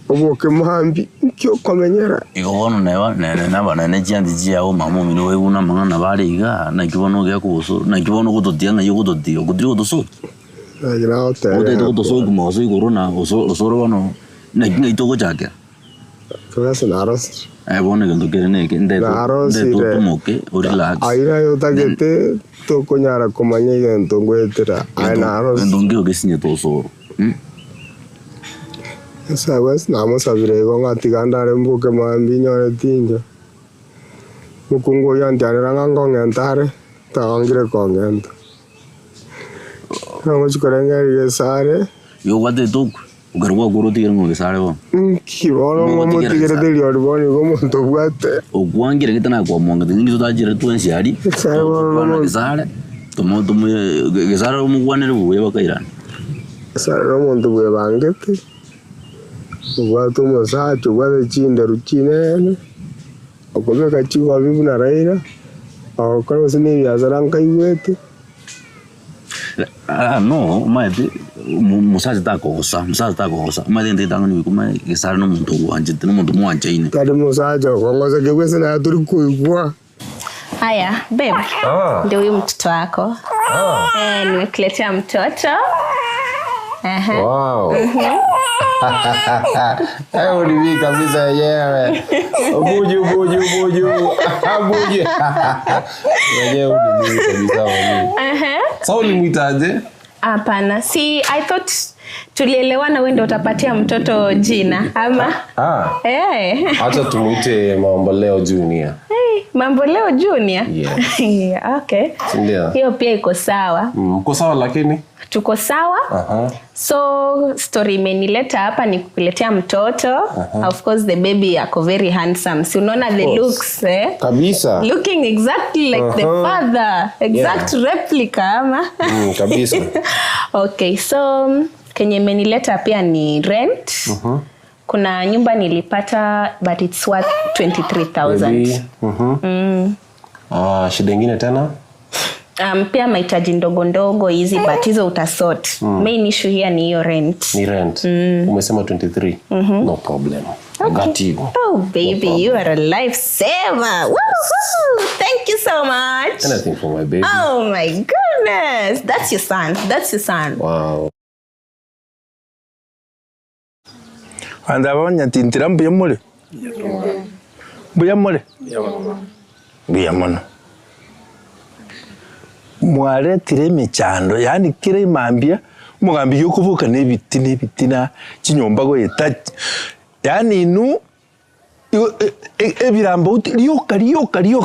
Obo ke mahambi kyo komenyera. Igo bono na bana ne jandi jia o mamo mino we una manga na bale iga na kibono ge kuso na kibono go totianga yo go totio go trio doso. Na gira o te. O te go doso como so corona osoro bono na kinga ito go jake. Kasa naros. Bono ge ndo kene ke nde to moke o relax. Aira yo tagete to konyara komanye ge ndo ngwetera. Ai naros. Ndo ngeo ge sinye to so. Sabes namo sabire go ngati gandare mbuke mambi nyore tinga. Mukungo yandare rangango ngentare ta angire ko ngento. Namo chukaranga ye sare. Yo wate tok ugarwa guru tigre ngo sare bo. Ki bolo mo tigre de lior boni go mo to bwate. O gwangire kitana kwa monga tingi to tajire tu ensiari. Sare bolo sare. Tomo ge sare mo gwanere bo ye bakairana. Sare mo ndo bwe bangete. Watu mosacho wale chinda ruchine okomeka chiwa bibu na raira okoro sini ya zaranga iwetu no maite musaje ta kosa maite ndeta ngani kuma gesara no muntu wanje tino muntu mwanje ine kadi musaje kongoza kegwese na turi kuigwa. Haya babe, ndio huyu mtoto wako. Nimekuletea mtoto. Wow. Hayo ni kabisa yenyewe. Buju. Wenyewe ni kabisa wao. Sasa ulimwitaje? Hapana, si I thought tulielewana wewe ndio utapatia mtoto jina ama? Acha tumuite Mamboleo Junior. Mamboleo Junior? Yeah. Okay. Ndio. Hiyo pia iko sawa. Uko sawa lakini? tuko sawa. So story imenileta hapa ni kukuletea mtoto. Of course the baby ako very handsome. Si unaona the looks kabisa. Looking exactly like the father. Exact replica ama. Kabisa. Okay, so kenye imenileta pia ni rent. Kuna nyumba nilipata but it's worth 23,000. Shida nyingine tena? Pia mahitaji ndogo ndogo hizi but hizo utasort. Main issue here ni hiyo rent. Ni rent. Umesema 23. No problem. I got you. Oh baby, no, you are a lifesaver. Woo-hoo! Thank you so much. Anything for my baby. Oh my goodness. That's your son. That's your son. Wow. Anda banya tintira mbuya mole. Mbuya mole. Mbuya mono. Mware tire mechando yani kire mambia mugambi yokuvuka nebiti na kinyomba go yeta yani nu ebirambo lioka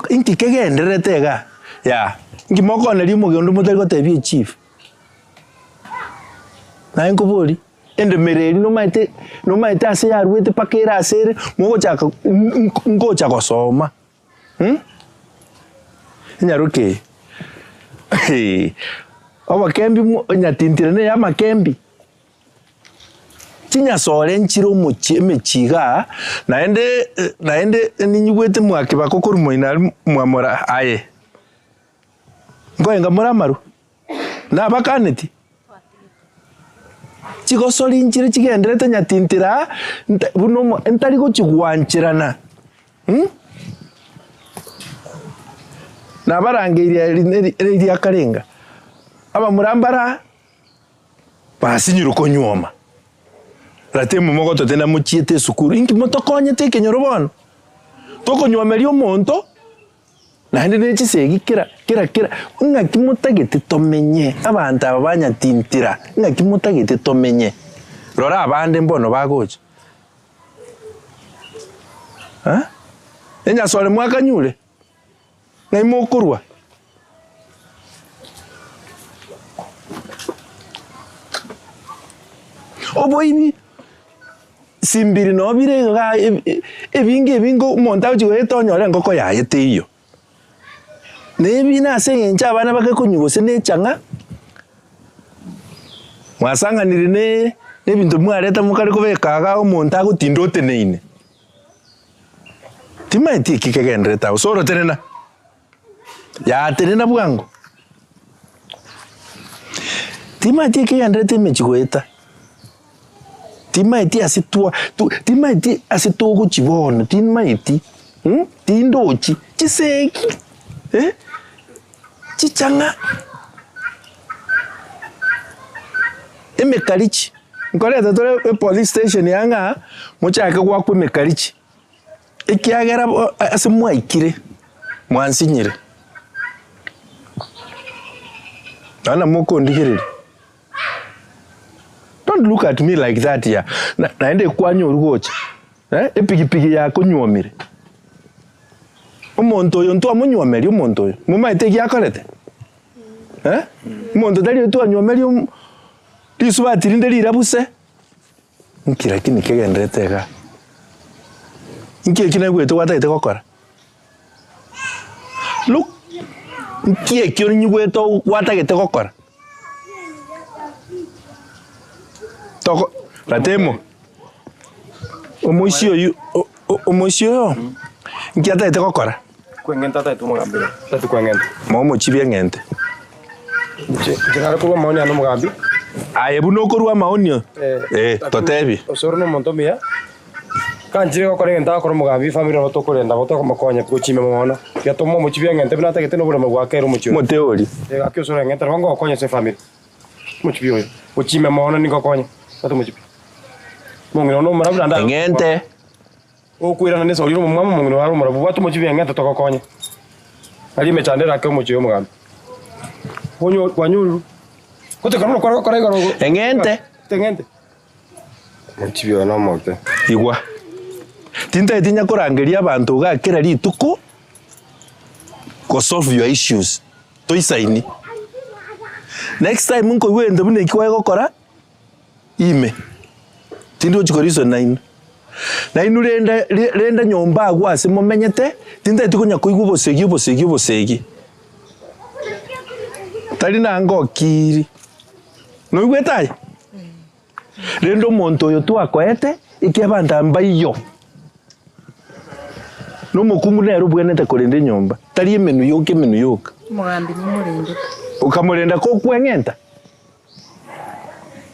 inki kegenderete ga ya ngimoko na limo gondo mutari ko tebi chief na ngobori ende mereri no maite ase ya ruete pakera asere mugochaka ngocha gosoma nyaruke oba kembi nyatintirane ya makembi tinya sore nchiro mechiga naende ninyugwete mwake bakokuru moina mwamora aye ngoyenga muramaru na bakaneti chigosori nchire chigenderete nyatintira buno entari go chigwanchirana na barangiria eri akarenga aba murambara basinyuruko nyoma ratemu mogo totena muchiete sukuru inki motokonyete kenyoro bono tokonyomerio monto na hende nechisegi kira ngakimutagete tomenye abantu abanya tintira ngakimutagete tomenye rora abande mbono bagocha enya sole mwaka nyule naimokurwa oboibi simbiri no bire ga ebingo monta uchigo nyore ngoko yayete iyo nebi na sengencha abana bakekunyugose nechanga mwasanganire nebintu mwareta mukari kubekaga omonta agotindote neine timaiti kikegendreta usoro tenena ya tenena bwango timaiti kikegendreta mechigoeta timaiti asitua kuchibono timaiti tindochi chiseki chichanga emekalichi nkoleta tole police station yanga muchaka gwakwe mekalichi ikiagera asimwaikire mwansinyire ana moko ndigiriri. Don't look at me like that ya naende kwanyo rugocha epigipigi yako nyomire omonto yo nto amunyomeri omonto yo mumaite gyakorete omonto tari to anyomeri risubatiri nderi rabuse nkira kini kegendrete ga nkie kina gweto wataite gokora look nkie kyo nyugweto watagete gokora toko ratemo omoisio nkie ataite gokora kwengenta taito mugambira tatu kwengenta momo chibia ngente jigara ko maoni ano mugambi aye buno korwa maoni totebi osoro no monto mia kanjire ko korengenta ko mugambi family no tokorenda boto ko makonya ko chime mono ya tomo mo chibia ngente bina takete no bura magwakero mo chimo moteori akyo soro ngenta ngo konya se family mo chibio mo chime mono ni ko konya tatu mo chibio mongino no marabura nda ngente okwirana ne sori no mama mongino haru marabu watu mo chibia ngenta to ko konya ali mechandera ko mo chibio mugambi onyo kwanyuru kote karuno kwa igaro engente tengente mchibio no mote igwa tinta etinya kurangeria abantu gakira rituko ko solve your issues to isaini Next time munko wende bune ikwaye gokora ime. Tindi ochikoriso naino. Naino renda nyomba gwase momenyete tinde tikunya kuigwa bosegi. Tari na ngokiri. No igwetai. Rendo monto yo tu akoete ikiabanda mbayo. No mukungu nero bwenete korende nyomba. Tari emenu yoka. Mugambi ni murende. Ukamurenda ko kwengenta.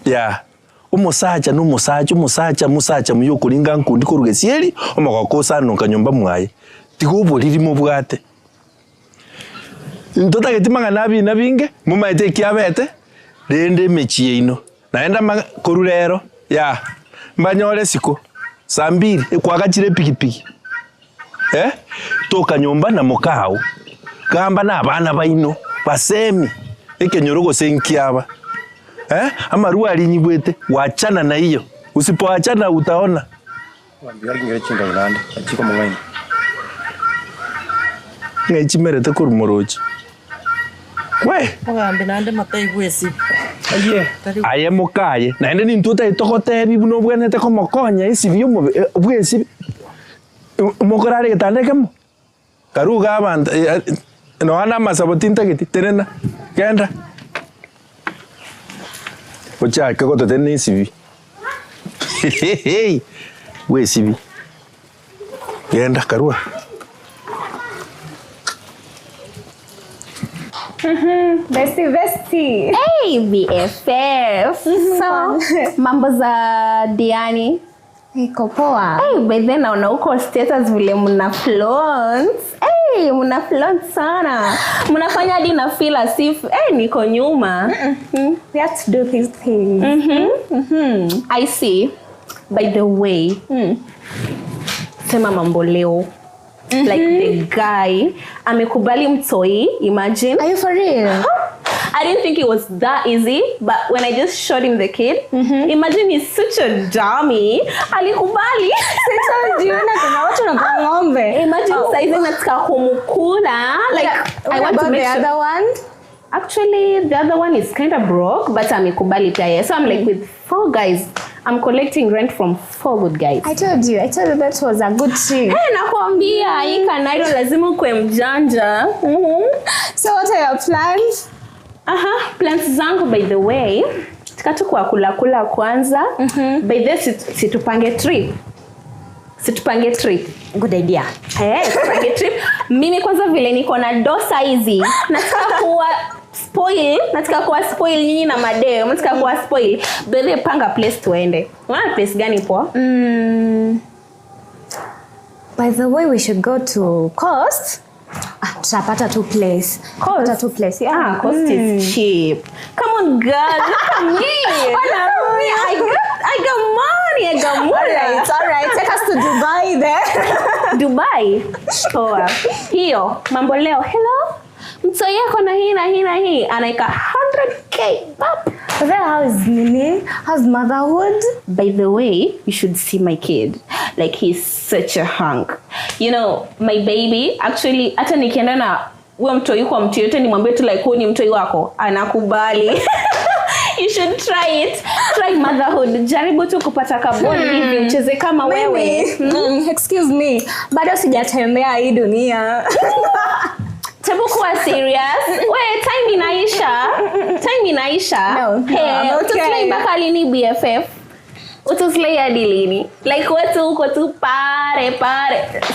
Ya. Umusacha muyo kuringa nkundi kurugesieri omakosa no kanyomba mwaye. Tigubo ririmo bwate. Ntota getimanga na binge mumaite kiabete rende mechie ino. Naenda korurero ya mbanyore siko sambiri ekwagachire pikipiki. Toka nyomba na mokao. Gamba na abana baino basemi ekenyorogo senkiaba. Amarua alinyibwete wachana na hiyo. Usipoachana utaona. Wambia ngere chinga ngande achiko mwangaini. Ngechimerete kurumoroji. We, Mugambi nande matai bwesi. Aye mokaye. Naende ni ntuta itokote bibuno bwenete ko mokonya isi byo bwesi. Mokorare getandeke mo. Karuga abantu no ana masabotinta giti terena. Kenda. Ocha kagoto tenne sibi. We sibi. Kenda karua. Bestie. Hey, BFF. So, mambo za Diani. Iko poa. Hey, by then naona uko status vile muna flaunt. Hey, muna flaunt sana. Munafanya hadi na feel as if niko nyuma. We have to do these things. I see. By the way, sema mambo leo. Like the guy amekubali mtoi, imagine. Are you for real? I didn't think it was that easy, but when I just showed him the kid, imagine he's such a dummy. Alikubali. Imagine sizing nataka kumukula. Like I want to make the other one. Actually, the other one is kind of broke, but amekubali pia. So I'm like with 4 guys. I'm collecting rent from 4 good guys. I told you that was a good thing. Nakwambia hii kanairo lazima kuwe mjanja. So what are your plans? Plans zangu by the way, tukatu kwa kula kwanza. By the situpange trip. Good idea. Situpange trip. Mimi kwanza vile niko na dosa hizi. Nataka kuwa spoil nyinyi na madeo. Nataka kuwa spoil. Bebe panga place tuende. Unaona place gani poa? By the way, we should go to Coast. Tutapata 2 place. Coast. Yeah, Coast is cheap. Come on, girl. Look at me. I got money. All right. Take us to Dubai then. Dubai. Poa. Hiyo. Mambo leo. Hello. Mto yako na hii. Anaika 100K. But then how's motherhood? By the way, you should see my kid. Like he's such a hunk. You know, my baby, actually, hata nikienda na huyo mtoi kwa mtu yote nimwambie tu like huyu ni mtoi wako, anakubali. You should try it. Try motherhood. Jaribu tu kupata kaboni hivi ucheze kama wewe. Excuse me. Bado sijatembea hii dunia. Tebu kuwa serious. Time inaisha. No, hey, utuslay mpaka lini BFF? Utuslay hadi lini? Like watu uko tu pare.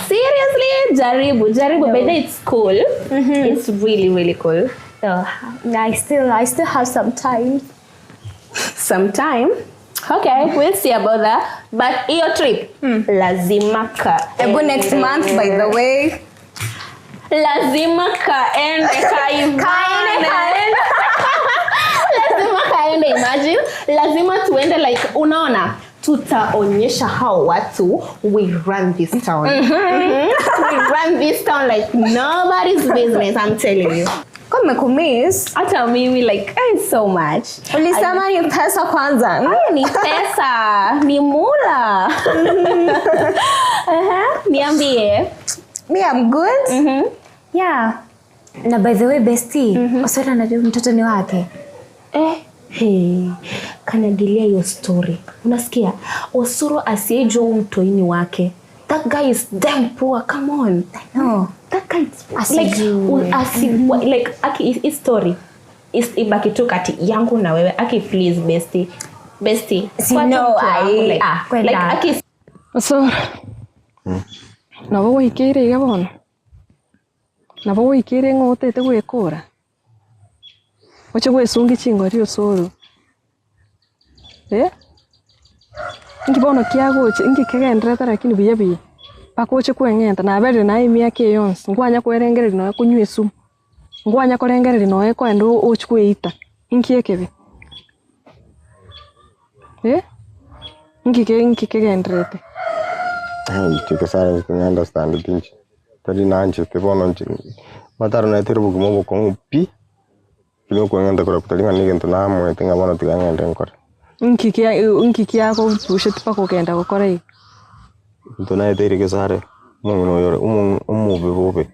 Seriously, jaribu. No. But it's cool. It's really, really cool. So, I still have some time. Some time? Okay, we'll see about that. But your trip, lazima ka. Next month, by the way. Lazima kaende. Lazima kaende, imagine. Lazima tuende like unaona tutaonyesha hao watu we run this town. We run this town like nobody's business, I'm telling you. Kama kumiss hata mimi like so much. Ulisema ni pesa kwanza. Ni pesa, ni mula. Niambie. Me, I'm good. Yeah. Na by the way, bestie, Osara anajua mtoto ni wake. Hey, kanagilia hiyo story. Unasikia? Osoro asiyejua mtoini wake. That guy is damn poor. Come on. No. That guy is like aki story. Ibaki tu kati yangu na wewe. Aki please bestie. No, like aki so. Nabo wikire gabon. Nabo wikire ngote te gwekora. Wacha gwesungi chingori osoro. Ngibono kiagoche ngikegendera lakini biyabi. Pakoche kwengenta na bere na imia ke yons. Ngwanya kwerengere no kunywe sumu. Ngwanya korengere no eko endo ochkweita. Inkiekebe. Ngikegendrete. Chike sara kunya understand tinchi. Tadi nanchi ke bono nchi. Mataro na etiru bukumo bokongu pi. Kilo kwengenta kora kutalinga nigento na mo etinga bono tigangenda nkora. Nkiki yako pushe tupa kugenda gukora iki. Ntona etiri ke sare. Mungu yore umube bobe.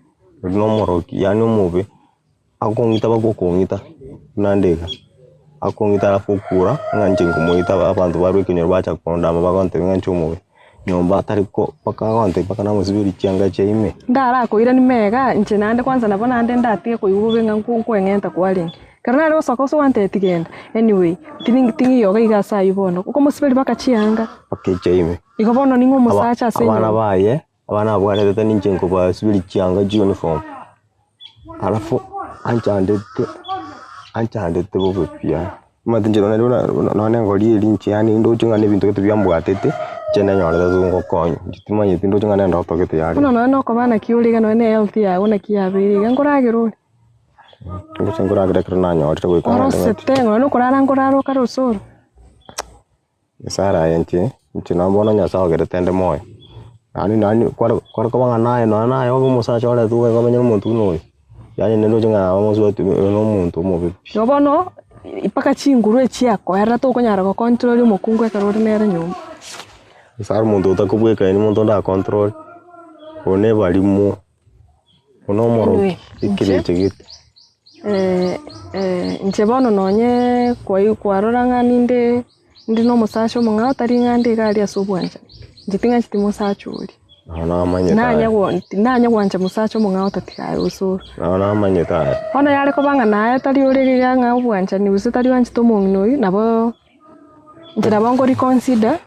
No moroki yani umube. Akongita bakokongita. Nandega. Akongita afukura nganje ngumuita abantu barwe kinyo bacha konda mabagonte ngancho umube. Nyomba tariko pakagonte pakana musibiri cyanga cyime. Ndara ko ira ni mega nje nande kwanza nabona ande ndatie ko yubube nkwengenta kwali. Karena leo soko so wante tigenda. Anyway, tingi yoga igasa ibono. Uko musibiri bakachianga. Cyime. Iko bono ningo musacha asenyo. Abana baye, abana bware tete ninjengo ba sibiri cyanga uniform. Alafu anchandete bobe pia. Matinje none ngoli linchi yani ndo chunga ne bintu ketu byambwatete. Chena nyora zungo konyo. Jitimanye tindo chunga ne ndo tokete yari. No ko bana kiuliga no ne health ya una kiabiri. Ngoragiro. Ngusengura grekra na nyora twe ko. Oro setengo no kurara ngoraro karosoro. Sara yanchi na mbona nya sawa gere tende moyo. Nani kwa ko banga naye no naye ogo musacha ora tuwe ko menyo muntu no. Yani nendo chunga bamuzo no muntu mo bibi. Yo bono ipaka chinguru echiako era to konyara ko control mukungu ekarori nere nyuma. Sar muntu utakubweka ni muntu nda control. One balimo. Ono moro ikire chigite. Nche bono nonye kwa roranga ndi no musasho mungao tari ngandi gali asubwanja. Jitinga chitimo sachuri. Ona amanyeta. Nanya gwanja musacho mungao tatikaye usuru. Ona amanyeta. Ona yale ko banga naye tari urege nga ubwanja ni usitari wanchito munginoyi nabo njira bango reconsider.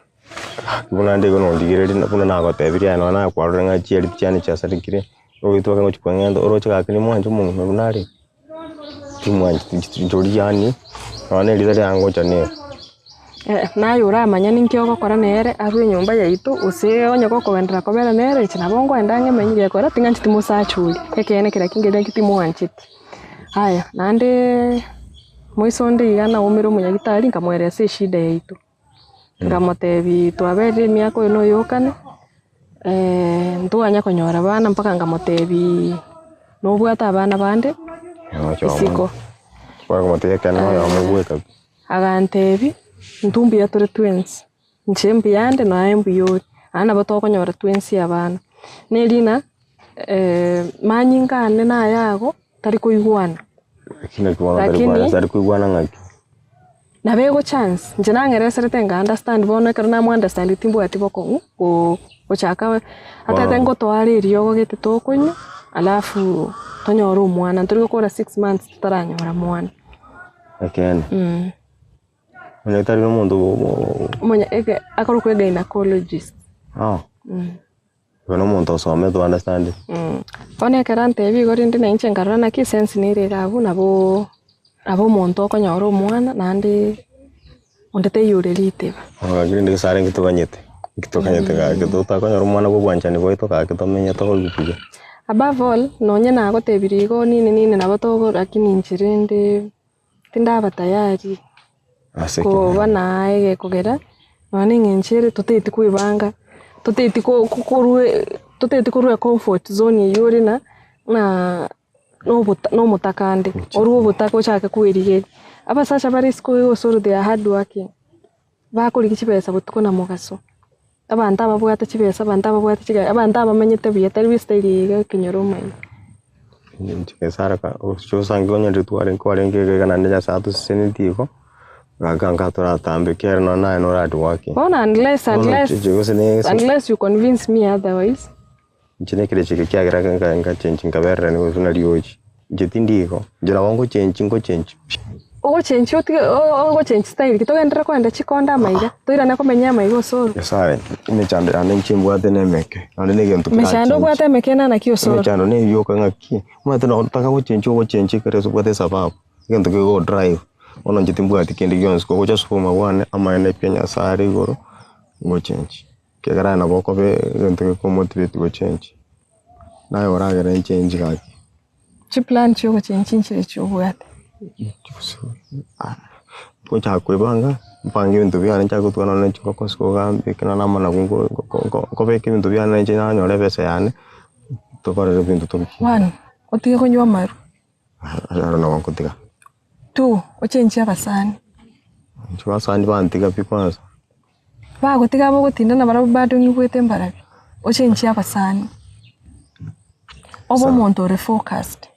Buna ndego no ndigireri buna nago tebiri no na kwa renga chiali cyane cyasarikire. Ogitwa ngo chikwengenda orocha kakini mwanju mungu nari. Timwanju tinjori yani. Ona lidari ango chane. Nayo uramanya ninkyo gokora nere arwe nyumba yaitu use onye goko wendera kobera nere china bongo endange menyire kora tinga ntimo sachuri ekene kira kingere kitimo wanchiti haya nande moisonde igana umiro munyagitari nkamwerese shida yaitu ngamotebi twabere miako ino yokane ntuanya konyora bana mpaka ngamotebi no bwata abana bande isiko kwa ngote kana ya mubweka agantebi ntumbi ya tore twins nchembi yande no ayembi yori ana batoko nyora twins yabana nelina manyinga ne na yago tari kuigwana tari kuigwana ngaki na bego chance njena ngerese tenga understand bono kana mo understand timbo atiboko o chaka ata tengo to ari ryogo gete tokonyo alafu tonyora umwana nturi gukora 6 months tutaranyora mwana again Unetari no mundo monya akoro kwe gynecologist. Bueno mundo so me to understand. One karante bi gori ndi na inche ngarana ki sense ni re gabu nabo monto ko nyoro mwana nandi ondete yure lite. Giri ndi sare ngito kanyete ga gito ta ko nyoro mwana go bwancha ni go to ka to menya to gupige. Above all nonye na go tebirigo nini nabo to lakini inchirende tindaba tayari. Ko bana ege kugera none ngenchere tutete kwibanga tutete kurwe comfort zone yuri na no mutakande oruwo butako chaka kwirige abasasha bari school osoro they are hard working bakuri kibesa butuko na mugaso abantu ababwata kibesa abantu ababwata kiga abantu abamenyete biyetari bistyle kinyoro mai Nchike sara ka uchosangi onye rituare ngenge kana nja satu senitiko gaganga tora tambe kera no na no right working. Unless you convince me otherwise. Nchine kile chike kya nga change ngabera ni uzuna lioji. Jetindiko jina wangu change ngo change. Ogo change style kitogendera kwenda chikonda maiga toira ne komenya maigo soro. Yesare imechande ane nchimbwate nemeke ane negento kira. Mechando bwate meke na nakio soro. Mechando ne yoka ngaki umate no taka go change kare subwate sababu gento go drive ono njitimbwate kende yons ko gocha sufuma wane ama ene penya sari goro go change kegara na boko be gento ko motivate go change nayo ora gara change kaki chi plan chi go change nchire chi bwate ko cha ko banga mpange bintu byane cha gutwana na chiko kosko gambe kana na mana kungo ko be bintu byane china nyore pesa yane to para bintu to one otiye ko nywa maru ara na wankutika tu ochenchi abasani chwa sani bantiga pikwanza ba gutika bo gutinda na barabu bado ngibwete mbarabi ochenchi abasani obo muntu refocused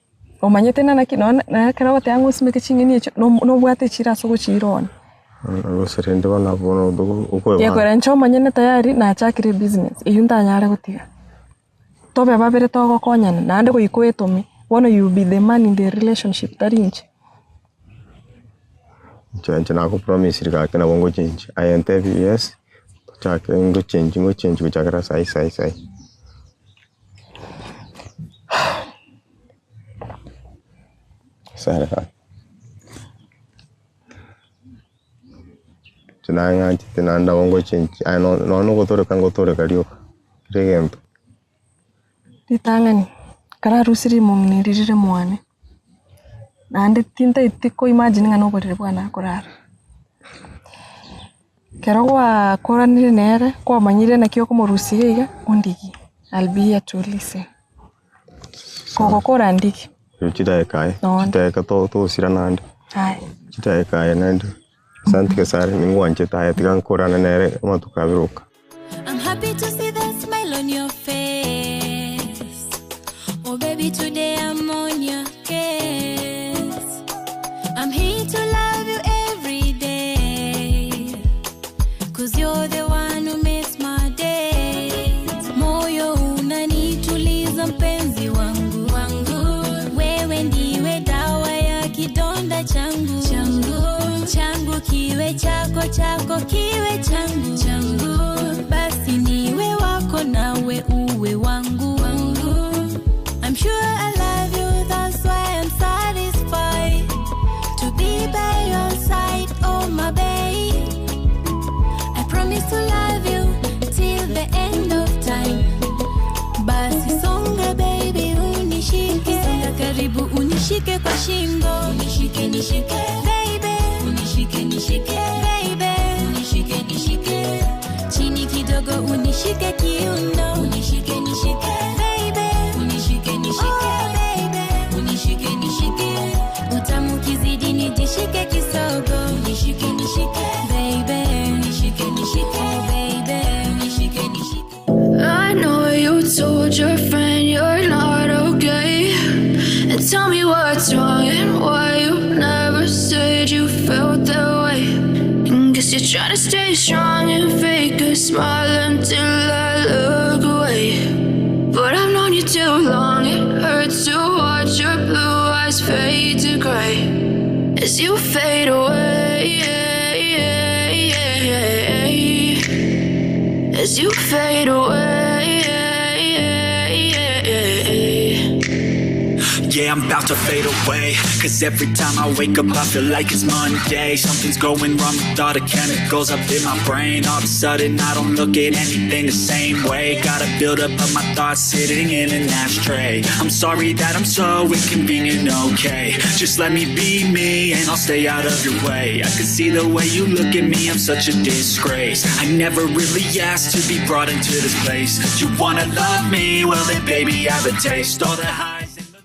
omanyete na kinona na kera wote yangu simeke chingeni no bwate chira so guchirona serende bana bono uko ya kwera ncho manyene tayari na achakire business iyunda nyare gutiga tobe babere togo konyana nande ko ikwetomi wanna you be the man in the relationship tarinche change na ko promise rika kana bongo change I am yes chake ngo change kuchakara sai sara tunanga tinanda bongo change I no gotore kalio regento ditangani kara rusiri mumni ririre mwane nande tinta itiko imagine ngano borire bwana korara kero kwa koranire nere kwa manyire na kyo komurusiga ondigi I'll be here to listen koko korandiki chitae to sira nande hai chitae kai nande santi ke sare mingwanje tae tikan korana nere matukabiruka. I'm happy to see the smile on your face. Oh baby, today I'm on your case. I'm here to love you every day. 'Cause you're the one who makes my days. Moyo unanituliza mpenzi wangu. Wewe ndiwe dawa ya kidonda changu. Changu kiwe chako, chako kiwe changu. Basi niwe wako nawe uwe wangu. I'm sure I love you, that's why I'm satisfied to be by your side, oh my babe. I promise to love you till the end of time. Basi songa baby, unishike, songa karibu unishike kwa shingo, nishike baby, unishike baby, unishike chini kidogo, unishike kiuno, unishike baby, unishike baby, unishike utamu kizidi nijishike kisogo, unishike baby, unishike baby, unishike. I know you told your friend you're not okay, and tell me what's wrong and why you never said you felt that way. And guess you're trying to stay strong and fake a smile until I look away. But I've known you too long, it hurts to watch your blue eyes fade to gray as you fade away, as you fade away. Yeah, I'm about to fade away, 'cause every time I wake up I feel like it's Monday. Something's going wrong with all the chemicals up in my brain. All of a sudden I don't look at anything the same way. Gotta build up of my thoughts sitting in an ashtray. I'm sorry that I'm so inconvenient, okay. Just let me be me and I'll stay out of your way. I can see the way you look at me, I'm such a disgrace. I never really asked to be brought into this place. You wanna love me? Well then baby I have a taste. All the highs and the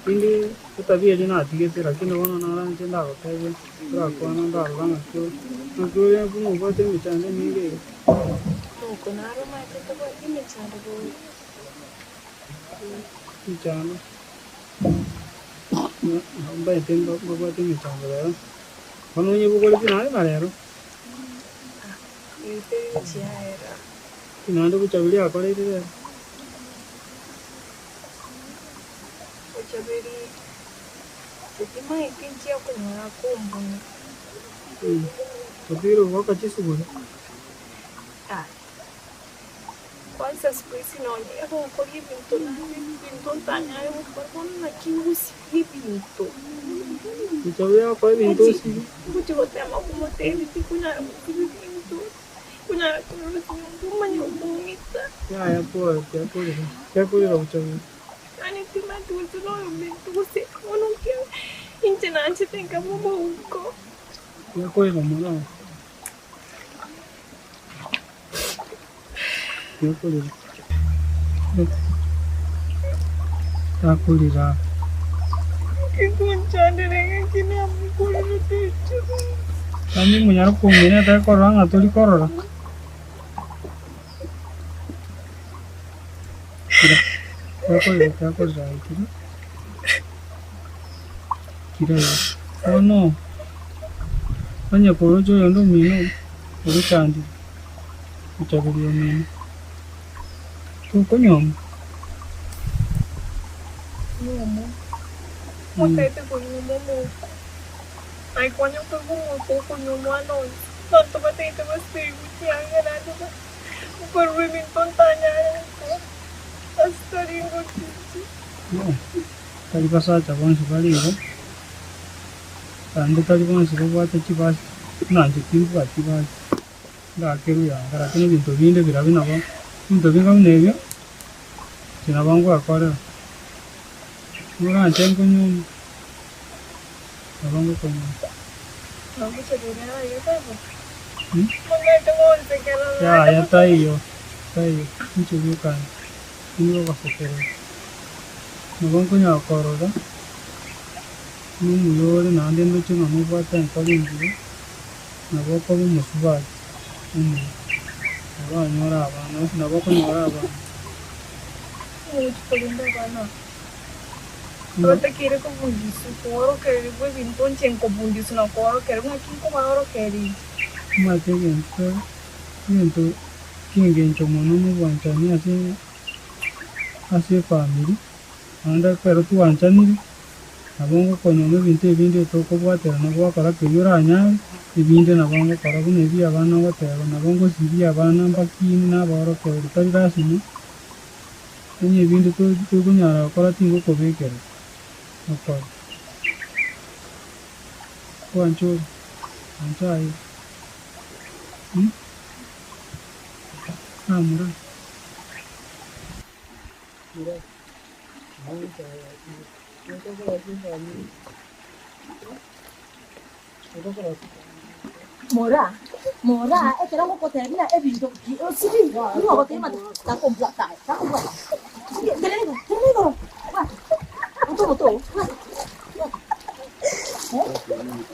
Quindi tuttavia di nati che per chi non ha andato per però quando andavo là ma tu eri un po' di micciande mi con aroma e tutto poi che micciande voi micciando non vai tempo ma poi micciando vero quando io volevo finale ma ero il te ci era finale che c'avevi a quale idea Chaberi, jadi mai pinci aku nora kumbang. Tapi lu apa sih sebut? Ah, kuasa spesi noni. Aku pergi pintu tanya aku perempuan lagi usi pintu. Coba apa pintu sih? Aku coba tema aku mau tanya di pintu. Punya aku pintu menyambung itu. Ya boleh. Ya boleh lah coba. Ani prima tutto noi tu se non che in cenance tenga buco. Ya poi non mo no. Ya poi. Ya poi ra. Kikunchande kini amukuri techo. Kami munyara kumina ta korang atoli korora. Kako zai kira. Kira ya. Oh no. Hanya porojo yondo mino. Uru chandi. Uchabili mino. Tuko nyom. Nyomo. Matete ko nyomo mo. Ay kanya ko ko nyomo ano. Tanto matete basta uti ang ganado ba. Pero min tontanya. Astarin ko titi. Tadi pasal cabang sekali ya. Tanda tadi pun sebuah tercipas. Nah jadi buat cipas. Dah keru ya. Karena ini pintu binde birabi napa. Pintu binde kamu nege. Cina bangku akar. Murah ancam kunyu. Abang ko kunyu. Kamu sedihnya ya apa? Mungkin tunggu sekarang. Ya tayo. Tayo. Muncul bukan. Ini apa sekarang? Abang kunyu akar ada. Mulore nanti lucu ngamu buat yang paling dulu. Nabo kamu musbat. Nabo nyora apa? Nabo kamu nyora apa? Mucho lindo gana. Pero te quiere como dice, coro que pues entonces como dice no coro que una quinco coro que di. Mate gento gento mono mu wancani así family. Anda pero tu wancani. Abongo konyo binte to ko bwatera na bwa kara kuyura nya ibinde na bongo kara bune bi abana watera na bongo sibi abana mbakini na baro ko tari rasini. Enye binde to kunyara kara tingo ko bekere. Apa? Wancho. Anchai. Mura. Mura. Mora, è che non potevi e vinto. Si vinto, non potevi ma da completare, da completare. Te ne dico. Guarda. Non to.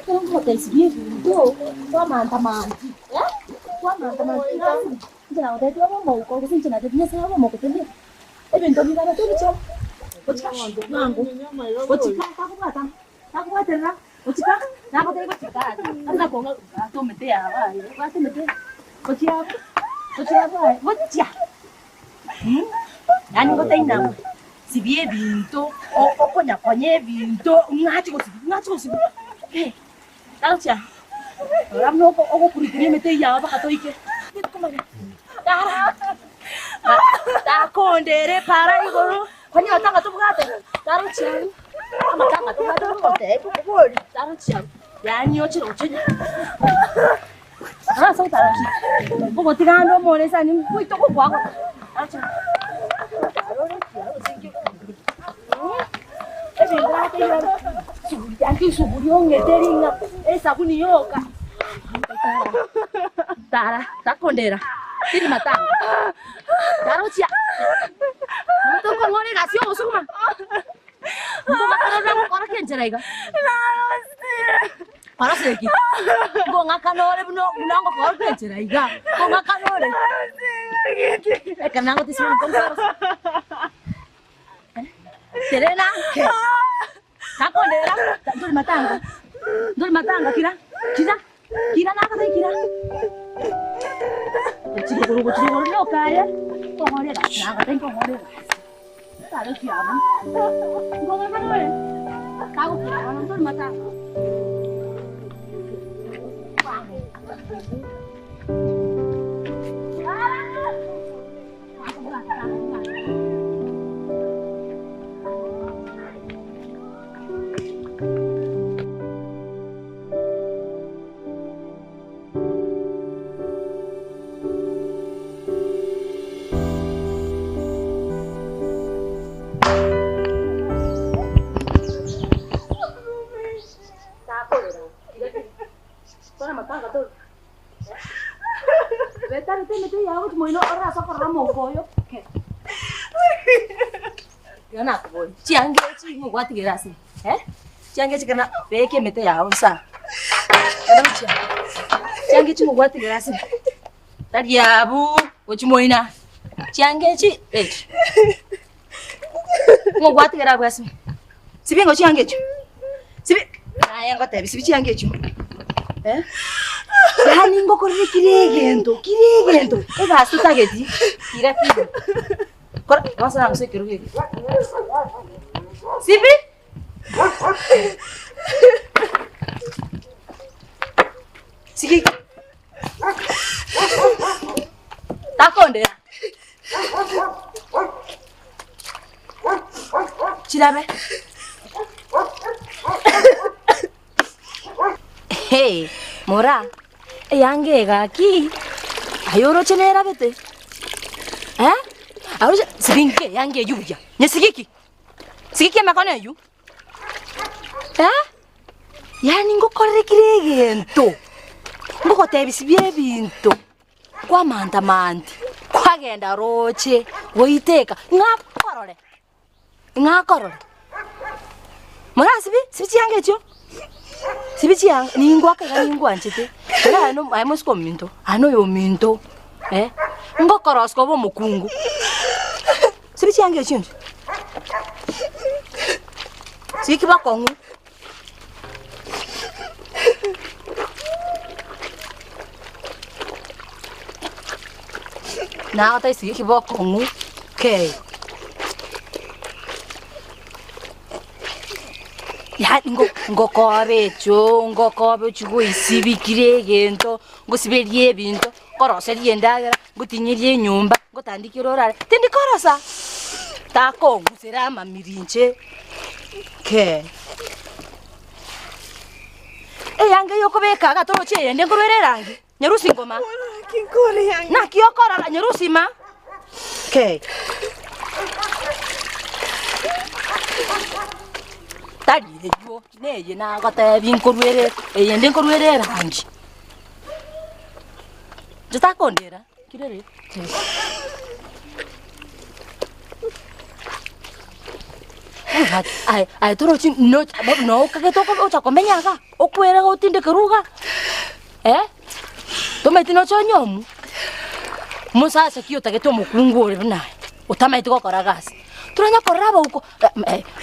Che non potevi si vinto. Tua manta manti. Tua manta manti. Già, ho detto mo ko così c'è da dire mo ko te. E vinto mi dà tutto ciò. Nangu. Ochika kakubata. Kakubata na. Ochika. Nako teko chika. Anda konga to mete ya ba. Ba te mete. Ochia. Ochia ba. Ochia. Yani ko tai na. Si bie binto. O konya konye binto. Ngati ko si. Eh. Alcha. Ramno ko kuri mete ya ba ka to ike. Dara. Ta kondere para igoro. Kwani watanga tu bwate. Taro chiani. Ama tanga tu bwate kote. Kubori. Taro chiani. Yani yoche roche. Ah, so tara chi. Bogo tigando mone sani muito ko bwago. Acha. Taro chiani sinki. Ese brate yo. Suburi anki suburi ongeteringa. Esa kuni yoka. Tara, ta kondera. Tiri matanga. Taro chiani. Tuh kok ngone kasih musuh mah. Kok ngakano orang kenceraiga. Paras lagi. Kok ngakano orang bunang kok orang kenceraiga. Kok ngakano orang. Karena aku tismin kompor. Serena. Kako dera, dul matanga kira. Kira nak kata kira. Ciri guru lo kaya. Kok ngone dah, nak kata kok ngone. Taruh siapa? Gua nggak tahu ya. Tahu siapa nonton mata. Yana ko chiang ge chi mo wa ti ra si Change chikana beke mete ya usa. Kadacha. Change chimu gwati grasi. Tadi abu ochimoina. Change chi Ngo gwati gara gwasi. Sibi ngo change chu. Sibi na yango tabi sibi change chu. Yani ngo korre kiregento. Eba asuta geti. Kira kira. Kora wasa nang sekiru geti. Sibi Sigi. Takonde. Chirabe. Hey, Mora. Yange gaki. Ayoro chenera bete. Ahora sibinke yange yuya. Nyesigiki. Sigiki makone yu. Yani ngokorre kiregento. Ngoko tebisibye bintu. Kwa manda kwagenda roche woiteka ngakorore Mora sibi yange cho sibi yang ningwa ka ningwa nchite era no ai mosko minto ano yo minto ngokoros ko bo mukungu sibi yange cho siki ba kongu na ata siki ba kongu okay ya ngokobe chugo isibi kiregento ngosiberie binto koroserie ndagera ngutinyirie nyumba ngotandikiro rare tindikorosa tako ngusera mamirinche ke yange yokobeka gatoroche yende ngorere rangi nyerusi ngoma kinkore yange na kiyokora nyerusi ma ke tadi yo neye na gata binkorwere yende ngorere rangi jota kondera kirere ai torochi no kage toko ocha komenyaka okwera gotinde keruga tometi no chonyomu musasa kiyo tageto mukungore naye utamaiti gokora gasi turanya koraba uko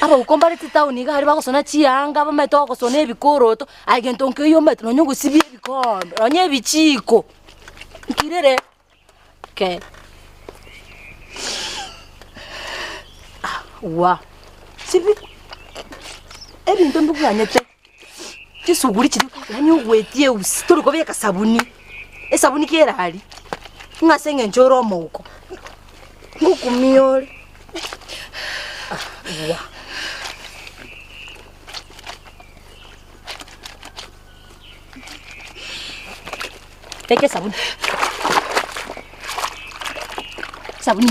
aba ukombare titauni gari bagosona chianga bamaito gosona ebikoroto agento nkiyo meto no nyungu sibi ebikombe onye ebichiko nkirere ke wa sibi ebintu mbuganyete kisuguri kiri yanyu wetie usitoro kobeka sabuni esabuni kera hali ngasenge njoro moko ngukumiore wa teke sabuni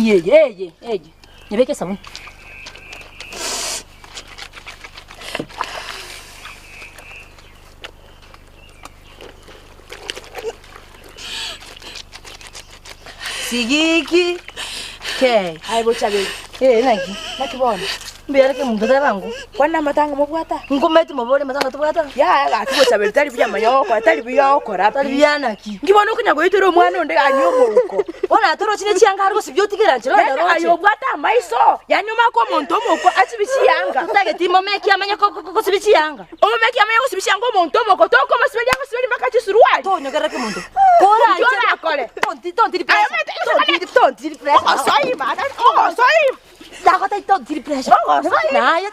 yeye nibeke sabuni sigiki ke aibo chabe nakibona mbere ke muntu tabangu kwana matanga mobwata ngometi mobole matanga tubwata ya atibo chabe tari bya manyoko atari bya okora tari byana ki ngibona kunya goitero mwana onde anyomuko ona toro chine chianga ariko sibyotikira nchiro ndaro ayo bwata maiso yanyuma ko muntu moko achibishiyanga tage timo meki amanyoko ko sibishiyanga o meki amanyoko sibishiyanga muntu moko toko masibeli yanga sibeli makachi suruali to nyogera ke muntu kora acha kore tonti sorry man sorry dago tai to diri pressure naye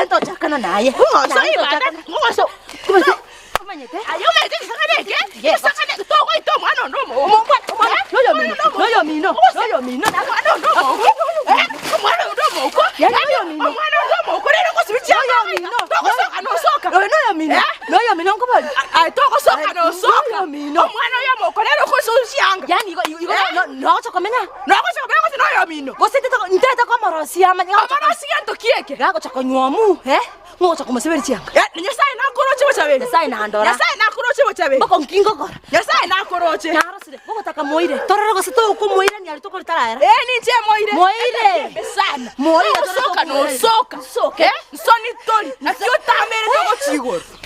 to chakana naye sorry man kumanyete ayo mete sakane to go to mano no mino ya no ko rero ko sibichi no mino ko bali ai to ko soka no soka mino mwana ya moko rero ko sushanga yani no chokomenya ko no mino ko sete to nteta ko morosia ndo kieke gago chakonywamu ngo chakomaseberi chianga nyasai na koroche bochabeli nyasai na ndora nyasai na koroche bochabeli boko nkingo kora nyasai na koroche narosire boko taka moire torero go sito ko moire ni alito ko tarara ni nje moire sana moire soka no soka soni tori na sio tamere to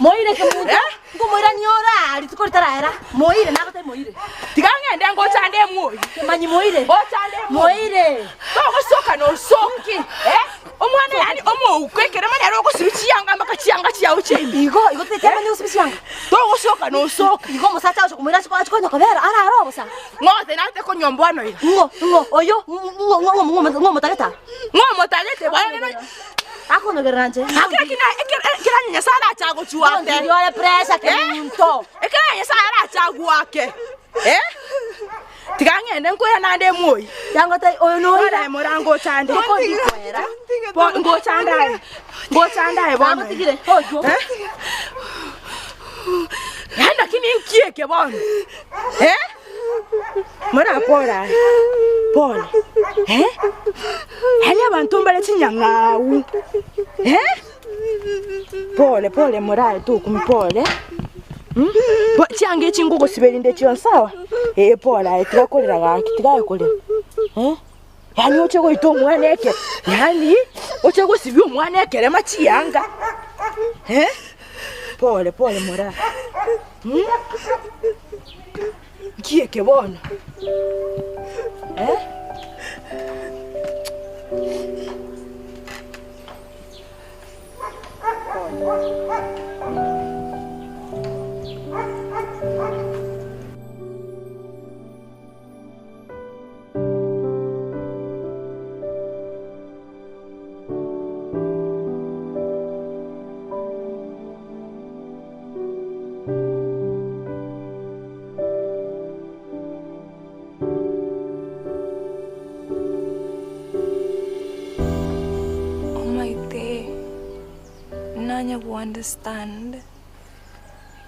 Moire ke muntu. Ngo moira ni ora ali tukoritara era. Moire na gote moire. Tigange ndenge ochande moire. Kemanyi moire. Ochande moire. Ko soka no soki. Omwana yani omo ukwekere manya ro ko sibichiyanga maka chiyanga chiya uchembi. Igo tetema ni usibichiyanga. To go soka no soka. Igo musacha ucho kumira chiko achiko nyokobera ara aro bosa. Ngote na te ko nyombwano ira. Ngo oyo ngo motageta. Ngo motagete bwana no. Ako no geranje. Akira kina nyanya sala chago chuate. Ndio le presa ke muntu. Ekira nyanya sala chago wake. Tigange ndenkoya nande moyi. Yangote oyo no ira morango chande. Ko ndikwera. Po ngo chandaye. Ngo chandaye bwana. Tigire. Ojo. Yanda kini nkieke bwana. Mara pora. Pole. Hali abantu mbale chinyangau. Pole morae tu kumpole. Bo change chingugo siberinde chiyo sawa. Pole tirakolera gaki tirakolera. Yani ochego ito mwaneke. Yani ochego sibyo mwaneke rema chiyanga. Pole morae. Kieke bona. Nanya go understand.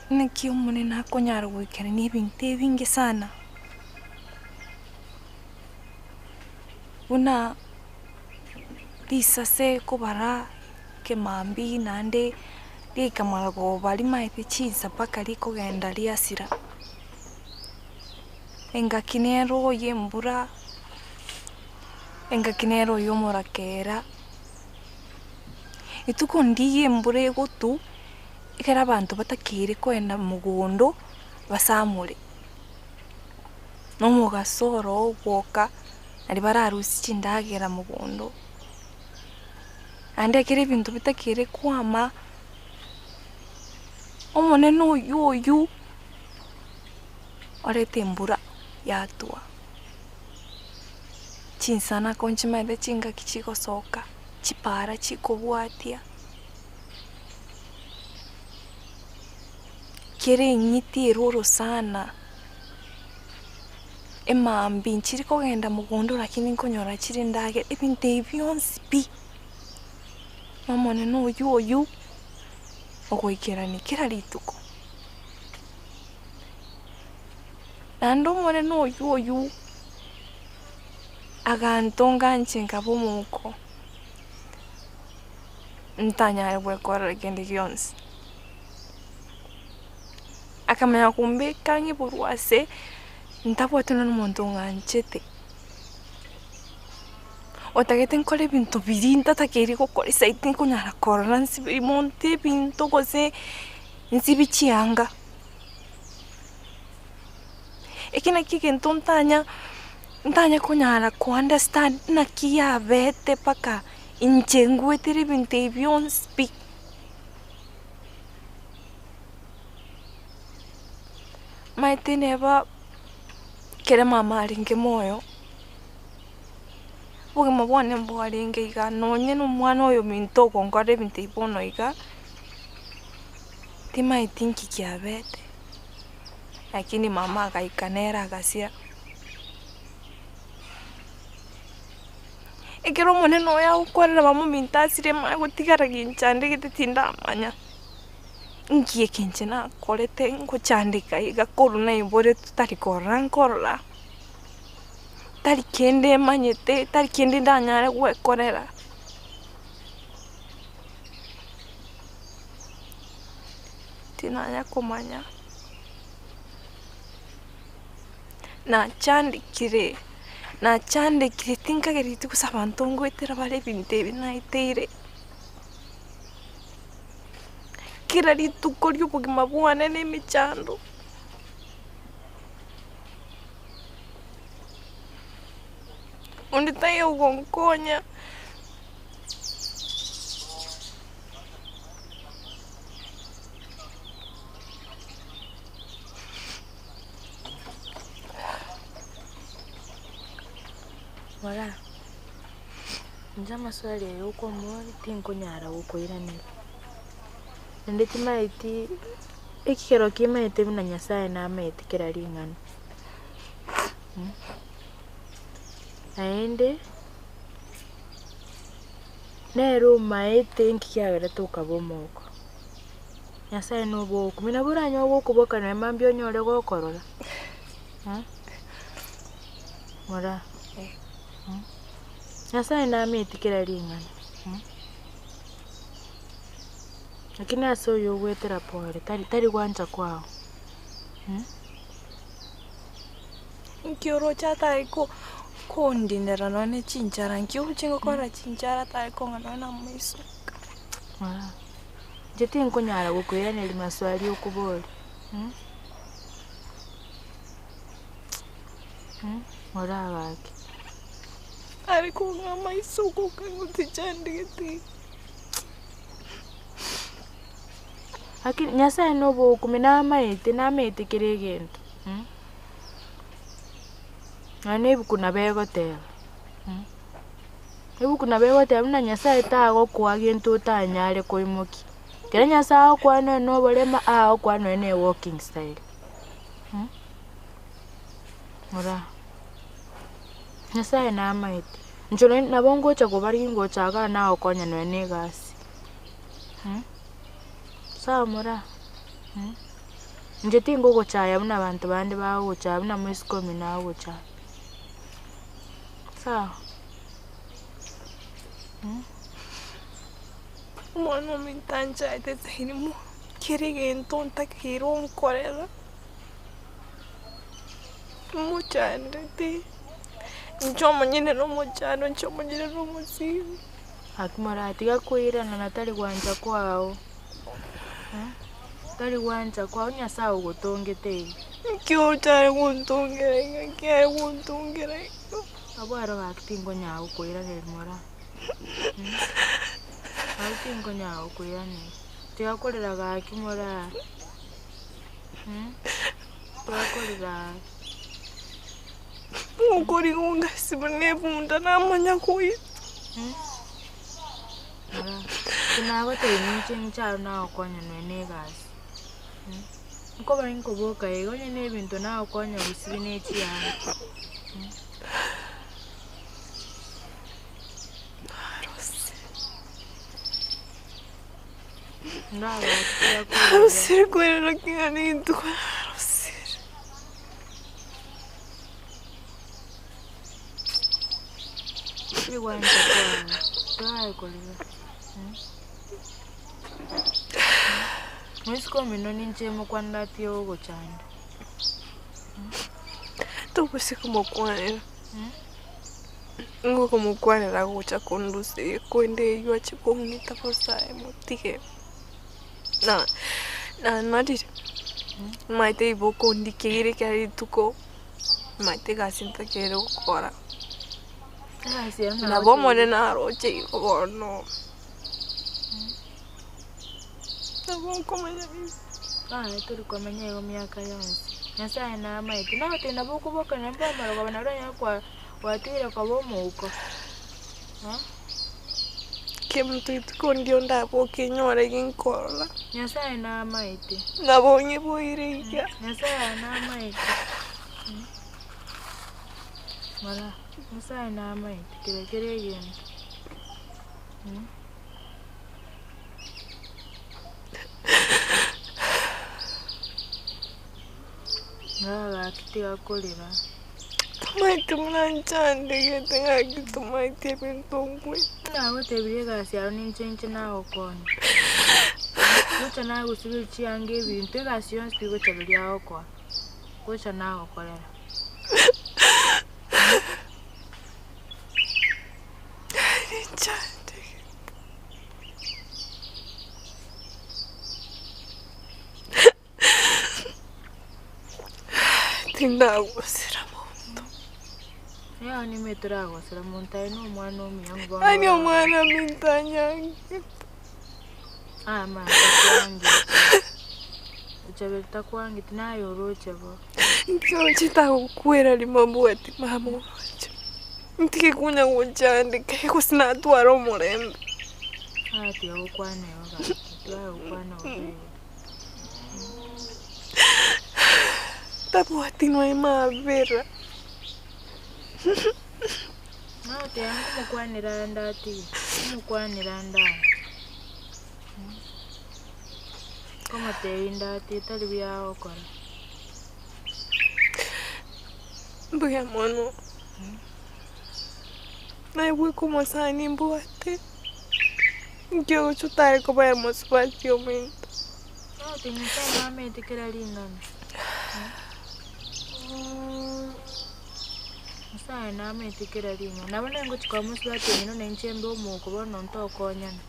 Nakio mune na konyara wikere ni binte vingi sana. Una lisa se kobara ke mambi nande li kamara go bali maite chiza paka liko genda liasira. Enga kinero yembura. Enga kinero yomora kera. Ituko ndiye mbure gotu ikera abantu batakire kwenda mugondo basamure no mugasoro woka ari bararusi chindagera mugondo ande kire bintu bitakire kwama omone no yoyu orete mbura yatua chinsana konchima de chinga kichiko soka chipara chikobwatia kere nyiti roro sana emambi nchiri kogenda mugondo lakini nkonyora chiri ndage ebinte byonsi mamone no yoyu ogoikera ni kira lituko nando mone no yoyu agantonga nchenga bomuko ntanya bwe kora kende gyonsi akamenya kumbe kangi burwase ntabwatuna n'umuntu nganchete otagete nkole bintu birinda takeri gukora isaiti kunyara korora nsibi monte bintu gose nsibi chianga ekina kike ntontanya kunyara ku understand na kia vete paka inchengue tere binte bion speak maite neba kere mama aringe moyo buge mabone mboaringe iga nonye n'umwana oyo minto konkore binte ibono iga tima itinki kiabete lakini mama akaikanera akasia ekero moneno ya ukwarira bamo mintasire ma gutigara ginchande gitetinda amanya ngiye kenche na korete ngo chandika igakuru na ibore tutari korora tari kende manyete tari kende ndanyare gwekorera tinanya kumanya na chandikire tinka geriti kusabantongo etera bale binte binaiteire kira rituko ry'ubugima bwane n'imicyando. Undi tayo gonkonya. Wala. Njama swali ya yuko mwari tinko nyara uko irani. Ndeti maiti ikikero kimaite muna Nyasaye na maiti kira ringana. Aende nero maite nkikyagera tukabomoko. Nyasaye no boko mina buranya ogokuboka na mambyo nyore gokorora. Mora. Nyasaye na maiti kira ringana. Lakini aso yo gwetera pore tari gwanja kwao. Nkioro chata iko kondinera none chinchara nkyo chingo kora chinchara ta iko ngana mwiso. Jeti nkonyara gukwira neli maswali okubori. Mora wake. Ariko ngama isoko kanguti chanditi. Lakini Nyasaye no boku mina maite kire gento. Ane kuna bego te. Kuna bego te muna Nyasaye tago kwa gento tanyare koimoki. Kire Nyasaye kwa no bolema kwa no ene walking style. Mora. Nyasaye na maite. Njolo nabongo cha kubari ngo chaga na okonya no ene gasi. Sawa mora. Njeti ngogo chaya muna bantu bandi bawo cha muna mwisiko mina wo cha. Sawa. Mwana mintanja ite tsinimu kirige entonta kirom korela. Mucha ndete. Nchomo nyine no muchano nchomo nyine no musibi. Akimara atiga kuira na natali gwanja kwao. Tari wanja kwa Nyasaye ugutongete. Kyo tari guntongere ngiye guntongere. Abaro bakitingo nyawo koira ne mora. Bakitingo nyawo koira ne. Tiakorera gakimora. Tiakorera. Ngokori ngonga sibone bunda namanya kuyi. Kuna gote ni cha na okonya no ene gasi. Nko bari nko boka ego nyene bintu na okonya busibine chi ya. Rosir kwera kani tu Rosir. Iwanja kwa. Ai kolera. Mwisiko minoni nchemo kwa ndati yogo chanda. Tuku siku mokwanera. Ngo kumukwanera gucha kondusi kwende ywa chikongita kosae motike. Na nadire. Maite iboko ndikire kari tuko. Maite gasinta kere ukora. Na bomone na roche ikono. Turi kumenya iyo myaka yose. Nyasaye na maiti naho tena bokuboka na mbamara kwa banaranya kwa watire kwa bomuko. Kimtu itukondio ndabo kinyore ginkora. Nyasaye na maiti. Nabonye boiriga. Nyasaye na maiti. Mara, Nyasaye na maiti kire yenu. Nara kitia kolera. Maiti mnanchande getenga kitu maiti bintongwe. Na wote biega sia ninche na okoni. Kucha na gusibi chiange bintu gasio spigo chabiria okwa. Kucha na okolera. Ninchande. Ndagusira muntu. Ya ni meturagusira muntu ari no mwana omuyangu. Ani omwana mintanyange. Mama kwangi. Uchabeta kwangi tinayo roche bo. Mpyo chitakukwera limabwati mama wacho. Ntikikunya kuchandika kusina twaro murembe. Ati okwane oga. Twa okwane obe. Tabwati no hay mavera. No te amo mukwanira ndati. Mukwanira ndati. Como te indati tali bya okora. Mbuya mono. Na iwe como sani mbuate. Yo chutare ko ba hermoso patio momento. No te nita mame te queda linda. Musa na me te queda linda. Na bana ngo chikomo swati no nenchembe omoko bono ntokonyana.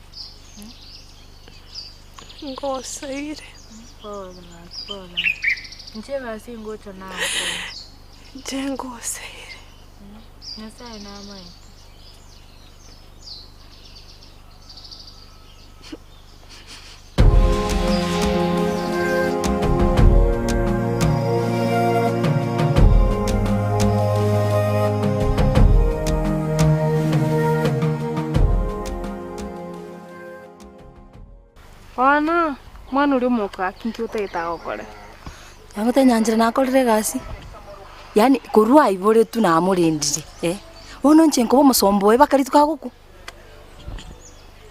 Ngosaire. Pola. Ncheba singocho na ko. Jengosaire. Nasa na mai. Wana mwana uri muka kinki uteta okore. Yango te nyanjira nakorire gasi. Yani kurua ibore tu na amurindire wono nchenko bomusombo we bakari tukaguku.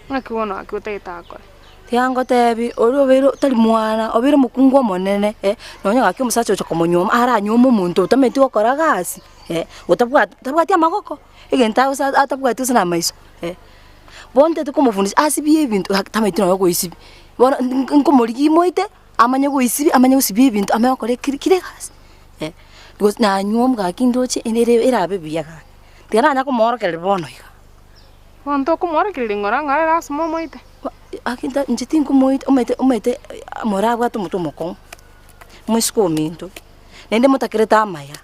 Nakibona akuteta akore. Tiango tebi ori obero tali mwana obero mukungu monene nonya gaki musacho choko monyoma ara nyoma muntu utameti okora gasi utabwati amagoko igenta usa atabwati usana maiso bonte tukumufundisha asibi ibintu tameti no goisibi bona nkomori moite amanye goisibi amanye usibi ibintu amayokore kire gasi because na nyoma gaki ndoche indere irabe biyaga tigana nya kumoro kele bono iga wanto kumoro kele ngora ngara rasmo moite akinta njitingu umete moragwa tumutomoko mwiskomento nende mutakireta amaya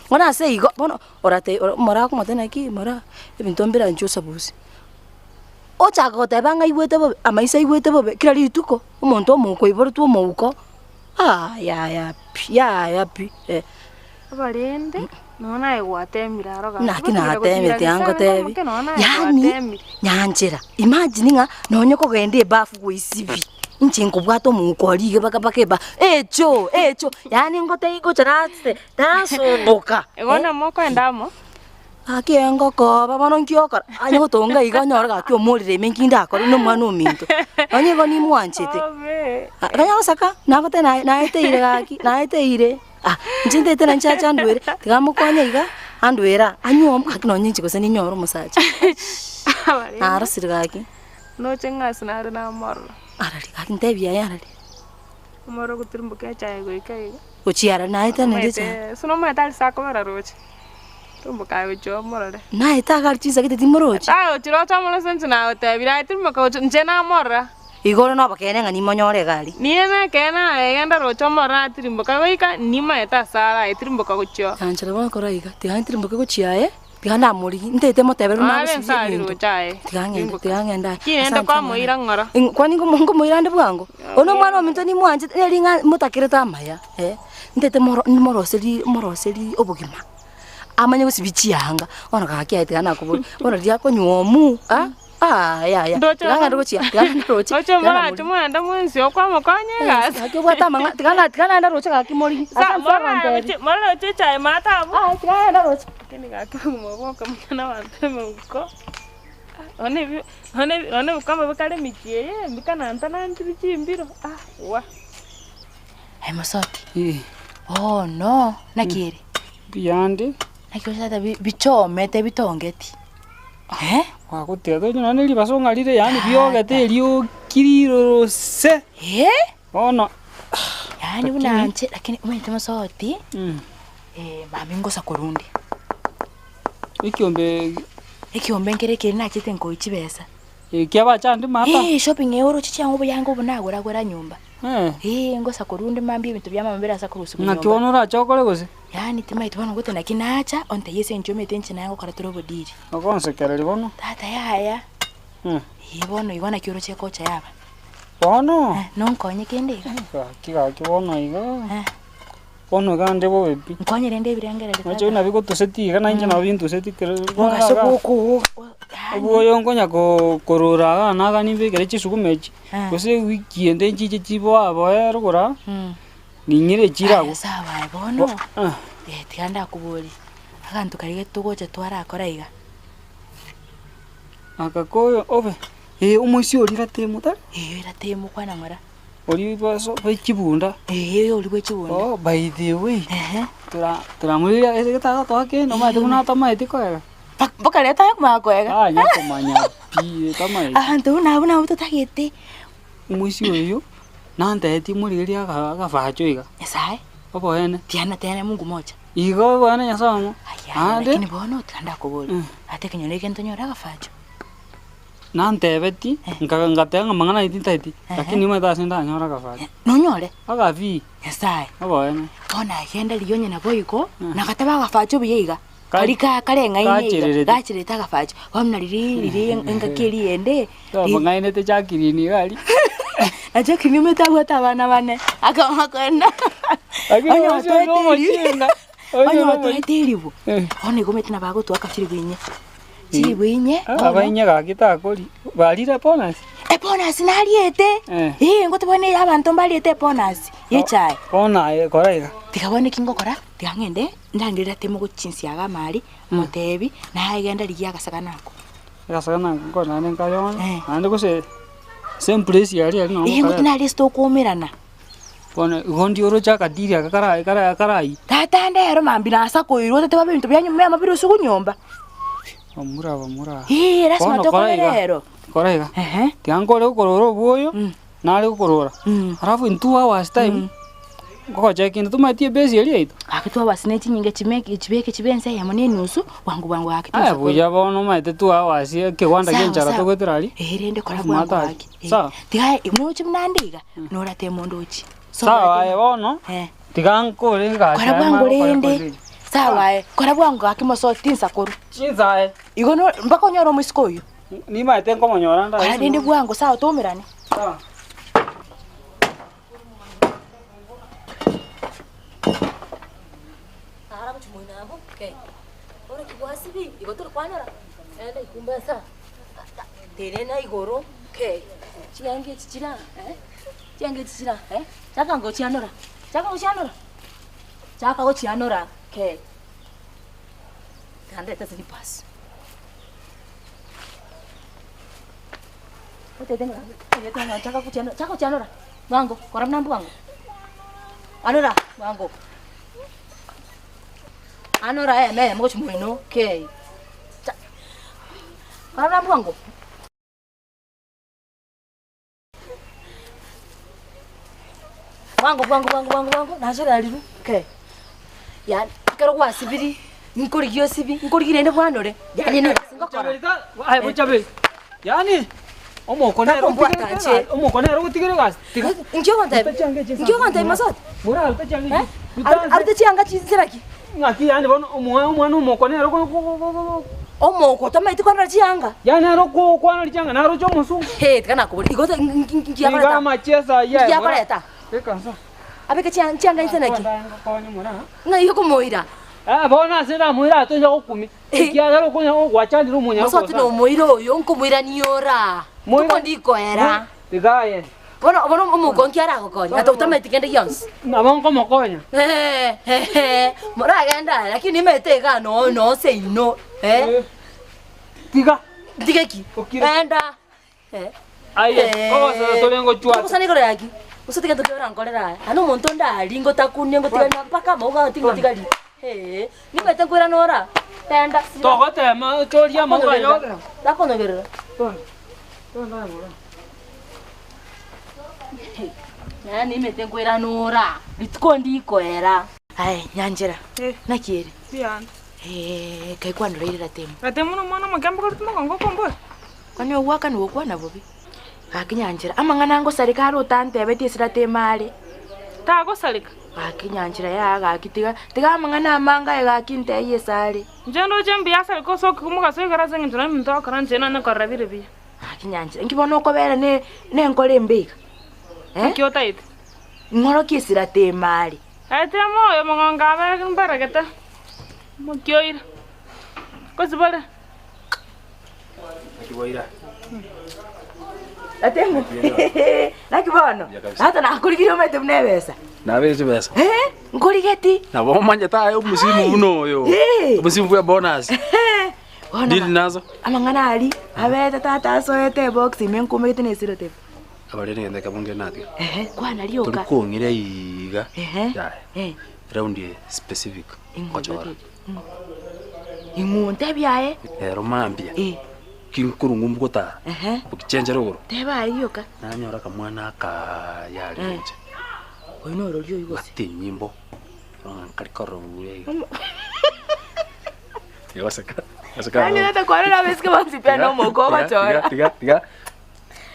ngona se igo bono orate morago motena ki mora ebintombira njosa busi ochaga gotebanga igwete bobe amaisa igwete bobe kira rituko umuntu omuko iboro tu omuko ya pi abarende nona egwatemira roga nakina temete yango tebi yani nyanjira imagine nga nonye ko gende bafu goisibi nchengo bwato mukorige bakabakeba echo yani ngote iko charate tasoboka egona moko endamo akiengo ko babano nkiokora anya gotonga iganyora gaki omorire menkinda akora no mwana ominto onye go ni mwanchete kanya osaka nagote naeteire gaki naeteire njinde tena nchacha ndwere tigamukonya iga andwera anyom kakinonye nchikose ni nyoro musacha arasirgaki no chengas na na mor arali kakintebia yarali moro gutirumbuke chaye goikai uchiara naita ndetse suno mata sakobara roche tumbuka ucho morale naita garchiza kite timoroche uchiro chamolo sense na otebira tirumbaka nchena morra igoro no bakene ngani monyore gari nieme kena egenda rocho mora tirimboka goika nima eta sara etirimboka gocho anchara bona koraiga tigantirimboka gochiae tiganda muri ndete motebero na gusiye tigangenda kinenda kwa moira ngora kwani ngo moira ndi bwango ono mwana ominto ni mwanje eringa mutakire tamaya ndete moroseri obugima amanye gusibichianga ona gakia tigana kuburi ona dia konyomu ya tiganga ndochia tiganga ndochia ocho mora tumwenda mwensi okwa mokanye gas akibwata manga tigana ndochia gakimori asa mora chicha mata tigana ndochia kini gakumoboka mwana wante muko one kama bakare mikie mbikana ntana ntibichimbiro wa masoti oh no nakiri biyandi nakyoshata bichomete bitongeti wagutedo none libasonga lire yani biogete lio kiriro se ono yani unanche lakini umente masoti mamingo sakorundi ikiombe ngere kiri nachite ngo ichibesa Kia bachandi mata. Shopping euro chichangu yangu bunagura gura nyumba. Ngosa kurundi mambi bintu bya mambira asa kurusu nyumba. Ngakibona urachokole gose. Yani tima itubona ngote nakinacha onte yese njome tenchi nango karaturo bodiri. Akonse kereri bono. Tata yaya. Bono igona kioro che kocha yaba. Bono. Nonkonye kende. Kiga kibono iga. Bono gande bo bebi. Nkonye rende birengere. Macho na biko tuseti kana inje na bintu seti kere. Ngasoko Ubu yongonya ko korora na gani bigere chisukumechi. Gose wiki ende nchije chibo abo erugura. Ninyire chirago. Sawa bono. Tiganda kubuli. Akantu karige tugoje twara akoraiga. Akakoyo obe. Umuisi orira temu ta? Ira temu kwana ngora. Oli baso bechibunda. Oli bechibunda. Oh, by the way. Turamulira ese taga toake no ma tuna tama etiko ya. Baka leta yakuma kwega. Nyako manya pi tama. Ntu na utagete. Umuisi oyo. Nanda eti muriria ga facho iga. Esai. Opo ene. Tiana Mungu moja. Igo bwana nyasamo. Lakini bono tanda kubuli. Ate kinyone kento nyora ga facho. Nante beti ngatenga mangana ititaiti. Lakini mwe tasinda nyora ga facho. Nonyore. Aga vi. Esai. Opo ene. Ona yenda liyonye na boyiko nakataba ga facho biyiga. Kalika kalenga ine gachireta ga facho. Wamna liri engakeli ende. Ngaine te chakirini gali. Aja kinime tabata bana bane akama kwenda onyo tweteli onyo tweteli bu one gometina bago twakachiri bwinye chiri bwinye abanye gakita barira bonus bonus naliete ngo tubone abantu mbaliete bonus yechai bona koraiga tikabone kingo kora tiangende ndandira temu guchinsi aga mali motebi na agenda ligia gasakanako ngo nane ngayona ande gose same place yari no ngotina listo kumirana bona gondi oro chaka diria karai tata ndero mambira asa koiro tete babintu byanyu mema mabiru sukunyomba amura rasma tokorero koraiga tiangole kororo boyo nale korora alafu in 2 hours time ngo check-in tumatie base yari ito akitwa basineti nyinge chibeke chibense ya mone nusu wangu akitwa buya bono maite 2 hours kewanda genjara togotirali rende kora bwangu wake sawa tiga imwochi mnandiga nora temondochi sawa bono tigankore ngacha kora bwangu rende sawa kora bwangu akimoso tinsa koru chinza igono mbako nyoro musikoyo ni maite ngomonyora nda kora rende bwangu sawa tomirane sawa Okay. Ora kiwasi bi igotor kwanara. Enda ikumbasa. Terena igoro. Okay. Chiange chichira, Chiange chichira, Chaka ngo chianora. Chaka go chianora. Okay. Kande tasini pas. Ote tenga. Chaka go chianora. Chaka chianora. Wango, koram nambu wango. Anora, wango. Anora me mo chumuino okay kana bwango bwango najira liru okay ya kero kwa sibiri nkorigio sibi nkorigire ne bwanore yani ne singokora ai buchabe yani omokonero gutigire gas ngyo kanta masot mura altajangi arta chianga chiziraki ngaki yani bono omwana omokonero omoko tamaiti kwana chianga yani aro kwana chianga naro chomosu kana kubuli igota ngia pareta iga machesa ya ngia pareta ekansa abeka chianga insenaki konyo mura nga iyo kumoira bona sina muira tonja okumi ikia garo kunya gwachandi rumunya ko sote no moiro yo nkomuira niora ko ndiko era tigaye Bono omoko nkiara gokonya ata utameti kende yons nabonko mokonya mora genda lakini metega no say no tiga ki enda aye ko so tolengo chwa ko sani gore yaki usati kento kora ngorera ano monto ndali ngota kunye ngotiga mpaka moga tingo tigali ni mete ngora nora tenda togote ma toria moga yo takono gerera Yani mete ngwira nora bitkondi koera ai nyanjera nakiri Bian. kai kwando rira temu Atemu no mwana magambo ko tumo kongo kombo Kwani ogwaka ni okwana bobi. Akinyanjira amangana ngo serikali utantebe tisira temale. Tago salika. Akinyanjira ya gakitiga tiga amangana amanga egakinte yesale. Njendo jembi ya salika so kumuka so garaze ngintuna mto karanje na korabire bi. Akinyanjira ngibona uko bera ne nkole mbika. Kyo taite. Ngoro kisira temale. Ate moyo mongonga bera kimbaraketa. Mukyoira. Kozibale. Akiwaira. Atengo. Nakibono. Hata nakuligiro mete mnebesa. Nabeze besa. Nkuligeti. Nabo manje tayo musimu buno yo. Musimu ya bonus. Dili nazo. Amangana ali. Abeta tata soete box imenkume kitene sirote. Abalene ngende kabunge nati. Kwana lioka. Tulikongire iga. Round specific. Kochora. Ingunte byae. Romambia. Kinkurungu mukota. Bukichenje rogoro. Teba aliyoka. Nanyora kamwana ka yalinje. Oyino rolyo yigose. Ati nyimbo. Karikoro ure. Yosaka. Ani nata kwarela beske bansipia no moko bachora. Tiga.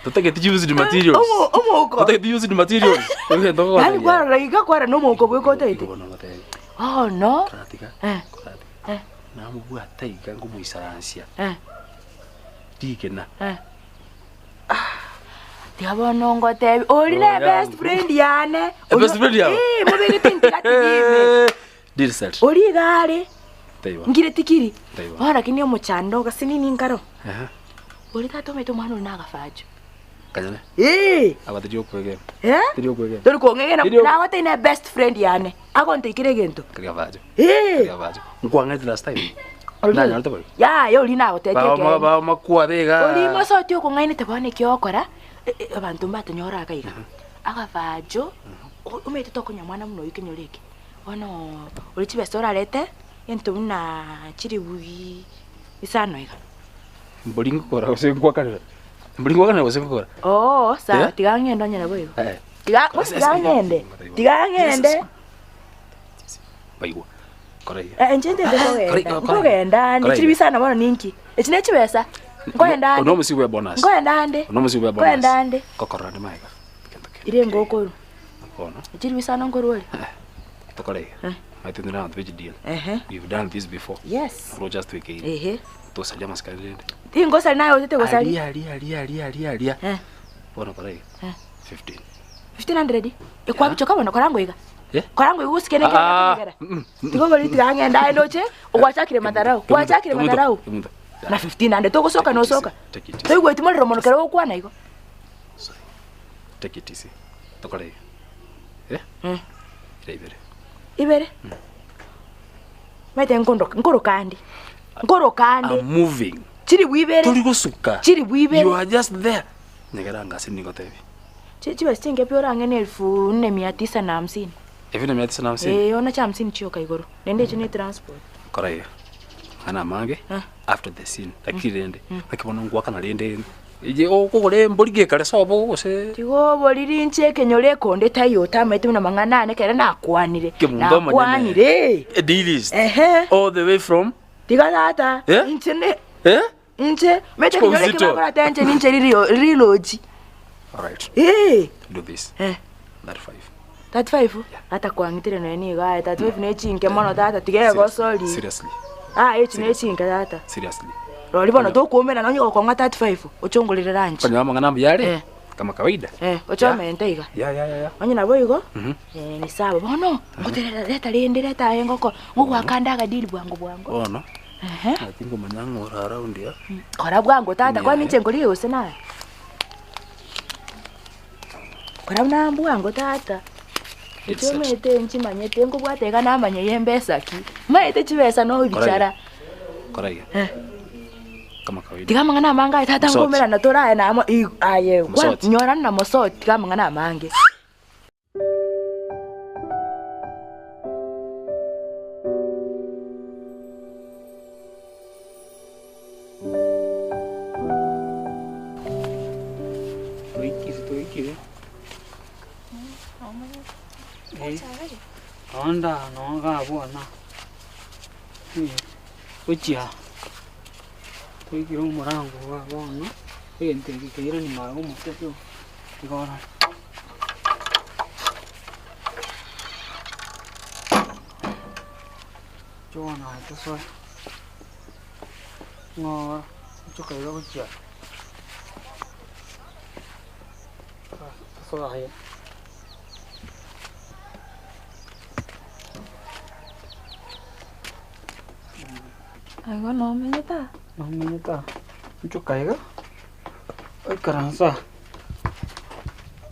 Tutake to use the materials. Omo. Tutake to use the materials. Ani kwara no moko bweko taite. Oh no. Tiga. Namu ataiga ngumuisaransia. Tikena. Tiabo nongo tebi. Olile best friend yane. Best friend yao. Mubege tintika tigibe. Did set. Oli gare. Taiwa. Ngire tikiri. Taiwa. Ora kinyo muchando gasini ningaro. Oli tato meto mwana naga fajo. Kanyane. Abatirio kwege. Tirio kwege. Tori kongegena na wate ina best friend yane. Ako ntekire gento. Kria fajo. Kria fajo. Ngwange last time. Nanya alto boy. Ya, yo lina otekeke. Ba makwa bega. Oli moso tio kongaine tebone kyokora. Abantu mbatanyora akaiga. Agafajo. Umete tokonya mwana muno yikenyoreke. Ono oli chibesora lete. Ento na chiri bugi. Isano iga. Mbolingo kora osengwa kana. Mbolingo kana osengwa. Oh, sa tigangendo nyana boyo. Tigangende. Tigangende. Baiwa. Kora. Njende de kogenda. Ni chiri bisana bono ninki. Echine chibesa. Ngoenda. Ono musiwe bonus. Ngoenda ande. Ono musiwe bonus. Ngoenda ande. Kokora ni maiga. Ire ngoko. Ono. Chiri bisana ngorole. Tokore. I think now the deal. You've done this before. Yes. Bro just wake. To salia maskalende. Tingo sali nayo tete go sali. Alia. Bona kore. 15. 1500. Ekwa bichoka bona korango iga. Korango igu sikene kera. Tigo goli tigangenda endoche. Ogwachakire matarau. Gwachakire matarau. Na 1500 to gosoka no soka. To igwe timole romono kero okwana igo. Take it easy. Tokore. Ibere. Mete nkoro kandi. I'm moving. Chiri bwibere. Turi gusuka. Chiri bwibere. You are just there. Nyegeranga siningo tebi. Chiba stinge pyo range ne 4950. 4950. Ona cha 50 chiyo kaigoro. Nende chini transport. Korea. Ana mange after the scene. Takirende. Akibona ngwa kana lende. Ije okugore mbolige kare sobo gose. Tigo boliri ncheke nyole konde tayo tamete na mangana ne kere na kwanire. Kwanire. A deal is. All the way from Tiga tata. Inchene. Inche mete nyole kibakora tanje ninche riloji. All right. Do this. 35. 35? Hata kwangitire no ni ga 35 ne chinke mono tata tige go sorry. Seriously. Echi ne chinke tata. Seriously. Loli bona to kuomera nanyo kwa 35 ochongolire ranch. Kwa nyama ngana yale kama kawaida. Ochome ntaiga. Ya. Onye nabo igo? Ni sawa bono. Ngoterera leta lendere ta engoko ngwa kandaga dili bwangu. Ono. Atingo manyango around ya. Kora bwangu tata kwa ninche ngoli yose naye. Kora na bwangu tata. Ochomete nchimanyete ngo bwateka namanye yembesa ki. Maete chibesa no bichara. Kora kama kawaida. Tiga mangana manga tata ngomera na tora na aye kwa nyora na moso tiga mangana mange. Toiki. Onda no ga buona. Uchiha. Toiki ro morango ga buona. Egente kikaira ni mago mutego. Igora. Joana ito soy. Ngo cho kaira ko chia. So ay. Aigo no menyeta. No menyeta. Cho kaira. Ay karansa.